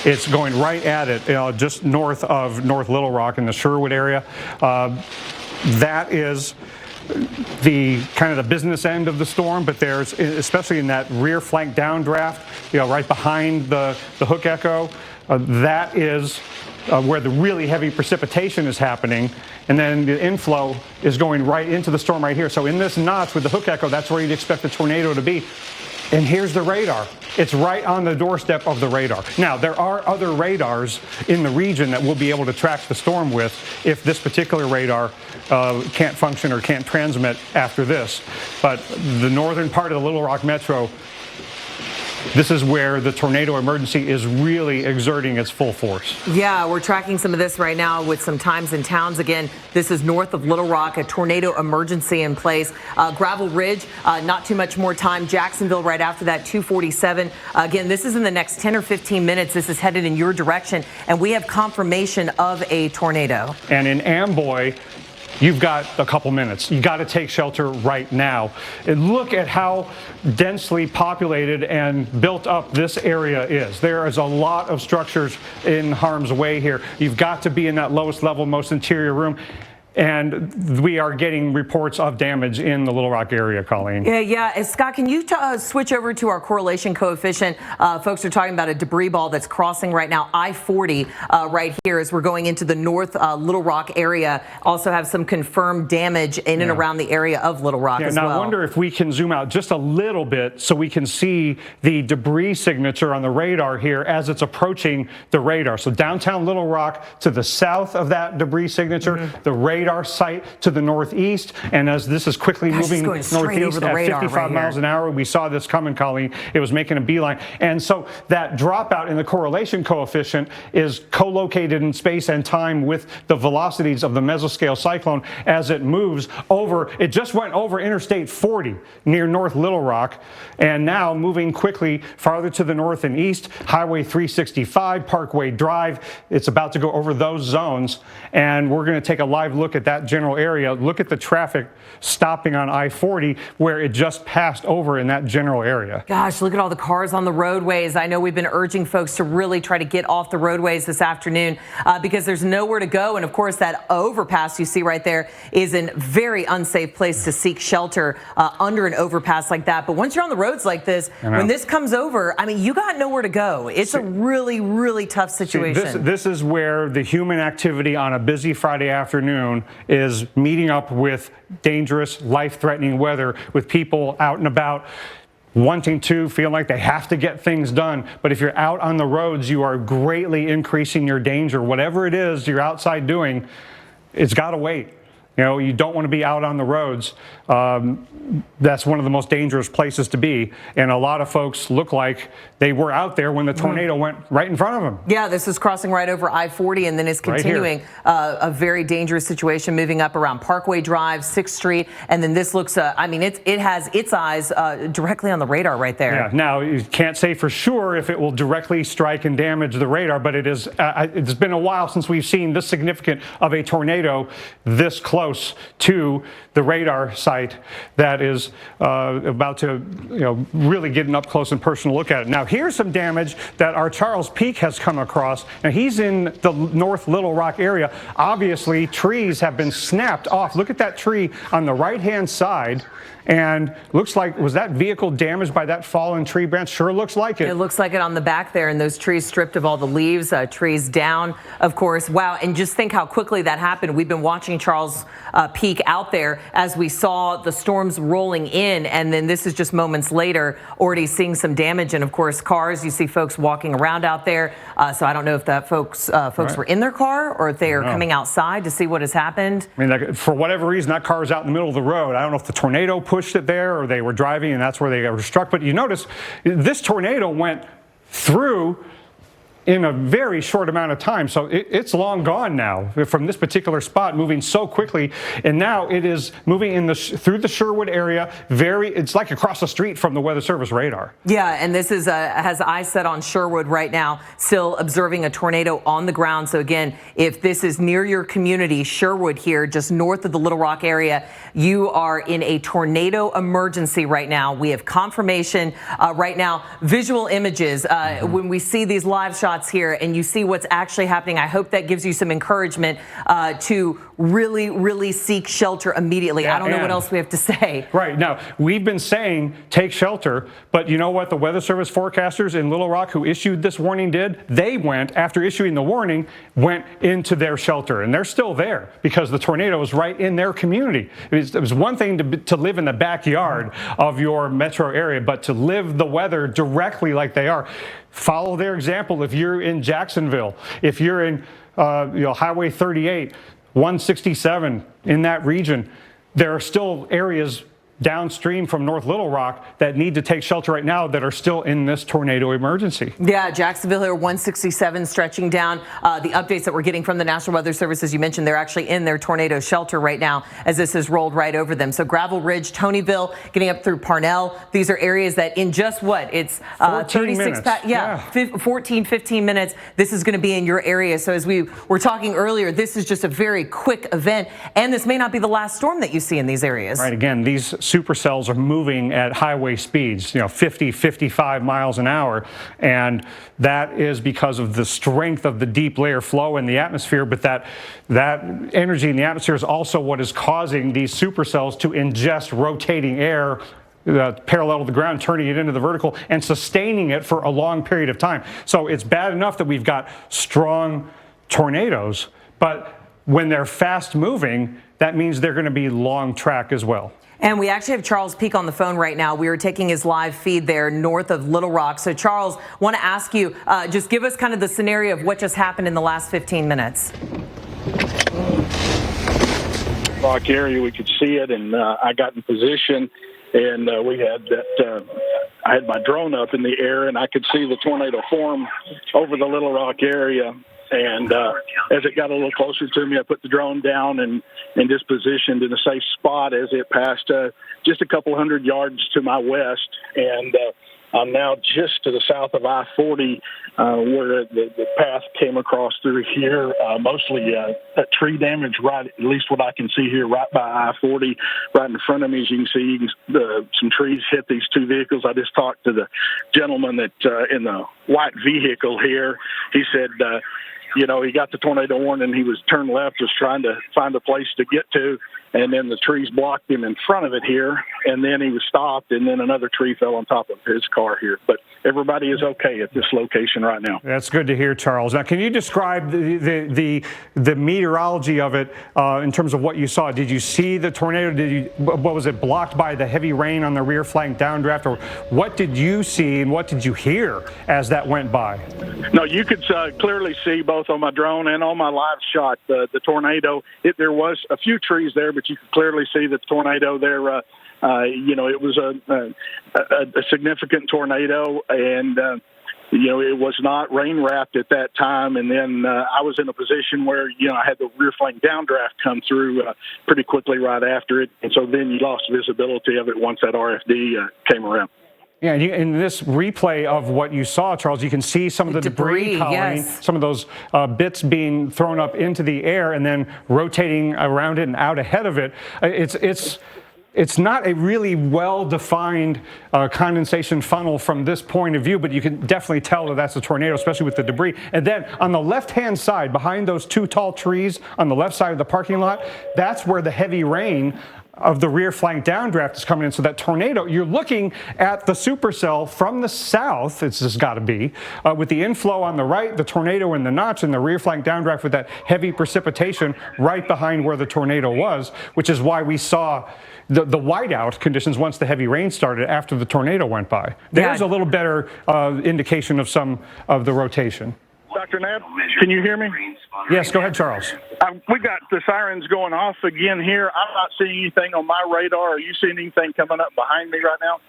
[SPEAKER 23] It's going right at it, just north of North Little Rock in the Sherwood area. That is the kind of the business end of the storm, but there's, especially in that rear flank downdraft, right behind the hook echo, that is where the really heavy precipitation is happening, and then the inflow is going right into the storm right here. So in this notch with the hook echo, that's where you'd expect the tornado to be. And here's the radar. It's right on the doorstep of the radar. Now, there are other radars in the region that we'll be able to track the storm with if this particular radar can't function or can't transmit after this. But the northern part of the Little Rock Metro, this is where the tornado emergency is really exerting its full force.
[SPEAKER 1] Yeah, we're tracking some of this right now with some times and towns. Again, this is north of Little Rock, a tornado emergency in place. Gravel Ridge, not too much more time. Jacksonville right after that, 247. Again, this is in the next 10 or 15 minutes. This is headed in your direction, and we have confirmation of a tornado.
[SPEAKER 23] And in Amboy, you've got a couple minutes. You got to take shelter right now. And look at how densely populated and built up this area is. There is a lot of structures in harm's way here. You've got to be in that lowest level, most interior room. And we are getting reports of damage in the Little Rock area, Colleen.
[SPEAKER 1] Yeah. Scott, can you switch over to our correlation coefficient? Folks are talking about a debris ball that's crossing right now, I-40 right here as we're going into the North Little Rock area. Also have some confirmed damage in and around the area of Little Rock as well.
[SPEAKER 23] Now I wonder if we can zoom out just a little bit so we can see the debris signature on the radar here as it's approaching the radar. So downtown Little Rock to the south of that debris signature, the radar site to the northeast, and as this is quickly moving northeast at 55 miles an hour, we saw this coming, Colleen. It was making a beeline, and so that dropout in the correlation coefficient is co-located in space and time with the velocities of the mesoscale cyclone as it moves over. It just went over Interstate 40 near North Little Rock, and now moving quickly farther to the north and east, Highway 365, Parkway Drive. It's about to go over those zones, and we're going to take a live look at that general area. Look at the traffic stopping on I-40 where it just passed over in that general area.
[SPEAKER 1] Gosh, look at all the cars on the roadways. I know we've been urging folks to really try to get off the roadways this afternoon because there's nowhere to go. And of course, that overpass you see right there is a very unsafe place to seek shelter under an overpass like that. But once you're on the roads like this, when this comes over, I mean, you got nowhere to go. It's a really, really tough situation.
[SPEAKER 23] This is where the human activity on a busy Friday afternoon is meeting up with dangerous, life-threatening weather, with people out and about feeling like they have to get things done. But if you're out on the roads, you are greatly increasing your danger. Whatever it is you're outside doing, it's got to wait. You know, you don't want to be out on the roads. That's one of the most dangerous places to be. And a lot of folks look like they were out there when the tornado went right in front of them.
[SPEAKER 1] Yeah, this is crossing right over I-40 and then is continuing a very dangerous situation moving up around Parkway Drive, 6th Street. And then this looks, I mean, it has its eyes directly on the radar right there.
[SPEAKER 23] Yeah, now you can't say for sure if it will directly strike and damage the radar, but it is. It's been a while since we've seen this significant of a tornado this close to the radar site that is about to, really get an up close and personal look at it. Now, here's some damage that our Charles Peak has come across. Now, he's in the North Little Rock area. Obviously, trees have been snapped off. Look at that tree on the right-hand side. And looks like, was that vehicle damaged by that fallen tree branch? Sure looks like it.
[SPEAKER 1] It looks like it on the back there, and those trees stripped of all the leaves, trees down, of course. Wow, and just think how quickly that happened. We've been watching Charles Peak out there as we saw the storms rolling in, and then this is just moments later, already seeing some damage. And of course, cars, you see folks walking around out there. So I don't know if that folks were in their car or if they are coming outside to see what has happened.
[SPEAKER 23] I mean, for whatever reason, that car is out in the middle of the road. I don't know if the tornado pushed it there or they were driving and that's where they were struck. But you notice this tornado went through in a very short amount of time. So it's long gone now from this particular spot, moving so quickly. And now it is moving through the Sherwood area. It's like across the street from the Weather Service radar.
[SPEAKER 1] Yeah, and this is has eyes set on Sherwood right now, still observing a tornado on the ground. So again, if this is near your community, Sherwood here, just north of the Little Rock area, you are in a tornado emergency right now. We have confirmation right now, visual images. When we see these live shots here and you see what's actually happening, I hope that gives you some encouragement to really seek shelter immediately. I don't know what else we have to say.
[SPEAKER 23] Right. Now, we've been saying take shelter, but you know what the Weather Service forecasters in Little Rock who issued this warning did? They went, after issuing the warning, went into their shelter, and they're still there because the tornado was right in their community. It was one thing to live in the backyard of your metro area, but to live the weather directly like they are. Follow their example. If you're in Jacksonville, if you're in Highway 38, 167 in that region, there are still areas downstream from North Little Rock that need to take shelter right now that are still in this tornado emergency.
[SPEAKER 1] Yeah, Jacksonville here, 167 stretching down. The updates that we're getting from the National Weather Service, as you mentioned, they're actually in their tornado shelter right now as this has rolled right over them. So Gravel Ridge, Tonyville, getting up through Parnell. These are areas that in just it's 36 14, 15 minutes. This is going to be in your area. So as we were talking earlier, this is just a very quick event, and this may not be the last storm that you see in these areas.
[SPEAKER 23] Right. Again, these supercells are moving at highway speeds, 50, 55 miles an hour. And that is because of the strength of the deep layer flow in the atmosphere. But that energy in the atmosphere is also what is causing these supercells to ingest rotating air parallel to the ground, turning it into the vertical and sustaining it for a long period of time. So it's bad enough that we've got strong tornadoes, but when they're fast moving, that means they're going to be long track as well.
[SPEAKER 1] And we actually have Charles Peak on the phone right now. We are taking his live feed there north of Little Rock. So, Charles, want to ask you, just give us kind of the scenario of what just happened in the last 15 minutes.
[SPEAKER 2] Rock area, we could see it, and I got in position, and we had that. I had my drone up in the air, and I could see the tornado form over the Little Rock area. And as it got a little closer to me, I put the drone down and just positioned in a safe spot as it passed just a couple hundred yards to my west. And I'm now just to the south of I-40 where the path came across through here, mostly tree damage, right, at least what I can see here, right by I-40, right in front of me. As you can see, some trees hit these two vehicles. I just talked to the gentleman that in the white vehicle here. He said, he got the tornado warning. He was turned left, was trying to find a place to get to, and then the trees blocked him in front of it here, and then he was stopped, and then another tree fell on top of his car here. But everybody is okay at this location right now.
[SPEAKER 23] That's good to hear, Charles. Now, can you describe the meteorology of it in terms of what you saw? Did you see the tornado? What was it, blocked by the heavy rain on the rear flank downdraft? Or what did you see and what did you hear as that went by?
[SPEAKER 2] No, you could clearly see both both on my drone and on my live shot. The tornado, there was a few trees there, but you could clearly see the tornado there. It was a significant tornado, and it was not rain wrapped at that time. And then I was in a position where, I had the rear flank downdraft come through pretty quickly right after it. And so then you lost visibility of it once that RFD came around.
[SPEAKER 23] Yeah, in this replay of what you saw, Charles, you can see some of the debris,
[SPEAKER 1] yes.
[SPEAKER 23] some of those bits being thrown up into the air and then rotating around it and out ahead of it. It's not a really well-defined condensation funnel from this point of view, but you can definitely tell that that's a tornado, especially with the debris. And then on the left-hand side, behind those two tall trees on the left side of the parking lot, that's where the heavy rain of the rear flank downdraft is coming in. So that tornado, you're looking at the supercell from the south, it's just got to be, with the inflow on the right, the tornado in the notch, and the rear flank downdraft with that heavy precipitation right behind where the tornado was, which is why we saw the whiteout conditions once the heavy rain started after the tornado went by. There's a little better indication of some of the rotation.
[SPEAKER 2] Dr. Knapp, can you hear me?
[SPEAKER 23] Yes, go ahead, Charles.
[SPEAKER 2] We got the sirens going off again here. I'm not seeing anything on my radar. Are you seeing anything coming up behind me right now?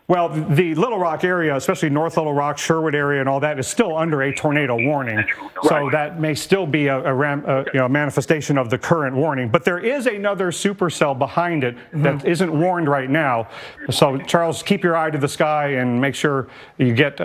[SPEAKER 23] Well, the Little Rock area, especially North Little Rock, Sherwood area and all that, is still under a tornado warning. So that may still be a manifestation of the current warning. But there is another supercell behind it that isn't warned right now. So, Charles, keep your eye to the sky and make sure you get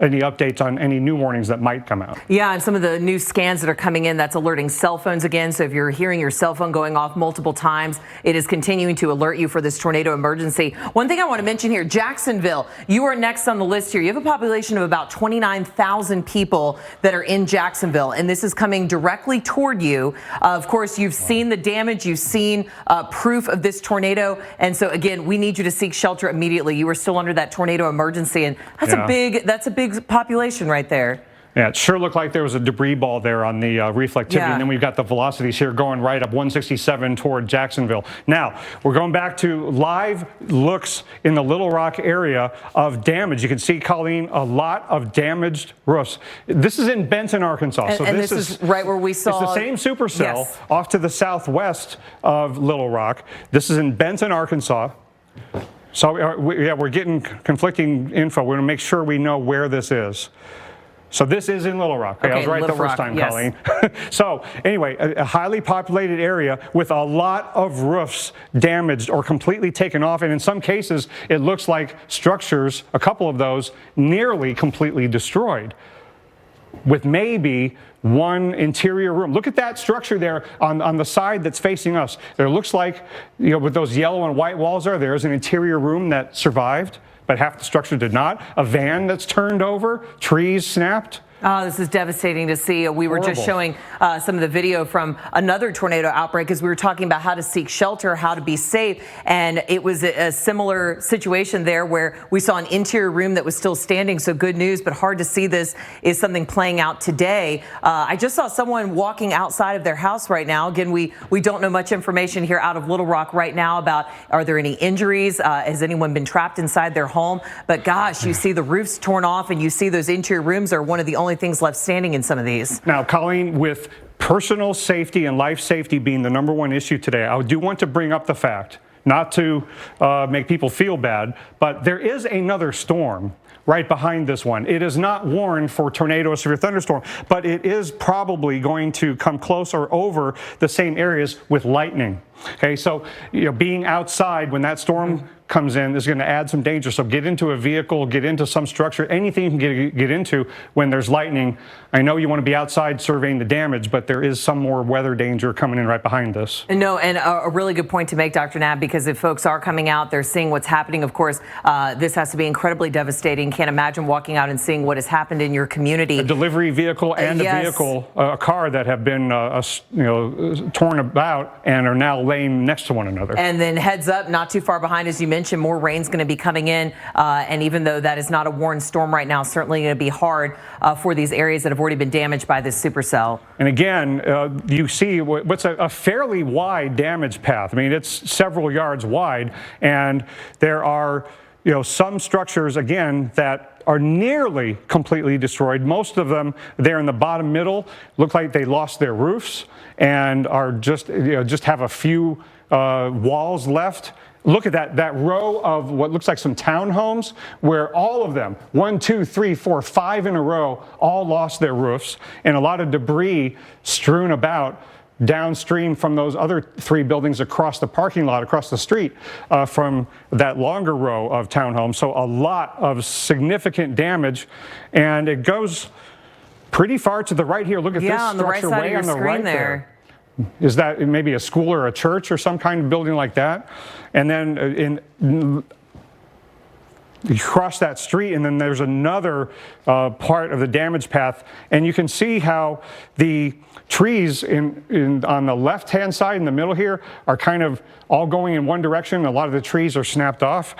[SPEAKER 23] any updates on any new warnings that might come out.
[SPEAKER 1] Yeah, and some of the new scans that are coming in, that's alerting cell phones again. So if you're hearing your cell phone going off multiple times, it is continuing to alert you for this tornado emergency. One thing I want to mention here, Jacksonville, you are next on the list here. You have a population of about 29,000 people that are in Jacksonville, and this is coming directly toward you. Of course, you've seen the damage, you've seen proof of this tornado, and so again, we need you to seek shelter immediately. You are still under that tornado emergency, and that's a big population right there.
[SPEAKER 23] Yeah, it sure looked like there was a debris ball there on the reflectivity, and then we've got the velocities here going right up 167 toward Jacksonville. Now, we're going back to live looks in the Little Rock area of damage. You can see, Colleen, a lot of damaged roofs. This is in Benton, Arkansas.
[SPEAKER 1] And,
[SPEAKER 23] so
[SPEAKER 1] this is right where we saw.
[SPEAKER 23] It's the same supercell off to the southwest of Little Rock. This is in Benton, Arkansas. So, we're getting conflicting info. We're going to make sure we know where this is. So this is in Little Rock. Okay, I was right the first time, Colleen. So anyway, a highly populated area with a lot of roofs damaged or completely taken off. And in some cases, it looks like structures, a couple of those, nearly completely destroyed, with maybe one interior room. Look at that structure there on the side that's facing us. There looks like, with those yellow and white walls there's an interior room that survived, but half the structure did not. A van that's turned over, trees snapped.
[SPEAKER 1] Oh, this is devastating to see. We were just showing some of the video from another tornado outbreak as we were talking about how to seek shelter, how to be safe. And it was a similar situation there where we saw an interior room that was still standing. So good news, but hard to see this is something playing out today. I just saw someone walking outside of their house right now. Again, we don't know much information here out of Little Rock right now about are there any injuries? Has anyone been trapped inside their home? But gosh, you see the roofs torn off and you see those interior rooms are one of the only things left standing in some of these.
[SPEAKER 23] Now, Colleen, with personal safety and life safety being the #1 issue today, I do want to bring up the fact, not to make people feel bad, but there is another storm right behind this one. It is not warned for tornado or severe thunderstorm, but it is probably going to come close or over the same areas with lightning. Okay, so being outside when that storm comes in is going to add some danger. So get into a vehicle, get into some structure, anything you can get into when there's lightning. I know you want to be outside surveying the damage, but there is some more weather danger coming in right behind this.
[SPEAKER 1] No, and a really good point to make, Dr. Knapp, because if folks are coming out, they're seeing what's happening. Of course, this has to be incredibly devastating. Can't imagine walking out and seeing what has happened in your community.
[SPEAKER 23] A delivery vehicle and a vehicle, a car that have been torn about and are now laying next to one another.
[SPEAKER 1] And then heads up, not too far behind, as you mentioned, more rain's going to be coming in. And even though that is not a warned storm right now, certainly going to be hard for these areas that have already been damaged by this supercell.
[SPEAKER 23] And again, you see what's a fairly wide damage path. I mean, it's several yards wide, and there are some structures, again, that are nearly completely destroyed. Most of them there in the bottom middle look like they lost their roofs and are just have a few walls left. Look at that row of what looks like some townhomes where all of them, 1, 2, 3, 4, 5 in a row, all lost their roofs, and a lot of debris strewn about downstream from those other 3 buildings across the parking lot, across the street from that longer row of townhomes. So a lot of significant damage, and it goes pretty far to the right here. Look at this
[SPEAKER 1] on the right
[SPEAKER 23] structure
[SPEAKER 1] side
[SPEAKER 23] way
[SPEAKER 1] of
[SPEAKER 23] on
[SPEAKER 1] your
[SPEAKER 23] the
[SPEAKER 1] screen
[SPEAKER 23] right
[SPEAKER 1] there.
[SPEAKER 23] Is that maybe a school or a church or some kind of building like that? And then you cross that street, and then there's another part of the damage path, and you can see how the trees on the left-hand side in the middle here are kind of all going in one direction. A lot of the trees are snapped off.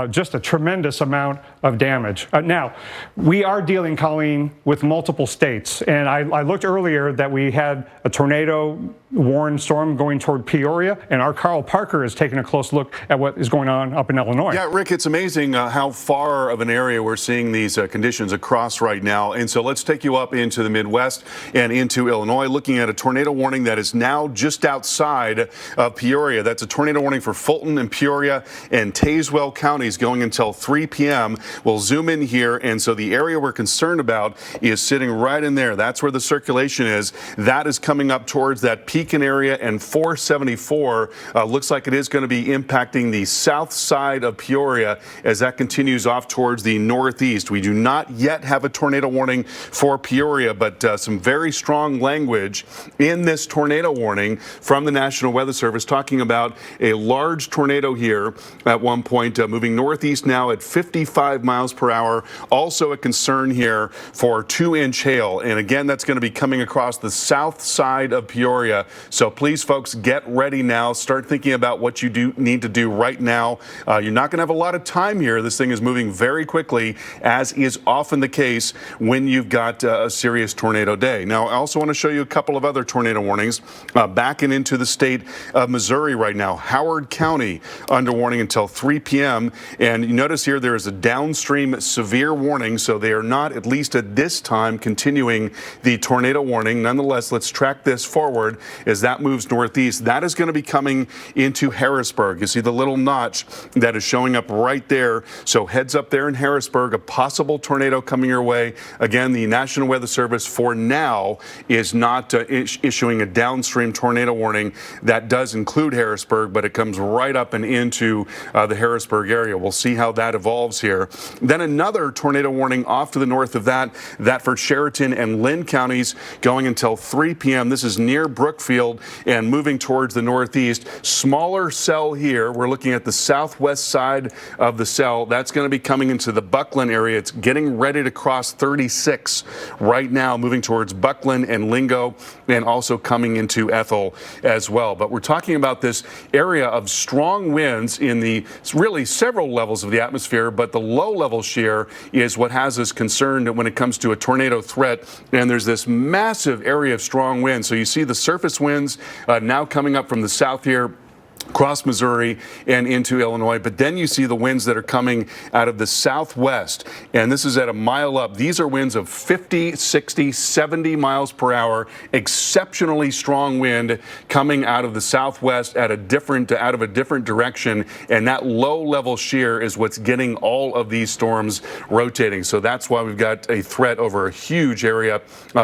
[SPEAKER 23] Just a tremendous amount of damage. Now, we are dealing, Colleen, with multiple states, and I looked earlier that we had a tornado-warned storm going toward Peoria, and our Carl Parker has taken a close look at what is going on up in Illinois.
[SPEAKER 4] Yeah, Rick, it's amazing how far of an area we're seeing these conditions across right now. And so let's take you up into the Midwest and into Illinois, looking at a tornado warning that is now just outside of Peoria. That's a tornado warning for Fulton and Peoria and Tazewell counties going until 3 p.m. We'll zoom in here, and so the area we're concerned about is sitting right in there. That's where the circulation is. That is coming up towards that Pekin area, and 474 looks like it is going to be impacting the south side of Peoria as that continues off towards the northeast. We do not yet have a tornado warning for Peoria, but some very strong language in this tornado warning from the National Weather Service talking about a large tornado here at one point moving northeast now at 55 miles per hour. Also a concern here for 2-inch hail. And again, that's going to be coming across the south side of Peoria. So please, folks, get ready now. Start thinking about what you need to do right now. You're not going to have a lot of time here. This thing is moving very quickly, as is often the case when you've got a serious tornado day. Now, I also want to show you a couple of other tornado warnings backing into the state of Missouri right now. Howard County under warning until 3 p.m. And you notice here there is a downstream severe warning, so they are not, at least at this time, continuing the tornado warning. Nonetheless, let's track this forward as that moves northeast. That is going to be coming into Harrisburg. You see the little notch that is showing up right there. So heads up there in Harrisburg, a possible tornado coming your way. Again, the National Weather Service for now is not issuing a downstream tornado warning. That does include Harrisburg, but it comes right up and into the Harrisburg area. We'll see how that evolves here. Then another tornado warning off to the north of that for Sheraton and Lynn counties going until 3 p.m. This is near Brookfield and moving towards the northeast. Smaller cell here. We're looking at the southwest side of the cell. That's going to be coming into the Buckland area. It's getting ready to cross 36 right now, moving towards Buckland and Lingo, and also coming into Ethel as well. But we're talking about this area of strong winds in the really several levels of the atmosphere, but the low level shear is what has us concerned when it comes to a tornado threat. And there's this massive area of strong winds. So you see the surface winds now coming up from the south here, across Missouri and into Illinois. But then you see the winds that are coming out of the southwest, and this is at a mile up. These are winds of 50, 60, 70 miles per hour, exceptionally strong wind coming out of the southwest out of a different direction, and that low level shear is what's getting all of these storms rotating. So that's why we've got a threat over a huge area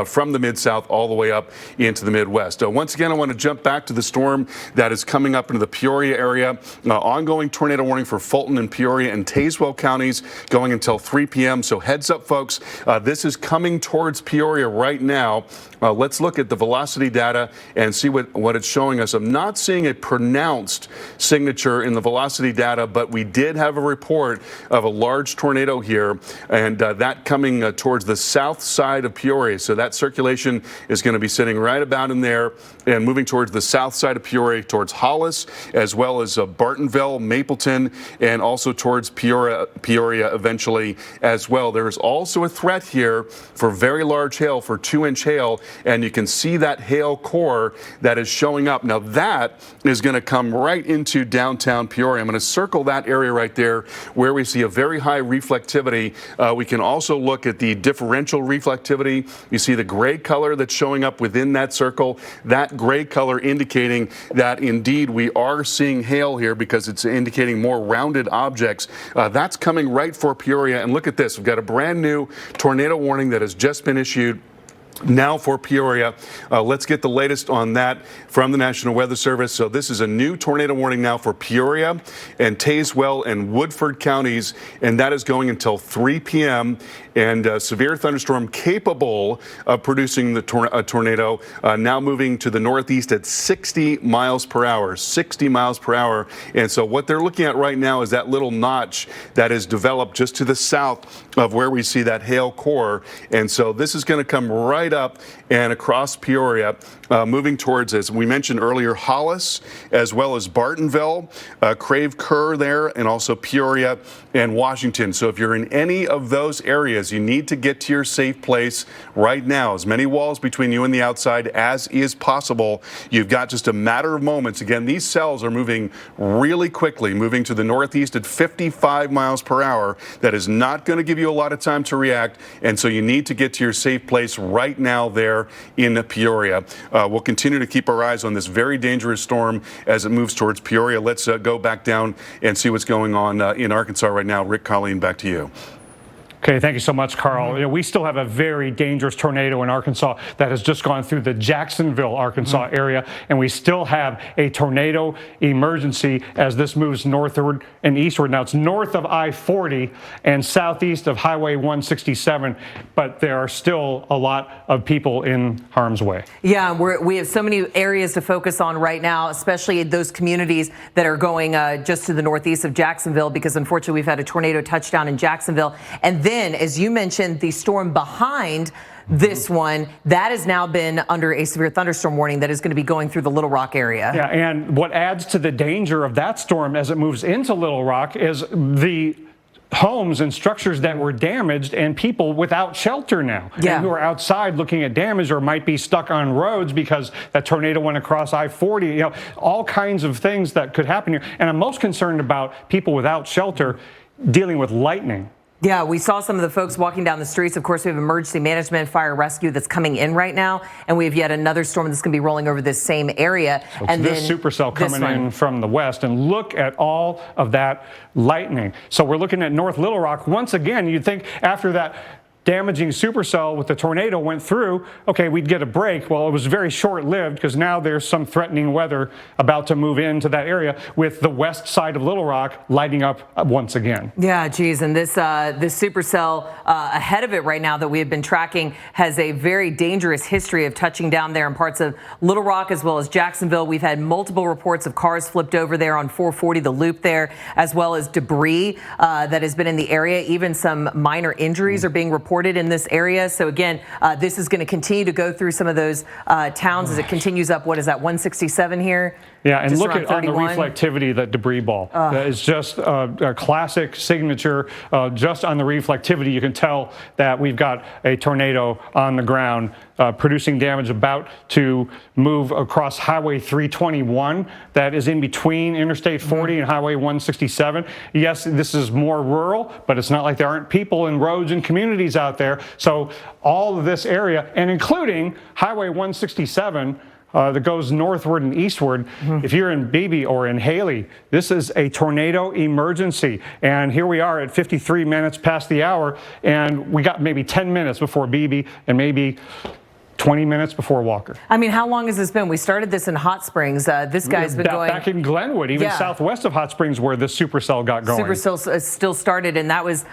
[SPEAKER 4] from the mid-south all the way up into the Midwest. Once again, I want to jump back to the storm that is coming up into the Peoria area. Ongoing tornado warning for Fulton and Peoria and Tazewell counties going until 3 p.m. So heads up, folks. This is coming towards Peoria right now. Let's look at the velocity data and see what it's showing us. I'm not seeing a pronounced signature in the velocity data, but we did have a report of a large tornado here, and that coming towards the south side of Peoria. So that circulation is going to be sitting right about in there and moving towards the south side of Peoria, towards Hollis as well as Bartonville, Mapleton, and also towards Peoria eventually as well. There is also a threat here for very large hail, for 2-inch hail, and you can see that hail core that is showing up. Now that is going to come right into downtown Peoria. I'm going to circle that area right there where we see a very high reflectivity. We can also look at the differential reflectivity. You see the gray color that's showing up within that circle. That gray color indicating that indeed we are seeing hail here because it's indicating more rounded objects. That's coming right for Peoria. And look at this. We've got a brand new tornado warning that has just been issued now for Peoria. Let's get the latest on that from the National Weather Service. So this is a new tornado warning now for Peoria and Tazewell and Woodford counties, and that is going until 3 p.m. And severe thunderstorm capable of producing a tornado, now moving to the northeast at 60 miles per hour, 60 miles per hour. And so what they're looking at right now is that little notch that is developed just to the south of where we see that hail core. And so this is going to come right up and across Peoria, moving towards, as we mentioned earlier, Hollis, as well as Bartonville, Creve Coeur there, and also Peoria and Washington. So if you're in any of those areas, you need to get to your safe place right now. As many walls between you and the outside as is possible. You've got just a matter of moments. Again, these cells are moving really quickly, moving to the northeast at 55 miles per hour. That is not going to give you a lot of time to react, and so you need to get to your safe place right now there in Peoria. We'll continue to keep our eyes on this very dangerous storm as it moves towards Peoria. Let's go back down and see what's going on in Arkansas right now. Rick, Colleen, back to you.
[SPEAKER 23] Okay, thank you so much, Carl. You know, we still have a very dangerous tornado in Arkansas that has just gone through the Jacksonville, Arkansas area, and we still have a tornado emergency as this moves northward and eastward. Now, it's north of I-40 and southeast of Highway 167, but there are still a lot of people in harm's way.
[SPEAKER 1] Yeah, we have so many areas to focus on right now, especially those communities that are going just to the northeast of Jacksonville, because unfortunately we've had a tornado touchdown in Jacksonville. And then, as you mentioned, the storm behind this one, that has now been under a severe thunderstorm warning that is going to be going through the Little Rock area.
[SPEAKER 23] Yeah, and what adds to the danger of that storm as it moves into Little Rock is the homes and structures that were damaged and people without shelter now, and who are outside looking at damage or might be stuck on roads because that tornado went across I-40. You know, all kinds of things that could happen here. And I'm most concerned about people without shelter dealing with lightning.
[SPEAKER 1] Yeah, we saw some of the folks walking down the streets. Of course, we have emergency management, fire rescue that's coming in right now, and we have yet another storm that's going to be rolling over this same area.
[SPEAKER 23] So
[SPEAKER 1] and
[SPEAKER 23] this
[SPEAKER 1] then
[SPEAKER 23] supercell coming in from the west, and look at all of that lightning. So we're looking at North Little Rock. Once again, you'd think after that damaging supercell with the tornado went through, okay, we'd get a break. Well, it was very short-lived because now there's some threatening weather about to move into that area with the west side of Little Rock lighting up once again.
[SPEAKER 1] Yeah, geez, and this supercell ahead of it right now that we have been tracking has a very dangerous history of touching down there in parts of Little Rock as well as Jacksonville. We've had multiple reports of cars flipped over there on 440, the loop there, as well as debris that has been in the area. Even some minor injuries are being reported in this area. So again, this is going to continue to go through some of those towns as it continues up. What is that, 167 here?
[SPEAKER 23] Yeah, and
[SPEAKER 1] just
[SPEAKER 23] look at on the
[SPEAKER 1] 31.
[SPEAKER 23] reflectivity, that debris ball. That is just a classic signature. Just on the reflectivity, you can tell that we've got a tornado on the ground producing damage about to move across Highway 321 that is in between Interstate 40 and Highway 167. Yes, this is more rural, but it's not like there aren't people and roads and communities out there. So all of this area, and including Highway 167, that goes northward and eastward. If you're in Beebe or in Haley, this is a tornado emergency. And here we are at 53 minutes past the hour, and we got maybe 10 minutes before Beebe and maybe 20 minutes before Walker.
[SPEAKER 1] I mean, how long has this been? We started this in Hot Springs. This guy's been going
[SPEAKER 23] back in Glenwood, even southwest of Hot Springs, where the supercell got going.
[SPEAKER 1] Supercell still started, and that was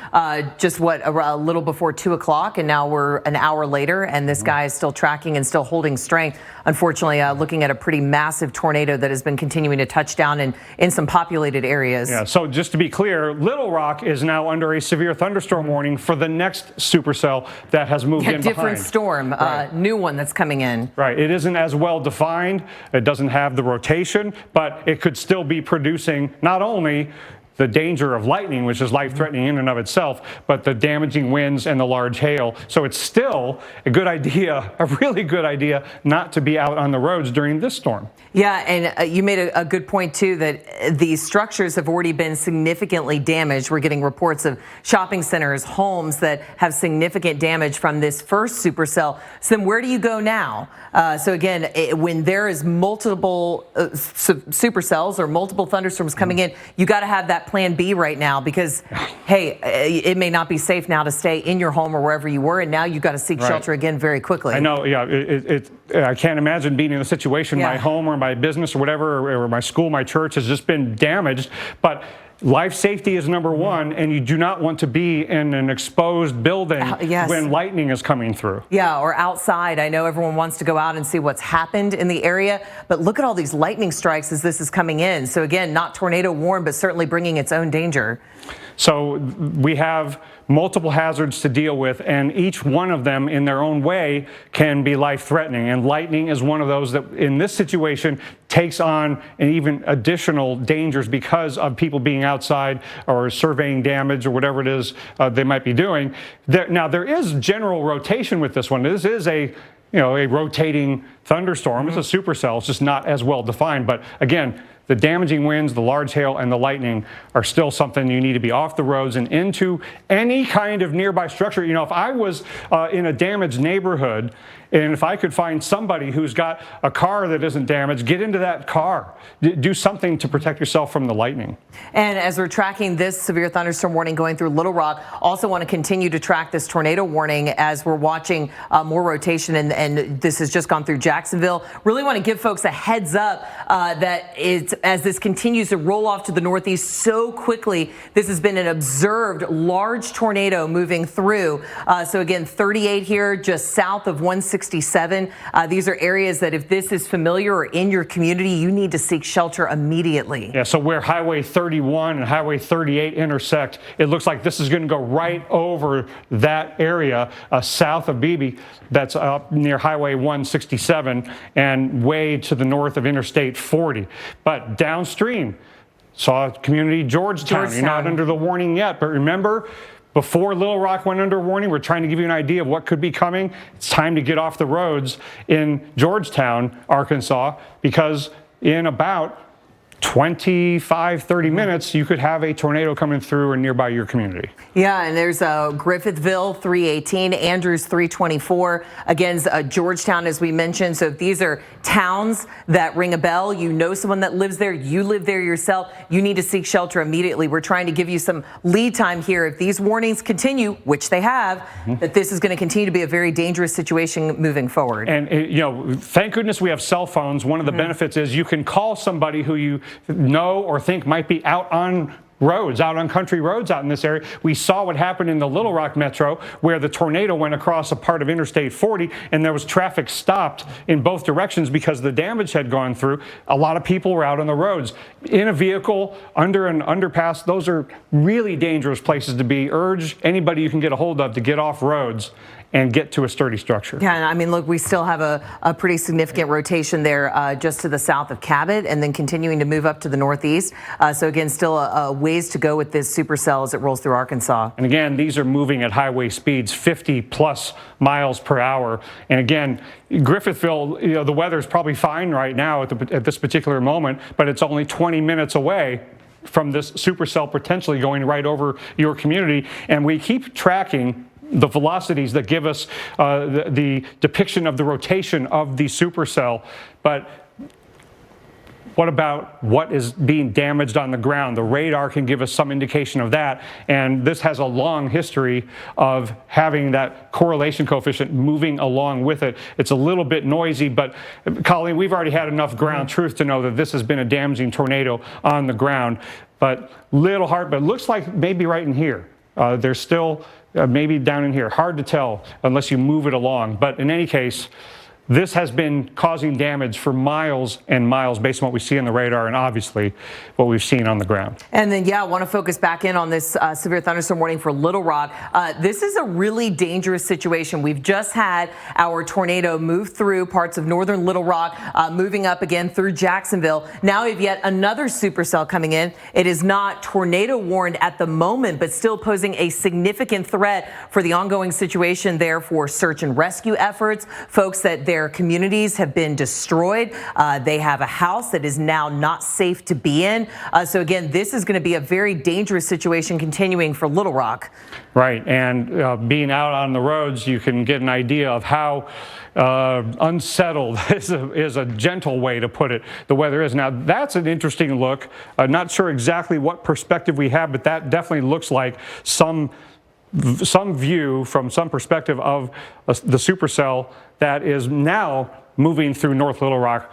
[SPEAKER 1] just a little before 2 o'clock, and now we're an hour later, and this guy is still tracking and still holding strength. Unfortunately, looking at a pretty massive tornado that has been continuing to touch down in some populated areas.
[SPEAKER 23] Yeah. So just to be clear, Little Rock is now under a severe thunderstorm warning for the next supercell that has moved in
[SPEAKER 1] different
[SPEAKER 23] behind.
[SPEAKER 1] storm, new new one that's coming in.
[SPEAKER 23] Right. It isn't as well defined. It doesn't have the rotation, but it could still be producing not only the danger of lightning, which is life-threatening in and of itself, but the damaging winds and the large hail. So it's still a good idea, a really good idea, not to be out on the roads during this storm.
[SPEAKER 1] Yeah, and you made a good point, too, that these structures have already been significantly damaged. We're getting reports of shopping centers, homes that have significant damage from this first supercell. So then where do you go now? So again, when there is multiple supercells or multiple thunderstorms coming in, you got to have that plan B right now because, hey, it may not be safe now to stay in your home or wherever you were, and now you've got to seek shelter again very quickly.
[SPEAKER 23] I know, yeah. I can't imagine being in a situation, my home or my business or whatever, or my school, my church has just been damaged, but life safety is number one, and you do not want to be in an exposed building when lightning is coming through.
[SPEAKER 1] Yeah, or outside. I know everyone wants to go out and see what's happened in the area, but look at all these lightning strikes as this is coming in. So again, not tornado warned, but certainly bringing its own danger.
[SPEAKER 23] So we have multiple hazards to deal with, and each one of them in their own way can be life-threatening. And lightning is one of those that in this situation takes on an even additional dangers because of people being outside or surveying damage or whatever it is they might be doing. Now, there is general rotation with this one. This is a rotating thunderstorm. It's a supercell. It's just not as well defined. But again, the damaging winds, the large hail, and the lightning are still something you need to be off the roads and into any kind of nearby structure. You know, if I was in a damaged neighborhood, and if I could find somebody who's got a car that isn't damaged, get into that car. Do something to protect yourself from the lightning.
[SPEAKER 1] And as we're tracking this severe thunderstorm warning going through Little Rock, also want to continue to track this tornado warning as we're watching more rotation, and this has just gone through Jacksonville. Really want to give folks a heads up that as this continues to roll off to the northeast so quickly, this has been an observed large tornado moving through. So again, 38 here just south of 167. These are areas that if this is familiar or in your community, you need to seek shelter immediately.
[SPEAKER 23] Yeah, so where Highway 31 and Highway 38 intersect, it looks like this is going to go right over that area south of Beebe. That's up near Highway 167 and way to the north of Interstate 40. But downstream, saw community Georgetown. You're not under the warning yet, but remember, before Little Rock went under warning, we're trying to give you an idea of what could be coming. It's time to get off the roads in Georgetown, Arkansas, because in about 25-30 minutes, you could have a tornado coming through or nearby your community.
[SPEAKER 1] Yeah, and there's Griffithville 318, Andrews 324, again Georgetown as we mentioned. So if these are towns that ring a bell, you know someone that lives there, you live there yourself, you need to seek shelter immediately. We're trying to give you some lead time here. If these warnings continue, which they have, that this is going to continue to be a very dangerous situation moving forward.
[SPEAKER 23] And you know, thank goodness we have cell phones. One of the benefits is you can call somebody who you know or think might be out on roads, out on country roads out in this area. We saw what happened in the Little Rock Metro where the tornado went across a part of Interstate 40 and there was traffic stopped in both directions because the damage had gone through. A lot of people were out on the roads. In a vehicle, under an underpass, those are really dangerous places to be. Urge anybody you can get a hold of to get off roads and get to a sturdy structure.
[SPEAKER 1] Yeah, I mean, look, we still have a pretty significant rotation there just to the south of Cabot and then continuing to move up to the northeast. So again, still a ways to go with this supercell as it rolls through Arkansas.
[SPEAKER 23] And again, these are moving at highway speeds, 50 plus miles per hour. And again, Griffithville, you know, the weather is probably fine right now at this particular moment, but it's only 20 minutes away from this supercell potentially going right over your community. And we keep tracking the velocities that give us the depiction of the rotation of the supercell. But what about what is being damaged on the ground? The radar can give us some indication of that. And this has a long history of having that correlation coefficient moving along with it. It's a little bit noisy, but Colleen, we've already had enough ground truth to know that this has been a damaging tornado on the ground. But little hard, but it looks like maybe right in here. There's still maybe down in here. Hard to tell unless you move it along. But in any case, this has been causing damage for miles and miles based on what we see on the radar and obviously what we've seen on the ground.
[SPEAKER 1] And then, I want to focus back in on this severe thunderstorm warning for Little Rock. This is a really dangerous situation. We've just had our tornado move through parts of northern Little Rock, moving up again through Jacksonville. Now we have yet another supercell coming in. It is not tornado warned at the moment, but still posing a significant threat for the ongoing situation there for search and rescue efforts. Folks that their communities have been destroyed. They have a house that is now not safe to be in. So again, this is going to be a very dangerous situation continuing for Little Rock.
[SPEAKER 23] Right, and being out on the roads, you can get an idea of how unsettled is a gentle way to put it. The weather is. Now, that's an interesting look. Not sure exactly what perspective we have, but that definitely looks like some view from some perspective of the supercell that is now moving through North Little Rock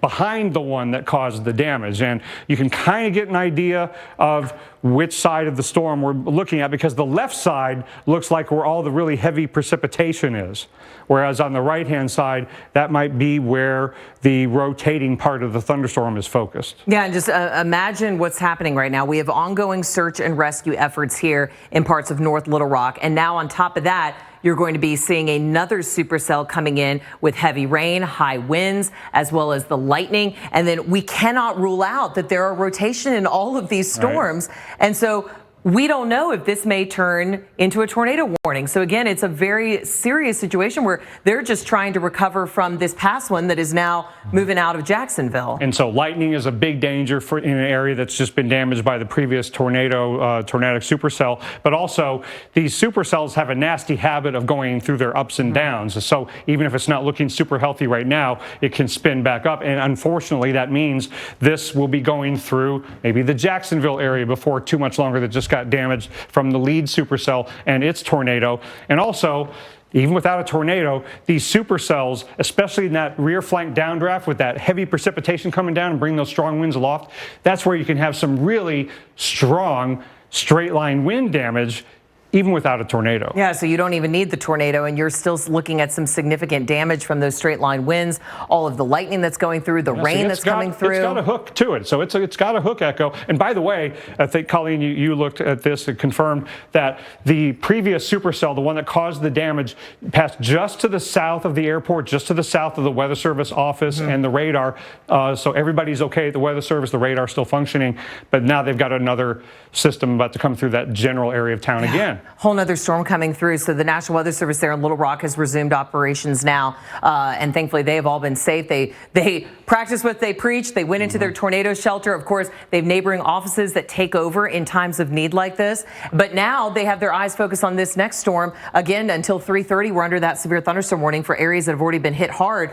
[SPEAKER 23] behind the one that caused the damage. And you can kind of get an idea of which side of the storm we're looking at, because the left side looks like where all the really heavy precipitation is, whereas on the right-hand side, that might be where the rotating part of the thunderstorm is focused.
[SPEAKER 1] Yeah, and just imagine what's happening right now. We have ongoing search and rescue efforts here in parts of North Little Rock, and now on top of that, you're going to be seeing another supercell coming in with heavy rain, high winds, as well as the lightning. And then we cannot rule out that there are rotation in all of these storms. Right. And so we don't know if this may turn into a tornado warning. So again, it's a very serious situation where they're just trying to recover from this past one that is now moving out of Jacksonville.
[SPEAKER 23] And so lightning is a big danger in an area that's just been damaged by the previous tornadic supercell. But also, these supercells have a nasty habit of going through their ups and downs. So even if it's not looking super healthy right now, it can spin back up. And unfortunately, that means this will be going through maybe the Jacksonville area before too much longer, that just got damaged from the lead supercell and its tornado. And also, even without a tornado, these supercells, especially in that rear flank downdraft with that heavy precipitation coming down and bring those strong winds aloft, that's where you can have some really strong straight line wind damage even without a tornado.
[SPEAKER 1] Yeah, so you don't even need the tornado, and you're still looking at some significant damage from those straight line winds, all of the lightning that's going through, the rain that's coming through.
[SPEAKER 23] It's got a hook to it, so it's got a hook echo. And by the way, I think, Colleen, you looked at this and confirmed that the previous supercell, the one that caused the damage, passed just to the south of the airport, just to the south of the Weather Service office and the radar. So everybody's okay at the Weather Service, the radar still functioning, but now they've got another system about to come through that general area of town again.
[SPEAKER 1] Whole nother storm coming through. So the National Weather Service there in Little Rock has resumed operations now. And thankfully, they have all been safe. They practiced what they preached. They went into their tornado shelter. Of course, they have neighboring offices that take over in times of need like this. But now they have their eyes focused on this next storm. Again, until 3:30, we're under that severe thunderstorm warning for areas that have already been hit hard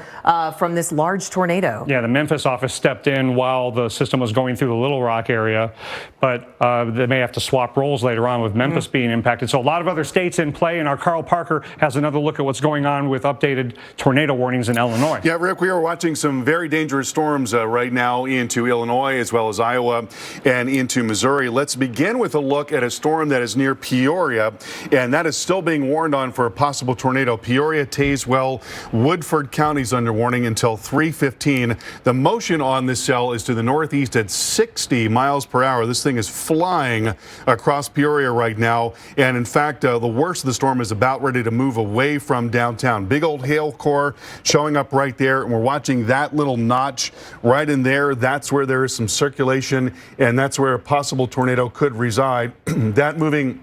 [SPEAKER 1] from this large tornado.
[SPEAKER 23] Yeah, the Memphis office stepped in while the system was going through the Little Rock area. But they may have to swap roles later on with Memphis being impacted. So a lot of other states in play, and our Carl Parker has another look at what's going on with updated tornado warnings in Illinois.
[SPEAKER 4] Yeah, Rick, we are watching some very dangerous storms right now into Illinois as well as Iowa and into Missouri. Let's begin with a look at a storm that is near Peoria, and that is still being warned on for a possible tornado. Peoria, Tazewell, Woodford counties under warning until 3:15. The motion on this cell is to the northeast at 60 miles per hour. This thing is flying across Peoria right now, and in fact, the worst of the storm is about ready to move away from downtown. Big old hail core showing up right there, and we're watching that little notch right in there. That's where there is some circulation, and that's where a possible tornado could reside. That moving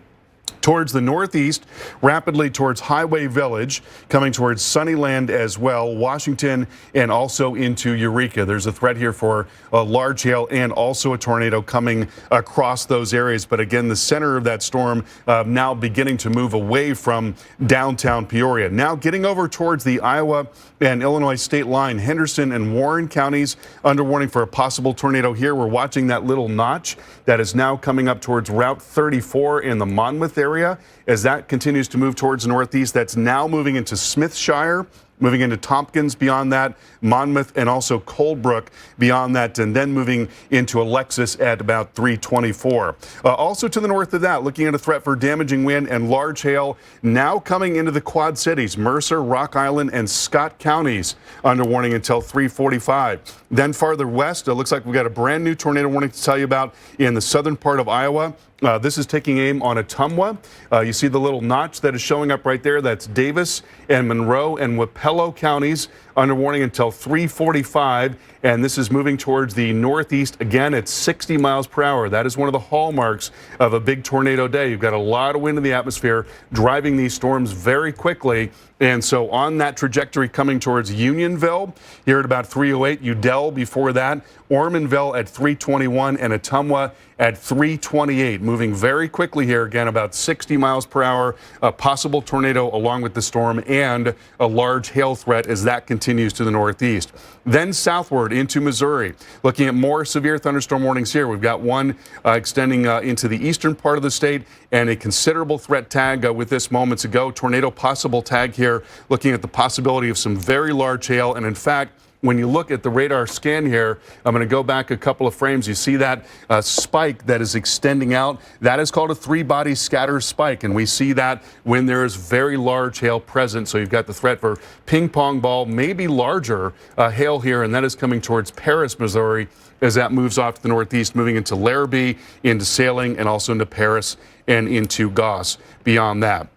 [SPEAKER 4] towards the northeast, rapidly towards Highway Village, coming towards Sunnyland as well, Washington, and also into Eureka. There's a threat here for a large hail and also a tornado coming across those areas. But again, the center of that storm now beginning to move away from downtown Peoria. Now getting over towards the Iowa and Illinois state line, Henderson and Warren counties under warning for a possible tornado here. We're watching that little notch that is now coming up towards Route 34 in the Monmouth area. As that continues to move towards the northeast, that's now moving into Smithshire, moving into Tompkins beyond that, Monmouth, and also Coldbrook beyond that, and then moving into Alexis at about 324. Also to the north of that, looking at a threat for damaging wind and large hail now coming into the Quad Cities, Mercer, Rock Island, and Scott counties under warning until 345. Then farther west, it looks like we've got a brand new tornado warning to tell you about in the southern part of Iowa. This is taking aim on Ottumwa. You see the little notch that is showing up right there. That's Davis and Monroe and Wapello counties under warning until 345. And this is moving towards the northeast again at 60 miles per hour. That is one of the hallmarks of a big tornado day. You've got a lot of wind in the atmosphere driving these storms very quickly. And so on that trajectory coming towards Unionville, here at about 308, Udell before that, Ormanville at 321, and Ottumwa at 328. Moving very quickly here, again, about 60 miles per hour, a possible tornado along with the storm and a large hail threat as that continues to the northeast. Then southward into Missouri, looking at more severe thunderstorm warnings here. We've got one extending into the eastern part of the state and a considerable threat tag with this moments ago. Tornado possible tag here, looking at the possibility of some very large hail. And in fact, when you look at the radar scan here, I'm going to go back a couple of frames. You see that spike that is extending out. That is called a three-body scatter spike, and we see that when there is very large hail present. So you've got the threat for ping pong ball, maybe larger hail here, and that is coming towards Paris, Missouri, as that moves off to the northeast, moving into Larrabee, into Saline, and also into Paris and into Goss beyond that.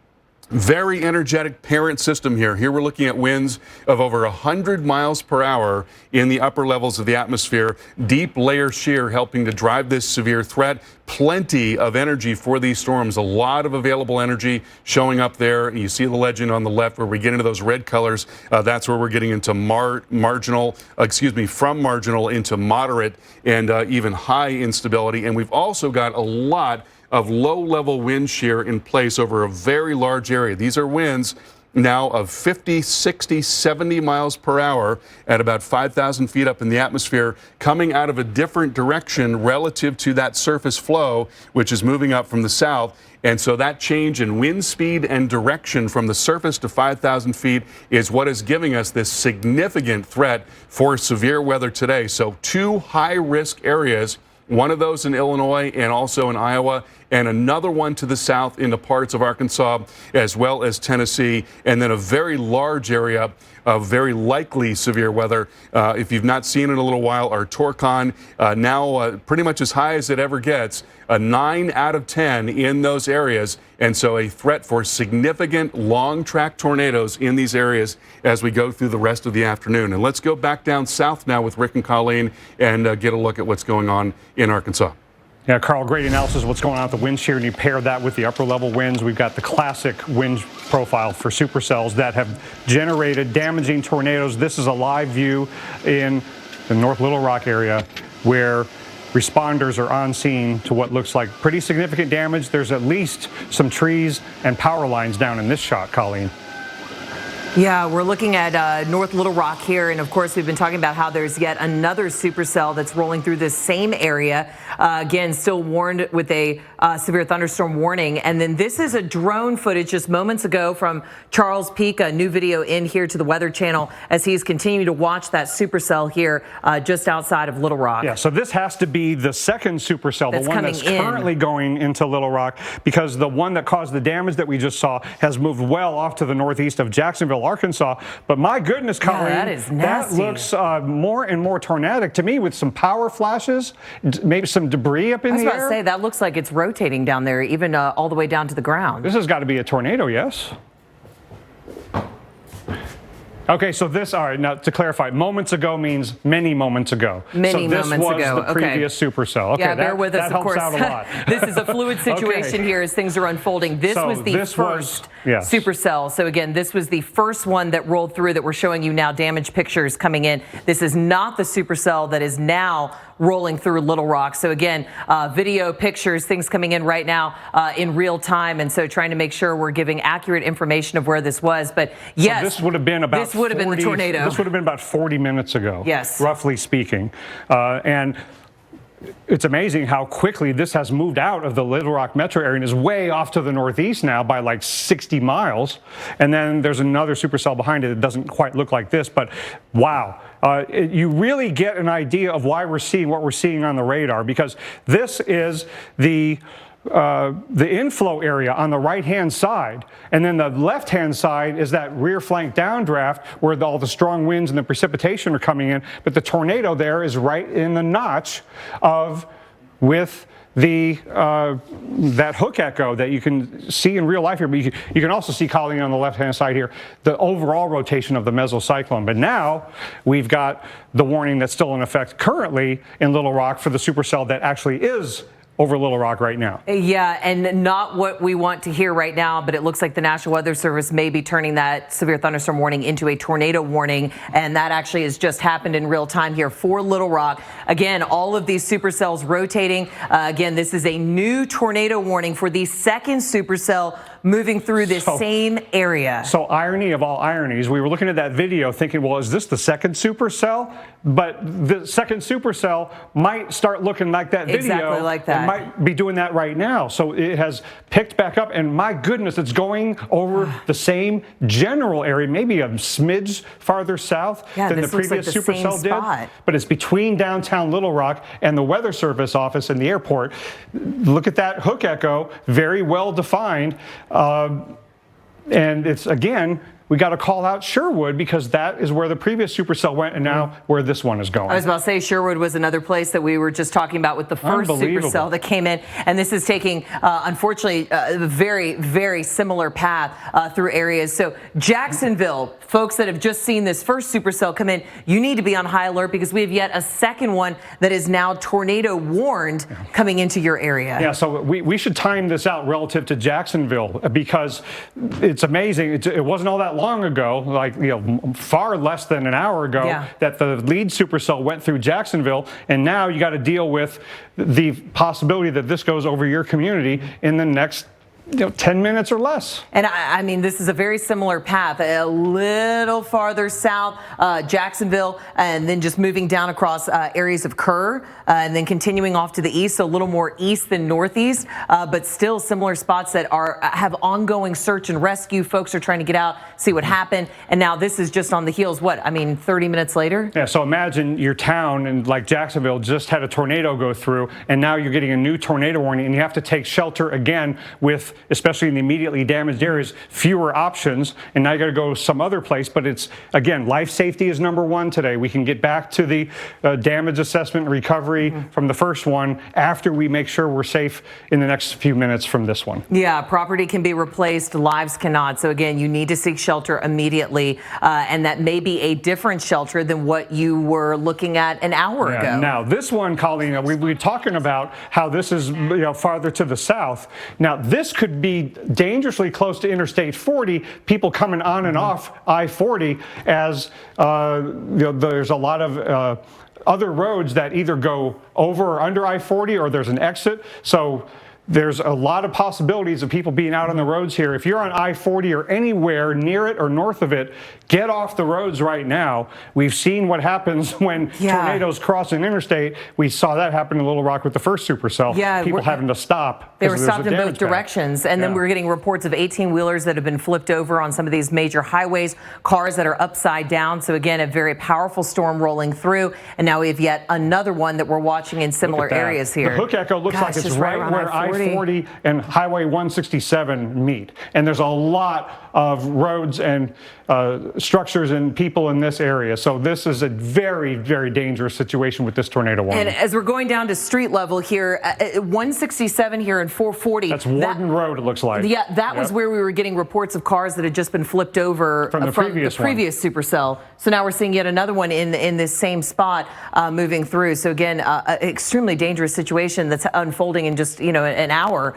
[SPEAKER 4] Very energetic parent system here. Here we're looking at winds of over 100 miles per hour in the upper levels of the atmosphere. Deep layer shear helping to drive this severe threat. Plenty of energy for these storms. A lot of available energy showing up there. You see the legend on the left where we get into those red colors. That's where we're getting into from marginal into moderate and even high instability. And we've also got a lot of low-level wind shear in place over a very large area. These are winds now of 50, 60, 70 miles per hour at about 5,000 feet up in the atmosphere, coming out of a different direction relative to that surface flow, which is moving up from the south. And so that change in wind speed and direction from the surface to 5,000 feet is what is giving us this significant threat for severe weather today. So two high-risk areas, one of those in Illinois and also in Iowa, and another one to the south into parts of Arkansas as well as Tennessee, and then a very large area of very likely severe weather. If you've not seen it in a little while, our Torcon now pretty much as high as it ever gets, a 9 out of 10 in those areas, and so a threat for significant long-track tornadoes in these areas as we go through the rest of the afternoon. And let's go back down south now with Rick and Colleen and get a look at what's going on in Arkansas.
[SPEAKER 23] Yeah, Carl, great analysis of what's going on with the wind shear, and you pair that with the upper level winds. We've got the classic wind profile for supercells that have generated damaging tornadoes. This is a live view in the North Little Rock area where responders are on scene to what looks like pretty significant damage. There's at least some trees and power lines down in this shot, Colleen.
[SPEAKER 1] Yeah, we're looking at North Little Rock here, and of course we've been talking about how there's yet another supercell that's rolling through this same area. Again, still warned with a severe thunderstorm warning. And then this is a drone footage just moments ago from Charles Peak, a new video in here to the Weather Channel as he's continuing to watch that supercell here just outside of Little Rock.
[SPEAKER 23] Yeah, so this has to be the second supercell, the one that's currently going into Little Rock, because the one that caused the damage that we just saw has moved well off to the northeast of Jacksonville, Arkansas. But my goodness, Colleen,
[SPEAKER 1] that is nasty.
[SPEAKER 23] That looks more and more tornadic to me, with some power flashes, maybe some debris up in the air.
[SPEAKER 1] I was about to say, that looks like it's rotating down there, even all the way down to the ground.
[SPEAKER 23] This has got to be a tornado, yes? Okay, so this, all right, now to clarify, moments ago means many moments ago.
[SPEAKER 1] Many moments ago.
[SPEAKER 23] So this was the previous supercell. Okay,
[SPEAKER 1] yeah, bear with us,
[SPEAKER 23] that
[SPEAKER 1] of course.
[SPEAKER 23] helps out a lot.
[SPEAKER 1] This is a fluid situation here as things are unfolding. This was the first supercell. So again, this was the first one that rolled through that we're showing you now, damage pictures coming in. This is not the supercell that is now rolling through Little Rock. So again, video, pictures, things coming in right now in real time. And so trying to make sure we're giving accurate information of where this was. But yes,
[SPEAKER 23] so this would have been about
[SPEAKER 1] would have been the tornado.
[SPEAKER 23] This would have been about 40 minutes ago.
[SPEAKER 1] Yes.
[SPEAKER 23] Roughly speaking. And it's amazing how quickly this has moved out of the Little Rock metro area and is way off to the northeast now by like 60 miles. And then there's another supercell behind it that doesn't quite look like this, but wow. You really get an idea of why we're seeing what we're seeing on the radar, because this is the inflow area on the right-hand side, and then the left-hand side is that rear flank downdraft where all the strong winds and the precipitation are coming in, but the tornado there is right in the notch with the that hook echo that you can see in real life here, but you can also see, Colleen, on the left-hand side here, the overall rotation of the mesocyclone. But now we've got the warning that's still in effect currently in Little Rock for the supercell that actually is over Little Rock right now.
[SPEAKER 1] Yeah, and not what we want to hear right now, but it looks like the National Weather Service may be turning that severe thunderstorm warning into a tornado warning, and that actually has just happened in real time here for Little Rock. Again, all of these supercells rotating. Again, this is a new tornado warning for the second supercell moving through this same area.
[SPEAKER 23] So irony of all ironies, we were looking at that video thinking, well, is this the second supercell? But the second supercell might start looking like that video.
[SPEAKER 1] Exactly like that.
[SPEAKER 23] It might be doing that right now. So it has picked back up, and my goodness, it's going over the same general area, maybe a smidge farther south than the previous supercell did. But it's between downtown Little Rock and the Weather Service office and the airport. Look at that hook echo, very well defined. And it's, again, we got to call out Sherwood because that is where the previous supercell went and now where this one is going.
[SPEAKER 1] I was about to say Sherwood was another place that we were just talking about with the first supercell that came in. And this is taking, unfortunately, a very, very similar path through areas. So Jacksonville, folks that have just seen this first supercell come in, you need to be on high alert because we have yet a second one that is now tornado warned coming into your area.
[SPEAKER 23] Yeah, so we should time this out relative to Jacksonville because it's amazing. It wasn't all that long ago, like, far less than an hour ago, that the lead supercell went through Jacksonville, and now you got to deal with the possibility that this goes over your community in the next 10 minutes or less.
[SPEAKER 1] And I mean, this is a very similar path, a little farther south, Jacksonville, and then just moving down across areas of Kerr, and then continuing off to the east, so a little more east than northeast, but still similar spots that have ongoing search and rescue. Folks are trying to get out, see what happened, and now this is just on the heels, 30 minutes later?
[SPEAKER 23] Yeah, so imagine your town, and like Jacksonville, just had a tornado go through, and now you're getting a new tornado warning, and you have to take shelter again with, especially in the immediately damaged areas, fewer options, and now you got to go some other place. But it's, again, life safety is number one today. We can get back to the damage assessment and recovery from the first one after we make sure we're safe in the next few minutes from this one.
[SPEAKER 1] Yeah, property can be replaced, lives cannot. So again, you need to seek shelter immediately, and that may be a different shelter than what you were looking at an hour ago.
[SPEAKER 23] Now, this one, Colleen, we were talking about how this is farther to the south. Now, this could be dangerously close to Interstate 40, people coming on and off I-40 as there's a lot of other roads that either go over or under I-40 or there's an exit. So there's a lot of possibilities of people being out on the roads here. If you're on I-40 or anywhere near it or north of it, get off the roads right now. We've seen what happens when tornadoes cross an interstate. We saw that happen in Little Rock with the first supercell.
[SPEAKER 1] Yeah,
[SPEAKER 23] people having to stop.
[SPEAKER 1] They were stopped in both directions. And then we're getting reports of 18-wheelers that have been flipped over on some of these major highways, cars that are upside down. So again, a very powerful storm rolling through. And now we have yet another one that we're watching in similar areas here.
[SPEAKER 23] The hook echo looks like it's right where I-40 and Highway 167 meet. And there's a lot of roads and structures and people in this area. So this is a very, very dangerous situation with this tornado warning.
[SPEAKER 1] And as we're going down to street level here, 167 here and 440.
[SPEAKER 23] That's Warden Road, it looks like.
[SPEAKER 1] Yeah, that was where we were getting reports of cars that had just been flipped over
[SPEAKER 23] from the previous
[SPEAKER 1] supercell. So now we're seeing yet another one in this same spot moving through. So again, extremely dangerous situation that's unfolding in just an hour.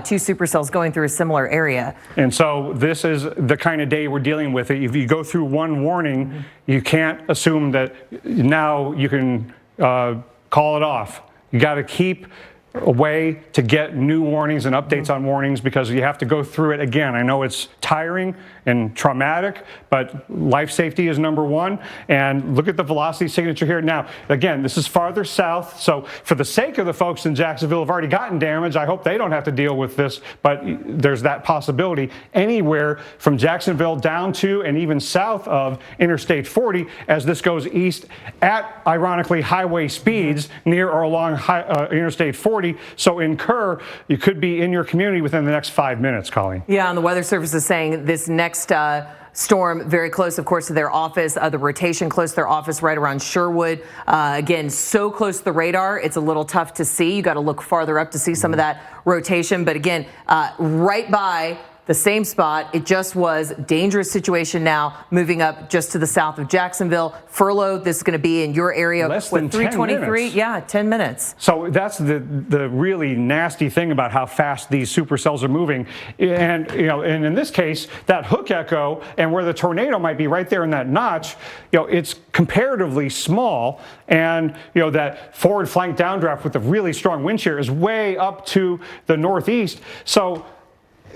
[SPEAKER 1] Two supercells going through a similar area.
[SPEAKER 23] And so this is the kind of day we're dealing with. If you go through one warning, you can't assume that now you can call it off. You got to keep a way to get new warnings and updates on warnings, because you have to go through it again. I know it's tiring and traumatic, but life safety is number one. And look at the velocity signature here. Now, again, this is farther south, so for the sake of the folks in Jacksonville who have already gotten damage, I hope they don't have to deal with this, but there's that possibility. Anywhere from Jacksonville down to and even south of Interstate 40, as this goes east at, ironically, highway speeds near or along Interstate 40. So in Kerr, you could be in your community within the next 5 minutes, Colleen.
[SPEAKER 1] Yeah, and the Weather Service is saying this next storm very close, of course, to their office, the rotation close to their office right around Sherwood. Again, so close to the radar, it's a little tough to see. You got to look farther up to see some of that rotation. But again, right by the same spot, it just was dangerous situation now, moving up just to the south of Jacksonville. Furlough, this is going to be in your area.
[SPEAKER 23] Less than
[SPEAKER 1] 323, yeah, 10 minutes.
[SPEAKER 23] So that's the really nasty thing about how fast these supercells are moving. And, and in this case, that hook echo and where the tornado might be right there in that notch, it's comparatively small. And, that forward flank downdraft with the really strong wind shear is way up to the northeast. So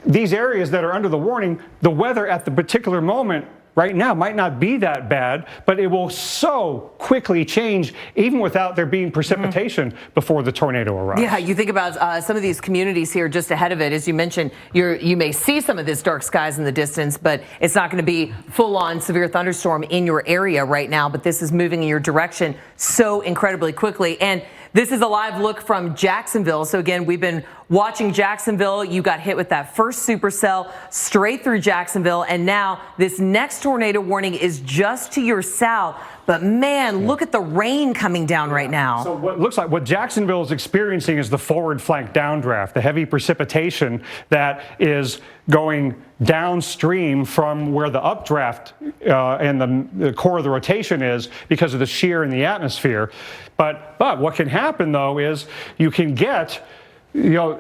[SPEAKER 23] these areas that are under the warning, the weather at the particular moment right now might not be that bad, but it will so quickly change even without there being precipitation before the tornado arrives.
[SPEAKER 1] Yeah, you think about some of these communities here just ahead of it. As you mentioned, you may see some of this dark skies in the distance, but it's not going to be full-on severe thunderstorm in your area right now, but this is moving in your direction so incredibly quickly. And this is a live look from Jacksonville. So again, we've been watching Jacksonville. You got hit with that first supercell straight through Jacksonville. And now this next tornado warning is just to your south. But man, look at the rain coming down right now.
[SPEAKER 23] So what looks like what Jacksonville is experiencing is the forward flank downdraft, the heavy precipitation that is going downstream from where the updraft and the core of the rotation is because of the shear in the atmosphere. But what can happen though is you can get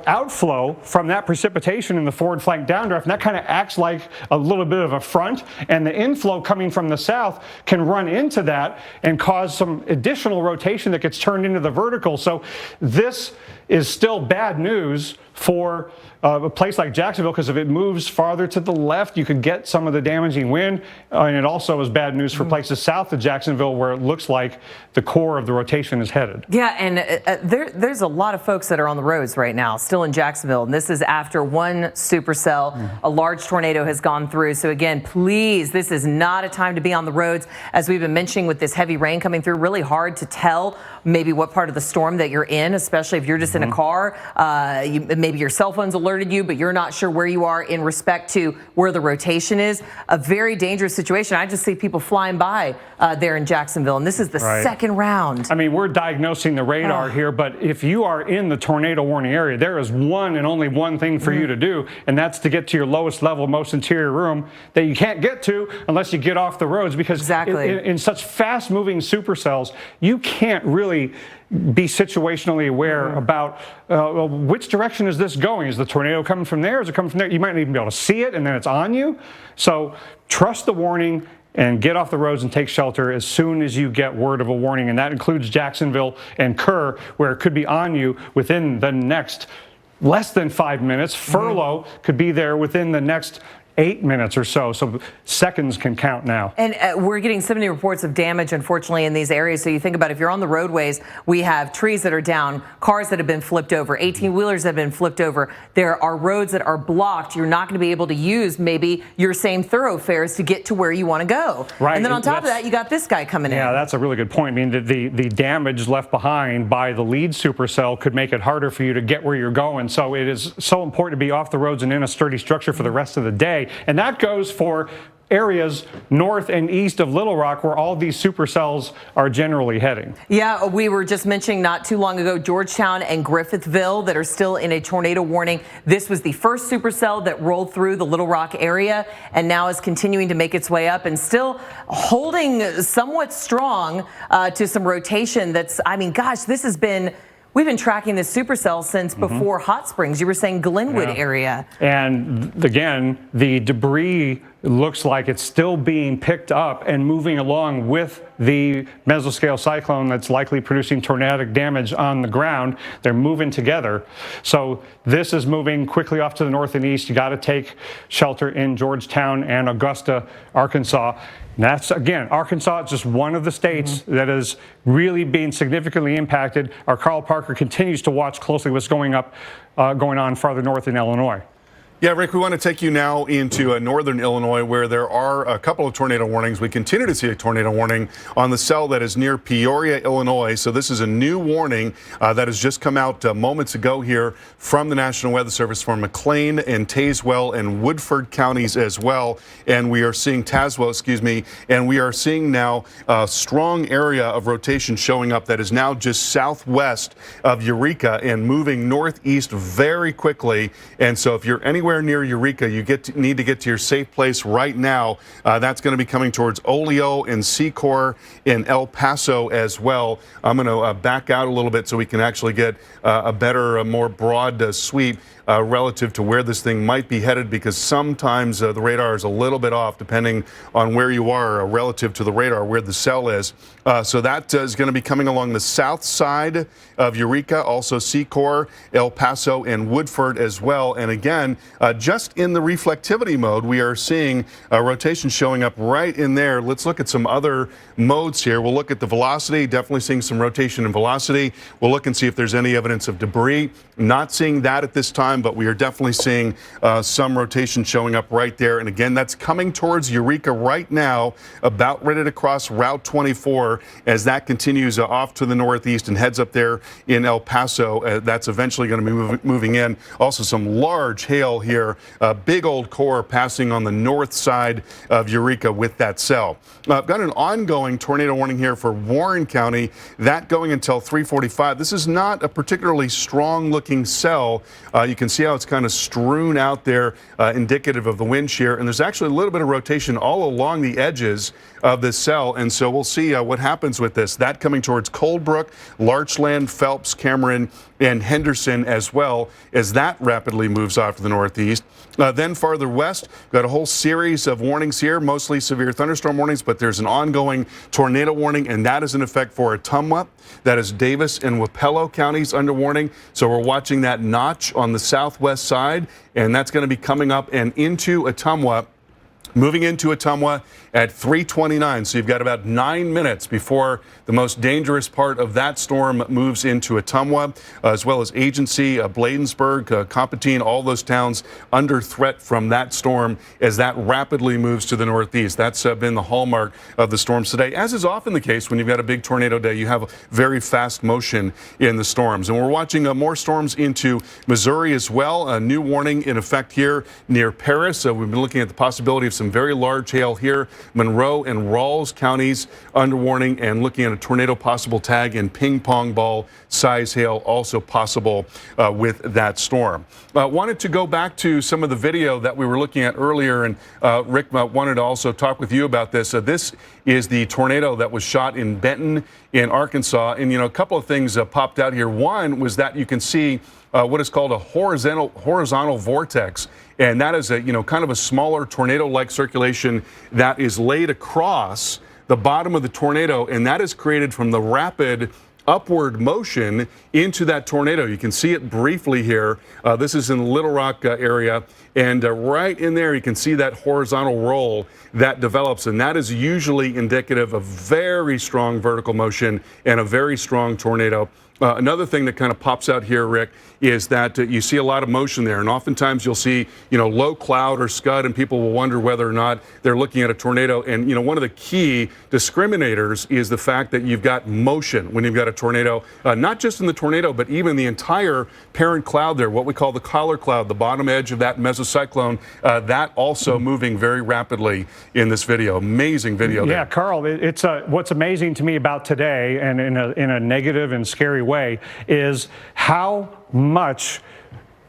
[SPEAKER 23] outflow from that precipitation in the forward flank downdraft, and that kind of acts like a little bit of a front, and the inflow coming from the south can run into that and cause some additional rotation that gets turned into the vertical. So this is still bad news for a place like Jacksonville, because if it moves farther to the left, you could get some of the damaging wind, and it also is bad news for places south of Jacksonville where it looks like the core of the rotation is headed.
[SPEAKER 1] Yeah, and there's a lot of folks that are on the roads right now, still in Jacksonville, and this is after one supercell, a large tornado has gone through. So again, please, this is not a time to be on the roads. As we've been mentioning, with this heavy rain coming through, really hard to tell maybe what part of the storm that you're in, especially if you're just in a car. Maybe your cell phone's alerted you, but you're not sure where you are in respect to where the rotation is. A very dangerous situation. I just see people flying by there in Jacksonville, and this is the second round.
[SPEAKER 23] I mean, we're diagnosing the radar here, but if you are in the tornado warning area, there is one and only one thing for you to do, and that's to get to your lowest level, most interior room that you can't get to unless you get off the roads, because in such fast-moving supercells, you can't really be situationally aware about which direction is this going. Is the tornado coming from there? Is it coming from there? You might not even be able to see it, and then it's on you. So trust the warning and get off the roads and take shelter as soon as you get word of a warning. And that includes Jacksonville and Kerr, where it could be on you within the next less than 5 minutes. Furlough could be there within the next 8 minutes or so. So seconds can count now.
[SPEAKER 1] And we're getting so many reports of damage, unfortunately, in these areas. So you think about if you're on the roadways, we have trees that are down, cars that have been flipped over, 18-wheelers that have been flipped over. There are roads that are blocked. You're not going to be able to use maybe your same thoroughfares to get to where you want to go.
[SPEAKER 23] Right.
[SPEAKER 1] And then on top of that, you got this guy coming in.
[SPEAKER 23] Yeah, that's a really good point. I mean, the damage left behind by the lead supercell could make it harder for you to get where you're going. So it is so important to be off the roads and in a sturdy structure for the rest of the day. And that goes for areas north and east of Little Rock, where all these supercells are generally heading.
[SPEAKER 1] Yeah, we were just mentioning not too long ago Georgetown and Griffithville that are still in a tornado warning. This was the first supercell that rolled through the Little Rock area and now is continuing to make its way up and still holding somewhat strong to some rotation. That's, I mean, gosh, this has been... We've been tracking this supercell since before Hot Springs. You were saying Glenwood area.
[SPEAKER 23] And again, the debris it looks like it's still being picked up and moving along with the mesoscale cyclone that's likely producing tornadic damage on the ground. They're moving together. So this is moving quickly off to the north and east. You got to take shelter in Georgetown and Augusta, Arkansas. And that's, again, Arkansas is just one of the states that is really being significantly impacted. Our Carl Parker continues to watch closely what's going on farther north in Illinois.
[SPEAKER 4] Yeah, Rick, we want to take you now into northern Illinois, where there are a couple of tornado warnings. We continue to see a tornado warning on the cell that is near Peoria, Illinois. So this is a new warning that has just come out moments ago here from the National Weather Service for McLean and Tazewell and Woodford counties as well. And we are seeing and we are seeing now a strong area of rotation showing up that is now just southwest of Eureka and moving northeast very quickly. And so if you're anywhere near Eureka, you need to get to your safe place right now. That's going to be coming towards Oleo and Secor in El Paso as well. I'm going to back out a little bit so we can actually get a better, more broad sweep relative to where this thing might be headed, because sometimes the radar is a little bit off depending on where you are relative to the radar, where the cell is. So that is going to be coming along the south side of Eureka, also Secor, El Paso, and Woodford as well. And again, just in the reflectivity mode, we are seeing a rotation showing up right in there. Let's look at some other modes here. We'll look at the velocity, definitely seeing some rotation in velocity. We'll look and see if there's any evidence of debris. Not seeing that at this time, but we are definitely seeing some rotation showing up right there. And again, that's coming towards Eureka right now, about ready to cross Route 24 as that continues off to the northeast and heads up there in El Paso. That's eventually going to be moving in. Also some large hail here, a big old core passing on the north side of Eureka with that cell. I've got an ongoing tornado warning here for Warren County, that going until 3:45. This is not a particularly strong looking cell. You can see how it's kind of strewn out there, indicative of the wind shear, and there's actually a little bit of rotation all along the edges of this cell, and so we'll see what happens with this. That coming towards Coldbrook, Larchland, Phelps, Cameron, and Henderson as well, as that rapidly moves off to the northeast. Then farther west, we've got a whole series of warnings here, mostly severe thunderstorm warnings, but there's an ongoing tornado warning, and that is in effect for Ottumwa. That is Davis and Wapello counties under warning. So we're watching that notch on the southwest side, and that's going to be coming up and into Ottumwa. Moving into Ottumwa at 3:29, so you've got about 9 minutes before the most dangerous part of that storm moves into Ottumwa, as well as Agency, Bladensburg, Compatine, all those towns under threat from that storm as that rapidly moves to the northeast. That's been the hallmark of the storms today, as is often the case when you've got a big tornado day. You have very fast motion in the storms. And we're watching more storms into Missouri as well. A new warning in effect here near Paris. We've been looking at the possibility of some very large hail here. Monroe and Rawls counties under warning, and looking at a tornado possible tag in ping pong ball size hail also possible with that storm. Wanted to go back to some of the video that we were looking at earlier, and Rick wanted to also talk with you about this. This is the tornado that was shot in Benton in Arkansas, and a couple of things popped out here. One was that you can see what is called a horizontal vortex, and that is a kind of a smaller tornado-like circulation that is laid across the bottom of the tornado, and that is created from the rapid upward motion into that tornado. You can see it briefly here. This is in the Little Rock area, and right in there you can see that horizontal roll that develops, and that is usually indicative of very strong vertical motion and a very strong tornado. Another thing that kind of pops out here, Rick, is that you see a lot of motion there, and oftentimes you'll see, low cloud or scud, and people will wonder whether or not they're looking at a tornado. And one of the key discriminators is the fact that you've got motion when you've got a tornado, not just in the tornado, but even the entire parent cloud there, what we call the collar cloud, the bottom edge of that mesocyclone, that also moving very rapidly in this video. Amazing video there.
[SPEAKER 23] Yeah, Carl, it's what's amazing to me about today, and in a negative and scary way, is how much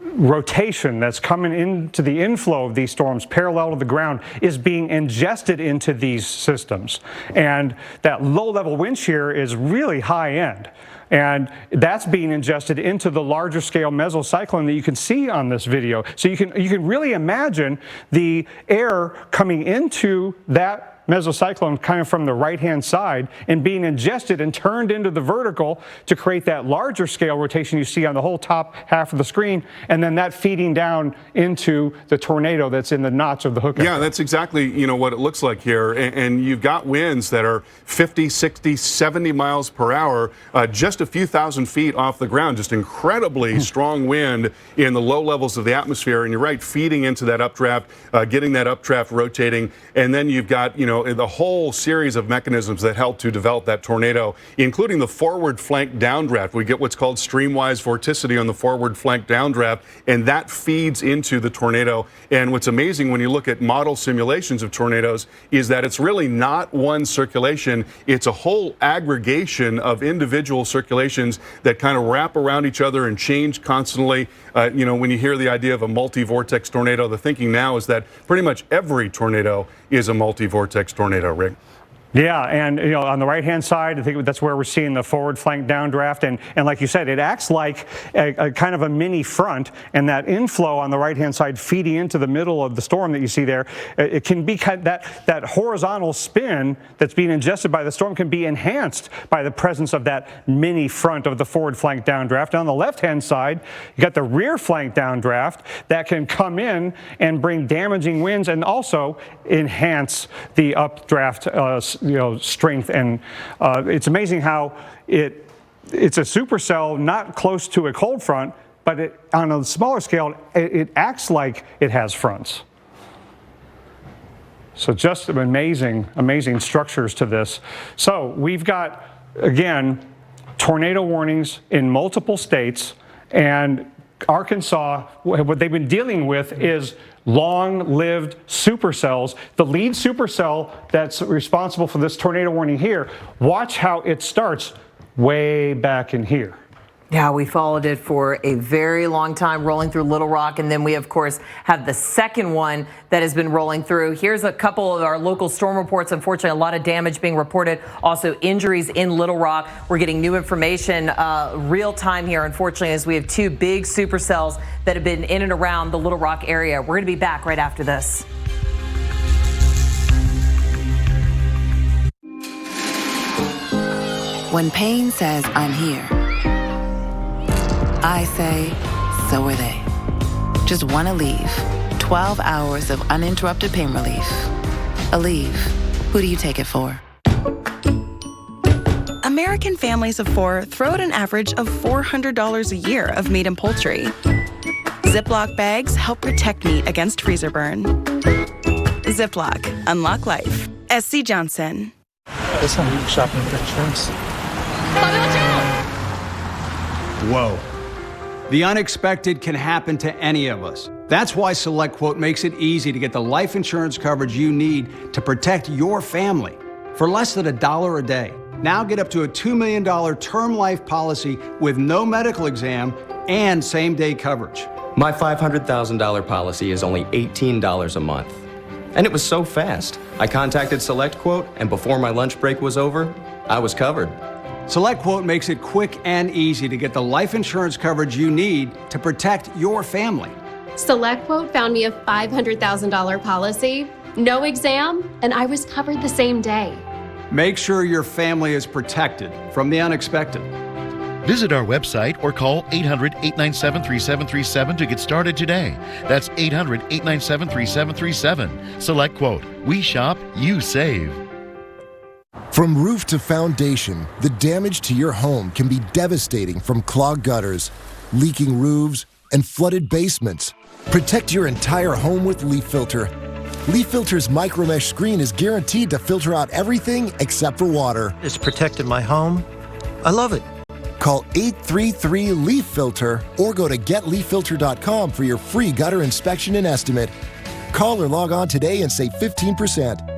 [SPEAKER 23] rotation that's coming into the inflow of these storms parallel to the ground is being ingested into these systems. And that low-level wind shear is really high-end. And that's being ingested into the larger scale mesocyclone that you can see on this video. So you can really imagine the air coming into that mesocyclone kind of from the right-hand side and being ingested and turned into the vertical to create that larger scale rotation you see on the whole top half of the screen, and then that feeding down into the tornado that's in the notch of the hook.
[SPEAKER 4] Yeah, that's exactly what it looks like here. And you've got winds that are 50, 60, 70 miles per hour, just a few thousand feet off the ground, just incredibly strong wind in the low levels of the atmosphere. And you're right, feeding into that updraft, getting that updraft rotating, and then you've got, the whole series of mechanisms that help to develop that tornado, including the forward flank downdraft. We get what's called streamwise vorticity on the forward flank downdraft, and that feeds into the tornado. And what's amazing when you look at model simulations of tornadoes is that it's really not one circulation. It's a whole aggregation of individual circulations that kind of wrap around each other and change constantly. When you hear the idea of a multi-vortex tornado, the thinking now is that pretty much every tornado is a multi-vortex tornado, Rick.
[SPEAKER 23] Yeah, and on the right-hand side, I think that's where we're seeing the forward flank downdraft, and like you said, it acts like a kind of a mini front, and that inflow on the right-hand side feeding into the middle of the storm that you see there, it can be that horizontal spin that's being ingested by the storm can be enhanced by the presence of that mini front of the forward flank downdraft. And on the left-hand side, you got the rear flank downdraft that can come in and bring damaging winds and also enhance the updraft strength. And it's amazing how it's a supercell not close to a cold front, but on a smaller scale, it acts like it has fronts. So just amazing structures to this. So we've got, again, tornado warnings in multiple states, and Arkansas, what they've been dealing with is long-lived supercells. The lead supercell that's responsible for this tornado warning here, watch how it starts way back in here.
[SPEAKER 1] Yeah, we followed it for a very long time, rolling through Little Rock, and then we, of course, have the second one that has been rolling through. Here's a couple of our local storm reports. Unfortunately, a lot of damage being reported, also injuries in Little Rock. We're getting new information real time here, unfortunately, as we have two big supercells that have been in and around the Little Rock area. We're going to be back right after this.
[SPEAKER 5] When pain says, I'm here, I say, so are they. Just want to leave. 12 hours of uninterrupted pain relief. Aleve. Who do you take it for?
[SPEAKER 6] American families of four throw out an average of $400 a year of meat and poultry. Ziploc bags help protect meat against freezer burn. Ziploc. Unlock life. SC Johnson.
[SPEAKER 9] This one shopping for shrimps.
[SPEAKER 10] Whoa. The unexpected can happen to any of us. That's why SelectQuote makes it easy to get the life insurance coverage you need to protect your family for less than $1 a day. Now get up to a $2 million term life policy with no medical exam and same-day coverage.
[SPEAKER 12] My $500,000 policy is only $18 a month. And it was so fast. I contacted SelectQuote, and before my lunch break was over, I was covered.
[SPEAKER 10] SelectQuote makes it quick and easy to get the life insurance coverage you need to protect your family.
[SPEAKER 14] SelectQuote found me a $500,000 policy, no exam, and I was covered the same day.
[SPEAKER 10] Make sure your family is protected from the unexpected.
[SPEAKER 15] Visit our website or call 800-897-3737 to get started today. That's 800-897-3737. SelectQuote. We shop, you save.
[SPEAKER 16] From roof to foundation, the damage to your home can be devastating, from clogged gutters, leaking roofs, and flooded basements. Protect your entire home with Leaf Filter. Leaf Filter's micromesh screen is guaranteed to filter out everything except for water.
[SPEAKER 18] It's protected my home. I love it.
[SPEAKER 16] Call 833-LEAF-FILTER or go to getleaffilter.com for your free gutter inspection and estimate. Call or log on today and save 15%.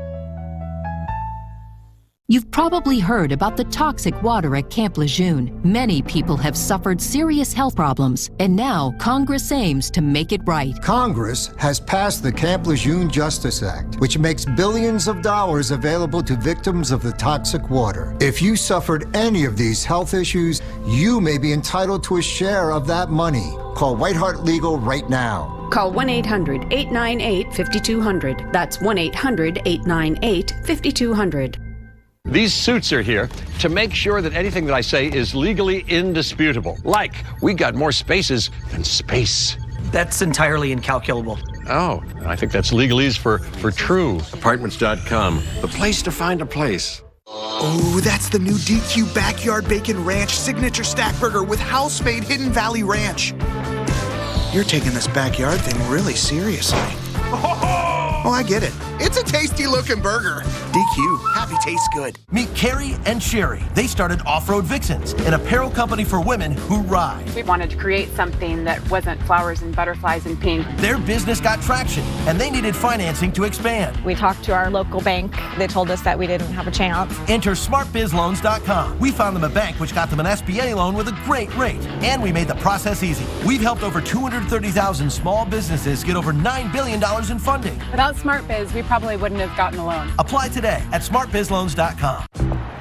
[SPEAKER 7] You've probably heard about the toxic water at Camp Lejeune. Many people have suffered serious health problems, and now Congress aims to make it right.
[SPEAKER 8] Congress has passed the Camp Lejeune Justice Act, which makes billions of dollars available to victims of the toxic water. If you suffered any of these health issues, you may be entitled to a share of that money. Call White Hart Legal right now.
[SPEAKER 11] Call 1-800-898-5200. That's 1-800-898-5200.
[SPEAKER 13] These suits are here to make sure that anything that I say is legally indisputable. Like, we got more spaces than space.
[SPEAKER 18] That's entirely incalculable.
[SPEAKER 13] Oh, I think that's legalese for true. Apartments.com, the place to find a place.
[SPEAKER 38] Oh, that's the new DQ Backyard Bacon Ranch Signature Stack Burger with house-made Hidden Valley Ranch. You're taking this backyard thing really seriously. Oh, I get it. It's a tasty-looking burger. DQ, happy tastes good.
[SPEAKER 17] Meet Carrie and Sherry. They started Off-Road Vixens, an apparel company for women who ride.
[SPEAKER 19] We wanted to create something that wasn't flowers and butterflies and pink.
[SPEAKER 17] Their business got traction, and they needed financing to expand.
[SPEAKER 20] We talked to our local bank. They told us that we didn't have a chance.
[SPEAKER 17] Enter smartbizloans.com. We found them a bank which got them an SBA loan with a great rate, and we made the process easy. We've helped over 230,000 small businesses get over $9 billion in funding.
[SPEAKER 19] Without SmartBiz, we probably wouldn't have gotten a loan.
[SPEAKER 17] Apply today at smartbizloans.com.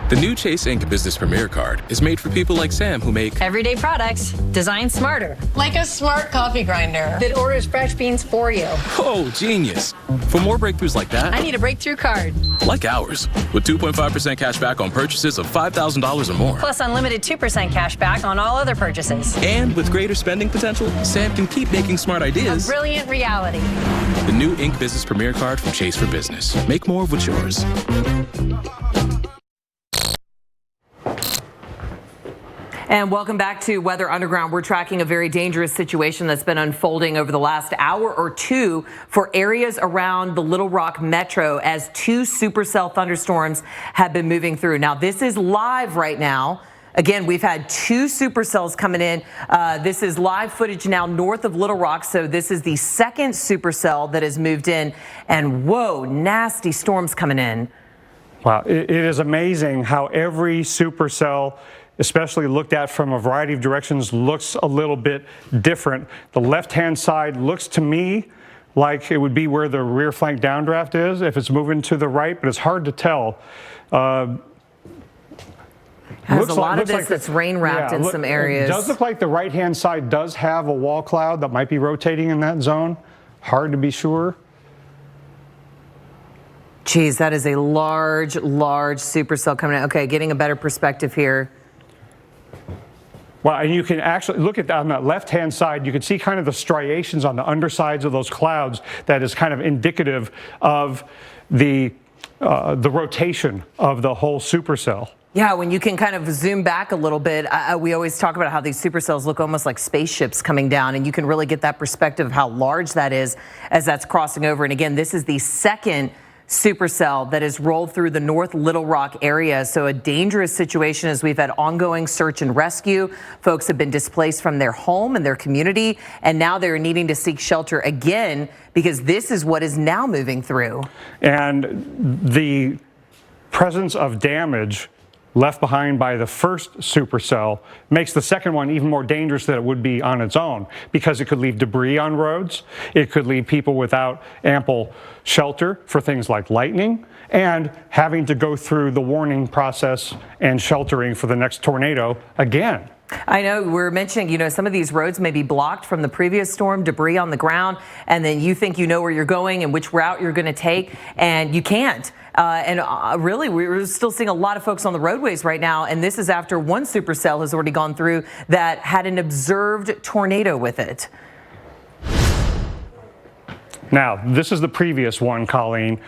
[SPEAKER 3] The new Chase Ink Business Premier Card is made for people like Sam who make
[SPEAKER 21] everyday products designed smarter. Like a smart coffee grinder that orders fresh beans for you.
[SPEAKER 3] Oh, genius. For more breakthroughs like that,
[SPEAKER 21] I need a breakthrough card.
[SPEAKER 3] Like ours, with 2.5% cash back on purchases of $5,000 or more.
[SPEAKER 21] Plus unlimited 2% cash back on all other purchases.
[SPEAKER 3] And with greater spending potential, Sam can keep making smart ideas
[SPEAKER 21] a brilliant reality.
[SPEAKER 3] The new Ink Business Premier Card from Chase for Business. Make more of what's yours.
[SPEAKER 1] And welcome back to Weather Underground. We're tracking a very dangerous situation that's been unfolding over the last hour or two for areas around the Little Rock Metro as two supercell thunderstorms have been moving through. Now, this is live right now. Again, we've had two supercells coming in. This is live footage now north of Little Rock. So this is the second supercell that has moved in. And whoa, nasty storms coming in.
[SPEAKER 23] Wow, it is amazing how every supercell, especially looked at from a variety of directions, looks a little bit different. The left-hand side looks to me like it would be where the rear flank downdraft is if it's moving to the right, but it's hard to tell.
[SPEAKER 1] There's a lot of this that's rain-wrapped in some areas.
[SPEAKER 23] It does look like the right-hand side does have a wall cloud that might be rotating in that zone. Hard to be sure.
[SPEAKER 1] Geez, that is a large, large supercell coming in. Okay, getting a better perspective here.
[SPEAKER 23] Well, and you can actually look at on that left-hand side, you can see kind of the striations on the undersides of those clouds that is kind of indicative of the rotation of the whole supercell.
[SPEAKER 1] Yeah, when you can kind of zoom back a little bit, we always talk about how these supercells look almost like spaceships coming down, and you can really get that perspective of how large that is as that's crossing over. And again, this is the second supercell that has rolled through the North Little Rock area. So a dangerous situation as we've had ongoing search and rescue. Folks have been displaced from their home and their community, and now they're needing to seek shelter again because this is what is now moving through.
[SPEAKER 23] And the presence of damage left behind by the first supercell makes the second one even more dangerous than it would be on its own, because it could leave debris on roads, it could leave people without ample shelter for things like lightning, and having to go through the warning process and sheltering for the next tornado again.
[SPEAKER 1] I know we're mentioning, some of these roads may be blocked from the previous storm, debris on the ground, and then you think you know where you're going and which route you're going to take, and you can't. Really, we're still seeing a lot of folks on the roadways right now, and this is after one supercell has already gone through that had an observed tornado with it.
[SPEAKER 23] Now, this is the previous one, Colleen.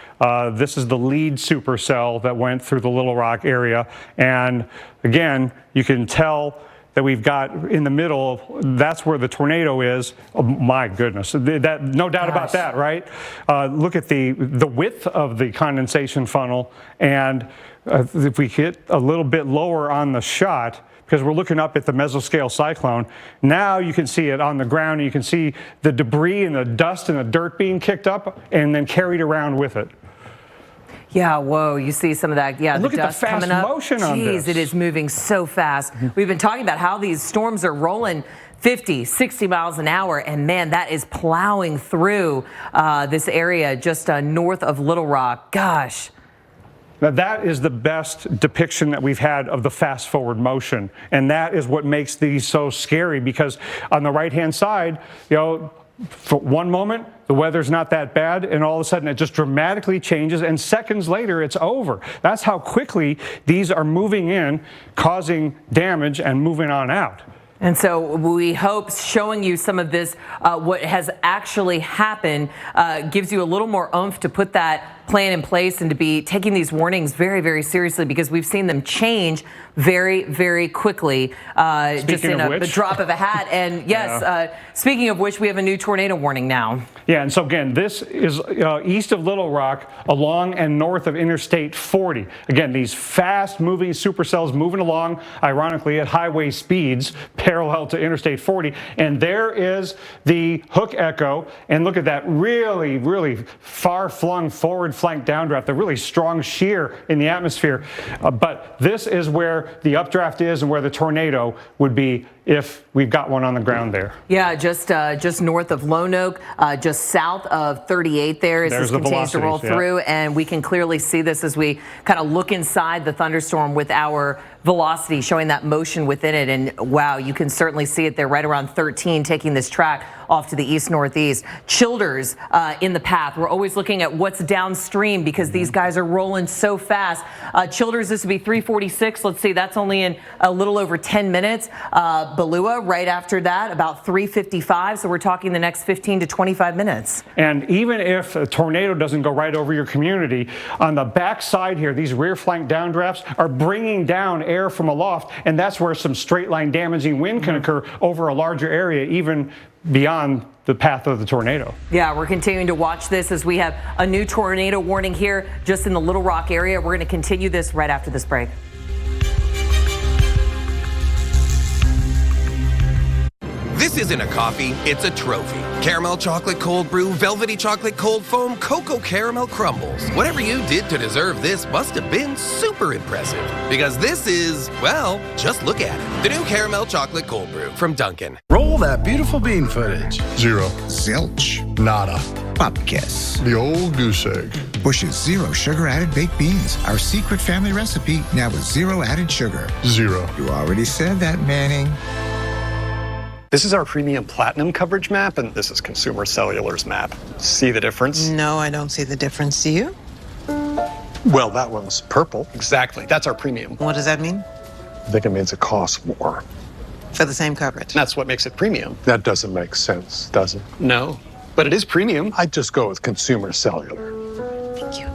[SPEAKER 23] This is the lead supercell that went through the Little Rock area, and again, you can tell that we've got in the middle, that's where the tornado is. Oh, my goodness, that, no doubt about that, right? Look at the width of the condensation funnel, and if we hit a little bit lower on the shot, because we're looking up at the mesoscale cyclone, now you can see it on the ground, and you can see the debris and the dust and the dirt being kicked up and then carried around with it.
[SPEAKER 1] Yeah, whoa, you see some of that. Yeah,
[SPEAKER 23] and
[SPEAKER 1] the
[SPEAKER 23] look
[SPEAKER 1] dust
[SPEAKER 23] at the fast
[SPEAKER 1] coming up.
[SPEAKER 23] motion on this.
[SPEAKER 1] Jeez, it is moving so fast. We've been talking about how these storms are rolling 50, 60 miles an hour, and man, that is plowing through this area just north of Little Rock. Gosh.
[SPEAKER 23] Now, that is the best depiction that we've had of the fast forward motion. And that is what makes these so scary, because on the right-hand side, you know, for one moment, the weather's not that bad, and all of a sudden it just dramatically changes, and seconds later it's over. That's how quickly these are moving in, causing damage and moving on out.
[SPEAKER 1] And so we hope showing you some of this, what has actually happened, gives you a little more oomph to put that plan in place and to be taking these warnings very, very seriously, because we've seen them change very, very quickly, just in the drop of a hat. And yes, speaking of which, we have a new tornado warning now.
[SPEAKER 23] Yeah, and so again, this is east of Little Rock, along and north of Interstate 40. Again, these fast-moving supercells moving along, ironically, at highway speeds, parallel to Interstate 40. And there is the hook echo. And look at that really, really far-flung forward flank downdraft, the really strong shear in the atmosphere. But this is where the updraft is and where the tornado would be if we've got one on the ground there.
[SPEAKER 1] Yeah, just north of Lone Oak, just south of 38 there as this continues to roll through. And we can clearly see this as we kind of look inside the thunderstorm with our velocity showing that motion within it. And wow, you can certainly see it there right around 13, taking this track off to the east-northeast. Childers in the path. We're always looking at what's downstream because these guys are rolling so fast. Childers, this would be 346. Let's see, that's only in a little over 10 minutes. Balua right after that, about 3:55. So we're talking the next 15 to 25 minutes.
[SPEAKER 23] And even if a tornado doesn't go right over your community, on the back side here, these rear flank downdrafts are bringing down air from aloft, and that's where some straight line damaging wind can occur over a larger area, even beyond the path of the tornado.
[SPEAKER 1] Yeah, we're continuing to watch this as we have a new tornado warning here just in the Little Rock area. We're going to continue this right after this break.
[SPEAKER 2] This isn't a coffee, it's a trophy. Caramel chocolate cold brew, velvety chocolate cold foam, cocoa caramel crumbles. Whatever you did to deserve this must have been super impressive. Because this is, well, just look at it. The new caramel chocolate cold brew from Dunkin'.
[SPEAKER 4] Roll that beautiful bean footage.
[SPEAKER 11] 0.
[SPEAKER 4] Zilch.
[SPEAKER 11] Nada.
[SPEAKER 4] Pumpkiss.
[SPEAKER 11] The old goose egg.
[SPEAKER 4] Bush's 0 sugar added baked beans. Our secret family recipe now with 0 added sugar.
[SPEAKER 11] 0.
[SPEAKER 4] You already said that, Manning.
[SPEAKER 22] This is our premium platinum coverage map, and this is Consumer Cellular's map. See the difference?
[SPEAKER 24] No, I don't see the difference. Do you?
[SPEAKER 22] Well, that one's purple. Exactly. That's our premium.
[SPEAKER 24] What does that mean?
[SPEAKER 22] I think it means it costs more.
[SPEAKER 24] For the same coverage?
[SPEAKER 22] That's what makes it premium.
[SPEAKER 11] That doesn't make sense, does it?
[SPEAKER 22] No, but it is premium.
[SPEAKER 11] I'd just go with Consumer Cellular.
[SPEAKER 24] Thank you.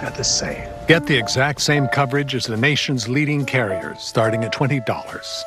[SPEAKER 11] They're the same. Get the exact same coverage as the nation's leading carriers, starting at $20.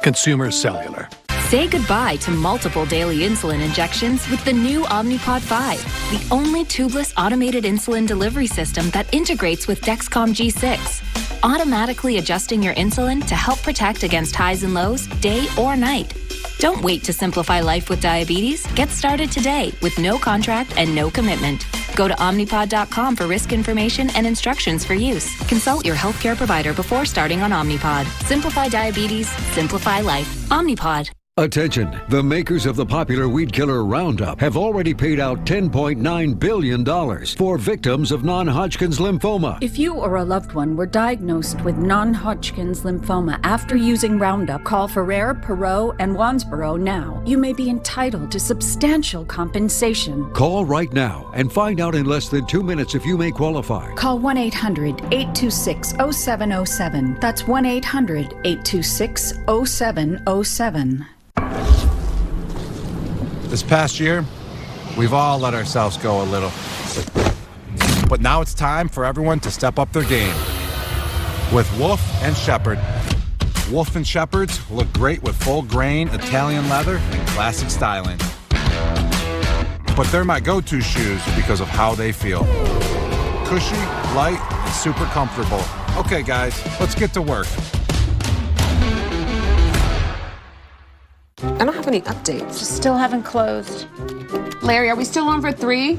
[SPEAKER 11] Consumer Cellular.
[SPEAKER 25] Say goodbye to multiple daily insulin injections with the new Omnipod 5, the only tubeless automated insulin delivery system that integrates with Dexcom G6, automatically adjusting your insulin to help protect against highs and lows, day or night. Don't wait to simplify life with diabetes. Get started today with no contract and no commitment. Go to Omnipod.com for risk information and instructions for use. Consult your healthcare provider before starting on Omnipod. Simplify diabetes, simplify life. Omnipod.
[SPEAKER 26] Attention, the makers of the popular weed killer Roundup have already paid out $10.9 billion for victims of non-Hodgkin's lymphoma.
[SPEAKER 27] If you or a loved one were diagnosed with non-Hodgkin's lymphoma after using Roundup, call Ferrer, Perot, and Wansboro now. You may be entitled to substantial compensation.
[SPEAKER 26] Call right now and find out in less than 2 minutes if you may qualify.
[SPEAKER 27] Call 1-800-826-0707. That's 1-800-826-0707.
[SPEAKER 28] This past year, we've all let ourselves go a little. But now it's time for everyone to step up their game. With Wolf and Shepherd. Wolf and Shepherds look great with full grain, Italian leather, and classic styling. But they're my go-to shoes because of how they feel. Cushy, light, and super comfortable. Okay, guys, let's get to work.
[SPEAKER 29] I don't have any updates.
[SPEAKER 21] Still haven't closed.
[SPEAKER 29] Larry, are we still on for 3?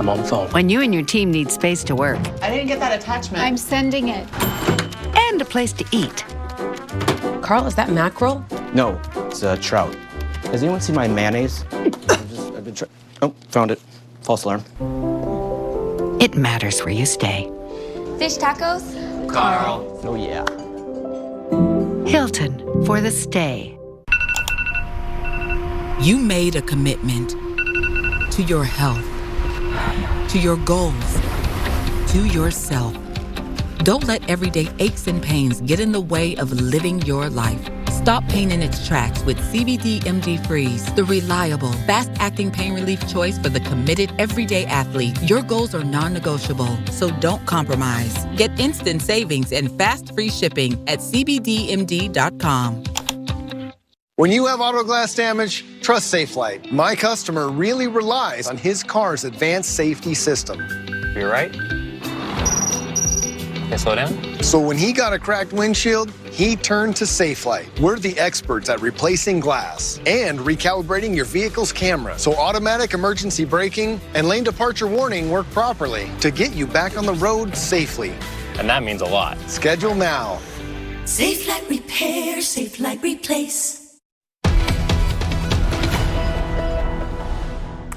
[SPEAKER 5] I'm on the phone.
[SPEAKER 6] When you and your team need space to work.
[SPEAKER 24] I didn't get that attachment.
[SPEAKER 21] I'm sending it.
[SPEAKER 6] And a place to eat.
[SPEAKER 21] Carl, is that mackerel?
[SPEAKER 5] No, it's trout. Has anyone seen my mayonnaise? Oh, found it. False alarm.
[SPEAKER 6] It matters where you stay.
[SPEAKER 21] Fish tacos?
[SPEAKER 5] Carl. Oh, yeah.
[SPEAKER 6] Hilton for the stay.
[SPEAKER 7] You made a commitment to your health, to your goals, to yourself. Don't let everyday aches and pains get in the way of living your life. Stop pain in its tracks with CBD MD Freeze, the reliable, fast-acting pain relief choice for the committed everyday athlete. Your goals are non-negotiable, so don't compromise. Get instant savings and fast free shipping at cbdmd.com.
[SPEAKER 9] When you have auto glass damage, trust Safelite. My customer really relies on his car's advanced safety system.
[SPEAKER 5] You're right. Okay, slow down.
[SPEAKER 9] So when he got a cracked windshield, he turned to Safelite. We're the experts at replacing glass and recalibrating your vehicle's camera so automatic emergency braking and lane departure warning work properly to get you back on the road safely.
[SPEAKER 5] And that means a lot.
[SPEAKER 9] Schedule now.
[SPEAKER 10] Safelite Repair, Safelite Replace.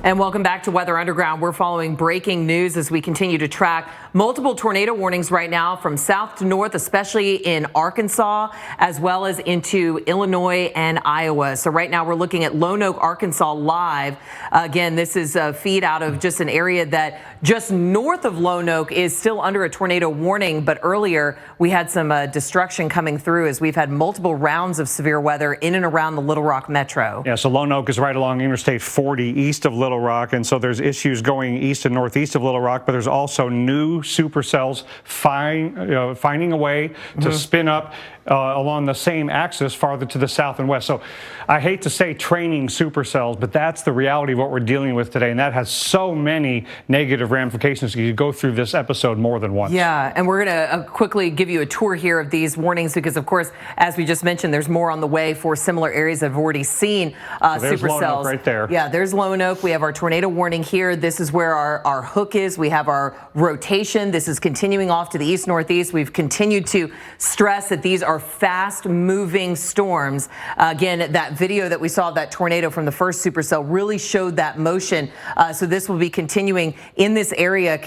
[SPEAKER 1] And welcome back to Weather Underground. We're following breaking news as we continue to track multiple tornado warnings right now from south to north, especially in Arkansas, as well as into Illinois and Iowa. So right now we're looking at Lone Oak, Arkansas live. Again, this is a feed out of just an area that just north of Lone Oak is still under a tornado warning. But earlier we had some destruction coming through as we've had multiple rounds of severe weather in and around the Little Rock metro.
[SPEAKER 23] Yeah, so Lone Oak is right along Interstate 40 east of Little Rock, and so there's issues going east and northeast of Little Rock, but there's also new supercells finding a way to spin up along the same axis farther to the south and west. So I hate to say training supercells, but that's the reality of what we're dealing with today, and that has so many negative ramifications. You go through this episode more than once.
[SPEAKER 1] Yeah, and we're going to quickly give you a tour here of these warnings because, of course, as we just mentioned, there's more on the way for similar areas that have already seen
[SPEAKER 23] so there's
[SPEAKER 1] supercells.
[SPEAKER 23] Lone Oak right there.
[SPEAKER 1] Yeah, there's Lone Oak. We have our tornado warning here. This is where our hook is. We have our rotation. This is continuing off to the east-northeast. We've continued to stress that these are fast-moving storms. Again, that video that we saw of that tornado from the first supercell really showed that motion. So this will be continuing in this area,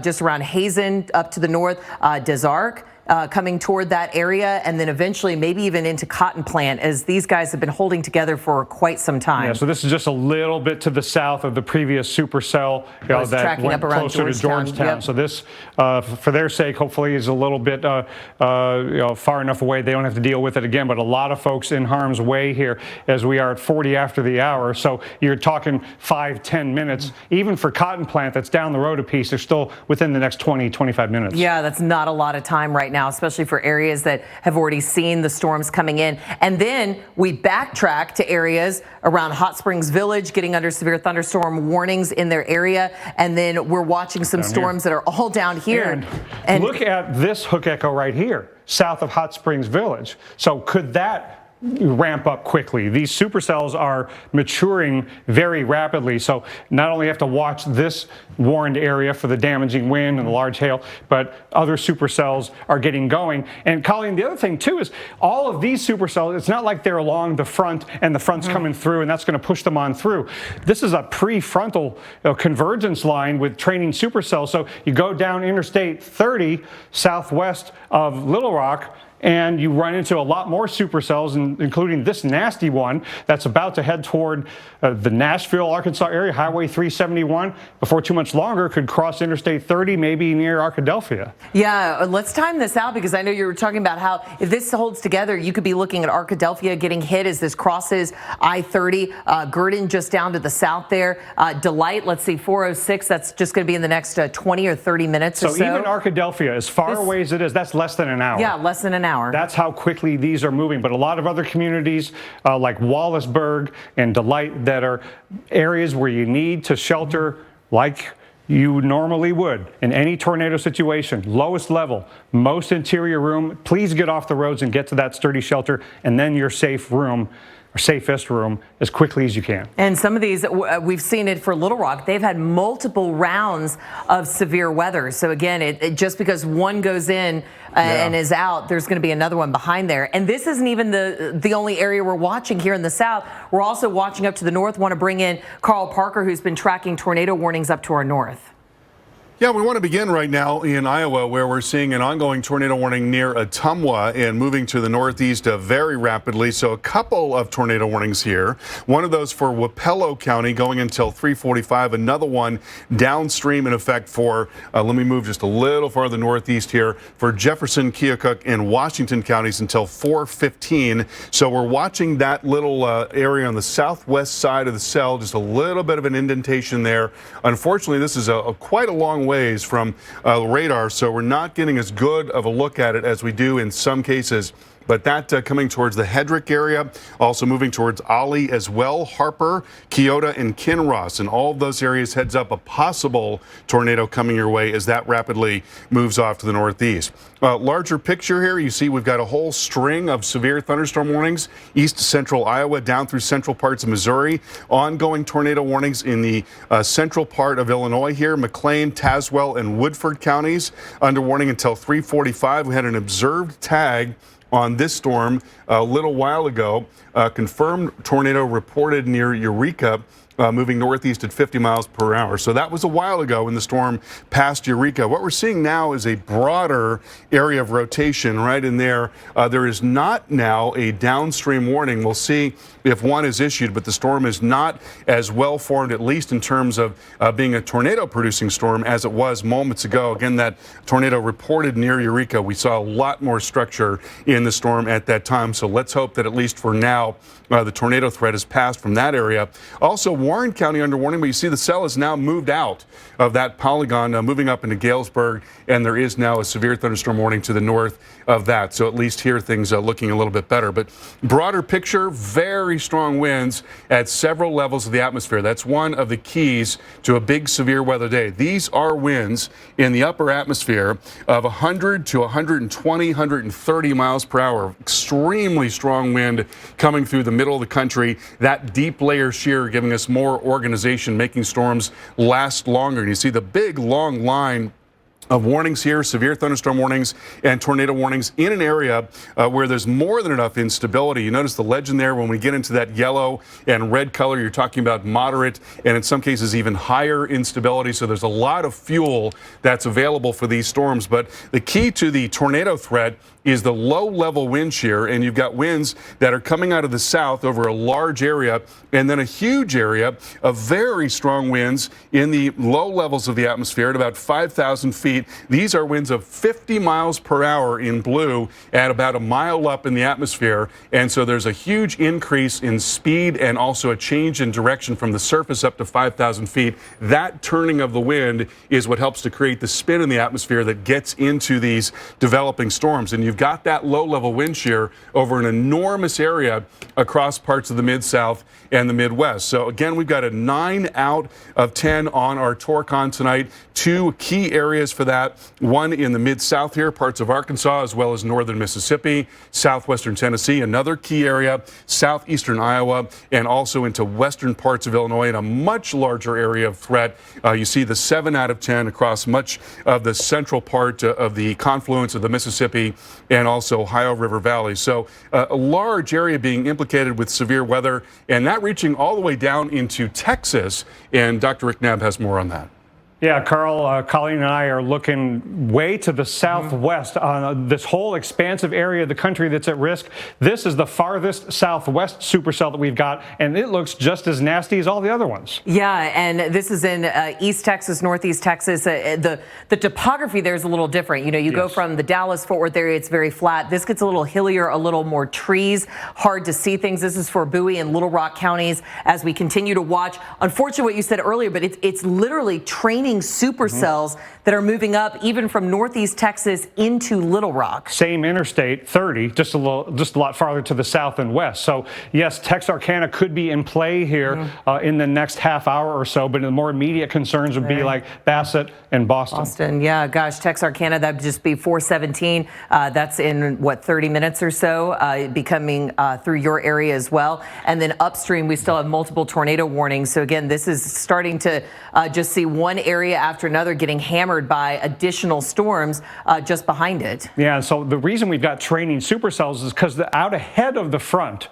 [SPEAKER 1] just around Hazen up to the north, Des Arc. Coming toward that area, and then eventually maybe even into Cotton Plant, as these guys have been holding together for quite some time.
[SPEAKER 23] Yeah, so this is just a little bit to the south of the previous supercell that went closer to Georgetown. Yep. So this, for their sake, hopefully is a little bit far enough away they don't have to deal with it again. But a lot of folks in harm's way here as we are at 40 after the hour. So you're talking 5-10 minutes. Even for Cotton Plant, that's down the road a piece, they're still within the next 20-25 minutes.
[SPEAKER 1] Yeah, that's not a lot of time right now, especially for areas that have already seen the storms coming in. And then we backtrack to areas around Hot Springs Village getting under severe thunderstorm warnings in their area. And then we're watching some storms that are all down here.
[SPEAKER 23] And look at this hook echo right here, south of Hot Springs Village. So could that ramp up quickly? These supercells are maturing very rapidly, so not only have to watch this warned area for the damaging wind and the large hail, but other supercells are getting going. And Colleen, the other thing too is all of these supercells, it's not like they're along the front and the front's coming through and that's going to push them on through. This is a prefrontal convergence line with training supercells. So you go down Interstate 30 southwest of Little Rock, and you run into a lot more supercells, including this nasty one that's about to head toward the Nashville, Arkansas area, Highway 371. Before too much longer, could cross Interstate 30, maybe near Arkadelphia.
[SPEAKER 1] Yeah, let's time this out because I know you were talking about how if this holds together, you could be looking at Arkadelphia getting hit as this crosses I-30. Gurdon just down to the south there. Delight, let's see, 406, that's just going to be in the next 20 or 30 minutes or so.
[SPEAKER 23] So even Arkadelphia, as far away as it is, that's less than an hour.
[SPEAKER 1] Yeah, less than an hour.
[SPEAKER 23] That's how quickly these are moving. But a lot of other communities like Wallaceburg and Delight that are areas where you need to shelter like you normally would in any tornado situation. Lowest level, most interior room. Please get off the roads and get to that sturdy shelter and then your safe room. or safest room as quickly as you can.
[SPEAKER 1] And some of these, we've seen it for Little Rock. They've had multiple rounds of severe weather. So again, it just because one goes in and is out, there's going to be another one behind there. And this isn't even the only area we're watching here in the south. We're also watching up to the north. Want to bring in Carl Parker, who's been tracking tornado warnings up to our north.
[SPEAKER 8] Yeah, we want to begin right now in Iowa, where we're seeing an ongoing tornado warning near Ottumwa and moving to the northeast very rapidly. So a couple of tornado warnings here. One of those for Wapello County going until 3:45. Another one downstream in effect for, let me move just a little farther northeast here, for Jefferson, Keokuk, and Washington counties until 4:15. So we're watching that little area on the southwest side of the cell, just a little bit of an indentation there. Unfortunately, this is quite a long ways from radar, so we're not getting as good of a look at it as we do in some cases. But that coming towards the Hedrick area, also moving towards Ollie as well, Harper, Keota, and Kinross. And all of those areas heads up a possible tornado coming your way as that rapidly moves off to the northeast. Larger picture here, you see we've got a whole string of severe thunderstorm warnings, east to central Iowa, down through central parts of Missouri. Ongoing tornado warnings in the central part of Illinois here, McLean, Tazewell, and Woodford counties under warning until 3:45. We had an observed tag on this storm a little while ago. Confirmed tornado reported near Eureka, moving northeast at 50 miles per hour. So that was a while ago when the storm passed Eureka. What we're seeing now is a broader area of rotation right in there. There is not now a downstream warning. We'll see if one is issued, but the storm is not as well formed, at least in terms of being a tornado producing storm as it was moments ago. Again, that tornado reported near Eureka. We saw a lot more structure in the storm at that time. So let's hope that at least for now, the tornado threat has passed from that area. Also, Warren County under warning, but you see the cell has now moved out of that polygon, moving up into Galesburg, and there is now a severe thunderstorm warning to the north of that. So at least here things are looking a little bit better. But broader picture, very strong winds at several levels of the atmosphere. That's one of the keys to a big severe weather day. These are winds in the upper atmosphere of 100 to 120, 130 miles per hour. Extremely strong wind coming through the middle of the country. That deep layer shear giving us more organization, making storms last longer. And you see the big long line of warnings here, severe thunderstorm warnings and tornado warnings in an area where there's more than enough instability. You notice the legend there when we get into that yellow and red color, you're talking about moderate and in some cases even higher instability. So there's a lot of fuel that's available for these storms. But the key to the tornado threat is the low level wind shear, and you've got winds that are coming out of the south over a large area and then a huge area of very strong winds in the low levels of the atmosphere at about 5,000 feet. These are winds of 50 miles per hour in blue at about a mile up in the atmosphere, and so there's a huge increase in speed and also a change in direction from the surface up to 5,000 feet. That turning of the wind is what helps to create the spin in the atmosphere that gets into these developing storms. And you've got that low-level wind shear over an enormous area across parts of the Mid-South and the Midwest. So again, we've got a 9 out of 10 on our Torcon tonight. Two key areas for that. One in the Mid-South here, parts of Arkansas, as well as northern Mississippi, southwestern Tennessee. Another key area, southeastern Iowa, and also into western parts of Illinois, and a much larger area of threat. You see the 7 out of 10 across much of the central part of the confluence of the Mississippi and also Ohio River Valley. So a large area being implicated with severe weather, and that reaching all the way down into Texas. And Dr. Rick Knabb has more on that.
[SPEAKER 23] Yeah, Carl, Colleen and I are looking way to the southwest on this whole expansive area of the country that's at risk. This is the farthest southwest supercell that we've got, and it looks just as nasty as all the other ones.
[SPEAKER 1] Yeah, and this is in East Texas, Northeast Texas. The topography there is a little different. You know, you go from the Dallas-Fort Worth area, it's very flat. This gets a little hillier, a little more trees, hard to see things. This is for Bowie and Little Rock counties as we continue to watch. Unfortunately, what you said earlier, but it's literally training training supercells that are moving up even from Northeast Texas into Little Rock.
[SPEAKER 23] Same Interstate 30, just a lot farther to the south and west. So yes, Texarkana could be in play here in the next half hour or so, but the more immediate concerns would be like Bassett and Boston.
[SPEAKER 1] Yeah, gosh, Texarkana, that would just be 417. That's in, what, 30 minutes or so, becoming through your area as well. And then upstream, we still have multiple tornado warnings. So again, this is starting to just see one area after another getting hammered by additional storms just behind it.
[SPEAKER 23] Yeah, so the reason we've got training supercells is because out ahead of the front,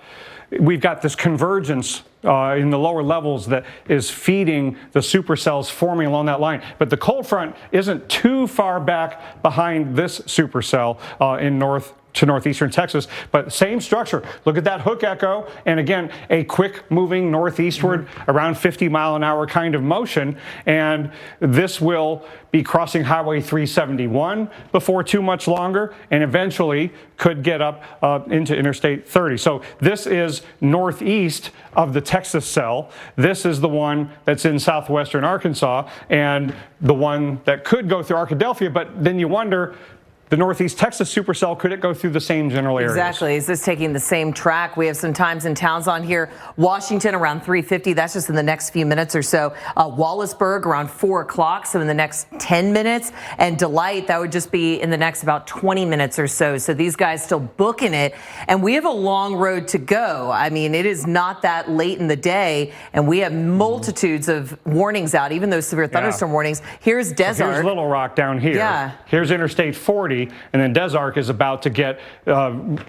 [SPEAKER 23] we've got this convergence in the lower levels that is feeding the supercells forming along that line. But the cold front isn't too far back behind this supercell in northeastern Texas, but same structure. Look at that hook echo, and again, a quick moving northeastward, around 50-mile-an-hour kind of motion, and this will be crossing Highway 371 before too much longer, and eventually could get up into Interstate 30. So this is northeast of the Texas cell. This is the one that's in southwestern Arkansas, and the one that could go through Arkadelphia, but then you wonder, the Northeast Texas supercell, could it go through the same general areas?
[SPEAKER 1] Exactly. Is this taking the same track? We have some times and towns on here. Washington around 3:50. That's just in the next few minutes or so. Wallaceburg around 4 o'clock. So in the next 10 minutes. And Delight, that would just be in the next about 20 minutes or so. So these guys still booking it. And we have a long road to go. I mean, it is not that late in the day. And we have multitudes of warnings out, even those severe thunderstorm warnings. Here's Desert.
[SPEAKER 23] Here's Little Rock down here.
[SPEAKER 1] Yeah.
[SPEAKER 23] Here's Interstate 40. And then Desark is about to get run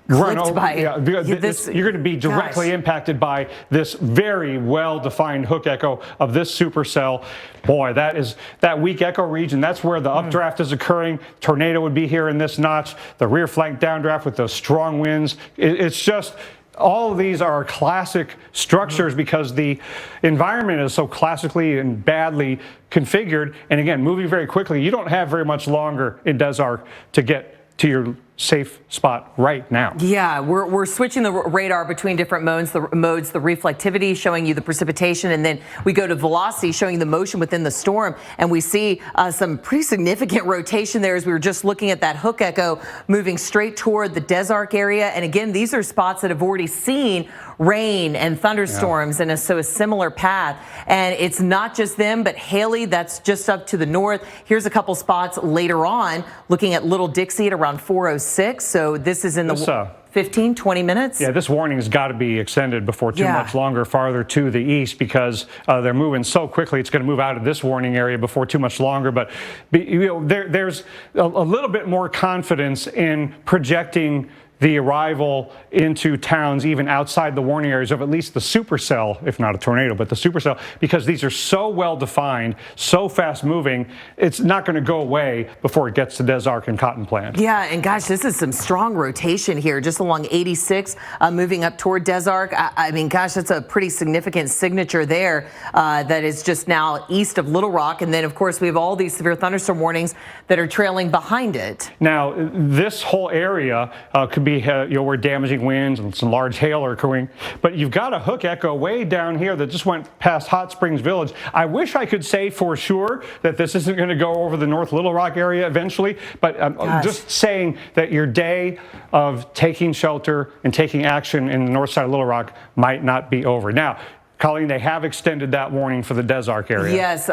[SPEAKER 23] over. You're going to be directly impacted by this very well-defined hook echo of this supercell. Boy, that weak echo region. That's where the updraft is occurring. Tornado would be here in this notch. The rear flank downdraft with those strong winds. It's just, all of these are classic structures because the environment is so classically and badly configured. And again, moving very quickly, you don't have very much longer in Desark to get to your safe spot right now.
[SPEAKER 1] Yeah, we're switching the radar between different modes, the reflectivity showing you the precipitation, and then we go to velocity showing you the motion within the storm, and we see some pretty significant rotation there as we were just looking at that hook echo moving straight toward the Desark area. And again, these are spots that have already seen rain and thunderstorms, and so a similar path. And it's not just them, but Haley, that's just up to the north. Here's a couple spots later on, looking at Little Dixie at around 4:06. So this is in the 15, 20 minutes.
[SPEAKER 23] Yeah, this warning has got to be extended before too much longer farther to the east because they're moving so quickly. It's going to move out of this warning area before too much longer. But there's a little bit more confidence in projecting the arrival into towns even outside the warning areas of at least the supercell, if not a tornado, but the supercell, because these are so well defined, so fast moving, it's not going to go away before it gets to Desark and Cotton Plant.
[SPEAKER 1] Yeah, and gosh, this is some strong rotation here, just along 86, moving up toward Desark. I mean, gosh, that's a pretty significant signature there that is just now east of Little Rock. And then, of course, we have all these severe thunderstorm warnings that are trailing behind it.
[SPEAKER 23] Now, this whole area could be where damaging winds and some large hail are occurring, but you've got a hook echo way down here that just went past Hot Springs Village. I wish I could say for sure that this isn't going to go over the North Little Rock area eventually, but I'm just saying that your day of taking shelter and taking action in the north side of Little Rock might not be over. Now, Colleen, they have extended that warning for the Desark area.
[SPEAKER 1] Yes,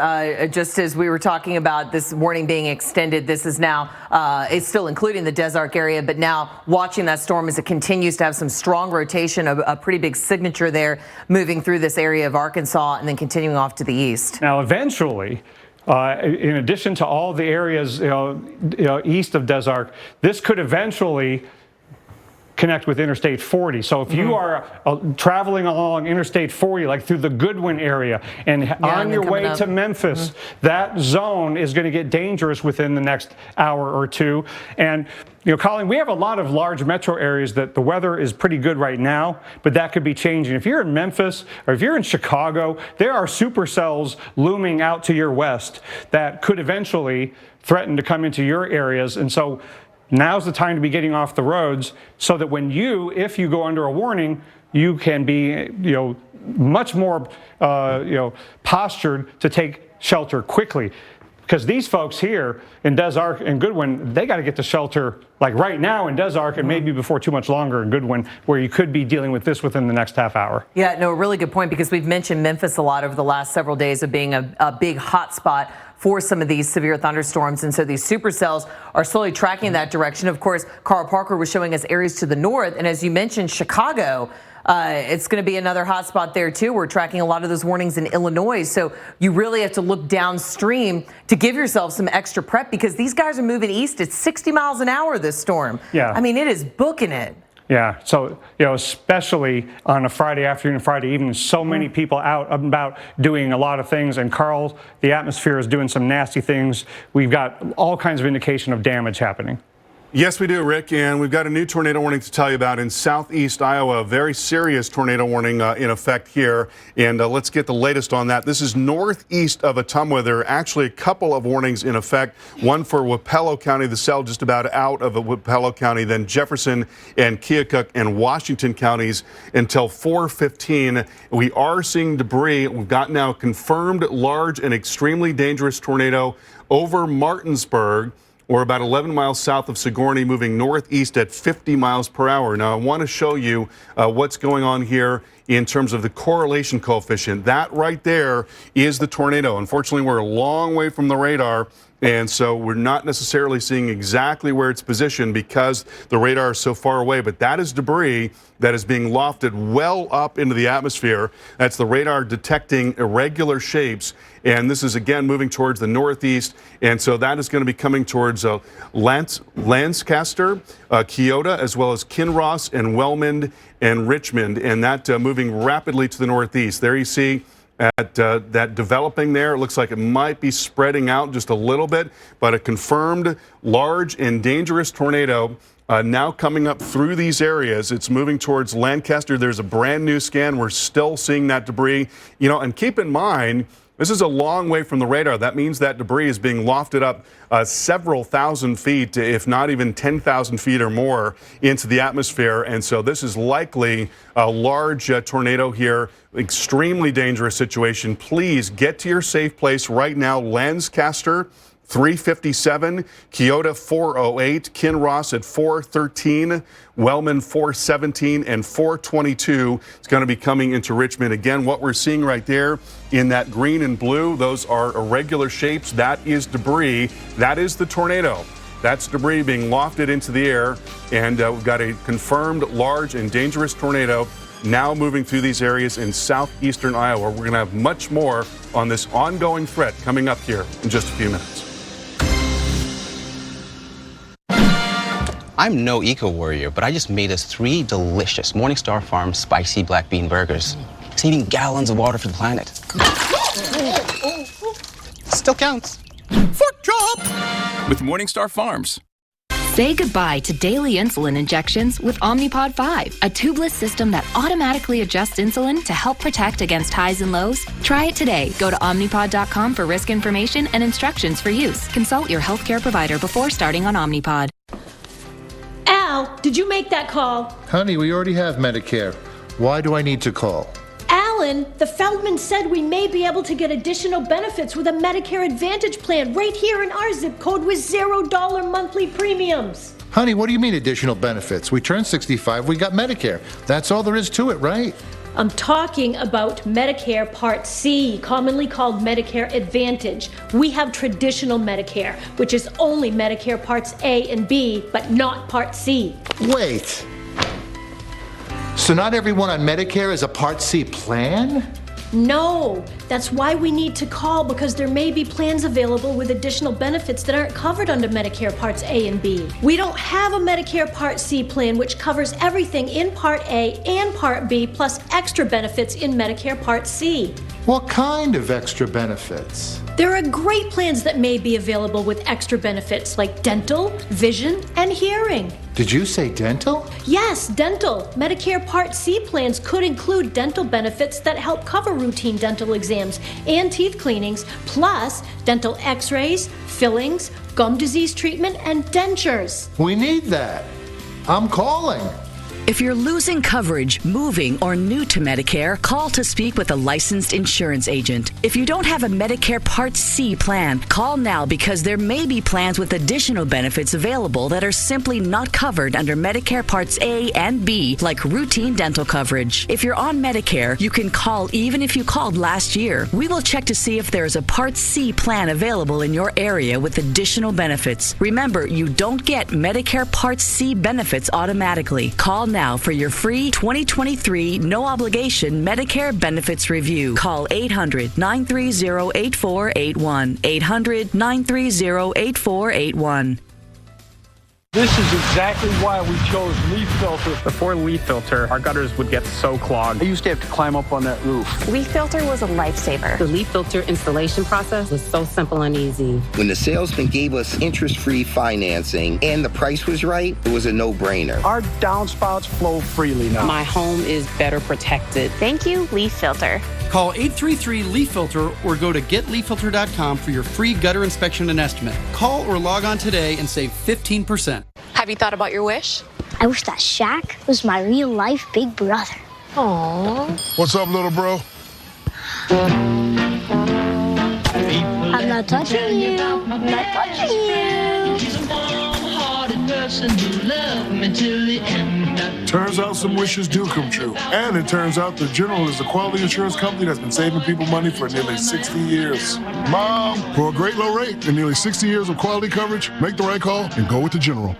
[SPEAKER 1] just as we were talking about this warning being extended, this is now, it's still including the Desark area, but now watching that storm as it continues to have some strong rotation, a pretty big signature there moving through this area of Arkansas and then continuing off to the east.
[SPEAKER 23] Now, eventually, in addition to all the areas east of Desark, this could eventually connect with Interstate 40. So if you are traveling along Interstate 40, like through the Goodwin area and on your way to Memphis, that zone is going to get dangerous within the next hour or two. And Colleen, we have a lot of large metro areas that the weather is pretty good right now, but that could be changing. If you're in Memphis or if you're in Chicago, there are supercells looming out to your west that could eventually threaten to come into your areas. And so now's the time to be getting off the roads so that if you go under a warning, you can be, much more, postured to take shelter quickly. Because these folks here in Des Arc and Goodwin, they got to get to shelter like right now in Des Arc and maybe before too much longer in Goodwin, where you could be dealing with this within the next half hour.
[SPEAKER 1] Yeah, no, a really good point, because we've mentioned Memphis a lot over the last several days of being a big hot spot for some of these severe thunderstorms. And so these supercells are slowly tracking in that direction. Of course, Carl Parker was showing us areas to the north. And as you mentioned, Chicago, it's going to be another hot spot there, too. We're tracking a lot of those warnings in Illinois. So you really have to look downstream to give yourself some extra prep, because these guys are moving east at 60 miles an hour, this storm.
[SPEAKER 23] Yeah.
[SPEAKER 1] I mean, it is booking it.
[SPEAKER 23] Yeah, so, especially on a Friday afternoon and Friday evening, so many people out and about doing a lot of things. And Carl, the atmosphere is doing some nasty things. We've got all kinds of indication of damage happening.
[SPEAKER 8] Yes, we do, Rick, and we've got a new tornado warning to tell you about in southeast Iowa. A very serious tornado warning in effect here, and let's get the latest on that. This is northeast of Ottumwa. There are actually a couple of warnings in effect, one for Wapello County, the cell just about out of Wapello County, then Jefferson and Keokuk and Washington counties until 4:15. We are seeing debris. We've got now a confirmed large and extremely dangerous tornado over Martinsburg, or about 11 miles south of Sigourney, moving northeast at 50 miles per hour. Now, I want to show you what's going on here in terms of the correlation coefficient. That right there is the tornado. Unfortunately, we're a long way from the radar, and so we're not necessarily seeing exactly where it's positioned because the radar is so far away. But that is debris that is being lofted well up into the atmosphere. That's the radar detecting irregular shapes. And this is, again, moving towards the northeast. And so that is going to be coming towards Lancaster, Keota, as well as Kinross and Wellmond and Richmond. And that moving rapidly to the northeast. There you see that developing there. It looks like it might be spreading out just a little bit, but a confirmed large and dangerous tornado now coming up through these areas. It's moving towards Lancaster. There's a brand new scan. We're still seeing that debris. And keep in mind, this is a long way from the radar. That means that debris is being lofted up several thousand feet, if not even 10,000 feet or more, into the atmosphere. And so this is likely a large tornado here. Extremely dangerous situation. Please get to your safe place right now. Lancaster, 357, Keota 408, Kinross at 413, Wellman 417, and 422 is going to be coming into Richmond. Again, what we're seeing right there in that green and blue, those are irregular shapes. That is debris. That is the tornado. That's debris being lofted into the air, and we've got a confirmed large and dangerous tornado now moving through these areas in southeastern Iowa. We're going to have much more on this ongoing threat coming up here in just a few minutes.
[SPEAKER 5] I'm no eco-warrior, but I just made us 3 delicious Morningstar Farm spicy black bean burgers, saving gallons of water for the planet. Still counts.
[SPEAKER 3] Foot job! With Morningstar Farms.
[SPEAKER 25] Say goodbye to daily insulin injections with Omnipod 5, a tubeless system that automatically adjusts insulin to help protect against highs and lows. Try it today. Go to Omnipod.com for risk information and instructions for use. Consult your healthcare provider before starting on Omnipod.
[SPEAKER 12] Al, did you make that call?
[SPEAKER 13] Honey, we already have Medicare. Why do I need to call?
[SPEAKER 12] Alan, the Feldman said we may be able to get additional benefits with a Medicare Advantage plan right here in our zip code with $0 monthly premiums.
[SPEAKER 13] Honey, what do you mean additional benefits? We turned 65, we got Medicare. That's all there is to it, right?
[SPEAKER 12] I'm talking about Medicare Part C, commonly called Medicare Advantage. We have traditional Medicare, which is only Medicare Parts A and B, but not Part C.
[SPEAKER 13] Wait. So not everyone on Medicare is a Part C plan?
[SPEAKER 12] No, that's why we need to call, because there may be plans available with additional benefits that aren't covered under Medicare Parts A and B. We don't have a Medicare Part C plan which covers everything in Part A and Part B plus extra benefits in Medicare Part C.
[SPEAKER 13] What kind of extra benefits?
[SPEAKER 12] There are great plans that may be available with extra benefits like dental, vision, and hearing.
[SPEAKER 13] Did you say dental?
[SPEAKER 12] Yes, dental. Medicare Part C plans could include dental benefits that help cover routine dental exams and teeth cleanings, plus dental x-rays, fillings, gum disease treatment, and dentures.
[SPEAKER 13] We need that. I'm calling.
[SPEAKER 2] If you're losing coverage, moving, or new to Medicare, call to speak with a licensed insurance agent. If you don't have a Medicare Part C plan, call now because there may be plans with additional benefits available that are simply not covered under Medicare Parts A and B, like routine dental coverage. If you're on Medicare, you can call even if you called last year. We will check to see if there is a Part C plan available in your area with additional benefits. Remember, you don't get Medicare Part C benefits automatically. Call now for your free 2023 no-obligation Medicare benefits review. Call 800-930-8481. 800-930-8481.
[SPEAKER 14] This is exactly why we chose Leaf Filter. Before Leaf Filter, our gutters would get so clogged. I used to have to climb up on that roof.
[SPEAKER 15] Leaf Filter was a lifesaver. The Leaf Filter installation process was so simple and easy.
[SPEAKER 16] When the salesman gave us interest-free financing and the price was right, it was a no-brainer.
[SPEAKER 14] Our downspouts flow freely now.
[SPEAKER 15] My home is better protected. Thank you, Leaf Filter.
[SPEAKER 17] Call 833-LEAF-FILTER or go to getleaffilter.com for your free gutter inspection and estimate. Call or log on today and save 15%.
[SPEAKER 21] Have you thought about your wish?
[SPEAKER 18] I wish that Shaq was my real-life big brother.
[SPEAKER 21] Aww.
[SPEAKER 19] What's up, little bro?
[SPEAKER 18] I'm not touching you. I'm not touching you.
[SPEAKER 19] Turns out some wishes do come true. And it turns out the General is a quality insurance company that's been saving people money for nearly 60 years. Mom, for a great low rate and nearly 60 years of quality coverage, make the right call and go with the General.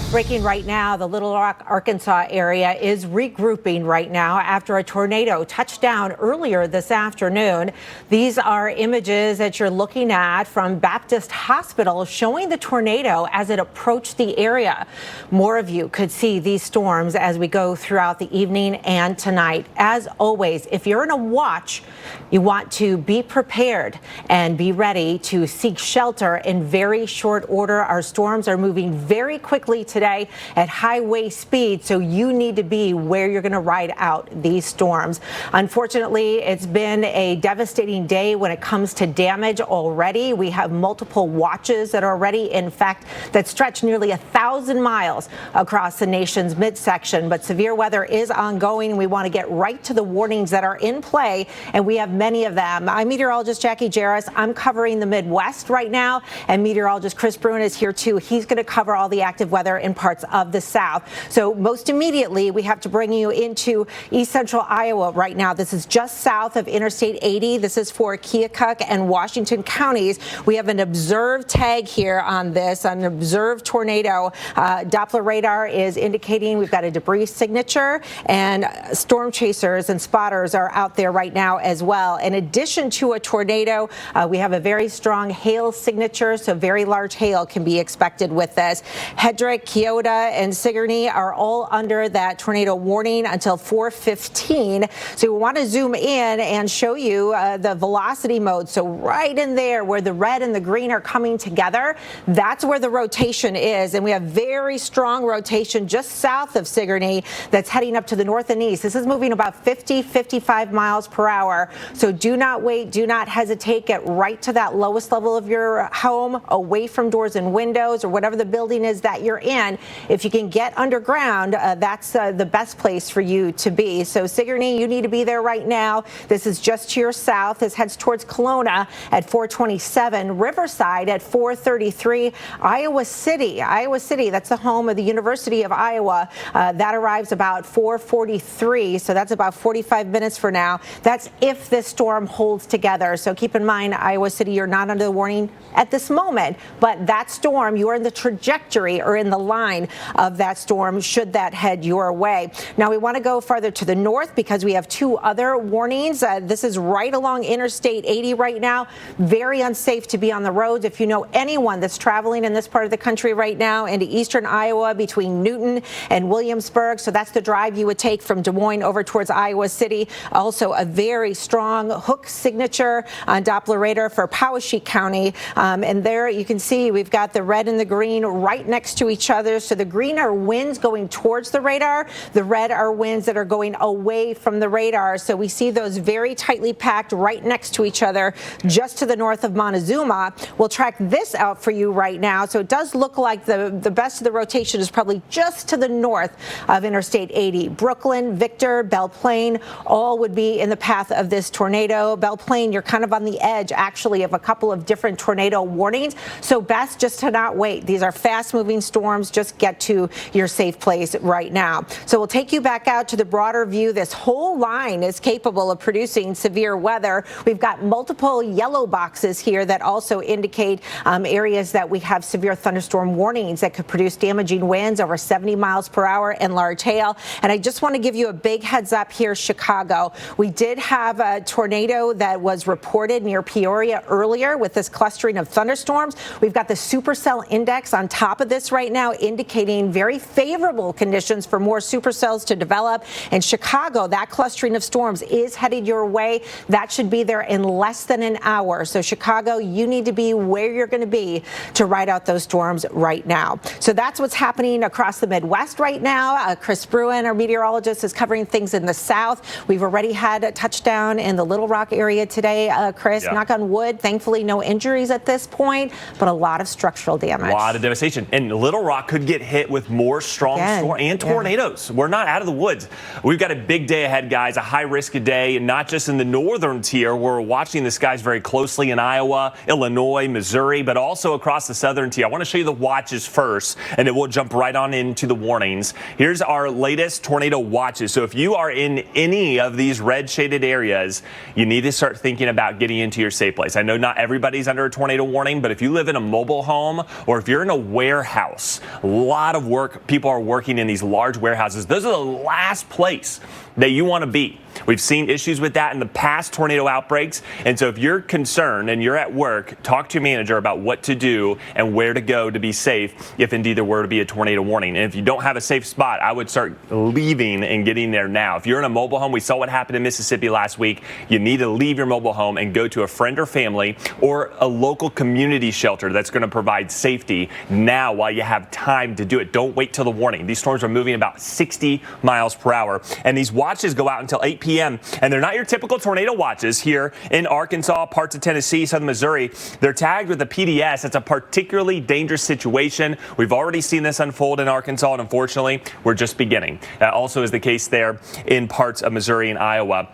[SPEAKER 20] Breaking right now, the Little Rock, Arkansas area is regrouping right now after a tornado touched down earlier this afternoon. These are images that you're looking at from Baptist Hospital showing the tornado as it approached the area. More of you could see these storms as we go throughout the evening and tonight. As always, if you're in a watch, you want to be prepared and be ready to seek shelter in very short order. Our storms are moving very quickly today at highway speed, so you need to be where you're going to ride out these storms. Unfortunately, it's been a devastating day when it comes to damage already. We have multiple watches that are already, in fact, that stretch nearly 1,000 miles across the nation's midsection. But severe weather is ongoing. We want to get right to the warnings that are in play, and we have many of them. I'm meteorologist Jackie Jarris. I'm covering the Midwest right now, and meteorologist Chris Bruin is here too. He's going to cover all the active weather in parts of the South. So most immediately, we have to bring you into east central Iowa right now. This is just south of Interstate 80. This is for Keokuk and Washington counties. We have an observed tag here on this, an observed tornado. Doppler radar is indicating we've got a debris signature, and storm chasers and spotters are out there right now as well. In addition to a tornado, we have a very strong hail signature, so very large hail can be expected with this. Hedrick, Keota, and Sigourney are all under that tornado warning until 4:15. So we want to zoom in and show you the velocity mode. So right in there where the red and the green are coming together, that's where the rotation is. And we have very strong rotation just south of Sigourney that's heading up to the north and east. This is moving about 50, 55 miles per hour. So do not wait. Do not hesitate. Get right to that lowest level of your home, away from doors and windows or whatever the building is that you're in. If you can get underground, that's the best place for you to be. So Sigourney, you need to be there right now. This is just to your south. This heads towards Kelowna at 427, Riverside at 433, Iowa City, that's the home of the University of Iowa. That arrives about 4:43, so that's about 45 minutes for now. That's if this storm holds together. So keep in mind, Iowa City, you're not under the warning at this moment, but that storm, you are in the trajectory or in the line of that storm should that head your way. Now we want to go farther to the north because we have two other warnings. This is right along Interstate 80 right now. Very unsafe to be on the roads. If you know anyone that's traveling in this part of the country right now into eastern Iowa between Newton and Williamsburg, so that's the drive you would take from Des Moines over towards Iowa City. Also a very strong hook signature on Doppler radar for Poweshiek County. And there you can see we've got the red and the green right next to each other. others. So the green are winds going towards the radar. The red are winds that are going away from the radar. So we see those very tightly packed right next to each other just to the north of Montezuma. We'll track this out for you right now. So it does look like the best of the rotation is probably just to the north of Interstate 80. Brooklyn, Victor, Belle Plaine, all would be in the path of this tornado. Belle Plaine, you're kind of on the edge, actually, of a couple of different tornado warnings. So best just to not wait. These are fast-moving storms. Just get to your safe place right now. So we'll take you back out to the broader view. This whole line is capable of producing severe weather. We've got multiple yellow boxes here that also indicate areas that we have severe thunderstorm warnings that could produce damaging winds over 70 miles per hour and large hail. And I just want to give you a big heads up here, Chicago. We did have a tornado that was reported near Peoria earlier with this clustering of thunderstorms. We've got the supercell index on top of this right now, indicating very favorable conditions for more supercells to develop. In Chicago, that clustering of storms is headed your way. That should be there in less than an hour. So Chicago, you need to be where you're going to be to ride out those storms right now. So that's what's happening across the Midwest right now. Chris Bruin, our meteorologist, is covering things in the south. We've already had a touchdown in the Little Rock area today, Chris. Yeah. Knock on wood. Thankfully, no injuries at this point, but a lot of structural damage.
[SPEAKER 4] A lot of devastation. And Little Rock could get hit with more strong storms and tornadoes. Yeah. We're not out of the woods. We've got a big day ahead, guys, a high-risk day, and not just in the northern tier. We're watching the skies very closely in Iowa, Illinois, Missouri, but also across the southern tier. I want to show you the watches first, and then we'll jump right on into the warnings. Here's our latest tornado watches. So if you are in any of these red shaded areas, you need to start thinking about getting into your safe place. I know not everybody's under a tornado warning, but if you live in a mobile home or if you're in a warehouse, a lot of people are working in these large warehouses. Those are the last place that you want to be. We've seen issues with that in the past tornado outbreaks. And so if you're concerned and you're at work, talk to your manager about what to do and where to go to be safe if indeed there were to be a tornado warning. And if you don't have a safe spot, I would start leaving and getting there now. If you're in a mobile home, we saw what happened in Mississippi last week. You need to leave your mobile home and go to a friend or family or a local community shelter that's going to provide safety now while you have time to do it. Don't wait till the warning. These storms are moving about 60 miles per hour. And these watches go out until 8 p.m. And they're not your typical tornado watches here in Arkansas, parts of Tennessee, southern Missouri. They're tagged with a PDS. It's a particularly dangerous situation. We've already seen this unfold in Arkansas, and unfortunately, we're just beginning. That also is the case there in parts of Missouri and Iowa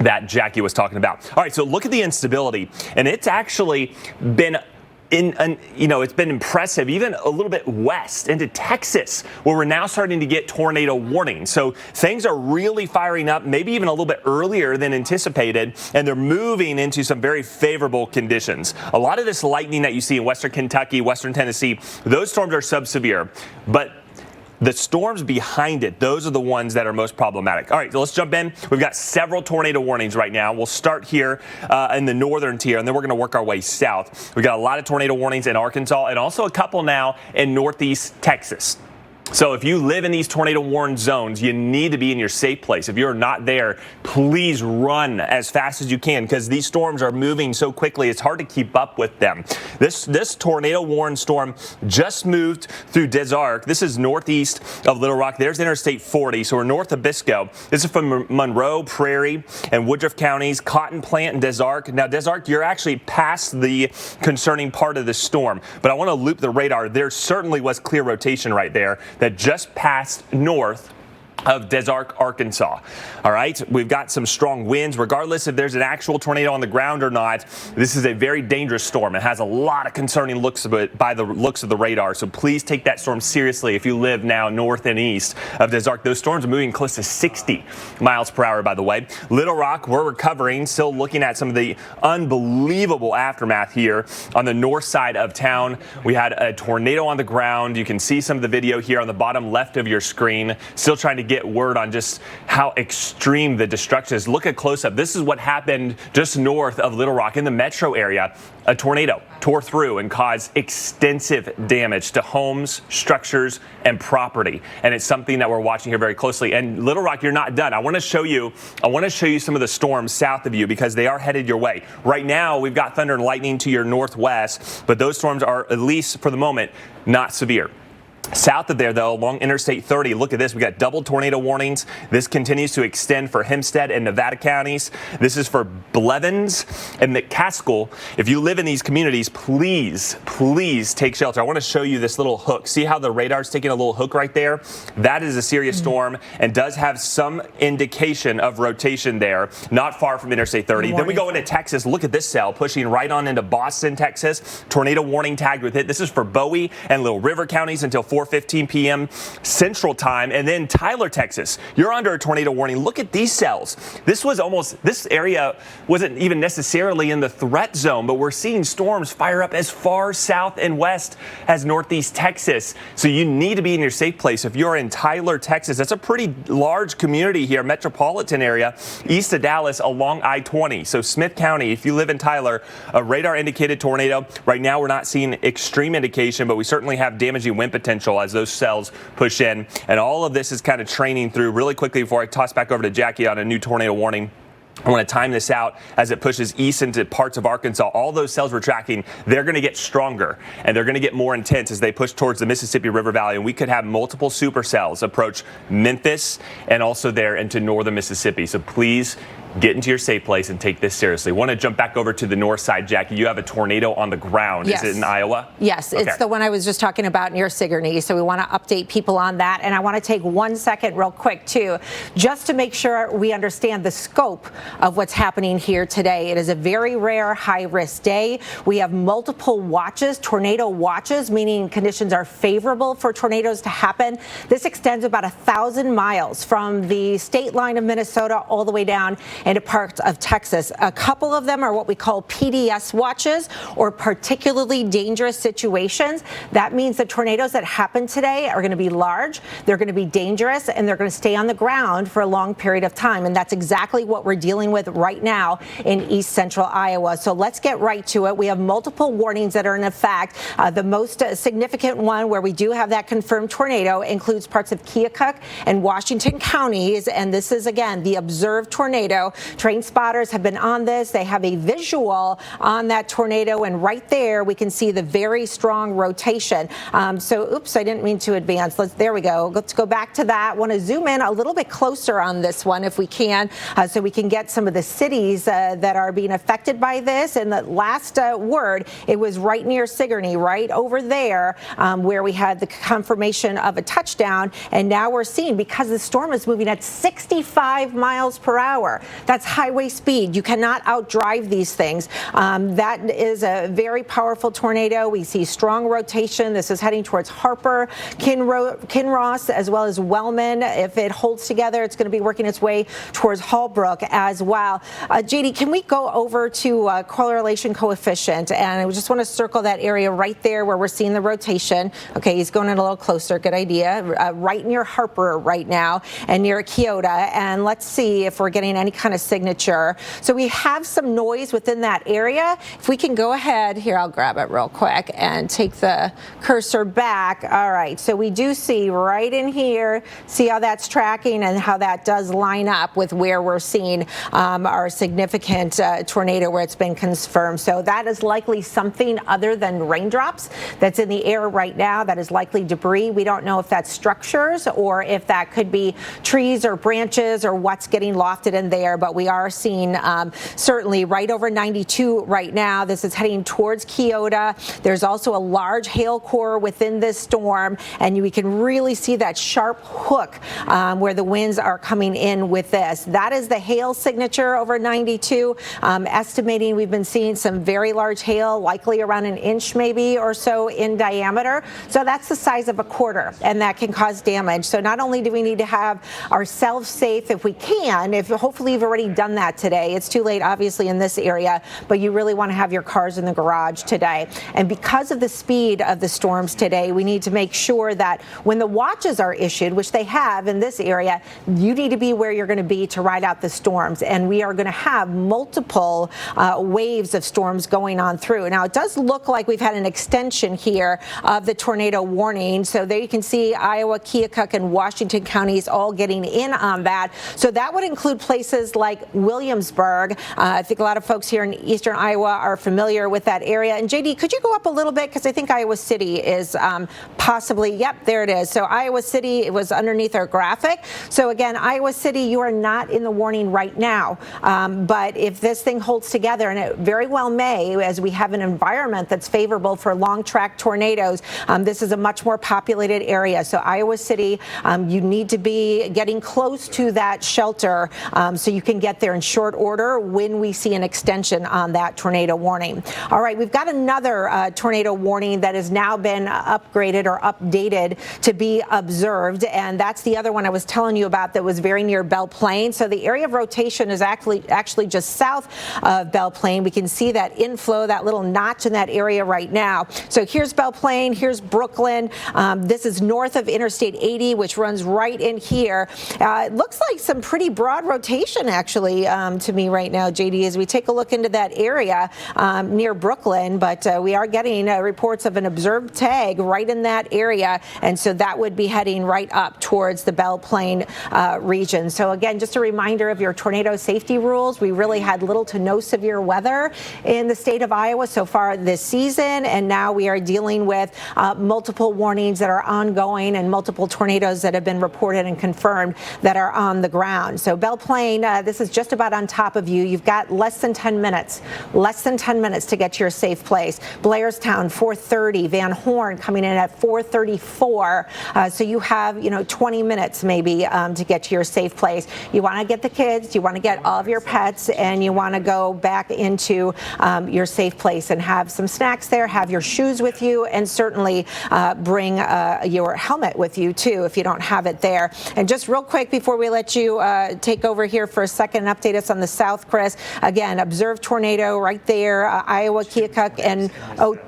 [SPEAKER 4] that Jackie was talking about. All right, so look at the instability, and it's actually been it's been impressive, even a little bit west into Texas, where we're now starting to get tornado warnings. So things are really firing up, maybe even a little bit earlier than anticipated, and they're moving into some very favorable conditions. A lot of this lightning that you see in western Kentucky, western Tennessee, those storms are subsevere, but the storms behind it, those are the ones that are most problematic. All right, so let's jump in. We've got several tornado warnings right now. We'll start here in the northern tier, and then we're going to work our way south. We've got a lot of tornado warnings in Arkansas and also a couple now in northeast Texas. So if you live in these tornado warned zones, you need to be in your safe place. If you're not there, please run as fast as you can because these storms are moving so quickly, it's hard to keep up with them. This tornado warned storm just moved through Des Arc. This is northeast of Little Rock. There's Interstate 40, so we're north of Bisco. This is from Monroe, Prairie, and Woodruff counties, Cotton Plant, and Des Arc. Now, Des Arc, you're actually past the concerning part of the storm, but I want to loop the radar. There certainly was clear rotation right there that just passed north of Des Arc, Arkansas. All right, we've got some strong winds. Regardless if there's an actual tornado on the ground or not, this is a very dangerous storm. It has a lot of concerning looks of it by the looks of the radar. So please take that storm seriously if you live now north and east of Des Arc. Those storms are moving close to 60 miles per hour, by the way. Little Rock, we're recovering, still looking at some of the unbelievable aftermath here on the north side of town. We had a tornado on the ground. You can see some of the video here on the bottom left of your screen. Still trying to get word on just how extreme the destruction is. Look at close-up. This is what happened just north of Little Rock in the metro area. A tornado tore through and caused extensive damage to homes, structures, and property. And it's something that we're watching here very closely. And Little Rock, you're not done. I want to show you some of the storms south of you because they are headed your way. Right now, we've got thunder and lightning to your northwest, but those storms are, at least for the moment, not severe. South of there, though, along Interstate 30, look at this. We got double tornado warnings. This continues to extend for Hempstead and Nevada counties. This is for Blevins and McCaskill. If you live in these communities, please, please take shelter. I want to show you this little hook. See how the radar's taking a little hook right there? That is a serious storm and does have some indication of rotation there, not far from Interstate 30. Then we go into Texas. Look at this cell pushing right on into Boston, Texas. Tornado warning tagged with it. This is for Bowie and Little River counties until 4:15 p.m. Central Time. And then Tyler, Texas, you're under a tornado warning. Look at these cells. This area wasn't even necessarily in the threat zone, but we're seeing storms fire up as far south and west as Northeast Texas. So you need to be in your safe place. If you're in Tyler, Texas, that's a pretty large community here, metropolitan area, east of Dallas along I-20. So Smith County, if you live in Tyler, a radar indicated tornado. Right now, we're not seeing extreme indication, but we certainly have damaging wind potential as those cells push in. And all of this is kind of training through really quickly before I toss back over to Jackie on a new tornado warning. I want to time this out as it pushes east into parts of Arkansas. All those cells we're tracking, they're going to get stronger and they're going to get more intense as they push towards the Mississippi River Valley. And we could have multiple supercells approach Memphis and also there into northern Mississippi. So please get into your safe place and take this seriously. Want to jump back over to the north side, Jackie. You have a tornado on the ground.
[SPEAKER 20] Yes.
[SPEAKER 4] Is it in Iowa?
[SPEAKER 20] Yes,
[SPEAKER 4] Okay.
[SPEAKER 20] It's the one I was just talking about near Sigourney. So we want to update people on that. And I want to take 1 second real quick, too, just to make sure we understand the scope of what's happening here today. It is a very rare high-risk day. We have multiple watches, tornado watches, meaning conditions are favorable for tornadoes to happen. This extends about 1,000 miles from the state line of Minnesota all the way down into parts of Texas. A couple of them are what we call PDS watches, or particularly dangerous situations. That means the tornadoes that happen today are going to be large, they're going to be dangerous, and they're going to stay on the ground for a long period of time. And that's exactly what we're dealing with right now in east central Iowa. So let's get right to it. We have multiple warnings that are in effect. The most significant one where we do have that confirmed tornado includes parts of Keokuk and Washington counties. And this is, again, the observed tornado. Train spotters have been on this. They have a visual on that tornado. And right there, we can see the very strong rotation. Oops, I didn't mean to advance. There we go. Let's go back to that. Want to zoom in a little bit closer on this one if we can, so we can get some of the cities that are being affected by this. And the last word, it was right near Sigourney, right over there, where we had the confirmation of a touchdown. And now we're seeing, because the storm is moving at 65 miles per hour, that's highway speed. You cannot outdrive these things. That is a very powerful tornado. We see strong rotation. This is heading towards Harper, Kinross, as well as Wellman. If it holds together, it's going to be working its way towards Hallbrook as well. JD, can we go over to correlation coefficient? And I just want to circle that area right there where we're seeing the rotation. Okay, he's going in a little closer. Good idea. Right near Harper right now and near Keota. And let's see if we're getting any kind of signature. So we have some noise within that area. If we can go ahead here, I'll grab it real quick and take the cursor back. All right, so we do see right in here, see how that's tracking and how that does line up with where we're seeing our significant tornado where it's been confirmed. So that is likely something other than raindrops that's in the air right now. That is likely debris. We don't know if that's structures or if that could be trees or branches or what's getting lofted in there, but we are seeing certainly right over 92 right now. This is heading towards Keota. There's also a large hail core within this storm, and we can really see that sharp hook where the winds are coming in with this. That is the hail signature over 92. Estimating we've been seeing some very large hail, likely around an inch maybe or so in diameter. So that's the size of a quarter, and that can cause damage. So not only do we need to have ourselves safe if we can, if hopefully you've already done that today. It's too late, obviously, in this area, but you really want to have your cars in the garage today. And because of the speed of the storms today, we need to make sure that when the watches are issued, which they have in this area, you need to be where you're going to be to ride out the storms. And we are going to have multiple waves of storms going on through. Now, it does look like we've had an extension here of the tornado warning. So there you can see Iowa, Keokuk, and Washington counties all getting in on that. So that would include places areas like Williamsburg. I think a lot of folks here in eastern Iowa are familiar with that area. And JD, could you go up a little bit? Because I think Iowa City is possibly, yep, there it is. So Iowa City, it was underneath our graphic. So again, Iowa City, you are not in the warning right now. But if this thing holds together, and it very well may, as we have an environment that's favorable for long track tornadoes, this is a much more populated area. So Iowa City, you need to be getting close to that shelter so you can get there in short order when we see an extension on that tornado warning. All right, we've got another tornado warning that has now been upgraded or updated to be observed, and that's the other one I was telling you about that was very near Belle Plaine. So the area of rotation is actually just south of Belle Plaine. We can see that inflow, that little notch in that area right now. So here's Belle Plaine, here's Brooklyn. This is north of Interstate 80, which runs right in here. It looks like some pretty broad rotation, actually, to me right now, JD, as we take a look into that area near Brooklyn. But we are getting reports of an observed tag right in that area. And so that would be heading right up towards the Belle Plaine region. So again, just a reminder of your tornado safety rules. We really had little to no severe weather in the state of Iowa so far this season. And now we are dealing with multiple warnings that are ongoing and multiple tornadoes that have been reported and confirmed that are on the ground. So Belle Plaine, this is just about on top of you. You've got less than 10 minutes to get to your safe place. Blairstown, 4:30. Van Horn coming in at 4:34. So you have, 20 minutes maybe to get to your safe place. You want to get the kids, you want to get all of your pets, and you want to go back into your safe place and have some snacks there, have your shoes with you, and certainly bring your helmet with you too if you don't have it there. And just real quick before we let you take over here for a second and update us on the south, Chris, again, observed tornado right there, Iowa, Keokuk, and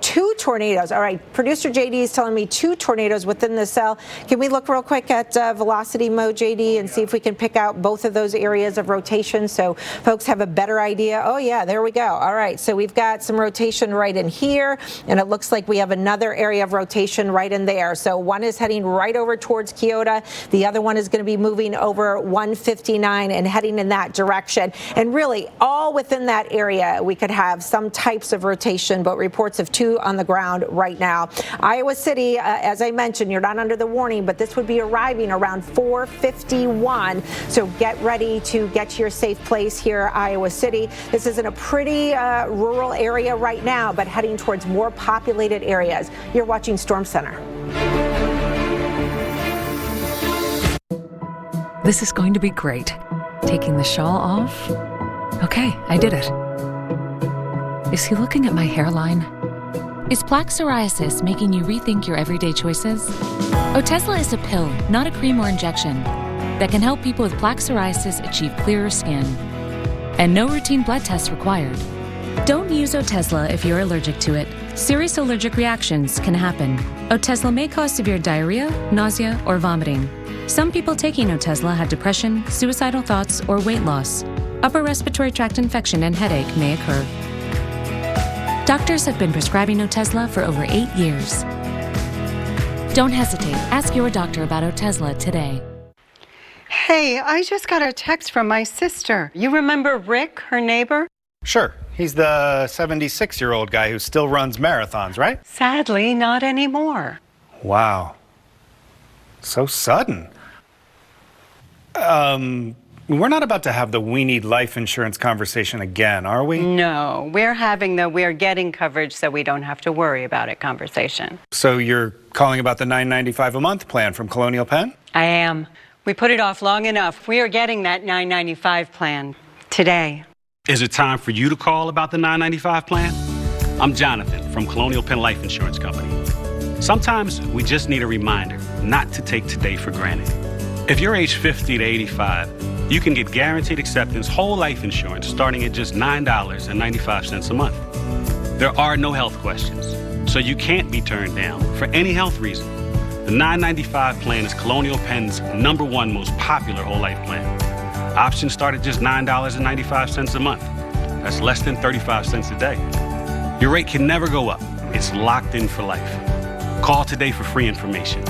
[SPEAKER 20] two tornadoes. All right, producer JD is telling me two tornadoes within the cell. Can we look real quick at velocity mode, JD, and see if we can pick out both of those areas of rotation so folks have a better idea? Oh yeah, there we go. All right, so we've got some rotation right in here, and it looks like we have another area of rotation right in there. So one is heading right over towards Keota. The other one is going to be moving over 159 and heading in that direction. And really, all within that area, we could have some types of rotation, but reports of two on the ground right now. Iowa City, as I mentioned, you're not under the warning, but this would be arriving around 4:51. So get ready to get to your safe place here, Iowa City. This is in a pretty rural area right now, but heading towards more populated areas. You're watching Storm Center.
[SPEAKER 6] This is going to be great. Taking the shawl off. Okay, I did it. Is he looking at my hairline?
[SPEAKER 25] Is plaque psoriasis making you rethink your everyday choices? Otezla is a pill, not a cream or injection, that can help people with plaque psoriasis achieve clearer skin. And no routine blood tests required. Don't use Otezla if you're allergic to it. Serious allergic reactions can happen. Otezla may cause severe diarrhea, nausea, or vomiting. Some people taking Otezla had depression, suicidal thoughts, or weight loss. Upper respiratory tract infection and headache may occur. Doctors have been prescribing Otezla for over 8 years. Don't hesitate. Ask your doctor about Otezla today.
[SPEAKER 7] Hey, I just got a text from my sister. You remember Rick, her neighbor?
[SPEAKER 11] Sure. He's the 76-year-old guy who still runs marathons, right?
[SPEAKER 7] Sadly, not anymore.
[SPEAKER 11] Wow. So sudden. We're not about to have the we need life insurance conversation again, are we?
[SPEAKER 7] No, we're having the we're getting coverage so we don't have to worry about it conversation.
[SPEAKER 11] So you're calling about the $9.95 a month plan from Colonial Penn?
[SPEAKER 7] I am. We put it off long enough. We are getting that $9.95 plan today.
[SPEAKER 22] Is it time for you to call about the $9.95 plan? I'm Jonathan from Colonial Penn Life Insurance Company. Sometimes we just need a reminder not to take today for granted. If you're age 50 to 85, you can get guaranteed acceptance whole life insurance starting at just $9.95 a month. There are no health questions, so you can't be turned down for any health reason. The $9.95 plan is Colonial Penn's #1 most popular whole life plan. Options start at just $9.95 a month. That's less than 35 cents a day. Your rate can never go up. It's locked in for life. Call today for free information.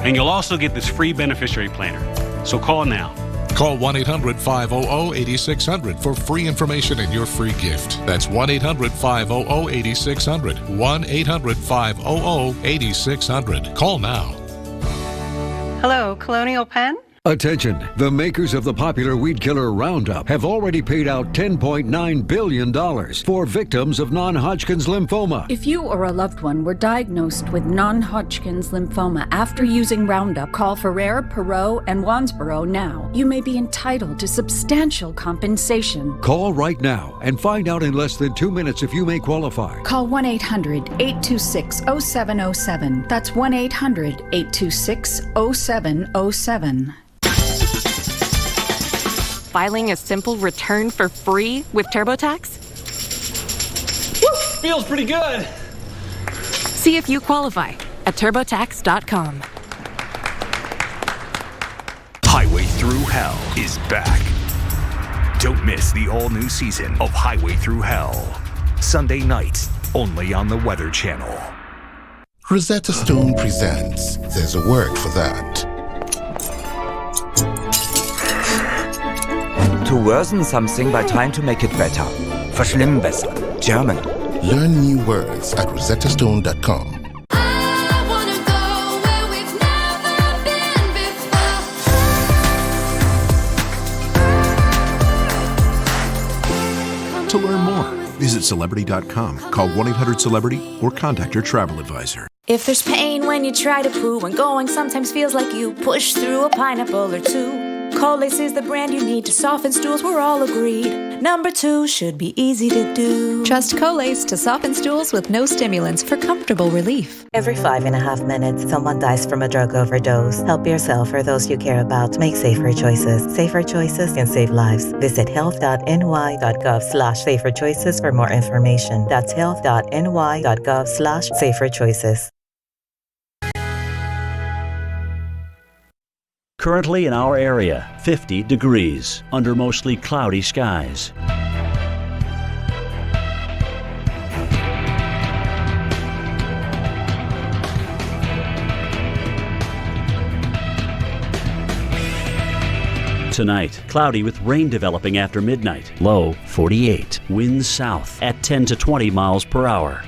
[SPEAKER 22] And you'll also get this free beneficiary planner. So call now.
[SPEAKER 1] Call 1-800-500-8600 for free information and your free gift. That's 1-800-500-8600. 1-800-500-8600. Call now.
[SPEAKER 7] Hello, Colonial Penn?
[SPEAKER 9] Attention, the makers of the popular weed killer Roundup have already paid out $10.9 billion for victims of non-Hodgkin's lymphoma.
[SPEAKER 10] If you or a loved one were diagnosed with non-Hodgkin's lymphoma after using Roundup, call Ferrer, Perot, and Wansboro now. You may be entitled to substantial compensation.
[SPEAKER 9] Call right now and find out in less than 2 minutes if you may qualify.
[SPEAKER 10] Call 1-800-826-0707. That's 1-800-826-0707.
[SPEAKER 23] Filing a simple return for free with TurboTax?
[SPEAKER 24] Woo! Feels pretty good.
[SPEAKER 23] See if you qualify at TurboTax.com.
[SPEAKER 26] Highway Through Hell is back. Don't miss the all-new season of Highway Through Hell. Sunday nights, only on the Weather Channel.
[SPEAKER 27] Rosetta Stone presents There's a Word for That.
[SPEAKER 28] To worsen something by trying to make it better. Verschlimmen besser. German.
[SPEAKER 27] Learn new words at rosettastone.com.
[SPEAKER 29] To learn more, visit Celebrity.com, call 1-800-CELEBRITY, or contact your travel advisor.
[SPEAKER 30] If there's pain when you try to poo and going sometimes feels like you push through a pineapple or two, Colace is the brand you need to soften stools, we're all agreed. Number 2 should be easy to do.
[SPEAKER 31] Trust Colace to soften stools with no stimulants for comfortable relief.
[SPEAKER 32] Every 5.5 minutes, someone dies from a drug overdose. Help yourself or those you care about. Make safer choices. Safer choices can save lives. Visit health.ny.gov/safer choices for more information. That's health.ny.gov/safer choices.
[SPEAKER 33] Currently in our area, 50 degrees under mostly cloudy skies. Tonight, cloudy with rain developing after midnight. Low 48. Winds south at 10 to 20 miles per hour.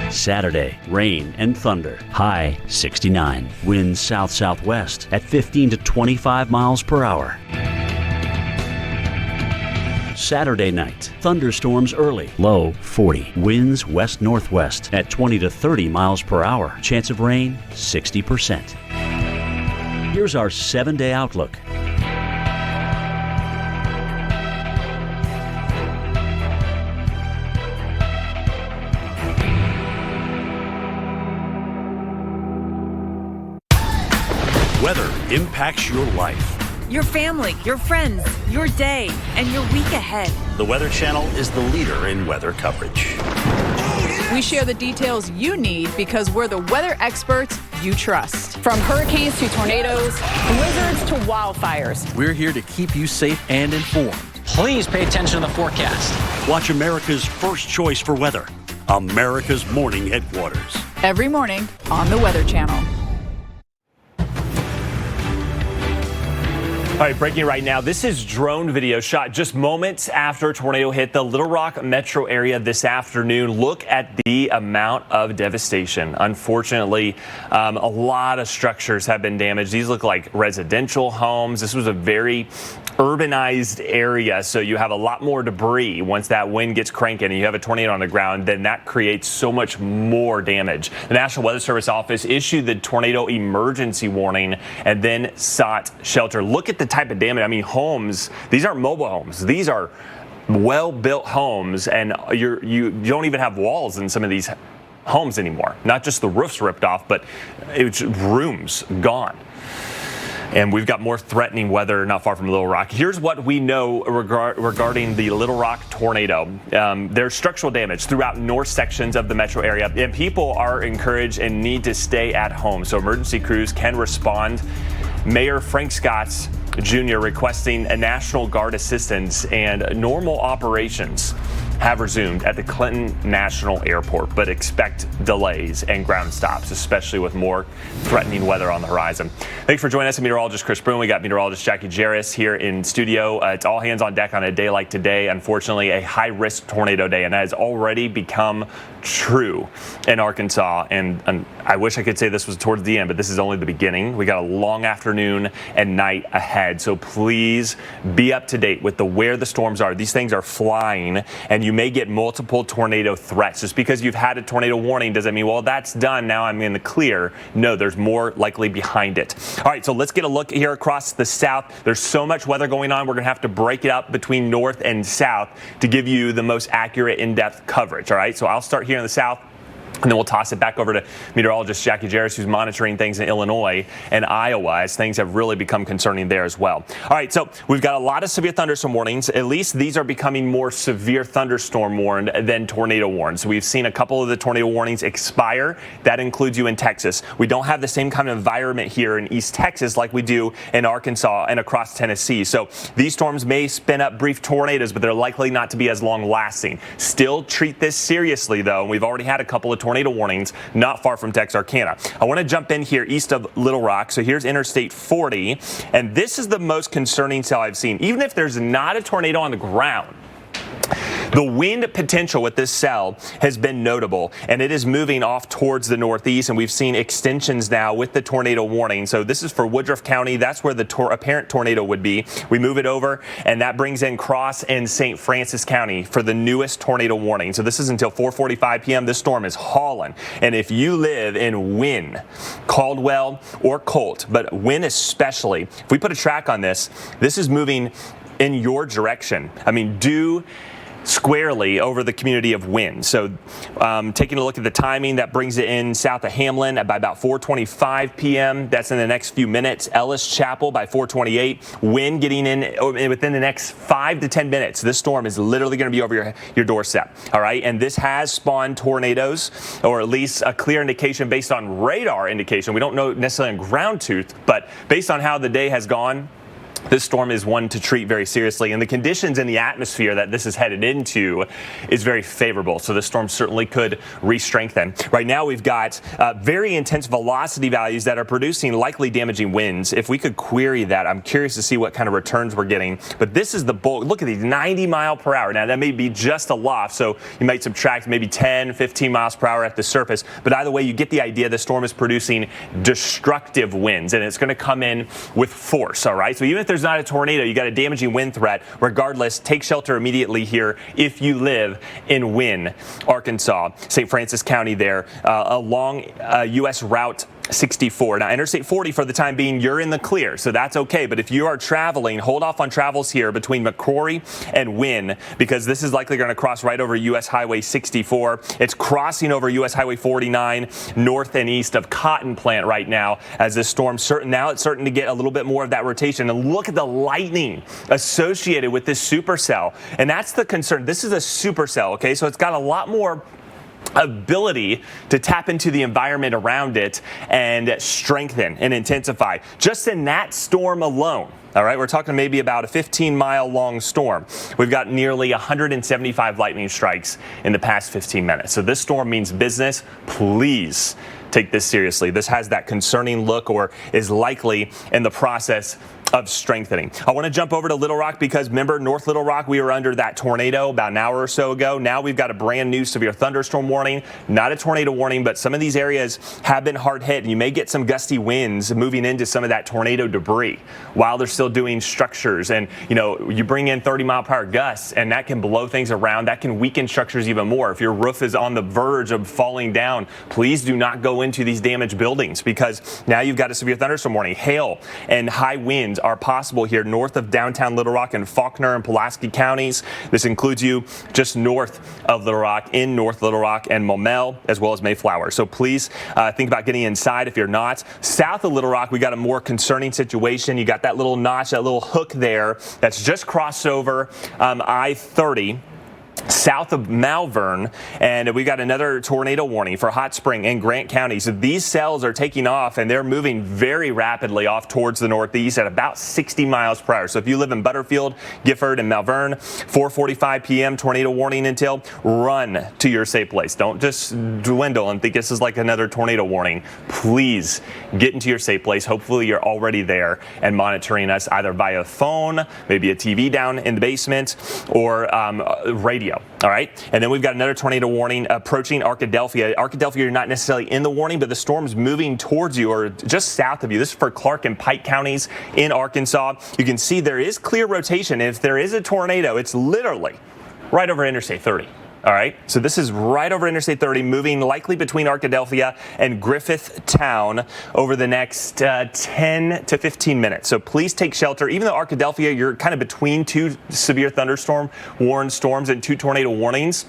[SPEAKER 33] Saturday, rain and thunder. High 69. Winds south-southwest at 15 to 25 miles per hour. Saturday night, thunderstorms early. Low 40. Winds west-northwest at 20 to 30 miles per hour. Chance of rain 60%. Here's our 7-day outlook.
[SPEAKER 26] Weather impacts your life.
[SPEAKER 34] Your family, your friends, your day, and your week ahead.
[SPEAKER 26] The Weather Channel is the leader in weather coverage.
[SPEAKER 35] We share the details you need because we're the weather experts you trust. From hurricanes to tornadoes, blizzards to wildfires.
[SPEAKER 36] We're here to keep you safe and informed.
[SPEAKER 37] Please pay attention to the forecast.
[SPEAKER 26] Watch America's first choice for weather, America's Morning Headquarters.
[SPEAKER 35] Every morning on the Weather Channel.
[SPEAKER 4] All right, breaking right now. This is drone video shot just moments after a tornado hit the Little Rock metro area this afternoon. Look at the amount of devastation. Unfortunately, a lot of structures have been damaged. These look like residential homes. This was a very urbanized area, so you have a lot more debris. Once that wind gets cranking and you have a tornado on the ground, then that creates so much more damage. The National Weather Service office issued the tornado emergency warning and then sought shelter. Look at the type of damage. I mean, homes, these aren't mobile homes. These are well-built homes, and you don't even have walls in some of these homes anymore. Not just the roofs ripped off, but it's rooms gone. And we've got more threatening weather not far from Little Rock. Here's what we know regarding the Little Rock tornado. There's structural damage throughout north sections of the metro area, and people are encouraged and need to stay at home. So emergency crews can respond. Mayor Frank Scott Jr. requesting a National Guard assistance and normal operations. have resumed at the Clinton National Airport, but expect delays and ground stops, especially with more threatening weather on the horizon. Thanks for joining us. I'm meteorologist Chris Broom. We got meteorologist Jackie Jarris here in studio. It's all hands on deck on a day like today. Unfortunately, a high-risk tornado day, and that has already become true in Arkansas. And I wish I could say this was towards the end, but this is only the beginning. We got a long afternoon and night ahead, so please be up to date with where the storms are. These things are flying, and you may get multiple tornado threats. Just because you've had a tornado warning doesn't mean, well, that's done, now I'm in the clear. No, there's more likely behind it. All right, so let's get a look here across the south. There's so much weather going on, we're going to have to break it up between north and south to give you the most accurate, in-depth coverage. All right, so I'll start here in the south, and then we'll toss it back over to meteorologist Jackie Jarris, who's monitoring things in Illinois and Iowa, as things have really become concerning there as well. All right, so we've got a lot of severe thunderstorm warnings. At least these are becoming more severe thunderstorm warned than tornado warned. So we've seen a couple of the tornado warnings expire. That includes you in Texas. We don't have the same kind of environment here in East Texas like we do in Arkansas and across Tennessee. So these storms may spin up brief tornadoes, but they're likely not to be as long lasting. Still treat this seriously, though. We've already had a couple of tornado warnings not far from Texarkana. I want to jump in here east of Little Rock. So here's Interstate 40, and this is the most concerning cell I've seen. Even if there's not a tornado on the ground, the wind potential with this cell has been notable, and it is moving off towards the northeast, and we've seen extensions now with the tornado warning. So this is for Woodruff County. That's where the apparent tornado would be. We move it over, and that brings in Cross and St. Francis County for the newest tornado warning. So this is until 4:45 p.m. This storm is hauling, and if you live in Wynne, Caldwell, or Colt, but Wynne especially, if we put a track on this, this is moving in your direction. I mean, due squarely over the community of Wynne. So taking a look at the timing, that brings it in south of Hamlin by about 4:25 p.m. That's in the next few minutes. Ellis Chapel by 4:28. Wynne getting in within the next 5 to 10 minutes. This storm is literally going to be over your doorstep. All right, and this has spawned tornadoes, or at least a clear indication based on radar indication. We don't know necessarily on ground truth, but based on how the day has gone, this storm is one to treat very seriously, and the conditions in the atmosphere that this is headed into is very favorable. So this storm certainly could re-strengthen. Right now we've got very intense velocity values that are producing likely damaging winds. If we could query that, I'm curious to see what kind of returns we're getting. But this is the bulk. Look at these 90 mile per hour. Now that may be just a loft, so you might subtract maybe 10, 15 miles per hour at the surface. But either way, you get the idea. The storm is producing destructive winds, and it's going to come in with force. All right. So even if there's not a tornado, you got a damaging wind threat. Regardless, take shelter immediately here if you live in Wynne, Arkansas, St. Francis County there, along U.S. Route 64. Now, Interstate 40 for the time being, you're in the clear, so that's okay. But if you are traveling, hold off on travels here between McCrory and Wynne, because this is likely going to cross right over U.S. Highway 64. It's crossing over U.S. Highway 49 north and east of Cotton Plant right now as this storm now it's starting to get a little bit more of that rotation. And look at the lightning associated with this supercell. And that's the concern. This is a supercell, okay? So it's got a lot more ability to tap into the environment around it and strengthen and intensify. Just in that storm alone, all right, we're talking maybe about a 15-mile long storm. We've got nearly 175 lightning strikes in the past 15 minutes. So this storm means business. Please take this seriously. This has that concerning look, or is likely in the process of strengthening. I want to jump over to Little Rock because remember, North Little Rock, we were under that tornado about an hour or so ago. Now we've got a brand new severe thunderstorm warning, not a tornado warning, but some of these areas have been hard hit, and you may get some gusty winds moving into some of that tornado debris while they're still doing structures. And you bring in 30-mile-per-hour gusts, and that can blow things around. That can weaken structures even more. If your roof is on the verge of falling down, please do not go into these damaged buildings, because now you've got a severe thunderstorm warning. Hail and high winds are possible here north of downtown Little Rock and Faulkner and Pulaski counties. This includes you just north of Little Rock, in North Little Rock and Maumelle, as well as Mayflower. So please think about getting inside if you're not. South of Little Rock, we got a more concerning situation. You got that little notch, that little hook there that's just crossed over I-30. south of Malvern, and we got another tornado warning for Hot Spring and Grant counties. So these cells are taking off, and they're moving very rapidly off towards the northeast at about 60 miles per hour. So if you live in Butterfield, Gifford, and Malvern, 4:45 p.m. tornado warning until, run to your safe place. Don't just dwindle and think this is like another tornado warning. Please get into your safe place. Hopefully you're already there and monitoring us either via phone, maybe a TV down in the basement, or radio. All right. And then we've got another tornado warning approaching Arkadelphia. Arkadelphia, you're not necessarily in the warning, but the storm's moving towards you or just south of you. This is for Clark and Pike counties in Arkansas. You can see there is clear rotation. If there is a tornado, it's literally right over Interstate 30. All right, so this is right over Interstate 30, moving likely between Arkadelphia and Griffith Town over the next 10 to 15 minutes. So please take shelter. Even though Arkadelphia, you're kind of between two severe thunderstorm warned storms and two tornado warnings,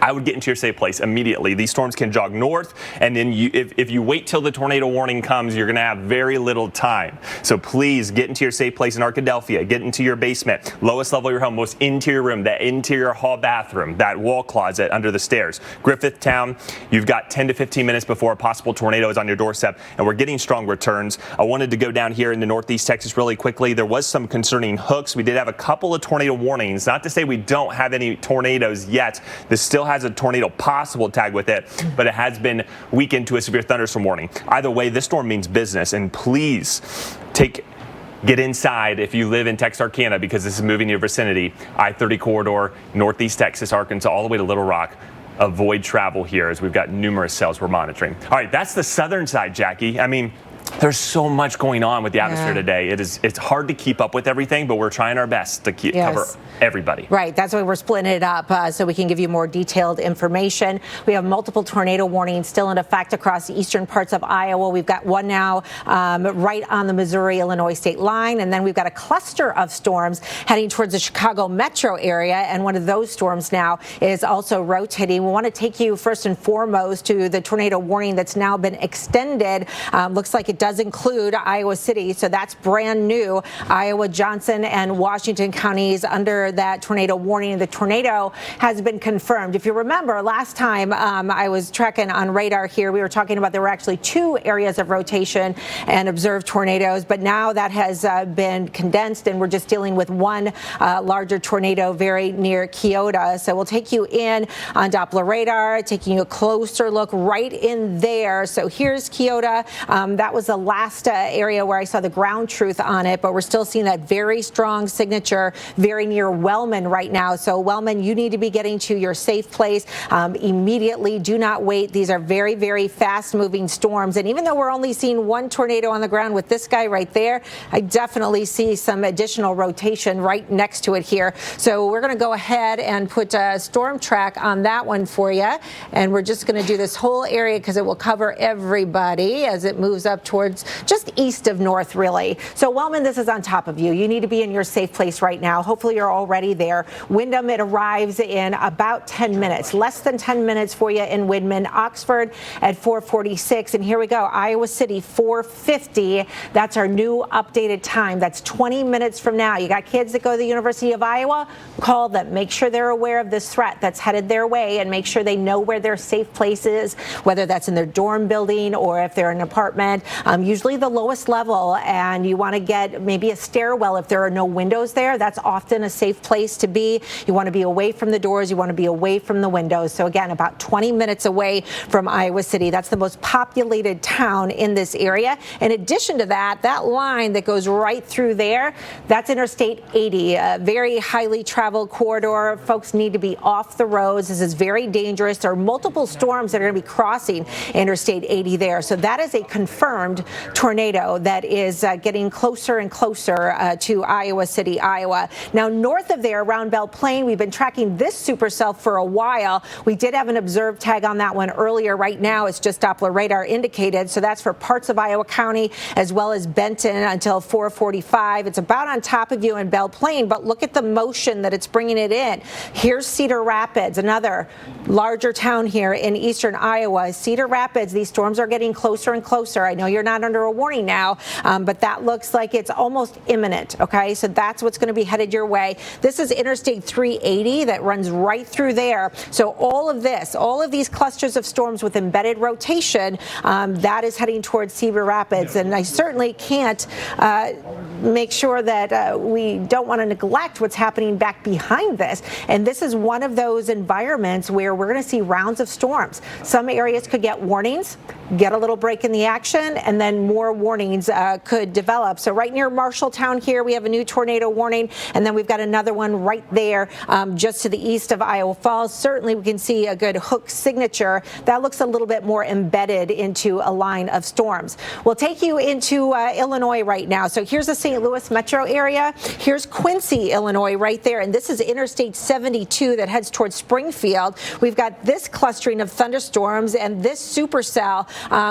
[SPEAKER 4] I would get into your safe place immediately. These storms can jog north, and then if you wait till the tornado warning comes, you're going to have very little time. So please get into your safe place in Arkadelphia. Get into your basement, lowest level of your home, most interior room, that interior hall bathroom, that wall closet under the stairs. Griffith Town, you've got 10 to 15 minutes before a possible tornado is on your doorstep, and we're getting strong returns. I wanted to go down here into Northeast Texas really quickly. There was some concerning hooks. We did have a couple of tornado warnings. Not to say we don't have any tornadoes yet. This still has a tornado possible tag with it, but it has been weakened to a severe thunderstorm warning. Either way, this storm means business, and please get inside if you live in Texarkana, because this is moving in your vicinity. I-30 corridor, Northeast Texas, Arkansas, all the way to Little Rock. Avoid travel here as we've got numerous cells we're monitoring. All right, that's the southern side, Jackie. I mean, there's so much going on with the atmosphere today. It's hard to keep up with everything, but we're trying our best to cover everybody.
[SPEAKER 2] Right. That's why we're splitting it up so we can give you more detailed information. We have multiple tornado warnings still in effect across the eastern parts of Iowa. We've got one now right on the Missouri-Illinois state line, and then we've got a cluster of storms heading towards the Chicago metro area, and one of those storms now is also rotating. We want to take you first and foremost to the tornado warning that's now been extended. Looks like it does include Iowa City, so that's brand new. Iowa, Johnson, and Washington counties under that tornado warning. The tornado has been confirmed. If you remember, last time I was tracking on radar here, we were talking about there were actually two areas of rotation and observed tornadoes, but now that has been condensed, and we're just dealing with one larger tornado very near Keota. So we'll take you in on Doppler radar, taking you a closer look right in there. So here's Keota. That was the last area where I saw the ground truth on it, but we're still seeing that very strong signature very near Wellman right now. So Wellman, you need to be getting to your safe place immediately. Do not wait. These are very, very fast moving storms. And even though we're only seeing one tornado on the ground with this guy right there, I definitely see some additional rotation right next to it here. So we're going to go ahead and put a storm track on that one for you. And we're just going to do this whole area because it will cover everybody as it moves up towards just east of north, really. So Wellman, this is on top of you. You need to be in your safe place right now. Hopefully you're already there. Wyndham, it arrives in about 10 minutes, less than 10 minutes for you in Widman. Oxford at 4:46. And here we go. Iowa City, 4:50. That's our new updated time. That's 20 minutes from now. You got kids that go to the University of Iowa? Call them. Make sure they're aware of this threat that's headed their way, and make sure they know where their safe place is, whether that's in their dorm building or if they're in an apartment. Usually the lowest level, and you want to get maybe a stairwell if there are no windows there. That's often a safe place to be. You want to be away from the doors. You want to be away from the windows. So again, about 20 minutes away from Iowa City. That's the most populated town in this area. In addition to that, that line that goes right through there, that's Interstate 80, a very highly traveled corridor. Folks need to be off the roads. This is very dangerous. There are multiple storms that are going to be crossing Interstate 80 there. So that is a confirmed tornado that is getting closer and closer to Iowa City, Iowa. Now, north of there, around Belle Plaine, we've been tracking this supercell for a while. We did have an observed tag on that one earlier. Right now, it's just Doppler radar indicated. So that's for parts of Iowa County as well as Benton until 4:45. It's about on top of you in Belle Plaine, but look at the motion that it's bringing it in. Here's Cedar Rapids, another larger town here in eastern Iowa. Cedar Rapids, these storms are getting closer and closer. I know you're not under a warning now, but that looks like it's almost imminent. Okay, so that's what's going to be headed your way. This is Interstate 380 that runs right through there. So all of these clusters of storms with embedded rotation, that is heading towards Cedar Rapids. And I certainly can't make sure that we don't want to neglect what's happening back behind this. And this is one of those environments where we're going to see rounds of storms. Some areas could get warnings, get a little break in the action, and then more warnings could develop. So right near Marshalltown here, we have a new tornado warning, and then we've got another one right there just to the east of Iowa Falls. Certainly we can see a good hook signature. That looks a little bit more embedded into a line of storms. We'll take you into Illinois right now. So here's the St. Louis metro area. Here's Quincy, Illinois right there, and this is Interstate 72 that heads towards Springfield. We've got this clustering of thunderstorms and this supercell,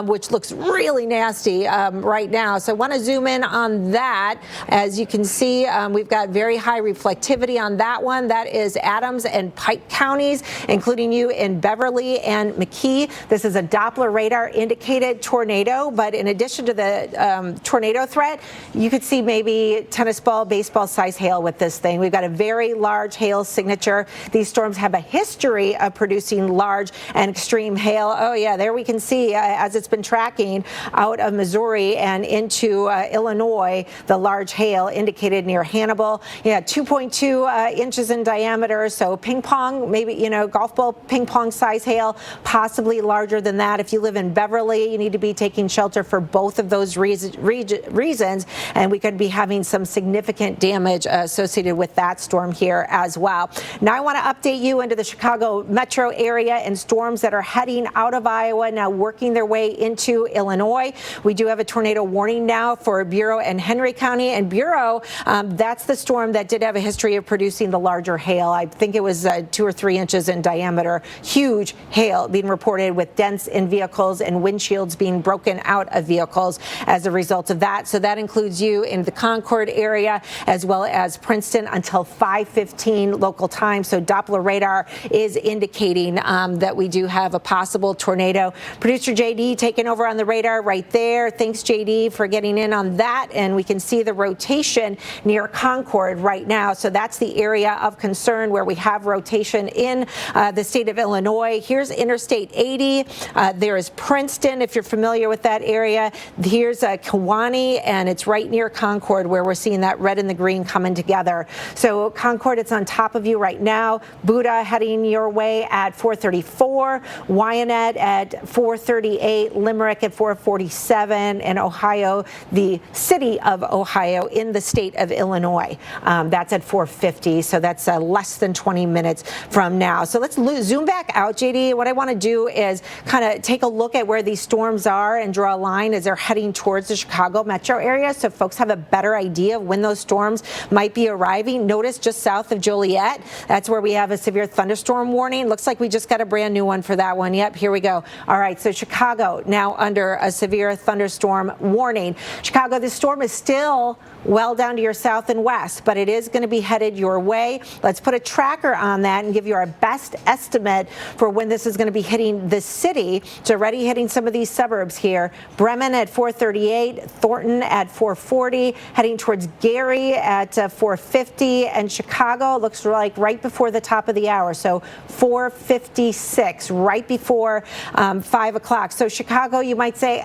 [SPEAKER 2] which looks really nasty right now. So I want to zoom in on that. As you can see, we've got very high reflectivity on that one. That is Adams and Pike counties, including you in Beverly and McKee. This is a Doppler radar indicated tornado, but in addition to the tornado threat, you could see maybe tennis ball, baseball size hail with this thing. We've got a very large hail signature. These storms have a history of producing large and extreme hail. Oh yeah, there we can see as it's been tracking out of Missouri and into Illinois, the large hail indicated near Hannibal. Yeah, 2.2 inches in diameter. So ping pong, maybe, golf ball ping pong size hail, possibly larger than that. If you live in Beverly, you need to be taking shelter for both of those reasons. And we could be having some significant damage associated with that storm here as well. Now I want to update you into the Chicago metro area and storms that are heading out of Iowa, now working their way into Illinois. We do have a tornado warning now for Bureau and Henry County. And Bureau, that's the storm that did have a history of producing the larger hail. I think it was 2 or 3 inches in diameter. Huge hail being reported with dents in vehicles and windshields being broken out of vehicles as a result of that. So that includes you in the Concord area as well as Princeton until 5:15 local time. So Doppler radar is indicating that we do have a possible tornado. Producer JD taking over on the radar right there. Thanks, JD, for getting in on that. And we can see the rotation near Concord right now. So that's the area of concern where we have rotation in the state of Illinois. Here's Interstate 80. There is Princeton, if you're familiar with that area. Here's Kewanee, and it's right near Concord where we're seeing that red and the green coming together. So Concord, it's on top of you right now. Buda heading your way at 4:34. Wyanett at 4:38. Limerick at 4:47. And Ohio, the city of Ohio in the state of Illinois. That's at 4:50. So that's less than 20 minutes from now. So let's zoom back out, JD. What I want to do is kind of take a look at where these storms are and draw a line as they're heading towards the Chicago metro area, so folks have a better idea of when those storms might be arriving. Notice just south of Joliet, that's where we have a severe thunderstorm warning. Looks like we just got a brand new one for that one. Yep, here we go. All right, so Chicago now under a severe thunderstorm warning. Chicago, this storm is still well down to your south and west, but it is going to be headed your way. Let's put a tracker on that and give you our best estimate for when this is going to be hitting the city. It's already hitting some of these suburbs here. Bremen at 4:38, Thornton at 4:40, heading towards Gary at 4:50, and Chicago looks like right before the top of the hour, so 4:56, right before 5 o'clock. So Chicago, you might say,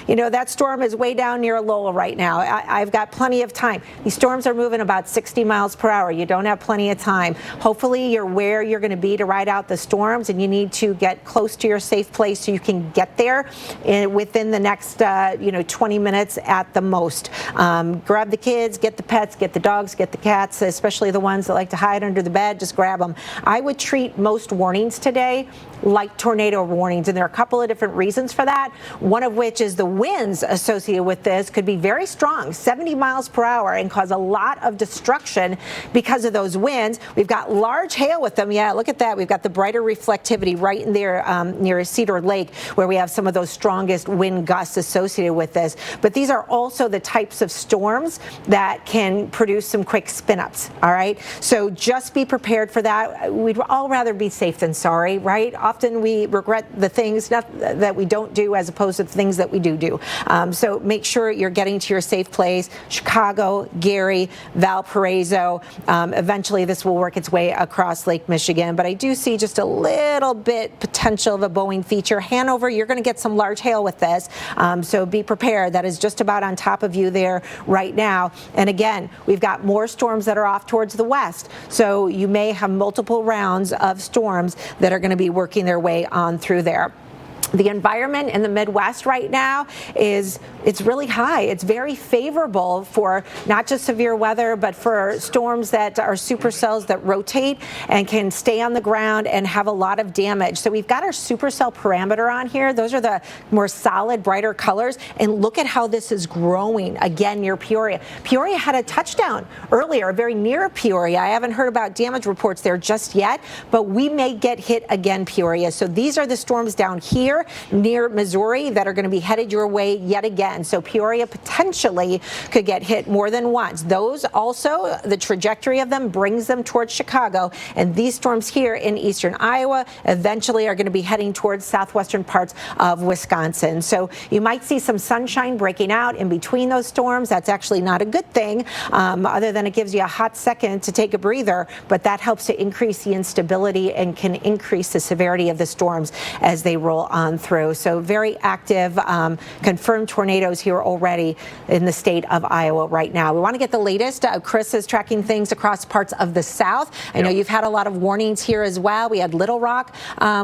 [SPEAKER 2] that storm is way down near Lola right now. I've got plenty of time. These storms are moving about 60 miles per hour. You don't have plenty of time. Hopefully you're where you're going to be to ride out the storms, and you need to get close to your safe place so you can get there within the next 20 minutes at the most. Grab the kids, get the pets, get the dogs, get the cats, especially the ones that like to hide under the bed. Just grab them. I would treat most warnings today like tornado warnings, and there are a couple of different reasons for that. One of which is the winds associated with this could be very strong, 70 miles per hour, and cause a lot of destruction because of those winds. We've got large hail with them. Yeah, look at that. We've got the brighter reflectivity right in there near Cedar Lake, where we have some of those strongest wind gusts associated with this. But these are also the types of storms that can produce some quick spin-ups, all right? So just be prepared for that. We'd all rather be safe than sorry, right? often we regret the things that we don't do as opposed to the things that we do. So make sure you're getting to your safe place. Chicago, Gary, Valparaiso. Eventually this will work its way across Lake Michigan, but I do see just a little bit potential of a Boeing feature. Hanover, you're going to get some large hail with this, so be prepared. That is just about on top of you there right now. And again, we've got more storms that are off towards the west, so you may have multiple rounds of storms that are going to be working their way on through there. The environment in the Midwest right now it's really high. It's very favorable for not just severe weather, but for storms that are supercells that rotate and can stay on the ground and have a lot of damage. So we've got our supercell parameter on here. Those are the more solid, brighter colors. And look at how this is growing again near Peoria. Peoria had a touchdown earlier, very near Peoria. I haven't heard about damage reports there just yet, but we may get hit again, Peoria. So these are the storms down here near Missouri that are going to be headed your way yet again. So Peoria potentially could get hit more than once. Those also, the trajectory of them brings them towards Chicago. And these storms here in eastern Iowa eventually are going to be heading towards southwestern parts of Wisconsin. So you might see some sunshine breaking out in between those storms. That's actually not a good thing, other than it gives you a hot second to take a breather. But that helps to increase the instability and can increase the severity of the storms as they roll on through. So very active, confirmed tornadoes here already in the state of Iowa right now. We want to get the latest. Chris is tracking things across parts of the south. I know you've had a lot of warnings here as well. We had Little Rock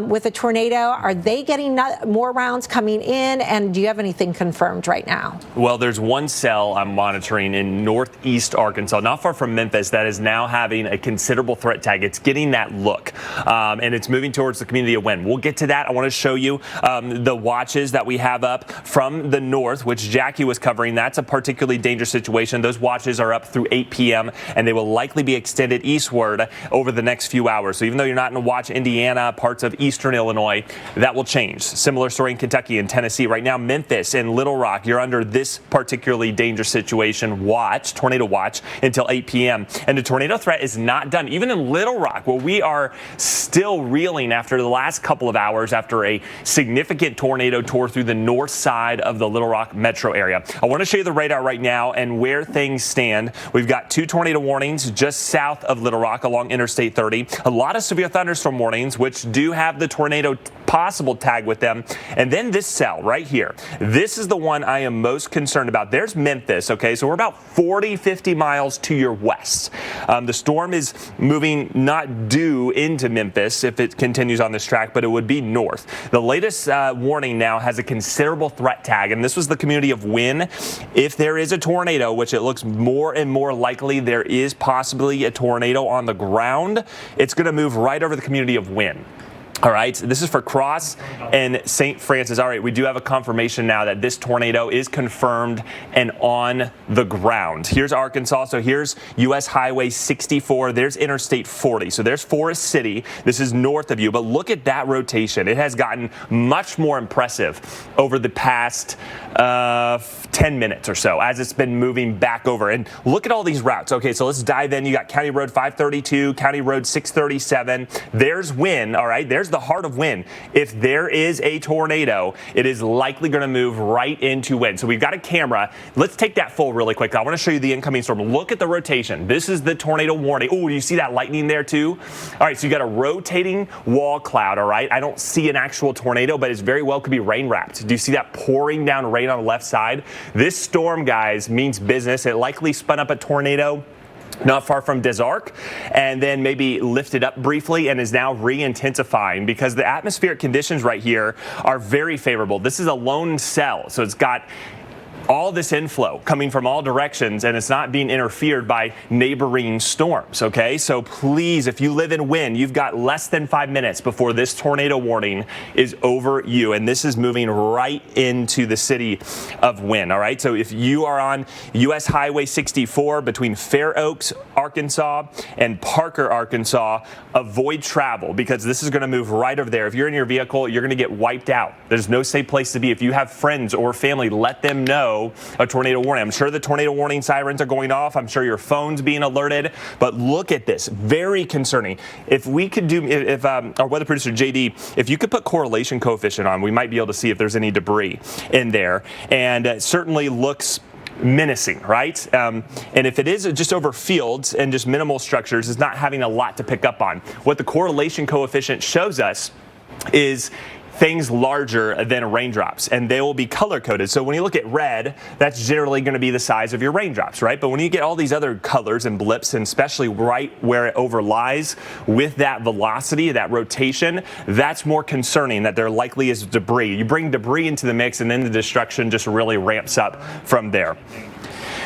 [SPEAKER 2] with a tornado. Are they getting more rounds coming in? And do you have anything confirmed right now?
[SPEAKER 4] Well, there's one cell I'm monitoring in northeast Arkansas, not far from Memphis, that is now having a considerable threat tag. It's getting that look, and it's moving towards the community of Wynn. We'll get to that. I want to show you the watches that we have up from the north, which Jackie was covering. That's a particularly dangerous situation. Those watches are up through 8 p.m. and they will likely be extended eastward over the next few hours. So even though you're not in watch Indiana, parts of eastern Illinois, that will change. Similar story in Kentucky and Tennessee. Right now, Memphis and Little Rock, you're under this particularly dangerous situation watch, tornado watch, until 8 p.m. And the tornado threat is not done. Even in Little Rock, where we are still reeling after the last couple of hours after a significant tornado tore through the north side of the Little Rock metro area. I want to show you the radar right now and where things stand. We've got 2 tornado warnings just south of Little Rock along Interstate 30. A lot of severe thunderstorm warnings, which do have the tornado possible tag with them. And then this cell right here. This is the one I am most concerned about. There's Memphis, okay? So we're about 40, 50 miles to your west. The storm is moving not due into Memphis if it continues on this track, but it would be north. The latest warning now has a considerable threat tag, and this was the community of Wynn. If there is a tornado, which it looks more and more likely there is possibly a tornado on the ground, it's going to move right over the community of Wynn. All right, this is for Cross and St. Francis. All right, we do have a confirmation now that this tornado is confirmed and on the ground. Here's Arkansas. So here's U.S. Highway 64. There's Interstate 40. So there's Forest City. This is north of you. But look at that rotation. It has gotten much more impressive over the past 10 minutes or so as it's been moving back over. And look at all these routes. Okay, so let's dive in. You got County Road 532, County Road 637. There's Wynn. All right, there's the heart of Wynn. If there is a tornado, it is likely going to move right into Wynn. So we've got a camera. Let's take that full really quick. I want to show you the incoming storm. Look at the rotation. This is the tornado warning. Oh, you see that lightning there too? All right, so you got a rotating wall cloud, all right? I don't see an actual tornado, but it very well could be rain wrapped. Do you see that pouring down rain on the left side? This storm, guys, means business. It likely spun up a tornado not far from Des Arc, and then maybe lifted up briefly and is now re-intensifying because the atmospheric conditions right here are very favorable. This is a lone cell, so it's got all this inflow coming from all directions, and it's not being interfered by neighboring storms, okay? So please, if you live in Wynn, you've got less than 5 minutes before this tornado warning is over you, and this is moving right into the city of Wynn, all right? So if you are on U.S. Highway 64 between Fair Oaks, Arkansas, and Parker, Arkansas, avoid travel because this is going to move right over there. If you're in your vehicle, you're going to get wiped out. There's no safe place to be. If you have friends or family, let them know show a tornado warning. I'm sure the tornado warning sirens are going off. I'm sure your phone's being alerted. But look at this. Very concerning. If we could do, if our weather producer, JD, if you could put correlation coefficient on, we might be able to see if there's any debris in there. And it certainly looks menacing, right? And if it is just over fields and just minimal structures, it's not having a lot to pick up on. What the correlation coefficient shows us is things larger than raindrops, and they will be color coded. So when you look at red, that's generally going to be the size of your raindrops, right? But when you get all these other colors and blips, and especially right where it overlies with that velocity, that rotation, that's more concerning, that there likely is debris. You bring debris into the mix, and then the destruction just really ramps up from there.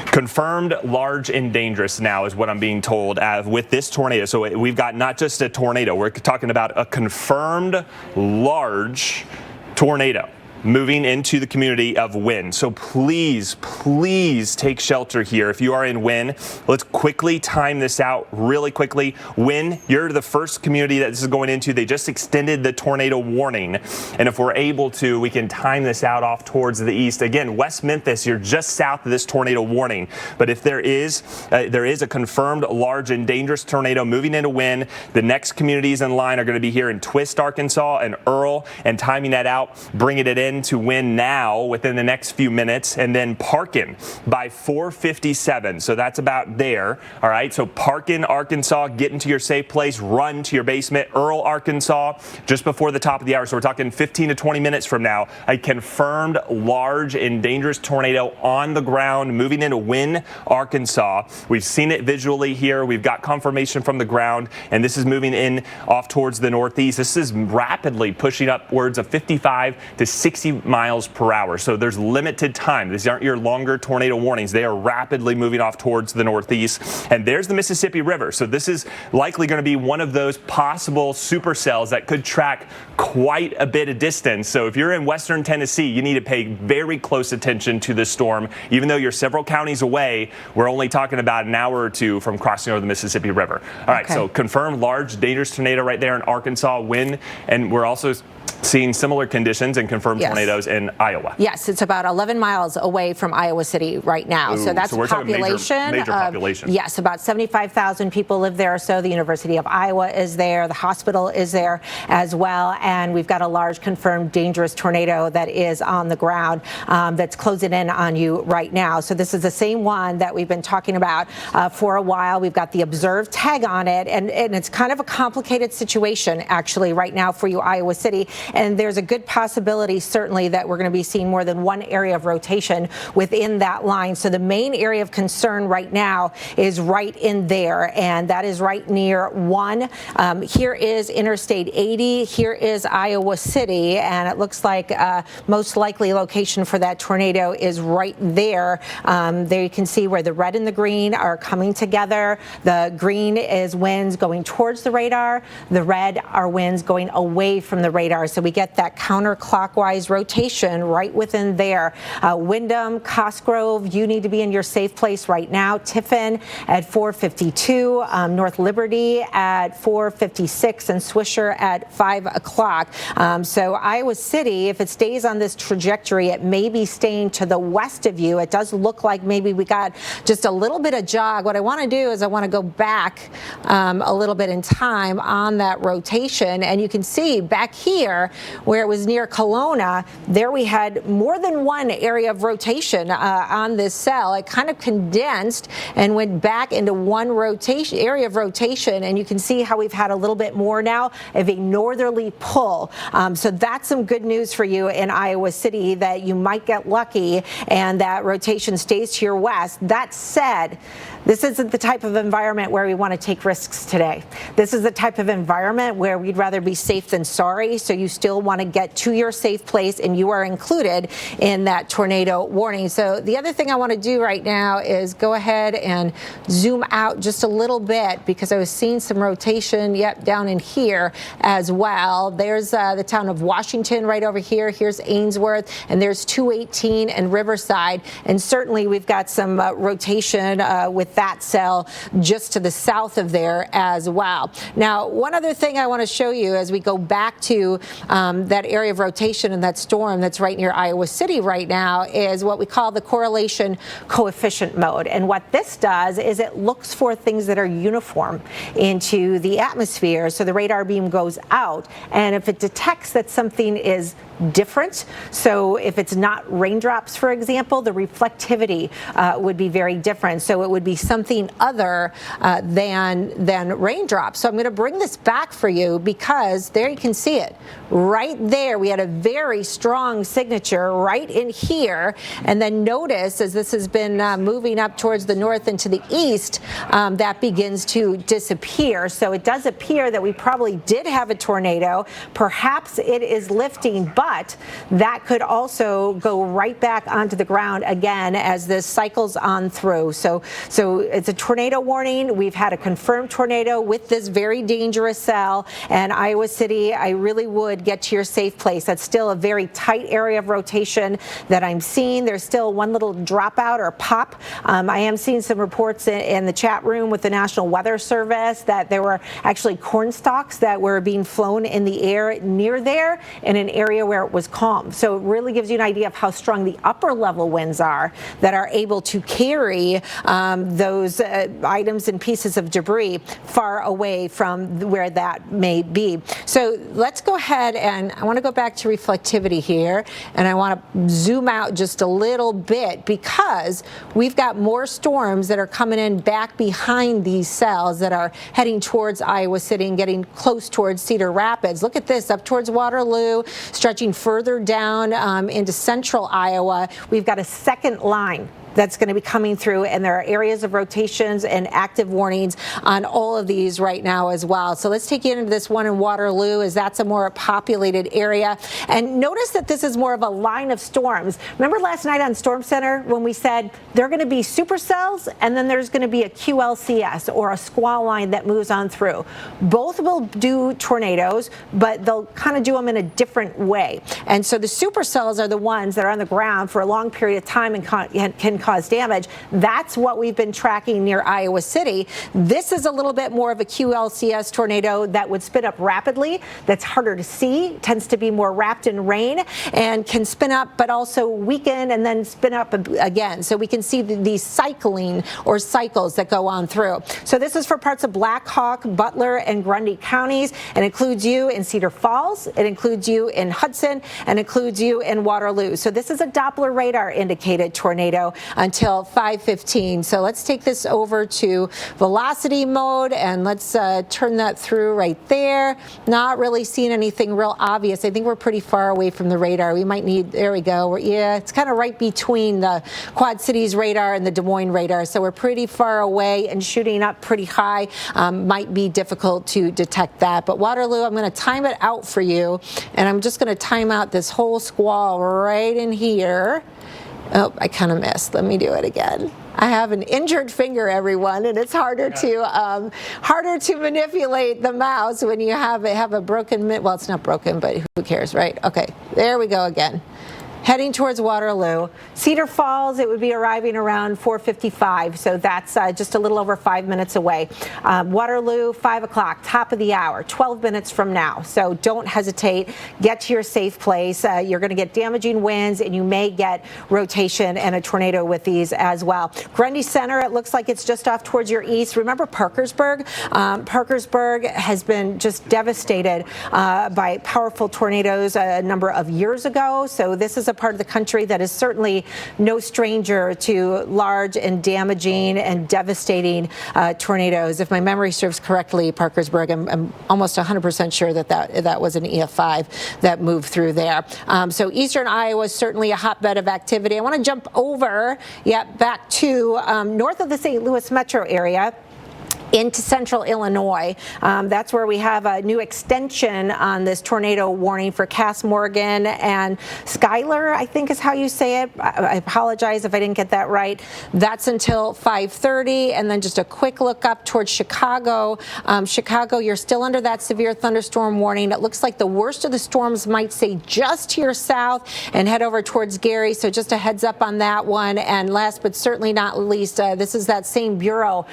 [SPEAKER 4] Confirmed large and dangerous now is what I'm being told with this tornado. So we've got not just a tornado, we're talking about a confirmed large tornado moving into the community of Wynn. So please, please take shelter here. If you are in Wynn, let's quickly time this out really quickly. Wynn, you're the first community that this is going into. They just extended the tornado warning. And if we're able to, we can time this out off towards the east. Again, West Memphis, you're just south of this tornado warning. But if there is a confirmed large and dangerous tornado moving into Wynn, the next communities in line are going to be here in Twist, Arkansas, and Earl, and timing that out, bringing it in to Wynn now within the next few minutes, and then Parkin by 4:57. So that's about there. All right. So Parkin, Arkansas, get into your safe place, run to your basement. Earl, Arkansas, just before the top of the hour. So we're talking 15 to 20 minutes from now. A confirmed large and dangerous tornado on the ground moving into Wynn, Arkansas. We've seen it visually here. We've got confirmation from the ground, and this is moving in off towards the northeast. This is rapidly pushing upwards of 55 to 60 miles per hour. So there's limited time. These aren't your longer tornado warnings. They are rapidly moving off towards the northeast. And there's the Mississippi River. So this is likely going to be one of those possible supercells that could track quite a bit of distance. So if you're in western Tennessee, you need to pay very close attention to this storm. Even though you're several counties away, we're only talking about an hour or two from crossing over the Mississippi River. All right, so confirmed large, dangerous tornado right there in Arkansas, Wynn, and we're also seeing similar conditions and confirmed tornadoes in Iowa.
[SPEAKER 2] Yes, it's about 11 miles away from Iowa City right now. So that's
[SPEAKER 4] we're
[SPEAKER 2] population.
[SPEAKER 4] Major population.
[SPEAKER 2] Yes, about 75,000 people live there. So the University of Iowa is there. The hospital is there as well. And we've got a large confirmed dangerous tornado that is on the ground that's closing in on you right now. So this is the same one that we've been talking about for a while. We've got the observed tag on it. And it's kind of a complicated situation, actually, right now for you, Iowa City. And there's a good possibility, certainly, that we're going to be seeing more than one area of rotation within that line. So the main area of concern right now is right in there, and that is right near 1. Here is Interstate 80. Here is Iowa City, and it looks like most likely location for that tornado is right there. There you can see where the red and the green are coming together. The green is winds going towards the radar. The red are winds going away from the radar. So we get that counterclockwise rotation right within there. Windham, Cosgrove, you need to be in your safe place right now. Tiffin at 4:52, North Liberty at 4:56, and Swisher at 5 o'clock. So Iowa City, if it stays on this trajectory, it may be staying to the west of you. It does look like maybe we got just a little bit of jog. What I want to do is I want to go back a little bit in time on that rotation, and you can see back here where it was near Kelowna, there we had more than one area of rotation on this cell. It kind of condensed and went back into one area of rotation, and you can see how we've had a little bit more now of a northerly pull. So that's some good news for you in Iowa City, that you might get lucky and that rotation stays to your west. That said, this isn't the type of environment where we want to take risks today. This is the type of environment where we'd rather be safe than sorry. So you still want to get to your safe place, and you are included in that tornado warning. So the other thing I want to do right now is go ahead and zoom out just a little bit, because I was seeing some rotation, down in here as well. There's the town of Washington right over here. Here's Ainsworth, and there's 218 and Riverside. And certainly we've got some rotation with that cell just to the south of there as well. Now, one other thing I want to show you as we go back to that area of rotation in that storm that's right near Iowa City right now is what we call the correlation coefficient mode. And what this does is it looks for things that are uniform into the atmosphere. So the radar beam goes out, and if it detects that something is different, so if it's not raindrops, for example, the reflectivity would be very different. So it would be something other than raindrops. So I'm going to bring this back for you because there you can see it. Right there, we had a very strong signature right in here. And then notice as this has been moving up towards the north and to the east, that begins to disappear. So it does appear that we probably did have a tornado. Perhaps it is lifting, but that could also go right back onto the ground again as this cycles on through. So it's a tornado warning. We've had a confirmed tornado with this very dangerous cell. And Iowa City, I really would get to your safe place. That's still a very tight area of rotation that I'm seeing. There's still one little dropout or pop. I am seeing some reports in the chat room with the National Weather Service that there were actually corn stalks that were being flown in the air near there in an area where it was calm. So it really gives you an idea of how strong the upper level winds are that are able to carry those items and pieces of debris far away from where that may be. So let's go ahead, and I want to go back to reflectivity here, and I want to zoom out just a little bit because we've got more storms that are coming in back behind these cells that are heading towards Iowa City and getting close towards Cedar Rapids. Look at this, up towards Waterloo, stretching further down into central Iowa. We've got a second line that's going to be coming through, and there are areas of rotations and active warnings on all of these right now as well. So let's take you into this one in Waterloo, as that's a more populated area. And notice that this is more of a line of storms. Remember last night on Storm Center when we said there are going to be supercells and then there's going to be a QLCS or a squall line that moves on through. Both will do tornadoes, but they'll kind of do them in a different way. And so the supercells are the ones that are on the ground for a long period of time and can cause damage. That's what we've been tracking near Iowa City. This is a little bit more of a QLCS tornado that would spin up rapidly. That's harder to see, tends to be more wrapped in rain, and can spin up but also weaken and then spin up again. So we can see these cycling or cycles that go on through. So this is for parts of Black Hawk, Butler, and Grundy counties, and includes you in Cedar Falls, it includes you in Hudson, and includes you in Waterloo. So this is a Doppler radar indicated tornado until 5:15. So let's take this over to velocity mode, and let's turn that through right there. Not really seeing anything real obvious. I think we're pretty far away from the radar. We might need, there we go. Yeah, it's kind of right between the Quad Cities radar and the Des Moines radar. So we're pretty far away and shooting up pretty high. Might be difficult to detect that. But Waterloo, I'm going to time it out for you, and I'm just going to time out this whole squall right in here. Oh, I kind of missed. Let me do it again. I have an injured finger, everyone, and it's harder to manipulate the mouse when you have a broken. Well, it's not broken, but who cares, right? Okay, there we go again. Heading towards Waterloo. Cedar Falls, it would be arriving around 4:55, so that's just a little over 5 minutes away. Waterloo, 5 o'clock, top of the hour, 12 minutes from now. So don't hesitate. Get to your safe place. You're going to get damaging winds, and you may get rotation and a tornado with these as well. Grundy Center, it looks like it's just off towards your east. Remember Parkersburg? Parkersburg has been just devastated by powerful tornadoes a number of years ago. So this is a part of the country that is certainly no stranger to large and damaging and devastating tornadoes. If my memory serves correctly, Parkersburg, I'm almost 100% sure that was an EF5 that moved through there. So eastern Iowa is certainly a hotbed of activity. I want to jump over, back to north of the St. Louis metro area, into central Illinois. That's where we have a new extension on this tornado warning for Cass Morgan and Schuyler, I think is how you say it. I apologize if I didn't get that right. That's until 5:30, and then just a quick look up towards Chicago. Chicago, you're still under that severe thunderstorm warning. It looks like the worst of the storms might stay just to your south and head over towards Gary, so just a heads up on that one. And last but certainly not least, this is that same Bureau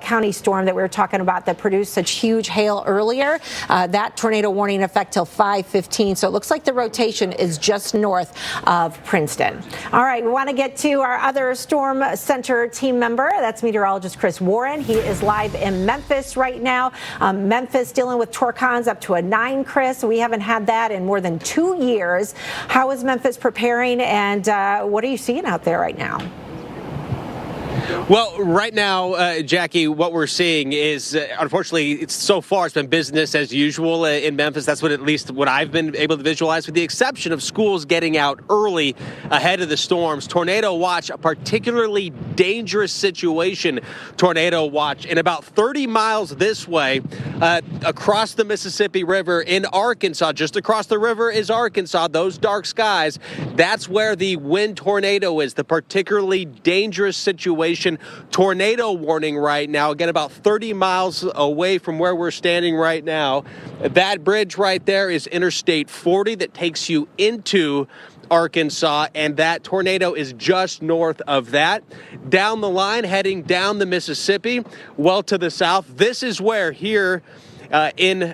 [SPEAKER 2] County storm storm that we were talking about that produced such huge hail earlier. That tornado warning in effect till 5:15. So it looks like the rotation is just north of Princeton. All right, we want to get to our other Storm Center team member. That's meteorologist Chris Warren. He is live in Memphis right now. Memphis dealing with torcons up to a 9, Chris. We haven't had that in more than 2 years. How is Memphis preparing, and what are you seeing out there right now?
[SPEAKER 3] Well, right now, Jackie, what we're seeing is, unfortunately, so far it's been business as usual in Memphis. That's at least what I've been able to visualize, with the exception of schools getting out early ahead of the storms. Tornado watch, a particularly dangerous situation. Tornado watch in about 30 miles this way across the Mississippi River in Arkansas. Just across the river is Arkansas. Those dark skies, that's where the wind tornado is, the particularly dangerous situation. Tornado warning right now, again, about 30 miles away from where we're standing right now. That bridge right there is Interstate 40 that takes you into Arkansas, and that tornado is just north of that. Down the line, heading down the Mississippi, well to the south. This is where here in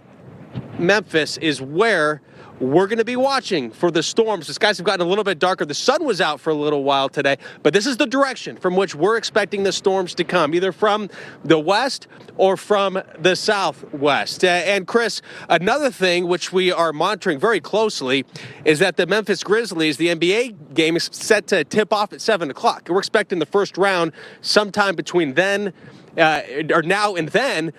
[SPEAKER 3] Memphis is where we're going to be watching for the storms. The skies have gotten a little bit darker. The sun was out for a little while today, but this is the direction from which we're expecting the storms to come, either from the west or from the southwest. And Chris, another thing which we are monitoring very closely is that the Memphis Grizzlies, the NBA game, is set to tip off at 7 o'clock. We're expecting the first round sometime between then or now and then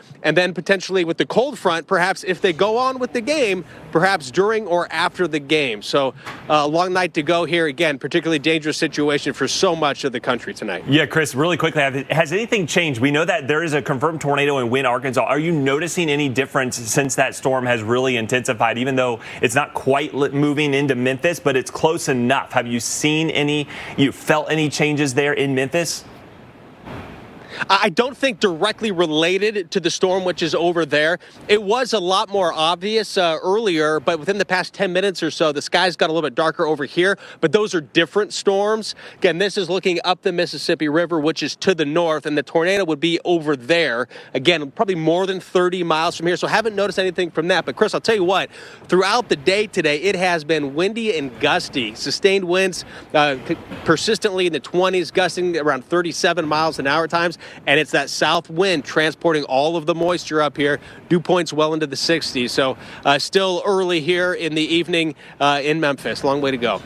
[SPEAKER 3] potentially with the cold front, perhaps if they go on with the game, perhaps during or after the game. So a long night to go here. Again, particularly dangerous situation for so much of the country tonight.
[SPEAKER 4] Yeah, Chris, really quickly, has anything changed? We know that there is a confirmed tornado in Wynne, Arkansas. Are you noticing any difference since that storm has really intensified, even though it's not quite moving into Memphis, but it's close enough? Have you seen you felt any changes there in Memphis?
[SPEAKER 3] I don't think directly related to the storm, which is over there. It was a lot more obvious earlier, but within the past 10 minutes or so, the skies got a little bit darker over here. But those are different storms. Again, this is looking up the Mississippi River, which is to the north, and the tornado would be over there. Again, probably more than 30 miles from here, so haven't noticed anything from that. But, Chris, I'll tell you what, throughout the day today, it has been windy and gusty. Sustained winds persistently in the 20s, gusting around 37 miles an hour at times. And it's that south wind transporting all of the moisture up here. Dew points well into the 60s. So still early here in the evening in Memphis. Long way to go.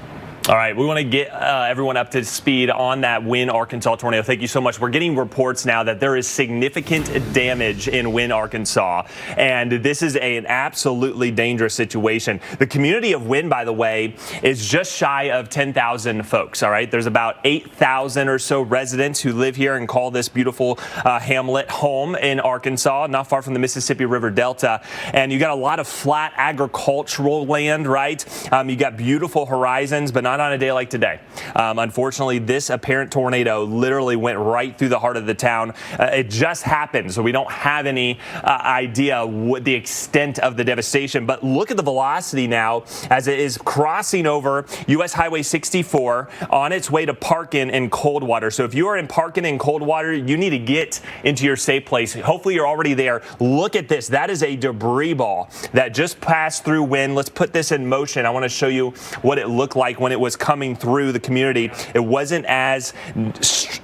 [SPEAKER 4] All right, we want to get everyone up to speed on that Wynne, Arkansas tornado. Thank you so much. We're getting reports now that there is significant damage in Wynne, Arkansas, and this is an absolutely dangerous situation. The community of Wynne, by the way, is just shy of 10,000 folks, all right? There's about 8,000 or so residents who live here and call this beautiful hamlet home in Arkansas, not far from the Mississippi River Delta, and you got a lot of flat agricultural land, right? You got beautiful horizons, but not on a day like today. Unfortunately, this apparent tornado literally went right through the heart of the town. It just happened, so we don't have any idea what the extent of the devastation. But look at the velocity now as it is crossing over U.S. Highway 64 on its way to Parkin and Coldwater. So if you are in Parkin and Coldwater, you need to get into your safe place. Hopefully you're already there. Look at this. That is a debris ball that just passed through Wynne. Let's put this in motion. I want to show you what it looked like when it was coming through the community. It wasn't as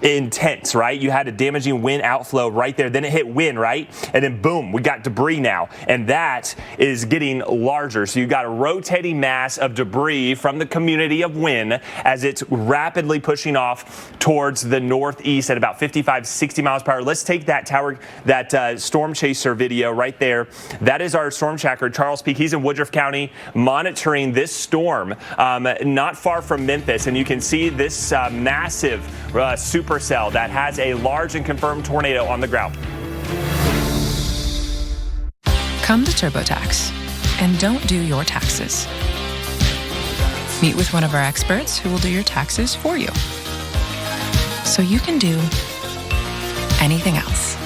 [SPEAKER 4] intense, right? You had a damaging wind outflow right there. Then it hit Wynne, right? And then boom, we got debris now. And that is getting larger. So you got a rotating mass of debris from the community of Wynne as it's rapidly pushing off towards the northeast at about 55, 60 miles per hour. Let's take that storm chaser video right there. That is our storm tracker, Charles Peak. He's in Woodruff County monitoring this storm, not far from Memphis, and you can see this massive supercell that has a large and confirmed tornado on the ground.
[SPEAKER 5] Come to TurboTax and don't do your taxes. Meet with one of our experts who will do your taxes for you, so you can do anything else.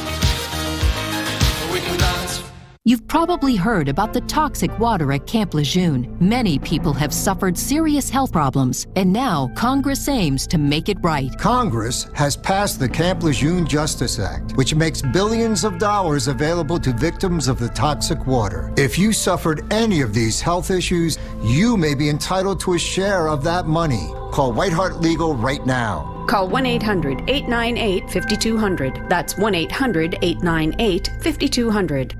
[SPEAKER 1] You've probably heard about the toxic water at Camp Lejeune. Many people have suffered serious health problems, and now Congress aims to make it right.
[SPEAKER 6] Congress has passed the Camp Lejeune Justice Act, which makes billions of dollars available to victims of the toxic water. If you suffered any of these health issues, you may be entitled to a share of that money. Call Whiteheart Legal right now.
[SPEAKER 10] Call 1-800-898-5200. That's 1-800-898-5200.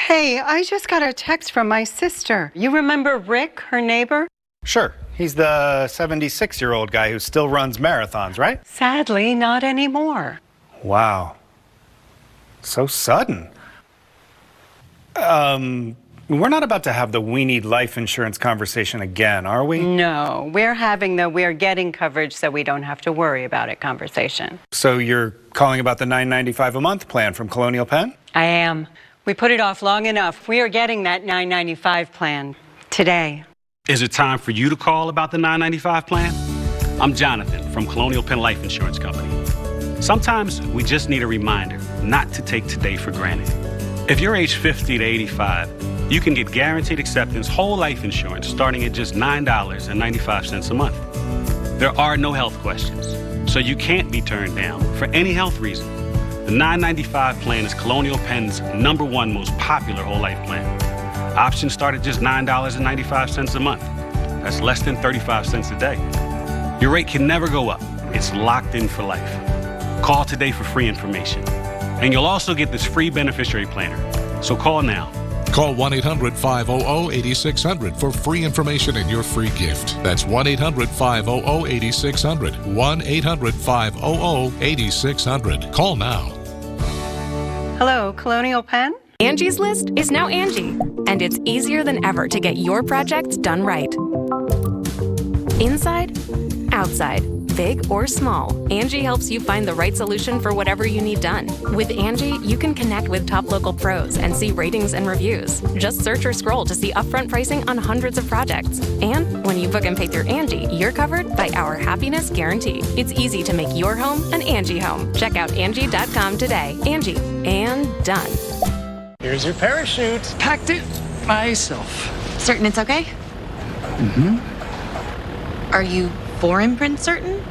[SPEAKER 7] Hey, I just got a text from my sister. You remember Rick, her neighbor?
[SPEAKER 8] Sure. He's the 76-year-old guy who still runs marathons, right?
[SPEAKER 7] Sadly, not anymore.
[SPEAKER 8] Wow. So sudden. We're not about to have the we need life insurance conversation again, are we?
[SPEAKER 7] No, we're having the we're getting coverage so we don't have to worry about it conversation.
[SPEAKER 8] So you're calling about the $9.95 a month plan from Colonial Penn?
[SPEAKER 7] I am. We put it off long enough. We are getting that $9.95 plan today.
[SPEAKER 11] Is it time for you to call about the $9.95 plan? I'm Jonathan from Colonial Penn Life Insurance Company. Sometimes we just need a reminder not to take today for granted. If you're age 50 to 85, you can get guaranteed acceptance whole life insurance starting at just $9.95 a month. There are no health questions, so you can't be turned down for any health reason. The $9.95 plan is Colonial Penn's #1 most popular whole life plan. Options start at just $9.95 a month. That's less than 35 cents a day. Your rate can never go up. It's locked in for life. Call today for free information. And you'll also get this free beneficiary planner. So call now.
[SPEAKER 29] Call 1-800-500-8600 for free information and your free gift. That's 1-800-500-8600. 1-800-500-8600. Call now.
[SPEAKER 7] Hello, Colonial Penn?
[SPEAKER 23] Angie's List is now Angie, and it's easier than ever to get your projects done right. Inside, outside, big or small, Angie helps you find the right solution for whatever you need done. With Angie, you can connect with top local pros and see ratings and reviews. Just search or scroll to see upfront pricing on hundreds of projects. And when you book and pay through Angie, you're covered by our happiness guarantee. It's easy to make your home an Angie home. Check out Angie.com today. Angie, and done.
[SPEAKER 24] Here's your parachute. Packed it myself.
[SPEAKER 31] Certain it's okay?
[SPEAKER 24] Mm-hmm.
[SPEAKER 31] Are you for imprint certain?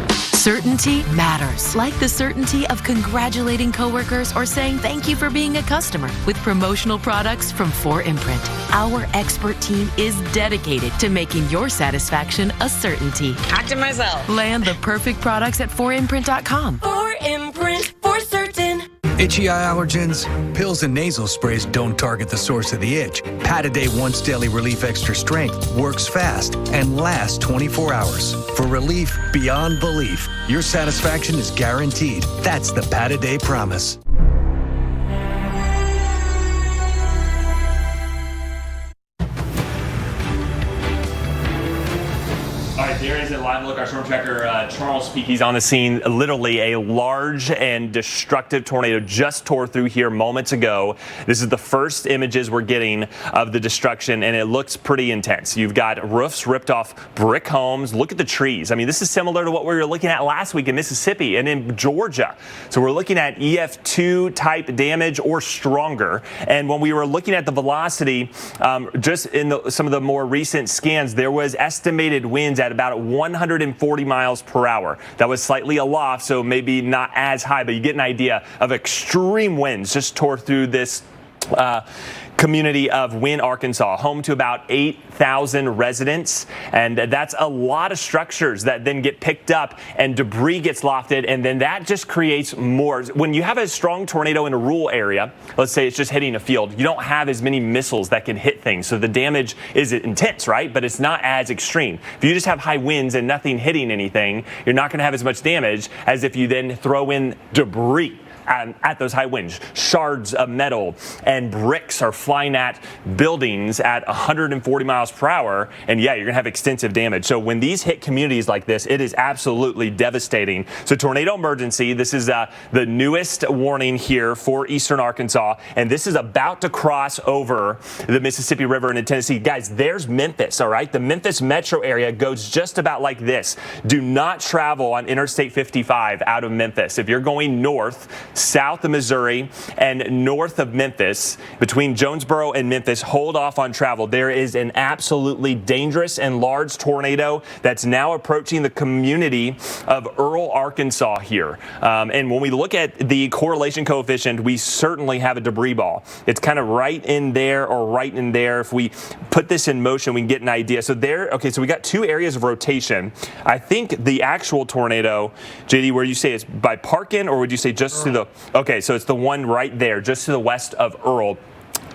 [SPEAKER 1] Certainty matters, like the certainty of congratulating coworkers or saying thank you for being a customer with promotional products from 4imprint. Our expert team is dedicated to making your satisfaction a certainty.
[SPEAKER 31] Packed it myself.
[SPEAKER 1] Land the perfect products at 4imprint.com.
[SPEAKER 31] 4imprint, for certain.
[SPEAKER 12] Itchy eye allergens? Pills and nasal sprays don't target the source of the itch. Pataday Once Daily Relief Extra Strength works fast and lasts 24 hours. For relief beyond belief, your satisfaction is guaranteed. That's the Pataday promise.
[SPEAKER 4] All right, there is a live look. Our storm tracker, Charles Peak, he's on the scene. Literally a large and destructive tornado just tore through here moments ago. This is the first images we're getting of the destruction, and it looks pretty intense. You've got roofs ripped off brick homes. Look at the trees. I mean, this is similar to what we were looking at last week in Mississippi and in Georgia. So we're looking at EF2 type damage or stronger. And when we were looking at the velocity, just in some of the more recent scans, there was estimated winds at about 140 miles per hour. That was slightly aloft, so maybe not as high, but you get an idea of extreme winds just tore through this community of Wynne, Arkansas, home to about 8,000 residents. And that's a lot of structures that then get picked up and debris gets lofted. And then that just creates more. When you have a strong tornado in a rural area, let's say it's just hitting a field, you don't have as many missiles that can hit things. So the damage is intense, right? But it's not as extreme. If you just have high winds and nothing hitting anything, you're not going to have as much damage as if you then throw in debris. At those high winds, shards of metal and bricks are flying at buildings at 140 miles per hour, and yeah, you're gonna have extensive damage. So when these hit communities like this, it is absolutely devastating. So tornado emergency, this is the newest warning here for eastern Arkansas, and this is about to cross over the Mississippi River into Tennessee. Guys, there's Memphis, all right? The Memphis metro area goes just about like this. Do not travel on Interstate 55 out of Memphis. If you're going north, south of Missouri and north of Memphis, between Jonesboro and Memphis, hold off on travel. There is an absolutely dangerous and large tornado that's now approaching the community of Earl, Arkansas here. And when we look at the correlation coefficient, we certainly have a debris ball. It's kind of right in there or right in there. If we put this in motion, we can get an idea. So so we got two areas of rotation. I think the actual tornado, JD, where you say it's by Parkin, or would you say just to the, okay, so it's the one right there, just to the west of Earl.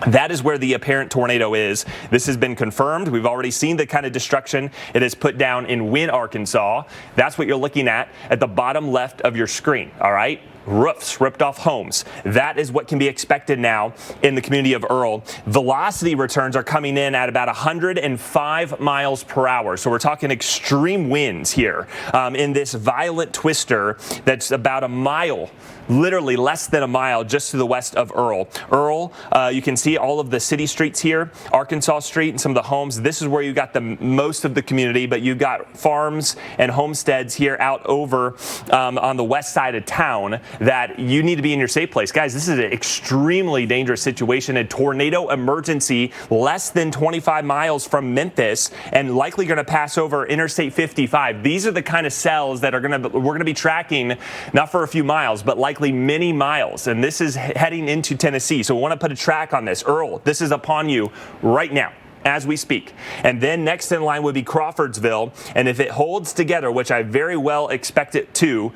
[SPEAKER 4] That is where the apparent tornado is. This has been confirmed. We've already seen the kind of destruction it has put down in Wynne, Arkansas. That's what you're looking at the bottom left of your screen, all right? Roofs, ripped off homes. That is what can be expected now in the community of Earl. Velocity returns are coming in at about 105 miles per hour. So we're talking extreme winds here in this violent twister that's about a mile, literally less than a mile, just to the west of Earl. Earl, you can see all of the city streets here, Arkansas Street and some of the homes. This is where you got the most of the community, but you've got farms and homesteads here out over on the west side of town that you need to be in your safe place. Guys, this is an extremely dangerous situation. A tornado emergency less than 25 miles from Memphis and likely going to pass over Interstate 55. These are the kind of cells that we're going to be tracking, not for a few miles, but likely many miles. And this is heading into Tennessee. So we want to put a track on this. Earl, this is upon you right now as we speak. And then next in line would be Crawfordsville. And if it holds together, which I very well expect it to,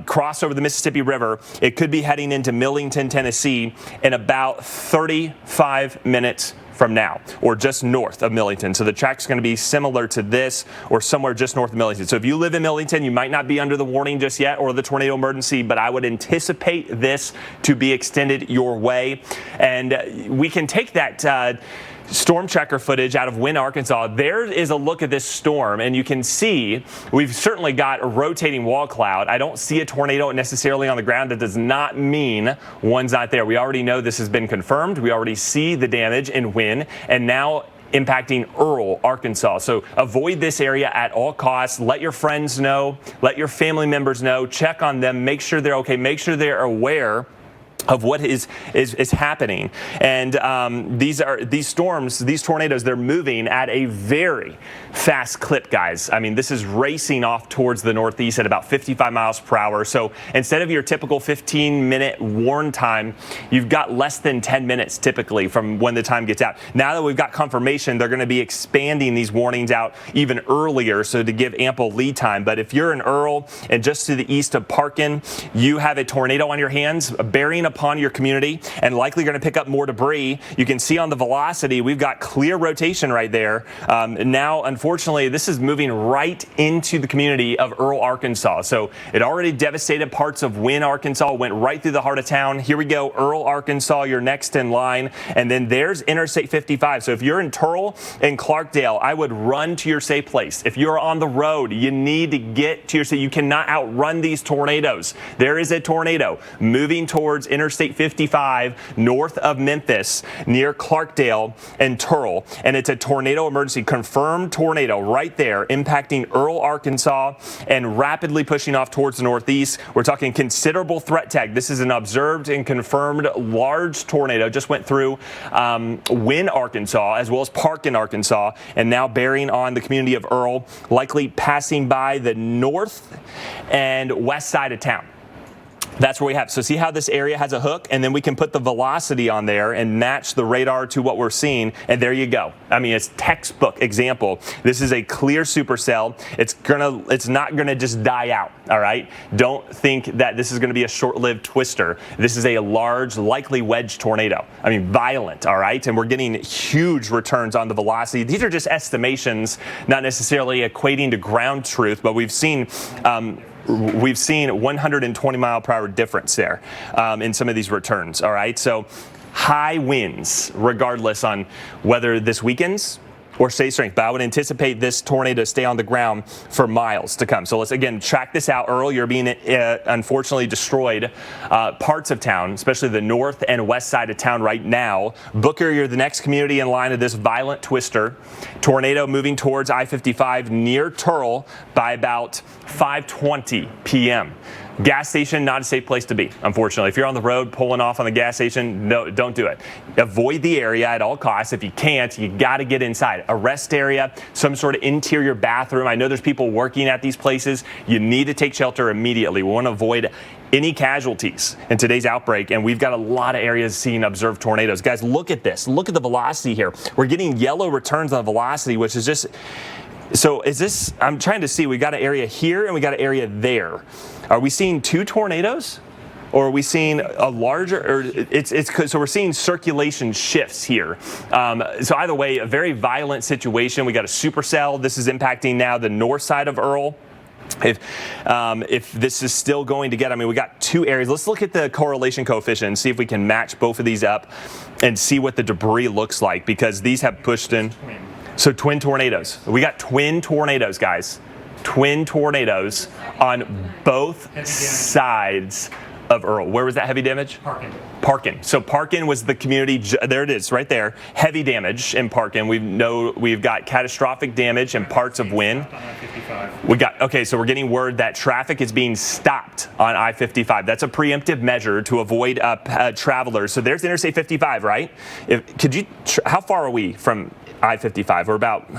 [SPEAKER 4] cross over the Mississippi River, it could be heading into Millington, Tennessee in about 35 minutes from now, or just north of Millington. So the track's going to be similar to this or somewhere just north of Millington. So if you live in Millington, you might not be under the warning just yet or the tornado emergency, but I would anticipate this to be extended your way. And we can take that storm tracker footage out of Wynne, Arkansas. There is a look at this storm, and you can see we've certainly got a rotating wall cloud. I don't see a tornado necessarily on the ground. That does not mean one's not there. We already know this has been confirmed. We already see the damage in Wynne, and now impacting Earl, Arkansas. So avoid this area at all costs. Let your friends know. Let your family members know. Check on them. Make sure they're okay. Make sure they're aware of what is happening. And these storms, these tornadoes, they're moving at a very fast clip, guys. I mean, this is racing off towards the northeast at about 55 miles per hour. So instead of your typical 15-minute warn time, you've got less than 10 minutes typically from when the time gets out. Now that we've got confirmation, they're going to be expanding these warnings out even earlier, so to give ample lead time. But if you're in Earl and just to the east of Parkin, you have a tornado on your hands bearing upon your community and likely going to pick up more debris. You can see on the velocity, we've got clear rotation right there. Now, unfortunately, this is moving right into the community of Earl, Arkansas. So it already devastated parts of Wynne, Arkansas, went right through the heart of town. Here we go, Earl, Arkansas, you're next in line. And then there's Interstate 55. So if you're in Turl and Clarkdale, I would run to your safe place. If you're on the road, you need to get to your safe. You cannot outrun these tornadoes. There is a tornado moving towards Interstate 55 north of Memphis near Clarkdale and Turl. And it's a tornado emergency, confirmed tornado right there impacting Earl, Arkansas and rapidly pushing off towards the northeast. We're talking considerable threat tag. This is an observed and confirmed large tornado. Just went through Wynne, Arkansas, as well as Parkin, Arkansas, and now bearing on the community of Earl, likely passing by the north and west side of town. That's where we have. So see how this area has a hook, and then we can put the velocity on there and match the radar to what we're seeing, and there you go. I mean, it's textbook example. This is a clear supercell. It's not gonna just die out. All right. Don't think that this is going to be a short-lived twister. This is a large, likely wedge tornado. I mean, violent. All right, and we're getting huge returns on the velocity. These are just estimations, not necessarily equating to ground truth, but we've seen 120 mile per hour difference there in some of these returns. All right, so high winds, regardless on whether this weakens or stay strength. But I would anticipate this tornado to stay on the ground for miles to come. So let's again track this out. Earl, you're being unfortunately destroyed. Parts of town, especially the north and west side of town right now. Booker, you're the next community in line of this violent twister. Tornado moving towards I-55 near Turl by about 5:20 p.m. Gas station, not a safe place to be, unfortunately. If you're on the road pulling off on the gas station, no, don't do it. Avoid the area at all costs. If you can't, you got to get inside. A rest area, some sort of interior bathroom. I know there's people working at these places. You need to take shelter immediately. We want to avoid any casualties in today's outbreak, and we've got a lot of areas seeing observed tornadoes. Guys, look at this. Look at the velocity here. We're getting yellow returns on velocity, which is just... So is this, I'm trying to see, we got an area here and we got an area there. Are we seeing two tornadoes? Or are we seeing a larger, or so we're seeing circulation shifts here. So either way, a very violent situation. We got a supercell. This is impacting now the north side of Earl. If this is still going to get, I mean, we got two areas. Let's look at the correlation coefficient and see if we can match both of these up and see what the debris looks like, because these have pushed in. So twin tornadoes. We got twin tornadoes, guys. Twin tornadoes on both sides of Earl. Where was that heavy damage? Parkin. So Parkin was the community. There it is, right there. Heavy damage in Parkin. We've got catastrophic damage in parts of Wynn. So we're getting word that traffic is being stopped on I-55. That's a preemptive measure to avoid travelers. So there's Interstate 55, right? How far are we from I-55? We're about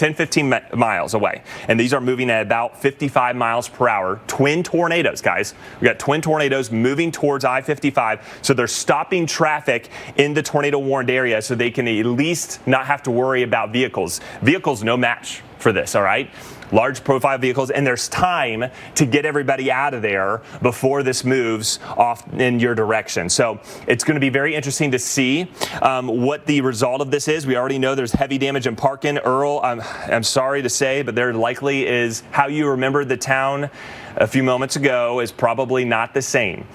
[SPEAKER 4] 15 miles away. And these are moving at about 55 miles per hour. Twin tornadoes, guys. We got twin tornadoes moving towards I-55. So they're stopping traffic in the tornado warned area so they can at least not have to worry about vehicles. Vehicles, no match for this, all right? Large profile vehicles, and there's time to get everybody out of there before this moves off in your direction. So it's going to be very interesting to see what the result of this is. We already know there's heavy damage in Parkin. Earl, I'm sorry to say, but there likely is how you remembered the town a few moments ago is probably not the same.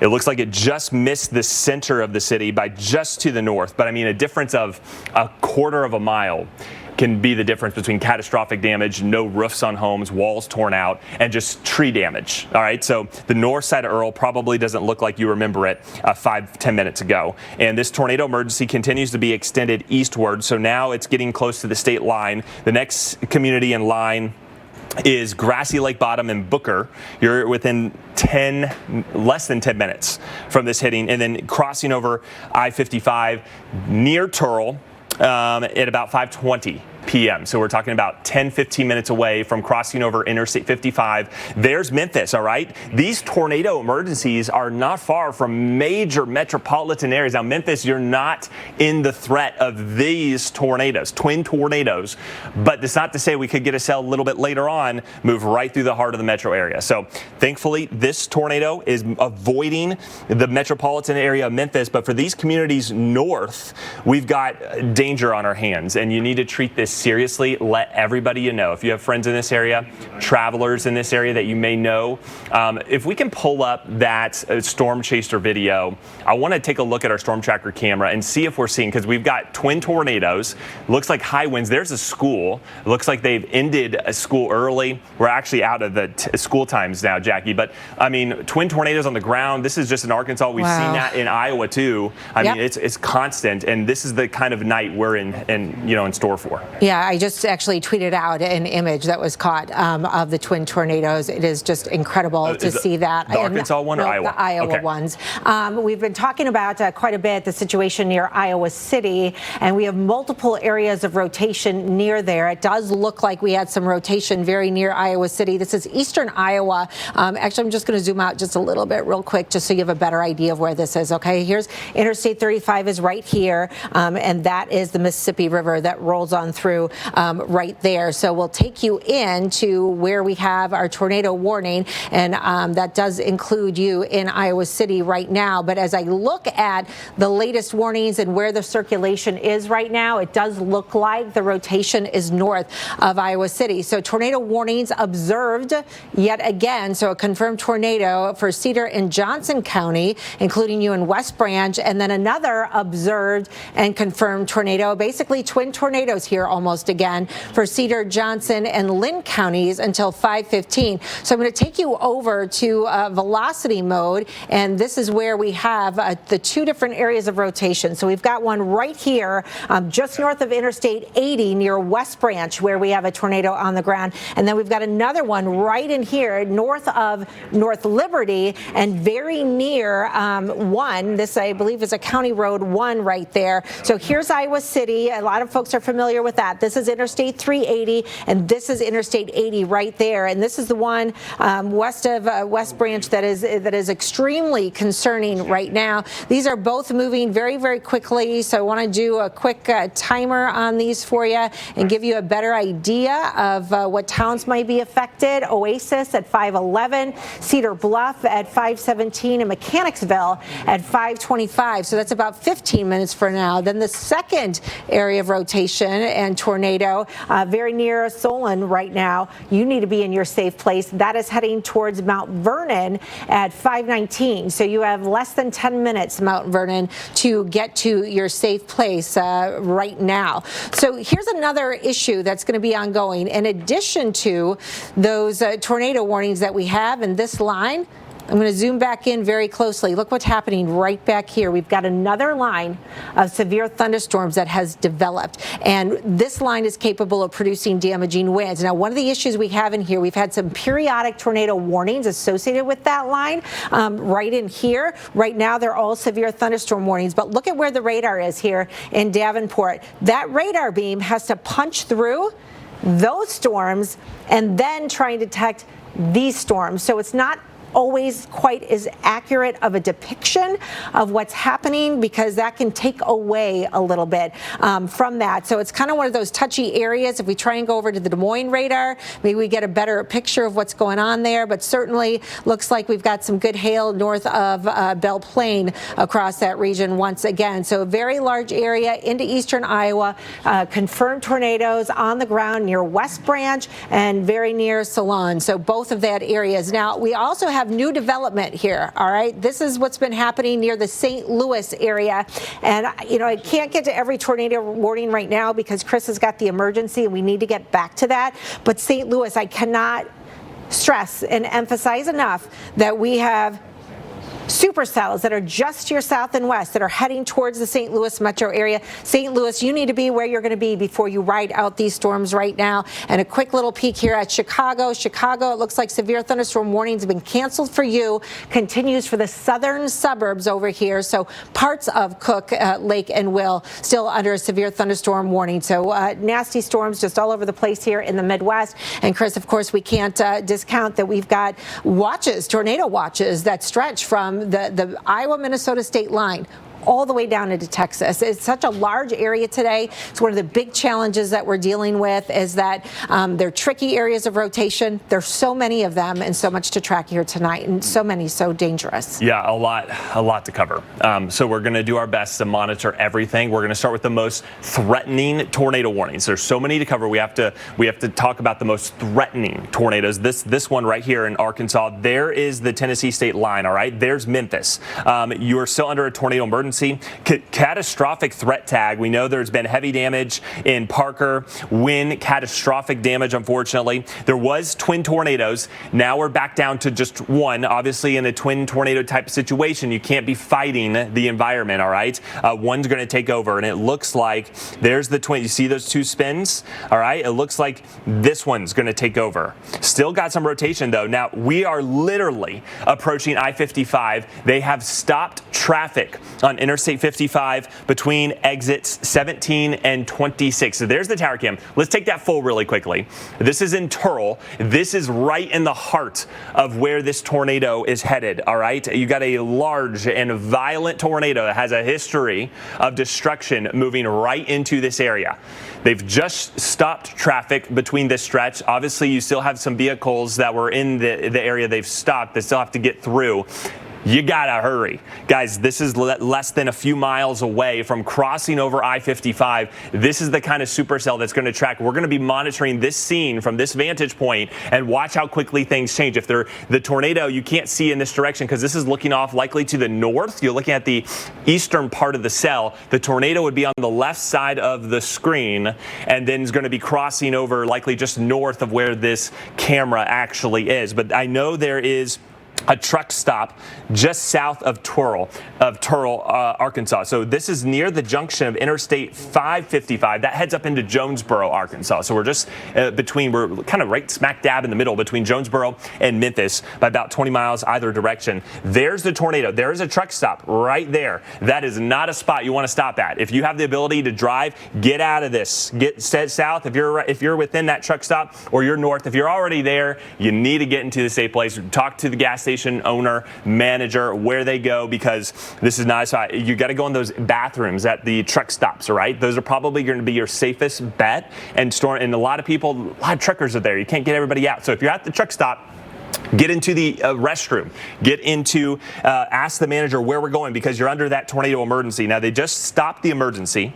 [SPEAKER 4] It looks like it just missed the center of the city by just to the north, but I mean a difference of a quarter of a mile can be the difference between catastrophic damage, no roofs on homes, walls torn out, and just tree damage. All right, so the north side of Earl probably doesn't look like you remember it 5-10 minutes ago. And this tornado emergency continues to be extended eastward, so now it's getting close to the state line. The next community in line is Grassy Lake Bottom and Booker. You're within less than 10 minutes from this hitting, and then crossing over I-55 near Turl at about 5:20 p.m. So we're talking about 10-15 minutes away from crossing over Interstate 55. There's Memphis, all right? These tornado emergencies are not far from major metropolitan areas. Now, Memphis, you're not in the threat of these tornadoes, twin tornadoes, but that's not to say we could get a cell a little bit later on, move right through the heart of the metro area. So thankfully, this tornado is avoiding the metropolitan area of Memphis, but for these communities north, we've got danger on our hands, and you need to treat this seriously. Let everybody you know. If you have friends in this area, travelers in this area that you may know, if we can pull up that storm chaser video, I want to take a look at our storm tracker camera and see if we're seeing, because we've got twin tornadoes. Looks like high winds. There's a school. It looks like they've ended a school early. We're actually out of the school times now, Jackie. But I mean, twin tornadoes on the ground. This is just in Arkansas. We've seen that in Iowa too. I mean, it's constant, and this is the kind of night we're in store for.
[SPEAKER 2] Yeah, I just actually tweeted out an image that was caught of the twin tornadoes. It is just incredible to see that.
[SPEAKER 4] The Arkansas one or Iowa?
[SPEAKER 2] The Iowa ones. We've been talking about quite a bit the situation near Iowa City, and we have multiple areas of rotation near there. It does look like we had some rotation very near Iowa City. This is eastern Iowa. Actually, I'm just going to zoom out just a little bit real quick just so you have a better idea of where this is. Okay, here's Interstate 35 is right here, and that is the Mississippi River that rolls on through right there. So we'll take you into where we have our tornado warning, and that does include you in Iowa City right now. But as I look at the latest warnings and where the circulation is right now, it does look like the rotation is north of Iowa City. So tornado warnings observed yet again. So a confirmed tornado for Cedar and Johnson County, including you in West Branch, and then another observed and confirmed tornado. Basically twin tornadoes here almost again for Cedar, Johnson, and Lynn counties until 5:15. So I'm going to take you over to velocity mode, and this is where we have the two different areas of rotation. So we've got one right here just north of Interstate 80 near West Branch, where we have a tornado on the ground. And then we've got another one right in here north of North Liberty and very near one. This, I believe, is a County Road 1 right there. So here's Iowa City. A lot of folks are familiar with that. This is Interstate 380, and this is Interstate 80 right there. And this is the one west of West Branch that is extremely concerning right now. These are both moving very, very quickly. So I want to do a quick timer on these for you and give you a better idea of what towns might be affected. Oasis at 5:11, Cedar Bluff at 5:17, and Mechanicsville at 5:25. So that's about 15 minutes for now. Then the second area of rotation and tornado very near Solon right now. You need to be in your safe place. That is heading towards Mount Vernon at 5:19. So you have less than 10 minutes, Mount Vernon, to get to your safe place right now. So here's another issue that's going to be ongoing. In addition to those tornado warnings that we have in this line, I'm going to zoom back in very closely. Look what's happening right back here. We've got another line of severe thunderstorms that has developed, and this line is capable of producing damaging winds. Now, one of the issues we have in here, we've had some periodic tornado warnings associated with that line right in here. Right now, they're all severe thunderstorm warnings, but look at where the radar is here in Davenport. That radar beam has to punch through those storms and then try and detect these storms. So it's not always quite as accurate of a depiction of what's happening, because that can take away a little bit from that. So it's kind of one of those touchy areas. If we try and go over to the Des Moines radar, maybe we get a better picture of what's going on there, but certainly looks like we've got some good hail north of Belle Plaine across that region once again. So a very large area into eastern Iowa, confirmed tornadoes on the ground near West Branch and very near Solon. So both of that areas. Now, we also have new development here. All right, this is what's been happening near the St. Louis area, and I can't get to every tornado warning right now because Chris has got the emergency and we need to get back to that. But St. Louis, I cannot stress and emphasize enough that we have supercells that are just to your south and west that are heading towards the St. Louis metro area. St. Louis, you need to be where you're going to be before you ride out these storms right now. And a quick little peek here at Chicago. Chicago, it looks like severe thunderstorm warnings have been canceled for you. Continues for the southern suburbs over here. So parts of Cook, Lake, and Will still under a severe thunderstorm warning. So nasty storms just all over the place here in the Midwest. And Chris, of course, we can't discount that we've got watches, tornado watches that stretch from the Iowa-Minnesota state line all the way down into Texas. It's such a large area today. It's one of the big challenges that we're dealing with is that they're tricky areas of rotation. There's so many of them and so much to track here tonight, and so many so dangerous.
[SPEAKER 4] Yeah, a lot to cover. So we're going to do our best to monitor everything. We're going to start with the most threatening tornado warnings. There's so many to cover. We have to talk about the most threatening tornadoes. This one right here in Arkansas. There is the Tennessee state line. All right, there's Memphis. You are still under a tornado emergency. Catastrophic threat tag. We know there's been heavy damage in Parker. Wind, catastrophic damage, unfortunately. There was twin tornadoes. Now we're back down to just one. Obviously, in a twin tornado type situation, you can't be fighting the environment, all right? One's going to take over, and it looks like there's the twin. You see those two spins? All right? It looks like this one's going to take over. Still got some rotation, though. Now, we are literally approaching I-55. They have stopped traffic on Interstate 55 between exits 17 and 26. So there's the tower cam. Let's take that full really quickly. This is in Turl. This is right in the heart of where this tornado is headed, all right? You got a large and violent tornado that has a history of destruction moving right into this area. They've just stopped traffic between this stretch. Obviously, you still have some vehicles that were in the area they've stopped that still have to get through. you gotta hurry. Guys, this is less than a few miles away from crossing over I-55. This is the kind of supercell that's going to track. We're going to be monitoring this scene from this vantage point and watch how quickly things change. If the tornado, you can't see in this direction because this is looking off likely to the north. You're looking at the eastern part of the cell. The tornado would be on the left side of the screen and then is going to be crossing over likely just north of where this camera actually is. But I know there is a truck stop just south of Turl, Arkansas. So this is near the junction of Interstate 555. That heads up into Jonesboro, Arkansas. So we're just we're kind of right smack dab in the middle between Jonesboro and Memphis by about 20 miles either direction. There's the tornado. There is a truck stop right there. That is not a spot you want to stop at. If you have the ability to drive, get out of this. Get south if you're within that truck stop, or you're north. If you're already there, you need to get into the safe place. Talk to the gas station owner, manager, where they go, because this is not a spot. You got to go in those bathrooms at the truck stops, all right? Those are probably going to be your safest bet. And a lot of truckers are there. You can't get everybody out. So if you're at the truck stop, get into the restroom. Get into, ask the manager where we're going, because you're under that tornado emergency. Now, they just stopped the emergency,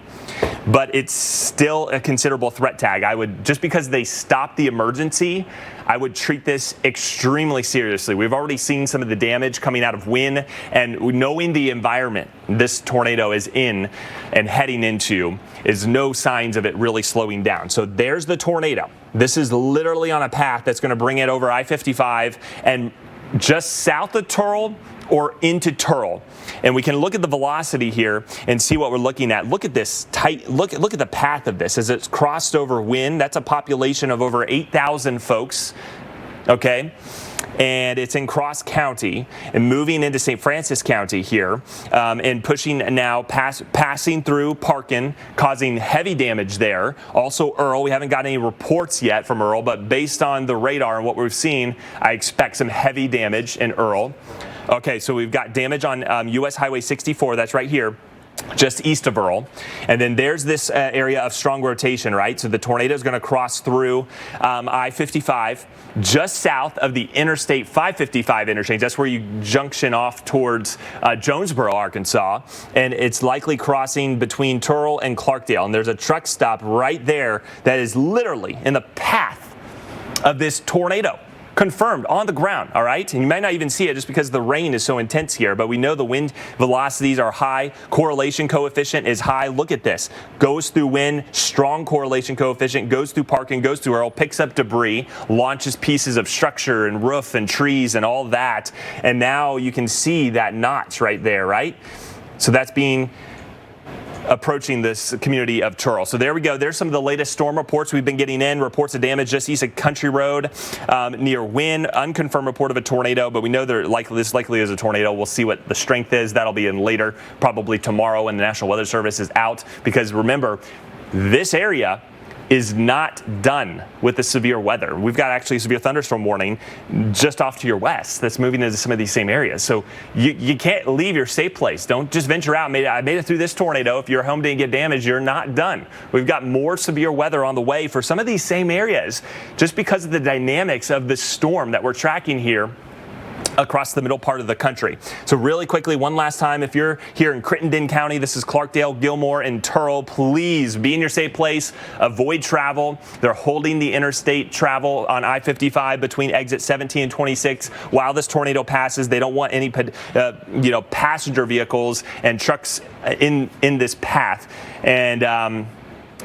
[SPEAKER 4] but it's still a considerable threat tag. Just because they stopped the emergency, I would treat this extremely seriously. We've already seen some of the damage coming out of wind, and knowing the environment this tornado is in and heading into is no signs of it really slowing down. So there's the tornado. This is literally on a path that's going to bring it over I-55 and just south of Turl or into Turl. And we can look at the velocity here and see what we're looking at. Look at this look at the path of this as it's crossed over wind. That's a population of over 8,000 folks. Okay. And it's in Cross County and moving into St. Francis County here, and pushing now passing through Parkin, causing heavy damage there. Also Earl, we haven't got any reports yet from Earl, but based on the radar and what we've seen, I expect some heavy damage in Earl. Okay, so we've got damage on US Highway 64, that's right here, just east of Earl. And then there's this area of strong rotation, right? So the tornado is going to cross through I-55 just south of the Interstate 555 interchange. That's where you junction off towards Jonesboro, Arkansas. And it's likely crossing between Turl and Clarkdale. And there's a truck stop right there that is literally in the path of this tornado. Confirmed on the ground, all right? And you might not even see it just because the rain is so intense here, but we know the wind velocities are high. Correlation coefficient is high. Look at this. Goes through wind, strong correlation coefficient, goes through Parkin, goes through Earl, picks up debris, launches pieces of structure and roof and trees and all that. And now you can see that notch right there, right? So that's approaching this community of Turl. So there we go. There's some of the latest storm reports we've been getting in. Reports of damage just east of Country Road near Wynn. Unconfirmed report of a tornado, but we know this likely is a tornado. We'll see what the strength is. That'll be in later, probably tomorrow, when the National Weather Service is out. Because remember, this area is not done with the severe weather. We've got actually a severe thunderstorm warning just off to your west that's moving into some of these same areas. So you can't leave your safe place. Don't just venture out. I made it through this tornado. If your home didn't get damaged, you're not done. We've got more severe weather on the way for some of these same areas just because of the dynamics of the storm that we're tracking here across the middle part of the country. So really quickly, one last time, if you're here in Crittenden County, this is Clarkdale, Gilmore, and Turl, please be in your safe place. Avoid travel. They're holding the interstate travel on I-55 between exit 17 and 26 while this tornado passes. They don't want any passenger vehicles and trucks in this path. And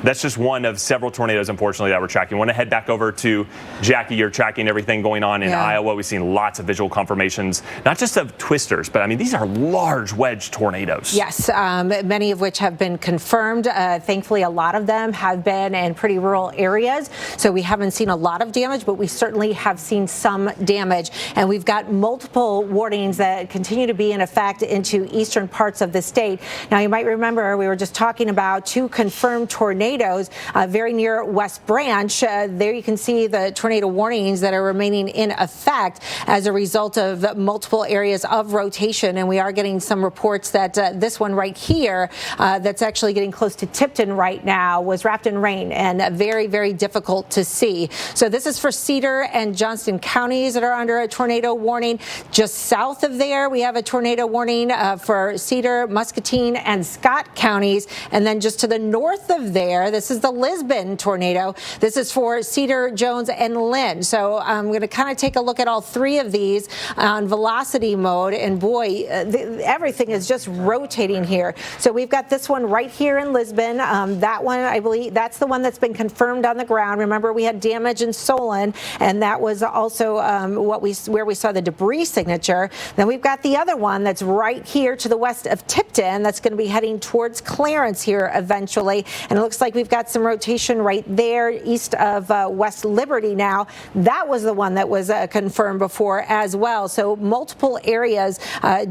[SPEAKER 4] that's just one of several tornadoes, unfortunately, that we're tracking. I want to head back over to Jackie. You're tracking everything going on in Iowa. We've seen lots of visual confirmations, not just of twisters, but I mean, these are large wedge tornadoes.
[SPEAKER 2] Yes, many of which have been confirmed. Thankfully, a lot of them have been in pretty rural areas. So we haven't seen a lot of damage, but we certainly have seen some damage. And we've got multiple warnings that continue to be in effect into eastern parts of the state. Now, you might remember we were just talking about 2 confirmed tornadoes tornadoes very near West Branch. There you can see the tornado warnings that are remaining in effect as a result of multiple areas of rotation. And we are getting some reports that this one right here that's actually getting close to Tipton right now was wrapped in rain and very, very difficult to see. So this is for Cedar and Johnston counties that are under a tornado warning. Just south of there, we have a tornado warning for Cedar, Muscatine, and Scott counties. And then just to the north of there, this is the Lisbon tornado. This is for Cedar, Jones, and Lynn. So I'm going to kind of take a look at all three of these on velocity mode. And boy, everything is just rotating here. So we've got this one right here in Lisbon. That one, I believe, that's the one that's been confirmed on the ground. Remember, we had damage in Solon, and that was also where we saw the debris signature. Then we've got the other one that's right here to the west of Tipton that's going to be heading towards Clarence here eventually. And it looks like we've got some rotation right there east of West Liberty now. That was the one that was confirmed before as well. So multiple areas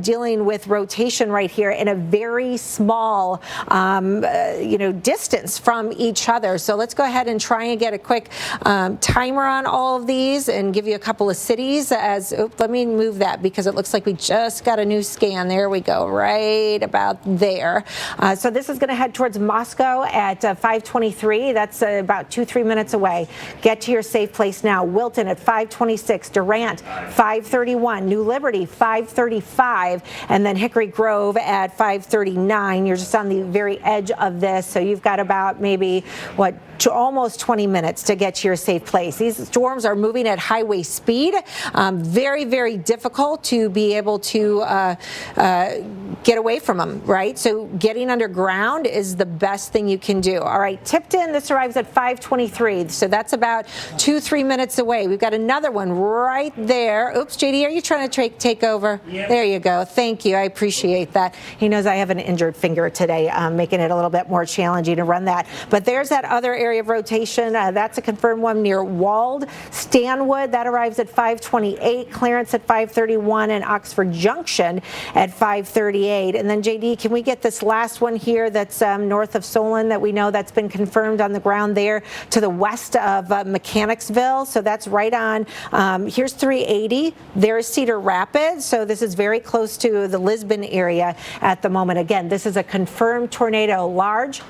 [SPEAKER 2] dealing with rotation right here in a very small distance from each other. So let's go ahead and try and get a quick timer on all of these and give you a couple of cities. Let me move that because it looks like we just got a new scan. There we go, right about there. So this is going to head towards Moscow at 5:23. That's about 2-3 minutes away. Get to your safe place now. Wilton at 5:26, Durant 5:31, New Liberty 5:35, and then Hickory Grove at 5:39. You're just on the very edge of this, so you've got about maybe almost 20 minutes to get to your safe place. These storms are moving at highway speed. Very, very difficult to be able to get away from them, right? So getting underground is the best thing you can do. All right, Tipton, this arrives at 5:23, so that's about 2-3 minutes away. We've got another one right there. Oops, JD, are you trying to take over? Yep. There you go. Thank you. I appreciate that. He knows I have an injured finger today, making it a little bit more challenging to run that. But there's that other area of rotation. That's a confirmed one near Wald. Stanwood, that arrives at 5:28. Clarence at 5:31, and Oxford Junction at 5:38. And then JD, can we get this last one here that's north of Solon that we know that's been confirmed on the ground there to the west of Mechanicsville? So that's right on. Here's 380. There's Cedar Rapids. So this is very close to the Lisbon area at the moment. Again, this is a confirmed tornado. Large,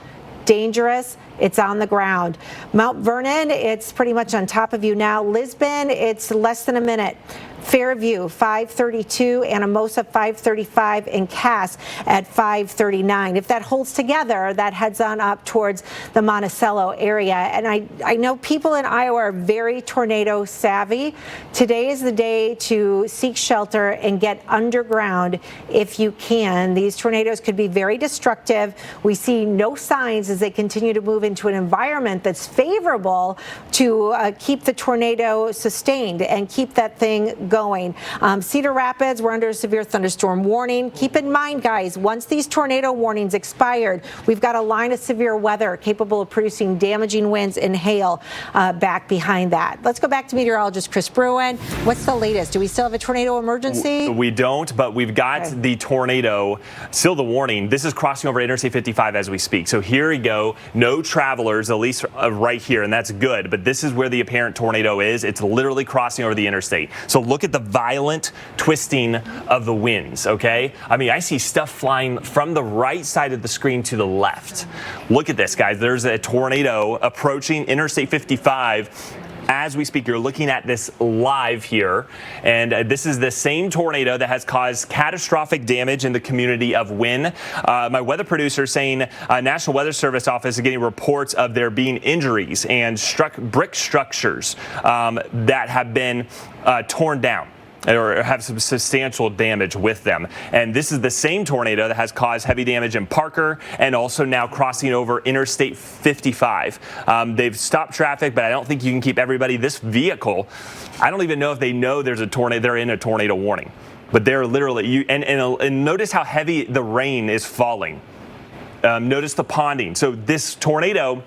[SPEAKER 2] dangerous. It's on the ground. Mount Vernon, it's pretty much on top of you now. Lisbon, it's less than a minute. Fairview 5:32, Anamosa 5:35, and Cass at 5:39. If that holds together, that heads on up towards the Monticello area. And I know people in Iowa are very tornado savvy. Today is the day to seek shelter and get underground if you can. These tornadoes could be very destructive. We see no signs as they continue to move into an environment that's favorable to keep the tornado sustained and keep that thing going. Cedar Rapids, we're under a severe thunderstorm warning. Keep in mind, guys, once these tornado warnings expired, we've got a line of severe weather capable of producing damaging winds and hail back behind that. Let's go back to meteorologist Chris Bruin. What's the latest? Do we still have a tornado emergency?
[SPEAKER 4] We don't, but we've got the tornado, still the warning. This is crossing over Interstate 55 as we speak. So here we go. No travelers, at least right here, and that's good. But this is where the apparent tornado is. It's literally crossing over the interstate. So look at the violent twisting of the winds, okay? I mean, I see stuff flying from the right side of the screen to the left. Look at this, guys. There's a tornado approaching Interstate 55. As we speak, you're looking at this live here, and this is the same tornado that has caused catastrophic damage in the community of Wynn. My weather producer saying National Weather Service office is getting reports of there being injuries and brick structures that have been torn down or have some substantial damage with them. And this is the same tornado that has caused heavy damage in Parker and also now crossing over Interstate 55. They've stopped traffic, but I don't think you can keep everybody. This vehicle, I don't even know if they know there's a tornado. They're in a tornado warning, but they're literally and notice how heavy the rain is falling. Notice the ponding. So this tornado,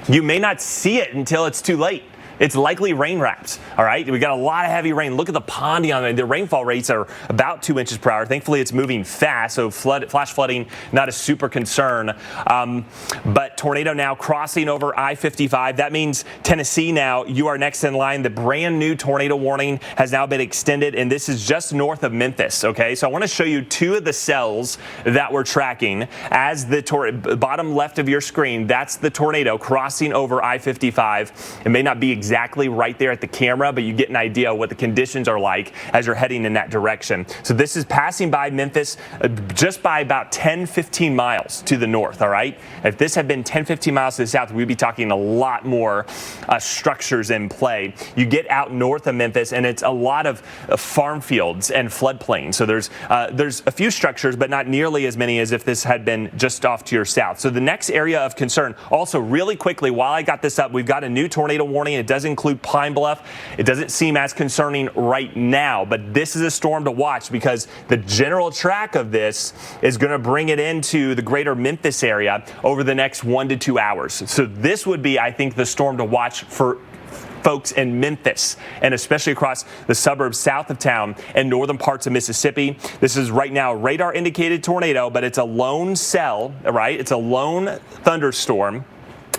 [SPEAKER 4] you may not see it until it's too late. It's likely rain wrapped. All right. We got a lot of heavy rain. Look at the ponding on it. The rainfall rates are about 2 inches per hour. Thankfully, it's moving fast. So flash flooding, not a super concern. But tornado now crossing over I-55. That means Tennessee now, you are next in line. The brand new tornado warning has now been extended, and this is just north of Memphis. Okay. So I want to show you two of the cells that we're tracking. As the bottom left of your screen, that's the tornado crossing over I-55. It may not be exactly right there at the camera, but you get an idea of what the conditions are like as you're heading in that direction. So this is passing by Memphis just by about 10-15 miles to the north. All right. If this had been 10-15 miles to the south, we'd be talking a lot more structures in play. You get out north of Memphis, and it's a lot of farm fields and floodplains. So there's a few structures, but not nearly as many as if this had been just off to your south. So the next area of concern, also really quickly, while I got this up, we've got a new tornado warning. It does include Pine Bluff. It doesn't seem as concerning right now, but this is a storm to watch because the general track of this is going to bring it into the greater Memphis area over the next 1 to 2 hours. So this would be, I think, the storm to watch for folks in Memphis, and especially across the suburbs south of town and northern parts of Mississippi. This is right now a radar indicated tornado, but it's a lone cell, right? It's a lone thunderstorm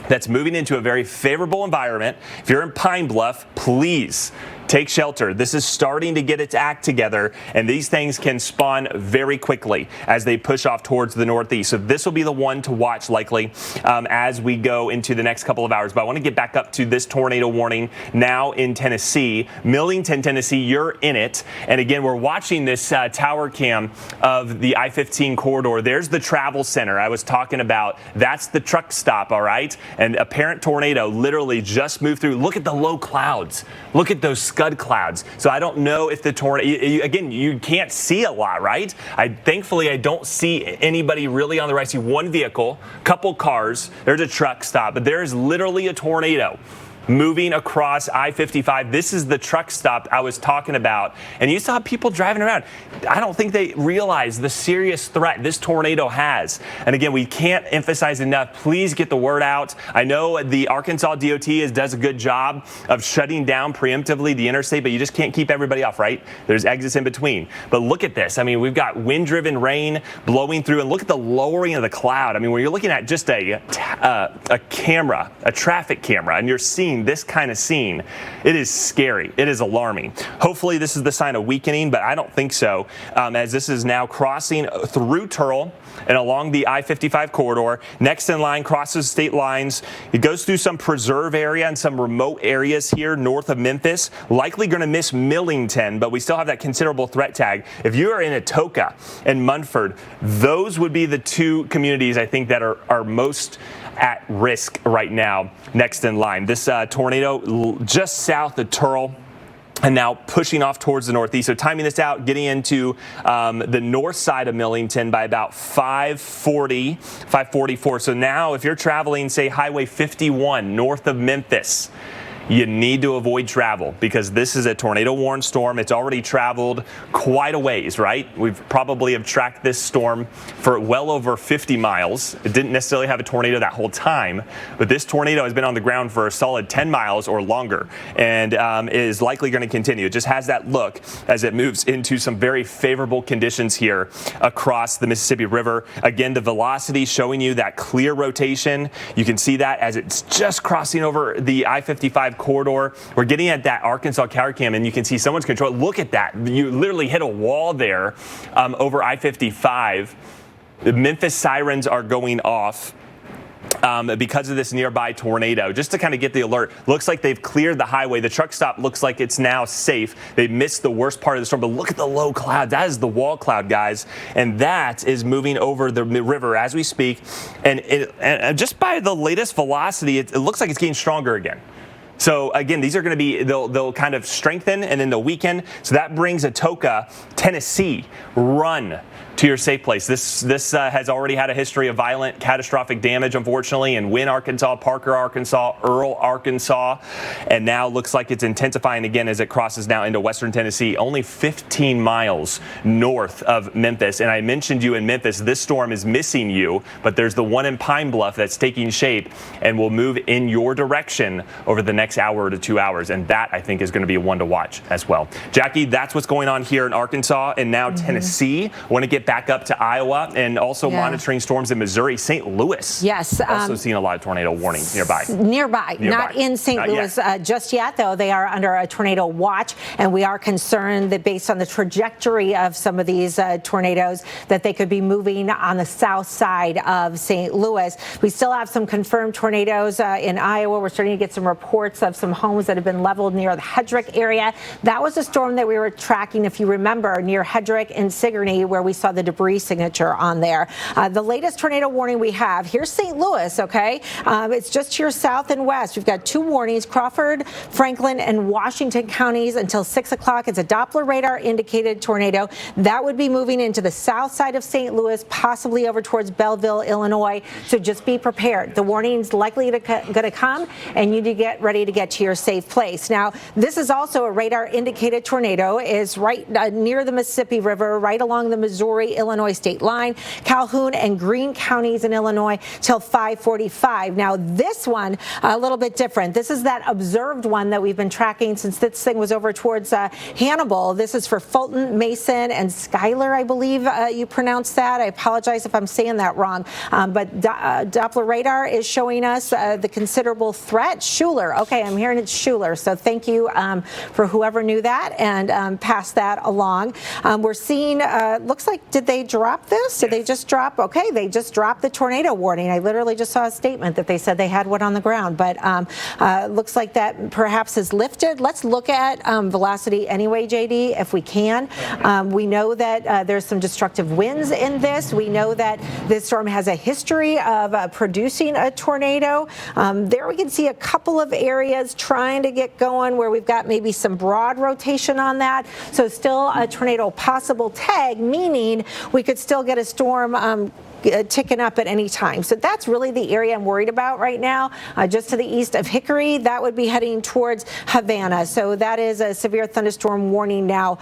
[SPEAKER 4] that's moving into a very favorable environment. If you're in Pine Bluff, please take shelter. This is starting to get its act together, and these things can spawn very quickly as they push off towards the northeast. So this will be the one to watch likely as we go into the next couple of hours. But I want to get back up to this tornado warning now in Tennessee. Millington, Tennessee, you're in it. And again, we're watching this tower cam of the I-15 corridor. There's the travel center I was talking about. That's the truck stop, all right? And a parent tornado literally just moved through. Look at the low clouds. Look at those scud clouds. So I don't know if the tornado, again, you can't see a lot, right? Thankfully, I don't see anybody really on the right. I see one vehicle, couple cars. There's a truck stop, but there is literally a tornado moving across I-55. This is the truck stop I was talking about. And you saw people driving around. I don't think they realize the serious threat this tornado has. And again, we can't emphasize enough. Please get the word out. I know the Arkansas DOT does a good job of shutting down preemptively the interstate, but you just can't keep everybody off, right? There's exits in between. But look at this. I mean, we've got wind-driven rain blowing through, and look at the lowering of the cloud. I mean, when you're looking at just a camera, a traffic camera, and you're seeing this kind of scene, it is scary. It is alarming. Hopefully this is the sign of weakening, but I don't think so, as this is now crossing through Turl and along the I-55 corridor. Next in line, crosses state lines. It goes through some preserve area and some remote areas here north of Memphis. Likely going to miss Millington, but we still have that considerable threat tag. If you are in Atoka and Munford, those would be the two communities I think that are most at risk right now. Next in line, this tornado just south of Turl and now pushing off towards the northeast. So timing this out, getting into the north side of Millington by about 5:40, 5:44. So now if you're traveling, say, Highway 51 north of Memphis, you need to avoid travel because this is a tornado warned storm. It's already traveled quite a ways, right? We've probably have tracked this storm for well over 50 miles. It didn't necessarily have a tornado that whole time, but this tornado has been on the ground for a solid 10 miles or longer and is likely going to continue. It just has that look as it moves into some very favorable conditions here across the Mississippi River. Again, the velocity showing you that clear rotation. You can see that as it's just crossing over the I-55 corridor. We're getting at that Arkansas tower cam, and you can see someone's control. Look at that. You literally hit a wall there over I-55. The Memphis sirens are going off because of this nearby tornado. Just to kind of get the alert, looks like they've cleared the highway. The truck stop looks like it's now safe. They missed the worst part of the storm, but look at the low cloud. That is the wall cloud, guys, and that is moving over the river as we speak. And just by the latest velocity, it looks like it's getting stronger again. So again, these are going to be, they'll kind of strengthen and then they'll weaken. So that brings Atoka, Tennessee, run. to your safe place. This has already had a history of violent, catastrophic damage, unfortunately, in Wynne, Arkansas, Parker, Arkansas, Earl, Arkansas, and now looks like it's intensifying again as it crosses now into western Tennessee, only 15 miles north of Memphis. And I mentioned you in Memphis. This storm is missing you, but there's the one in Pine Bluff that's taking shape and will move in your direction over the next hour to 2 hours, and that, I think, is going to be one to watch as well. Jackie, that's what's going on here in Arkansas and now Tennessee. I want to get back up to Iowa and also monitoring storms in Missouri. St. Louis.
[SPEAKER 2] Yes.
[SPEAKER 4] Also seeing a lot of tornado warnings nearby.
[SPEAKER 2] Not in St. Louis just yet, though. They are under a tornado watch, and we are concerned that based on the trajectory of some of these tornadoes that they could be moving on the south side of St. Louis. We still have some confirmed tornadoes in Iowa. We're starting to get some reports of some homes that have been leveled near the Hedrick area. That was a storm that we were tracking, if you remember, near Hedrick and Sigourney, where we saw the debris signature on there. The latest tornado warning we have, here's St. Louis, okay? It's just here south and west. We've got 2 warnings, Crawford, Franklin, and Washington counties until 6 o'clock. It's a Doppler radar indicated tornado. That would be moving into the south side of St. Louis, possibly over towards Belleville, Illinois. So just be prepared. The warning's likely going to come, and you need to get ready to get to your safe place. Now, this is also a radar indicated tornado. Is right near the Mississippi River, right along the Missouri-Illinois state line, Calhoun and Greene counties in Illinois till 5:45. Now, this one, a little bit different. This is that observed one that we've been tracking since this thing was over towards Hannibal. This is for Fulton, Mason, and Schuyler, I believe you pronounce that. I apologize if I'm saying that wrong. But Doppler radar is showing us the considerable threat. Schuler. Okay, I'm hearing it's Schuler. So thank you for whoever knew that and pass that along. We're seeing, looks like, did they drop this? Did they just drop? Okay, they just dropped the tornado warning. I literally just saw a statement that they said they had one on the ground, but looks like that perhaps is lifted. Let's look at velocity anyway, JD, if we can. We know that there's some destructive winds in this. We know that this storm has a history of producing a tornado. There we can see a couple of areas trying to get going where we've got maybe some broad rotation on that. So still a tornado possible tag, meaning we could still get a storm ticking up at any time. So that's really the area I'm worried about right now. Just to the east of Hickory, that would be heading towards Havana. So that is a severe thunderstorm warning now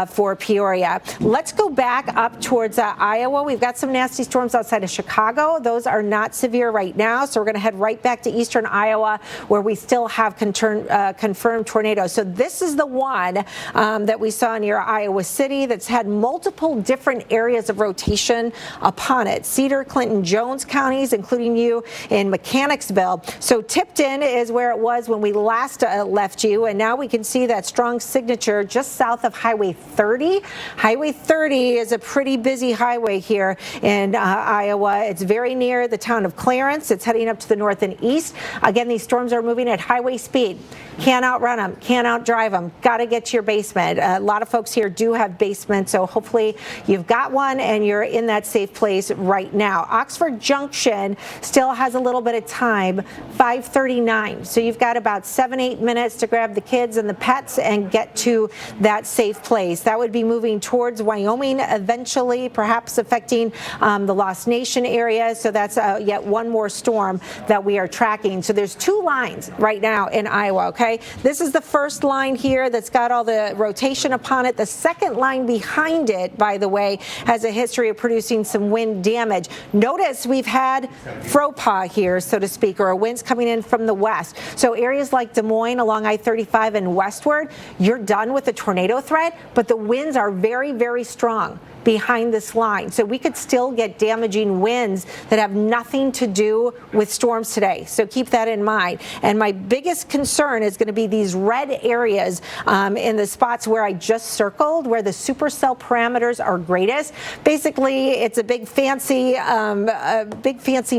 [SPEAKER 2] for Peoria. Let's go back up towards Iowa. We've got some nasty storms outside of Chicago. Those are not severe right now. So we're going to head right back to eastern Iowa where we still have confirmed tornadoes. So this is the one that we saw near Iowa City that's had multiple different areas of rotation upon it. Cedar, Clinton, Jones counties, including you in Mechanicsville. So Tipton is where it was when we last left you, and now we can see that strong signature just south of Highway 30. Highway 30 is a pretty busy highway here in Iowa. It's very near the town of Clarence. It's heading up to the north and east. Again, these storms are moving at highway speed. Can't outrun them, can't outdrive them. Got to get to your basement. A lot of folks here do have basements, so hopefully you've got one and you're in that safe place right now. Oxford Junction still has a little bit of time, 5:39. So you've got about 7-8 minutes to grab the kids and the pets and get to that safe place. That would be moving towards Wyoming eventually, perhaps affecting the Lost Nation area. So that's yet one more storm that we are tracking. So there's 2 lines right now in Iowa, okay? This is the first line here that's got all the rotation upon it. The second line behind it, by the way, has a history of producing some wind damage. Notice we've had fropa here, so to speak, or winds coming in from the west. So areas like Des Moines along I-35 and westward, you're done with the tornado threat, but the winds are very, very strong behind this line. So we could still get damaging winds that have nothing to do with storms today. So keep that in mind. And my biggest concern is going to be these red areas in the spots where I just circled, where the supercell parameters are greatest. Basically, it's a big fancy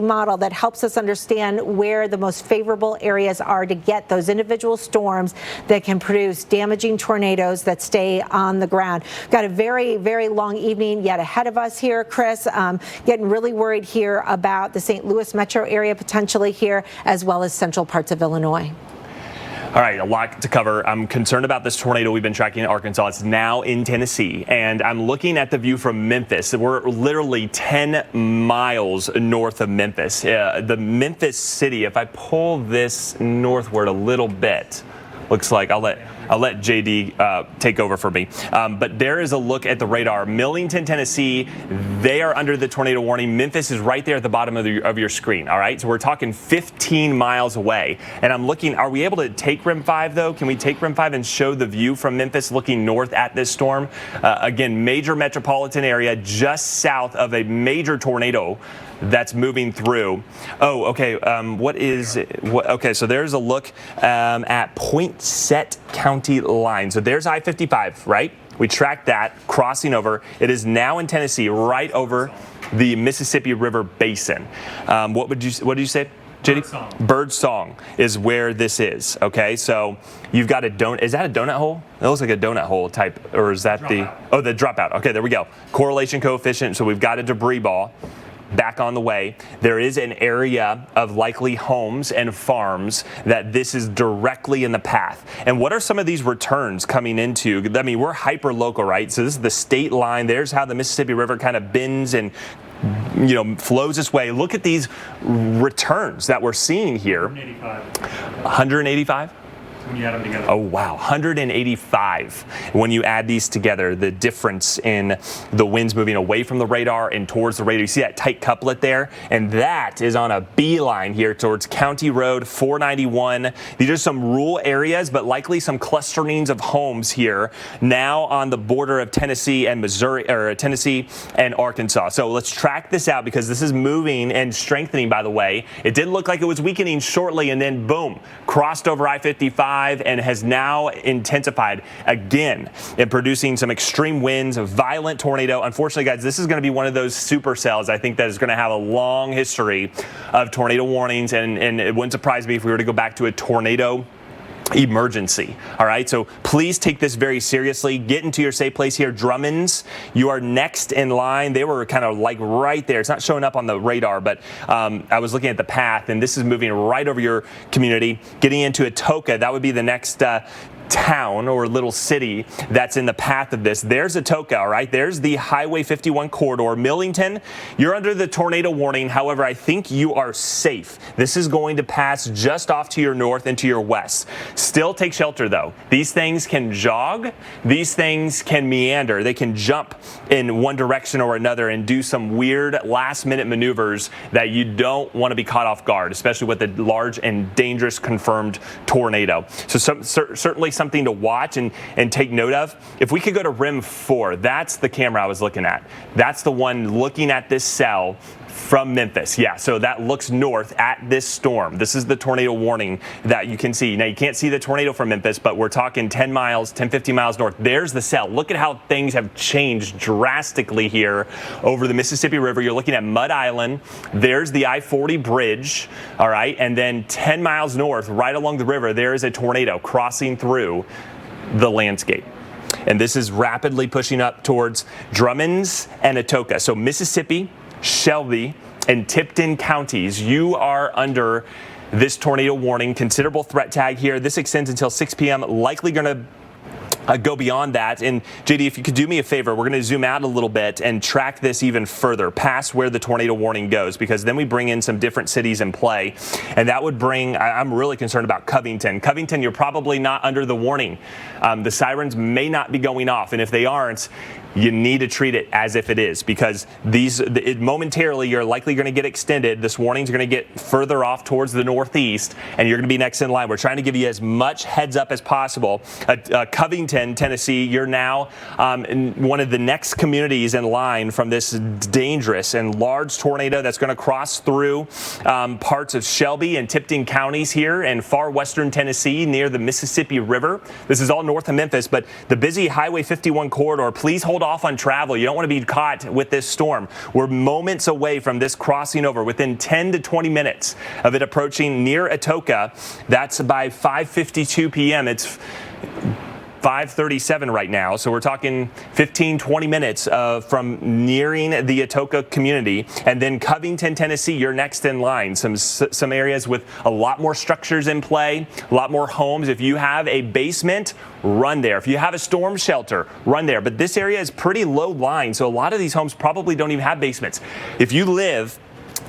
[SPEAKER 2] model that helps us understand where the most favorable areas are to get those individual storms that can produce damaging tornadoes that stay on the ground. Got a very, very long evening yet ahead of us here, Chris. Getting really worried here about the St. Louis metro area potentially here, as well as central parts of Illinois.
[SPEAKER 4] All right, a lot to cover. I'm concerned about this tornado we've been tracking in Arkansas. It's now in Tennessee, and I'm looking at the view from Memphis. We're literally 10 miles north of Memphis. The Memphis city, if I pull this northward a little bit, looks like I'll let JD take over for me. But there is a look at the radar. Millington, Tennessee, they are under the tornado warning. Memphis is right there at the bottom of your screen. All right, so we're talking 15 miles away. And I'm looking, are we able to take RIM 5 though? Can we take RIM 5 and show the view from Memphis looking north at this storm? Again, major metropolitan area just south of a major tornado that's moving through. Oh, okay. Okay, so there's a look at Poinsett County line. So there's I-55, right? We tracked that crossing over. It is now in Tennessee, right over the Mississippi River Basin. What did you say, JD? Birdsong is where this is. Okay, so you've got a donut. Is that a donut hole? It looks like a donut hole type, or is that the dropout? Okay, there we go. Correlation coefficient. So we've got a debris ball back on the way. There is an area of likely homes and farms that this is directly in the path. And what are some of these returns coming into? I mean, we're hyper local, right? So this is the state line. There's how the Mississippi River kind of bends and flows this way. Look at these returns that we're seeing here. 185. When you add them together. Oh, wow. 185. When you add these together, the difference in the winds moving away from the radar and towards the radar. You see that tight couplet there? And that is on a beeline here towards County Road 491. These are some rural areas, but likely some clusterings of homes here now on the border of Tennessee and Missouri, or Tennessee and Arkansas. So let's track this out because this is moving and strengthening, by the way. It did look like it was weakening shortly and then boom, crossed over I-55 and has now intensified again and producing some extreme winds, a violent tornado. Unfortunately, guys, this is going to be one of those supercells I think that is going to have a long history of tornado warnings, and it wouldn't surprise me if we were to go back to a tornado emergency. All right, so please take this very seriously. Get into your safe place here. Drummonds, you are next in line. They were kind of like right there. It's not showing up on the radar, but I was looking at the path, and this is moving right over your community. Getting into Atoka, that would be the next town or little city that's in the path of this. There's Atoka, all right? There's the Highway 51 corridor. Millington, you're under the tornado warning. However, I think you are safe. This is going to pass just off to your north and to your west. Still take shelter, though. These things can jog. These things can meander. They can jump in one direction or another and do some weird last-minute maneuvers that you don't want to be caught off guard, especially with a large and dangerous confirmed tornado. So certainly something to watch and take note of. If we could go to RIM 4, that's the camera I was looking at. That's the one looking at this cell from Memphis. Yeah, so that looks north at this storm. This is the tornado warning that you can see. Now, you can't see the tornado from Memphis, but we're talking 10, 15 miles north. There's the cell. Look at how things have changed drastically here over the Mississippi River. You're looking at Mud Island. There's the I-40 bridge, all right? And then 10 miles north, right along the river, there is a tornado crossing through the landscape. And this is rapidly pushing up towards Drummonds and Atoka. So Mississippi, Shelby, and Tipton counties, you are under this tornado warning. Considerable threat tag here. This extends until 6 p.m. Likely going to go beyond that. And JD, if you could do me a favor, we're going to zoom out a little bit and track this even further past where the tornado warning goes, because then we bring in some different cities in play. And that would bring, I'm really concerned about Covington. Covington, you're probably not under the warning. The sirens may not be going off. And if they aren't, you need to treat it as if it is, because momentarily you're likely going to get extended. This warning's going to get further off towards the northeast, and you're going to be next in line. We're trying to give you as much heads up as possible. Covington, Tennessee, you're now in one of the next communities in line from this dangerous and large tornado that's going to cross through parts of Shelby and Tipton counties here in far western Tennessee near the Mississippi River. This is all north of Memphis, but the busy Highway 51 corridor, please hold off on travel. You don't want to be caught with this storm. We're moments away from this crossing over, within 10 to 20 minutes of it approaching near Atoka. That's by 5:52 p.m. It's 5:37 right now, so we're talking 15-20 minutes from nearing the Atoka community, and then Covington, Tennessee, you're next in line. Some areas with a lot more structures in play, a lot more homes. If you have a basement, run there. If you have a storm shelter, run there. But this area is pretty low lying, so a lot of these homes probably don't even have basements. If you live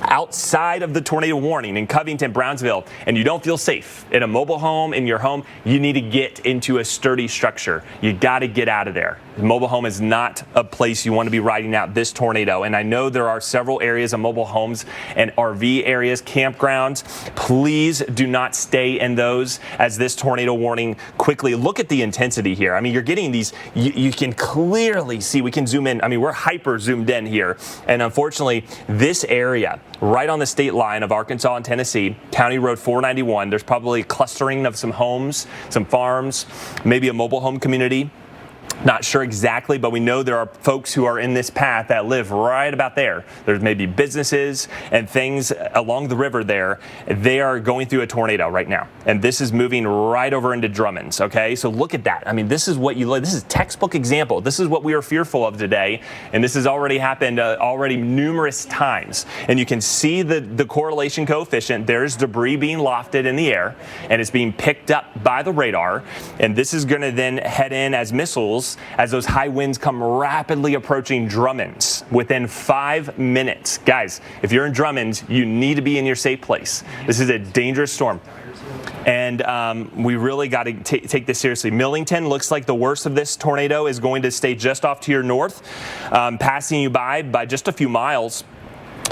[SPEAKER 4] outside of the tornado warning in Covington, Brownsville, and you don't feel safe in a mobile home, in your home, you need to get into a sturdy structure. You got to get out of there. The mobile home is not a place you want to be riding out this tornado. And I know there are several areas of mobile homes and RV areas, campgrounds. Please do not stay in those as this tornado warning quickly. Look at the intensity here. I mean, you're getting these, you can clearly see, we can zoom in. I mean, we're hyper zoomed in here. And unfortunately, this area, right on the state line of Arkansas and Tennessee, County Road 491, there's probably a clustering of some homes, some farms, maybe a mobile home community. Not sure exactly, but we know there are folks who are in this path that live right about there. There's maybe businesses and things along the river there. They are going through a tornado right now. And this is moving right over into Drummond's, okay? So look at that. I mean, this is what this is a textbook example. This is what we are fearful of today. And this has already happened already numerous times. And you can see the correlation coefficient. There's debris being lofted in the air, and it's being picked up by the radar. And this is going to then head in as missiles as those high winds come rapidly approaching Drummond's within 5 minutes. Guys, if you're in Drummond's, you need to be in your safe place. This is a dangerous storm. And we really got to take this seriously. Millington looks like the worst of this tornado is going to stay just off to your north, passing you by just a few miles.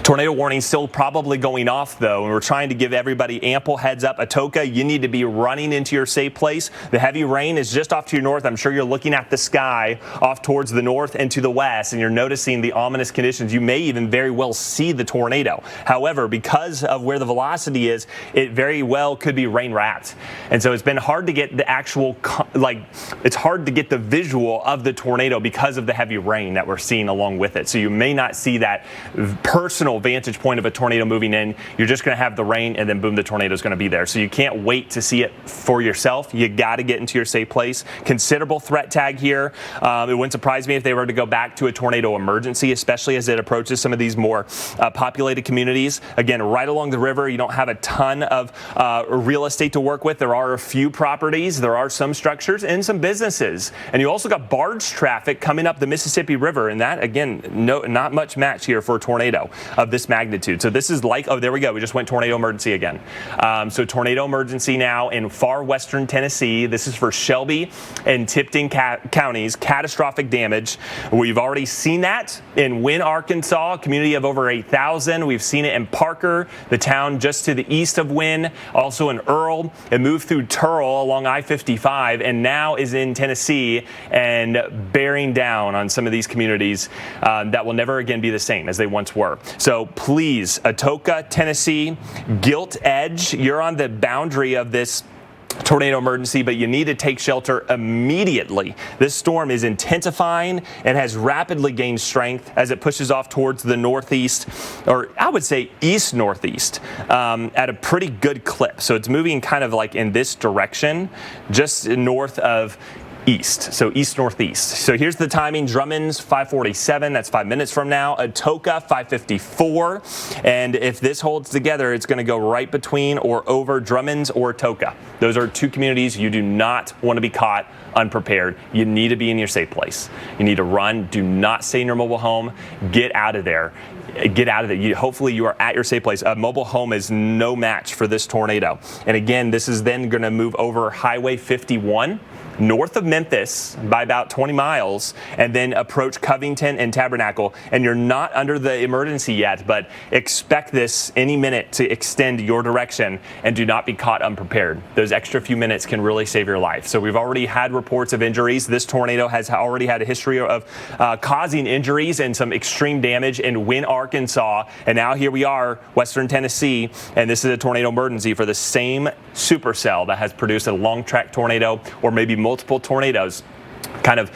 [SPEAKER 4] Tornado warning still probably going off, though, and we're trying to give everybody ample heads up. Atoka, you need to be running into your safe place. The heavy rain is just off to your north. I'm sure you're looking at the sky off towards the north and to the west, and you're noticing the ominous conditions. You may even very well see the tornado. However, because of where the velocity is, it very well could be rain wrapped. And so it's been hard to get the actual, it's hard to get the visual of the tornado because of the heavy rain that we're seeing along with it. So you may not see that personal vantage point of a tornado moving in. You're just going to have the rain, and then boom, the tornado is going to be there. So you can't wait to see it for yourself. You got to get into your safe place. Considerable threat tag here. It wouldn't surprise me if they were to go back to a tornado emergency, especially as it approaches some of these more populated communities. Again, right along the river, you don't have a ton of real estate to work with. There are a few properties, there are some structures, and some businesses. And you also got barge traffic coming up the Mississippi River, and that, again, not much match here for a tornado of this magnitude. So this is like, oh, there we go. We just went tornado emergency again. So tornado emergency now in far western Tennessee. This is for Shelby and Tipton counties. Catastrophic damage. We've already seen that in Wynne, Arkansas, a community of over 8,000. We've seen it in Parker, the town just to the east of Wynne, also in Earl. It moved through Turl along I-55 and now is in Tennessee and bearing down on some of these communities that will never again be the same as they once were. So please, Atoka, Tennessee, Gilt Edge, you're on the boundary of this tornado emergency, but you need to take shelter immediately. This storm is intensifying and has rapidly gained strength as it pushes off towards the northeast, or I would say east-northeast, at a pretty good clip. So it's moving kind of like in this direction, just north of east, so east-northeast. So here's the timing. Drummond's 5:47, that's 5 minutes from now. Atoka 5:54, and if this holds together, it's going to go right between or over Drummond's or Atoka. Those are two communities you do not want to be caught unprepared. You need to be in your safe place. You need to run. Do not stay in your mobile home. Get out of there. Get out of there. Hopefully you are at your safe place. A mobile home is no match for this tornado. And again, this is then going to move over Highway 51 north of Memphis by about 20 miles and then approach Covington and Tabernacle. And you're not under the emergency yet, but expect this any minute to extend your direction and do not be caught unprepared. Those extra few minutes can really save your life. So we've already had reports of injuries. This tornado has already had a history of causing injuries and some extreme damage in Wynne, Arkansas. And now here we are, Western Tennessee, and this is a tornado emergency for the same supercell that has produced a long track tornado or maybe multiple tornadoes kind of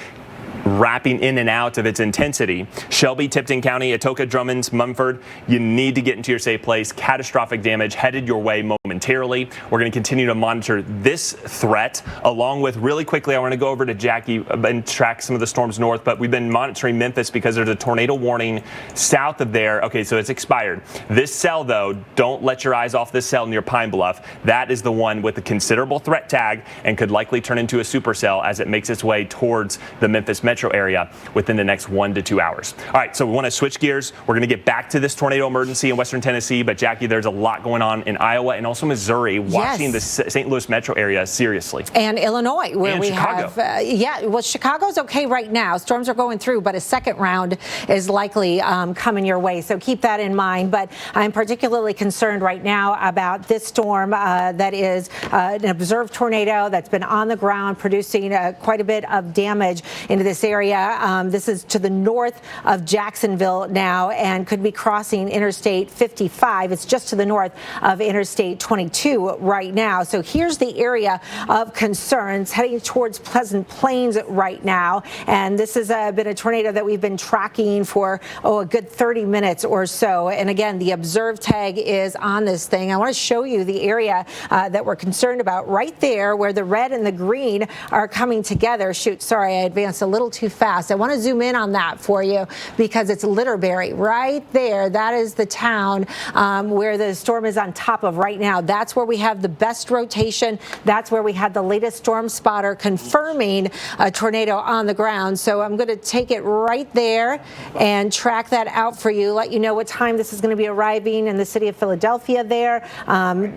[SPEAKER 4] wrapping in and out of its intensity. Shelby, Tipton County, Atoka, Drummond, Mumford, you need to get into your safe place. Catastrophic damage headed your way momentarily. We're going to continue to monitor this threat along with, really quickly, I want to go over to Jackie and track some of the storms north, but we've been monitoring Memphis because there's a tornado warning south of there. Okay, so it's expired. This cell, though, don't let your eyes off this cell near Pine Bluff. That is the one with the considerable threat tag and could likely turn into a supercell as it makes its way towards the Memphis metro area within the next 1 to 2 hours. All right, so we want to switch gears. We're going to get back to this tornado emergency in western Tennessee, but Jackie, there's a lot going on in Iowa and also Missouri, watching the St. Louis metro area seriously.
[SPEAKER 2] And Illinois, where
[SPEAKER 4] and
[SPEAKER 2] we
[SPEAKER 4] Chicago.
[SPEAKER 2] have, Chicago's okay right now. Storms are going through, but a second round is likely coming your way. So keep that in mind. But I'm particularly concerned right now about this storm that is an observed tornado that's been on the ground producing quite a bit of damage into this area. This is to the north of Jacksonville now and could be crossing Interstate 55. It's just to the north of Interstate 22 right now. So here's the area of concerns heading towards Pleasant Plains right now. And this has been a tornado that we've been tracking for, a good 30 minutes or so. And again, the observed tag is on this thing. I want to show you the area that we're concerned about right there where the red and the green are coming together. Shoot, sorry, I advanced a little too fast. I want to zoom in on that for you because it's Litterberry right there. That is the town where the storm is on top of right now. That's where we have the best rotation. That's where we had the latest storm spotter confirming a tornado on the ground. So I'm going to take it right there and track that out for you, let you know what time this is going to be arriving in the city of Philadelphia there.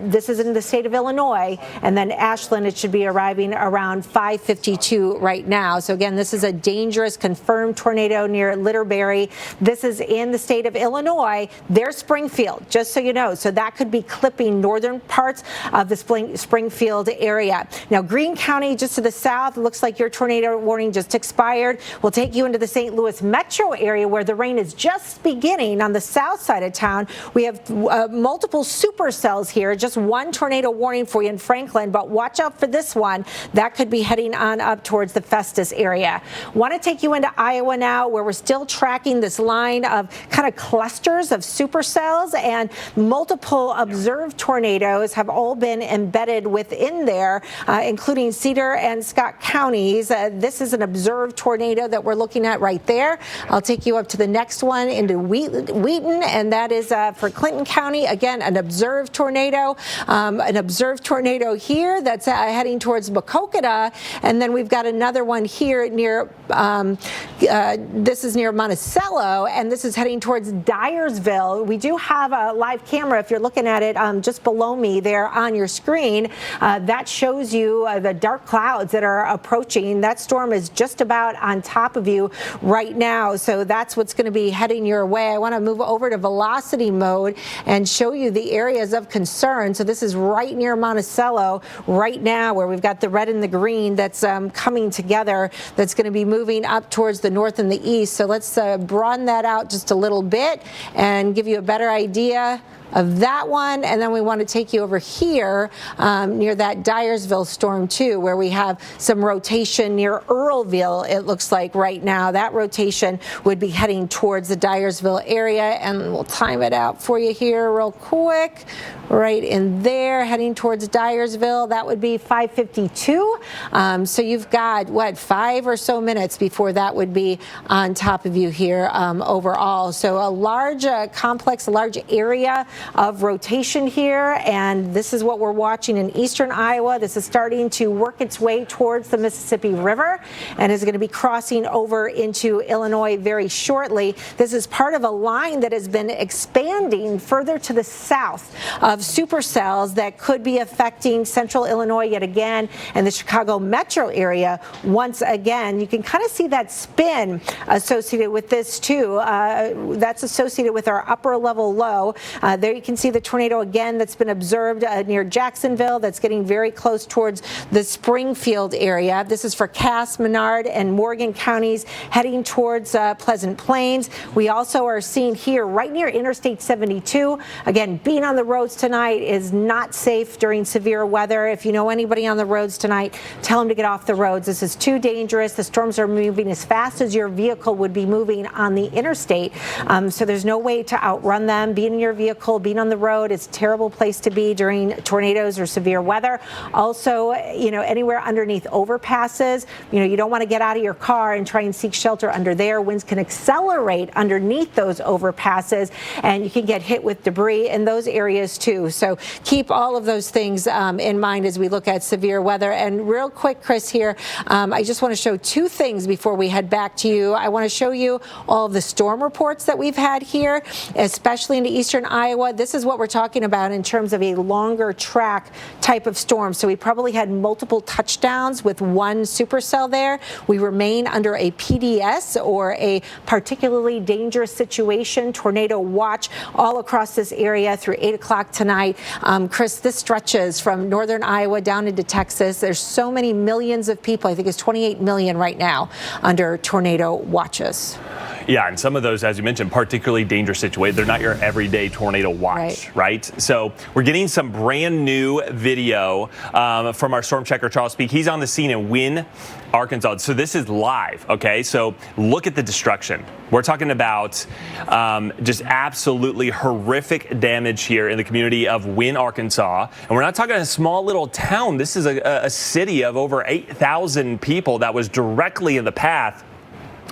[SPEAKER 2] This is in the state of Illinois. And then Ashland, it should be arriving around 5:52 right now. So again, this is a dangerous confirmed tornado near Litterberry. This is in the state of Illinois. There's Springfield, just so you know. So that could be clipping northern parts of the Springfield area. Now, Greene County, just to the south, looks like your tornado warning just expired. We'll take you into the St. Louis metro area where the rain is just beginning on the south side of town. We have multiple supercells here. Just one tornado warning for you in Franklin, but watch out for this one. That could be heading on up towards the Festus area. Want to take you into Iowa now, where we're still tracking this line of kind of clusters of supercells, and multiple observed tornadoes have all been embedded within there, including Cedar and Scott counties. This is an observed tornado that we're looking at right there. I'll take you up to the next one into Wheaton, and that is for Clinton County. Again, an observed tornado. An observed tornado here that's heading towards Maquoketa, and then we've got another one here near, this is near Monticello, and this is heading towards Dyersville. We do have a live camera, if you're looking at it, just below me there on your screen. That shows you the dark clouds that are approaching. That storm is just about on top of you right now, so that's what's going to be heading your way. I want to move over to velocity mode and show you the areas of concern. So this is right near Monticello right now, where we've got the red and the green that's coming together, that's going to be moving up towards the north and the east. So let's broaden that out just a little bit and give you a better idea of that one. And then we want to take you over here near that Dyersville storm too, where we have some rotation near Earlville, it looks like right now. That rotation would be heading towards the Dyersville area, and we'll time it out for you here real quick. Right in there, heading towards Dyersville, that would be 5:52. So you've got, 5 or so minutes before that would be on top of you here overall. So a large complex, a large area of rotation here, and this is what we're watching in eastern Iowa. This is starting to work its way towards the Mississippi River and is going to be crossing over into Illinois very shortly. This is part of a line that has been expanding further to the south of supercells that could be affecting central Illinois yet again, and the Chicago metro area once again. You can kind of see that spin associated with this too. That's associated with our upper level low. There There you can see the tornado again that's been observed near Jacksonville. That's getting very close towards the Springfield area. This is for Cass, Menard, and Morgan counties heading towards Pleasant Plains. We also are seeing here right near Interstate 72. Again, being on the roads tonight is not safe during severe weather. If you know anybody on the roads tonight, tell them to get off the roads. This is too dangerous. The storms are moving as fast as your vehicle would be moving on the interstate. So there's no way to outrun them. Being in your vehicle, being on the road, it's a terrible place to be during tornadoes or severe weather. Also, anywhere underneath overpasses, you don't want to get out of your car and try and seek shelter under there. Winds can accelerate underneath those overpasses, and you can get hit with debris in those areas too. So keep all of those things in mind as we look at severe weather. And real quick, Chris, here, I just want to show two things before we head back to you. I want to show you all of the storm reports that we've had here, especially into eastern Iowa. This is what we're talking about in terms of a longer track type of storm. So we probably had multiple touchdowns with one supercell there. We remain under a PDS, or a particularly dangerous situation tornado watch, all across this area through 8 o'clock tonight. Chris, this stretches from northern Iowa down into Texas. There's so many millions of people. I think it's 28 million right now under tornado watches.
[SPEAKER 4] Yeah, and some of those, as you mentioned, particularly dangerous situations. They're not your everyday tornado watch, right? So we're getting some brand new video from our storm checker, Charles Peak. He's on the scene in Wynne, Arkansas. So this is live, okay? So look at the destruction. We're talking about just absolutely horrific damage here in the community of Wynne, Arkansas. And we're not talking a small little town. This is a city of over 8,000 people that was directly in the path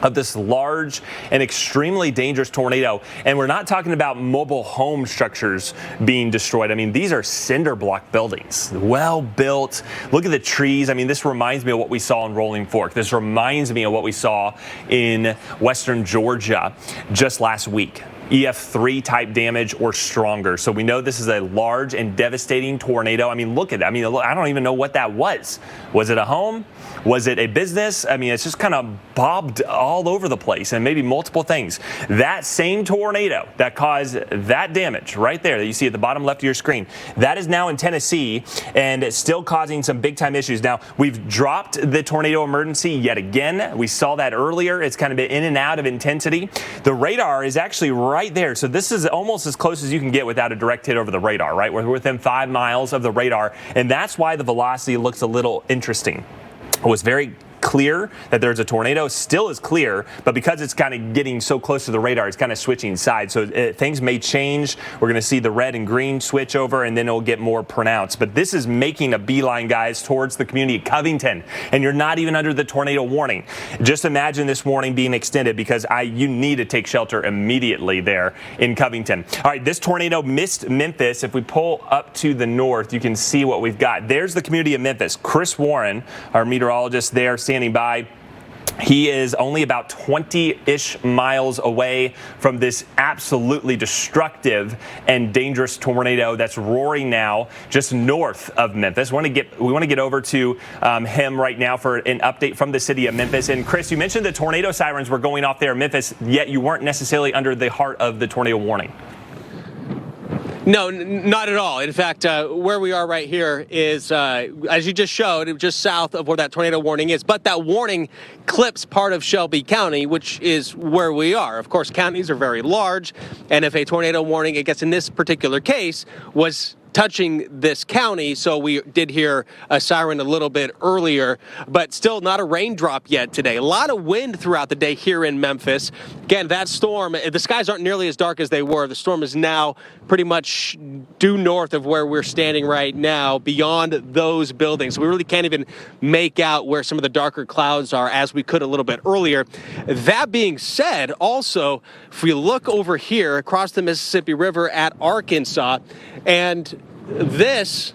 [SPEAKER 4] of this large and extremely dangerous tornado. And we're not talking about mobile home structures being destroyed. I mean, these are cinder block buildings, well built. Look at the trees. I mean, this reminds me of what we saw in Rolling Fork. This reminds me of what we saw in western Georgia just last week. EF3 type damage or stronger. So we know this is a large and devastating tornado. I mean, look at it. I mean, I don't even know what that was. Was it a home? Was it a business? I mean, it's just kind of bobbed all over the place, and maybe multiple things. That same tornado that caused that damage right there that you see at the bottom left of your screen, that is now in Tennessee, and it's still causing some big time issues. Now, we've dropped the tornado emergency yet again. We saw that earlier. It's kind of been in and out of intensity. The radar is actually right there. So this is almost as close as you can get without a direct hit over the radar, right? We're within 5 miles of the radar, and that's why the velocity looks a little interesting. It was very clear that there's a tornado, still is clear, but because it's kind of getting so close to the radar, it's kind of switching sides. So things may change. We're going to see the red and green switch over, and then it'll get more pronounced. But this is making a beeline, guys, towards the community of Covington, and you're not even under the tornado warning. Just imagine this warning being extended, because you need to take shelter immediately there in Covington. All right, this tornado missed Memphis. If we pull up to the north, you can see what we've got. There's the community of Memphis. Chris Warren, our meteorologist there, standing by. He is only about 20-ish miles away from this absolutely destructive and dangerous tornado that's roaring now just north of Memphis. We want to get over to him right now for an update from the city of Memphis. And Chris, you mentioned the tornado sirens were going off there in Memphis, yet you weren't necessarily under the heart of the tornado warning.
[SPEAKER 3] No, not at all. In fact, where we are right here is, as you just showed, just south of where that tornado warning is. But that warning clips part of Shelby County, which is where we are. Of course, counties are very large, and if a tornado warning, I guess in this particular case, was touching this county, so we did hear a siren a little bit earlier, but still not a raindrop yet today. A lot of wind throughout the day here in Memphis. Again, that storm, the skies aren't nearly as dark as they were. The storm is now pretty much due north of where we're standing right now, beyond those buildings. We really can't even make out where some of the darker clouds are, as we could a little bit earlier. That being said, also, if we look over here across the Mississippi River at Arkansas, and this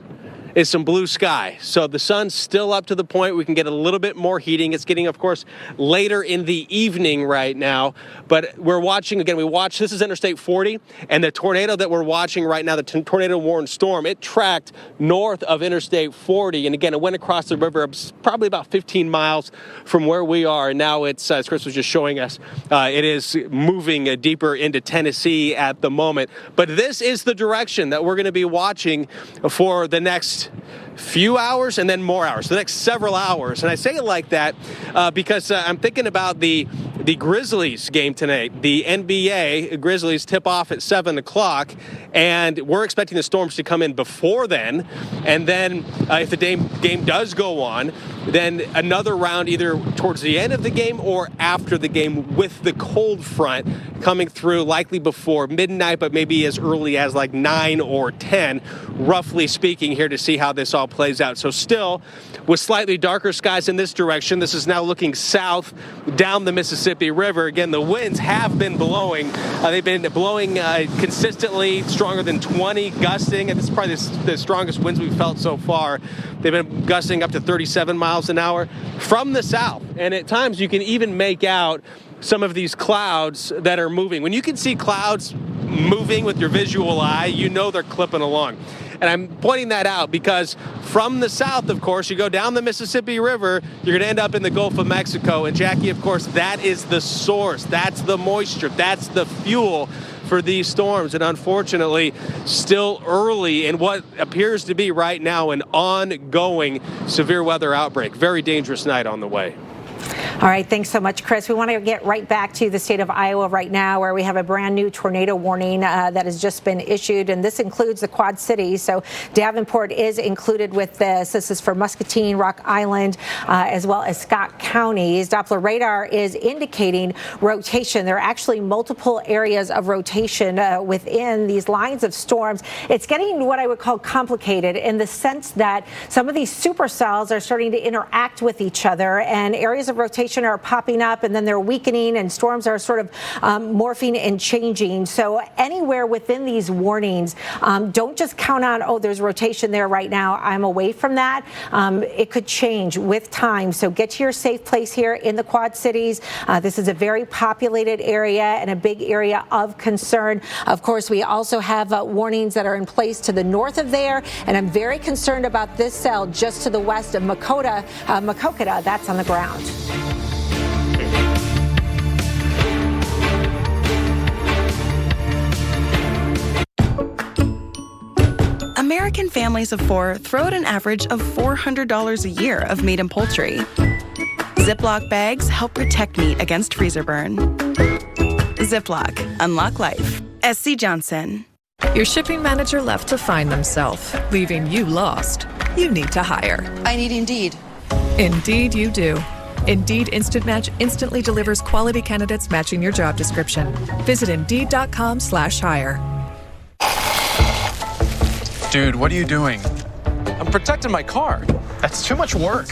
[SPEAKER 3] is some blue sky. So the sun's still up to the point we can get a little bit more heating. It's getting, of course, later in the evening right now. But we're watching, again, this is Interstate 40, and the tornado that we're watching right now, the tornado-warned storm, it tracked north of Interstate 40. And again, it went across the river probably about 15 miles from where we are. And now it's, as Chris was just showing us, it is moving deeper into Tennessee at the moment. But this is the direction that we're going to be watching for the next few hours and then more hours, the next several hours. And I say it like that because I'm thinking about the Grizzlies game tonight. The NBA Grizzlies tip off at 7 o'clock, and we're expecting the storms to come in before then. And then if the game does go on, then another round either towards the end of the game or after the game with the cold front coming through, likely before midnight, but maybe as early as like 9 or 10, roughly speaking, here to see how this all plays out. So still with slightly darker skies in this direction. This is now looking south down the Mississippi River. Again, the winds have been blowing. They've been blowing consistently, stronger than 20, gusting, and this is probably the strongest winds we've felt so far. They've been gusting up to 37 miles an hour from the south, and at times you can even make out some of these clouds that are moving. When you can see clouds moving with your visual eye, you know they're clipping along. And I'm pointing that out because from the south, of course, you go down the Mississippi River, you're going to end up in the Gulf of Mexico. And Jackie, of course, that is the source. That's the moisture. That's the fuel for these storms. And unfortunately, still early in what appears to be right now an ongoing severe weather outbreak. Very dangerous night on the way.
[SPEAKER 2] All right, thanks so much, Chris. We want to get right back to the state of Iowa right now, where we have a brand new tornado warning that has just been issued, and this includes the Quad Cities. So Davenport is included with this. This is for Muscatine, Rock Island, as well as Scott counties. Doppler radar is indicating rotation. There are actually multiple areas of rotation within these lines of storms. It's getting what I would call complicated in the sense that some of these supercells are starting to interact with each other, and areas of rotation are popping up, and then they're weakening, and storms are sort of morphing and changing. So anywhere within these warnings, don't just count on, oh, there's rotation there right now, I'm away from that. It could change with time. So get to your safe place here in the Quad Cities. This is a very populated area and a big area of concern. Of course, we also have warnings that are in place to the north of there, and I'm very concerned about this cell just to the west of Makota, that's on the ground.
[SPEAKER 9] American families of 4 throw out an average of $400 a year of meat and poultry. Ziploc bags help protect meat against freezer burn. Ziploc, unlock life. SC Johnson.
[SPEAKER 13] Your shipping manager left to find themselves, leaving you lost. You need to hire.
[SPEAKER 14] I need Indeed.
[SPEAKER 13] Indeed you do. Indeed Instant Match instantly delivers quality candidates matching your job description. Visit Indeed.com/hire.
[SPEAKER 15] Dude, what are you doing? I'm protecting my car. That's too much work.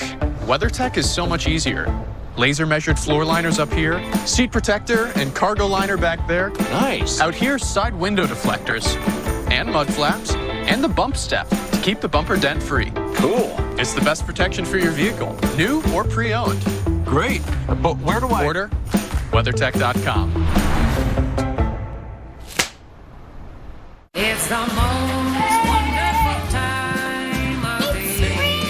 [SPEAKER 15] WeatherTech is so much easier. Laser measured floor liners up here, seat protector and cargo liner back there. Nice. Out here, side window deflectors and mud flaps and the bump step to keep the bumper dent free. Cool. It's the best protection for your vehicle, new or pre-owned. Great. But where do I order? WeatherTech.com.
[SPEAKER 16] It's the most wonderful time of the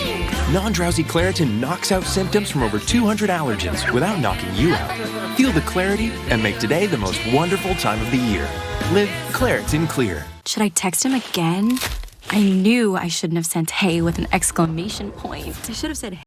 [SPEAKER 16] year.
[SPEAKER 26] Non-drowsy Claritin knocks out symptoms from over 200 allergens without knocking you out. Feel the clarity and make today the most wonderful time of the year. Live Claritin Clear.
[SPEAKER 17] Should I text him again? I knew I shouldn't have sent hey with an exclamation point. I should have said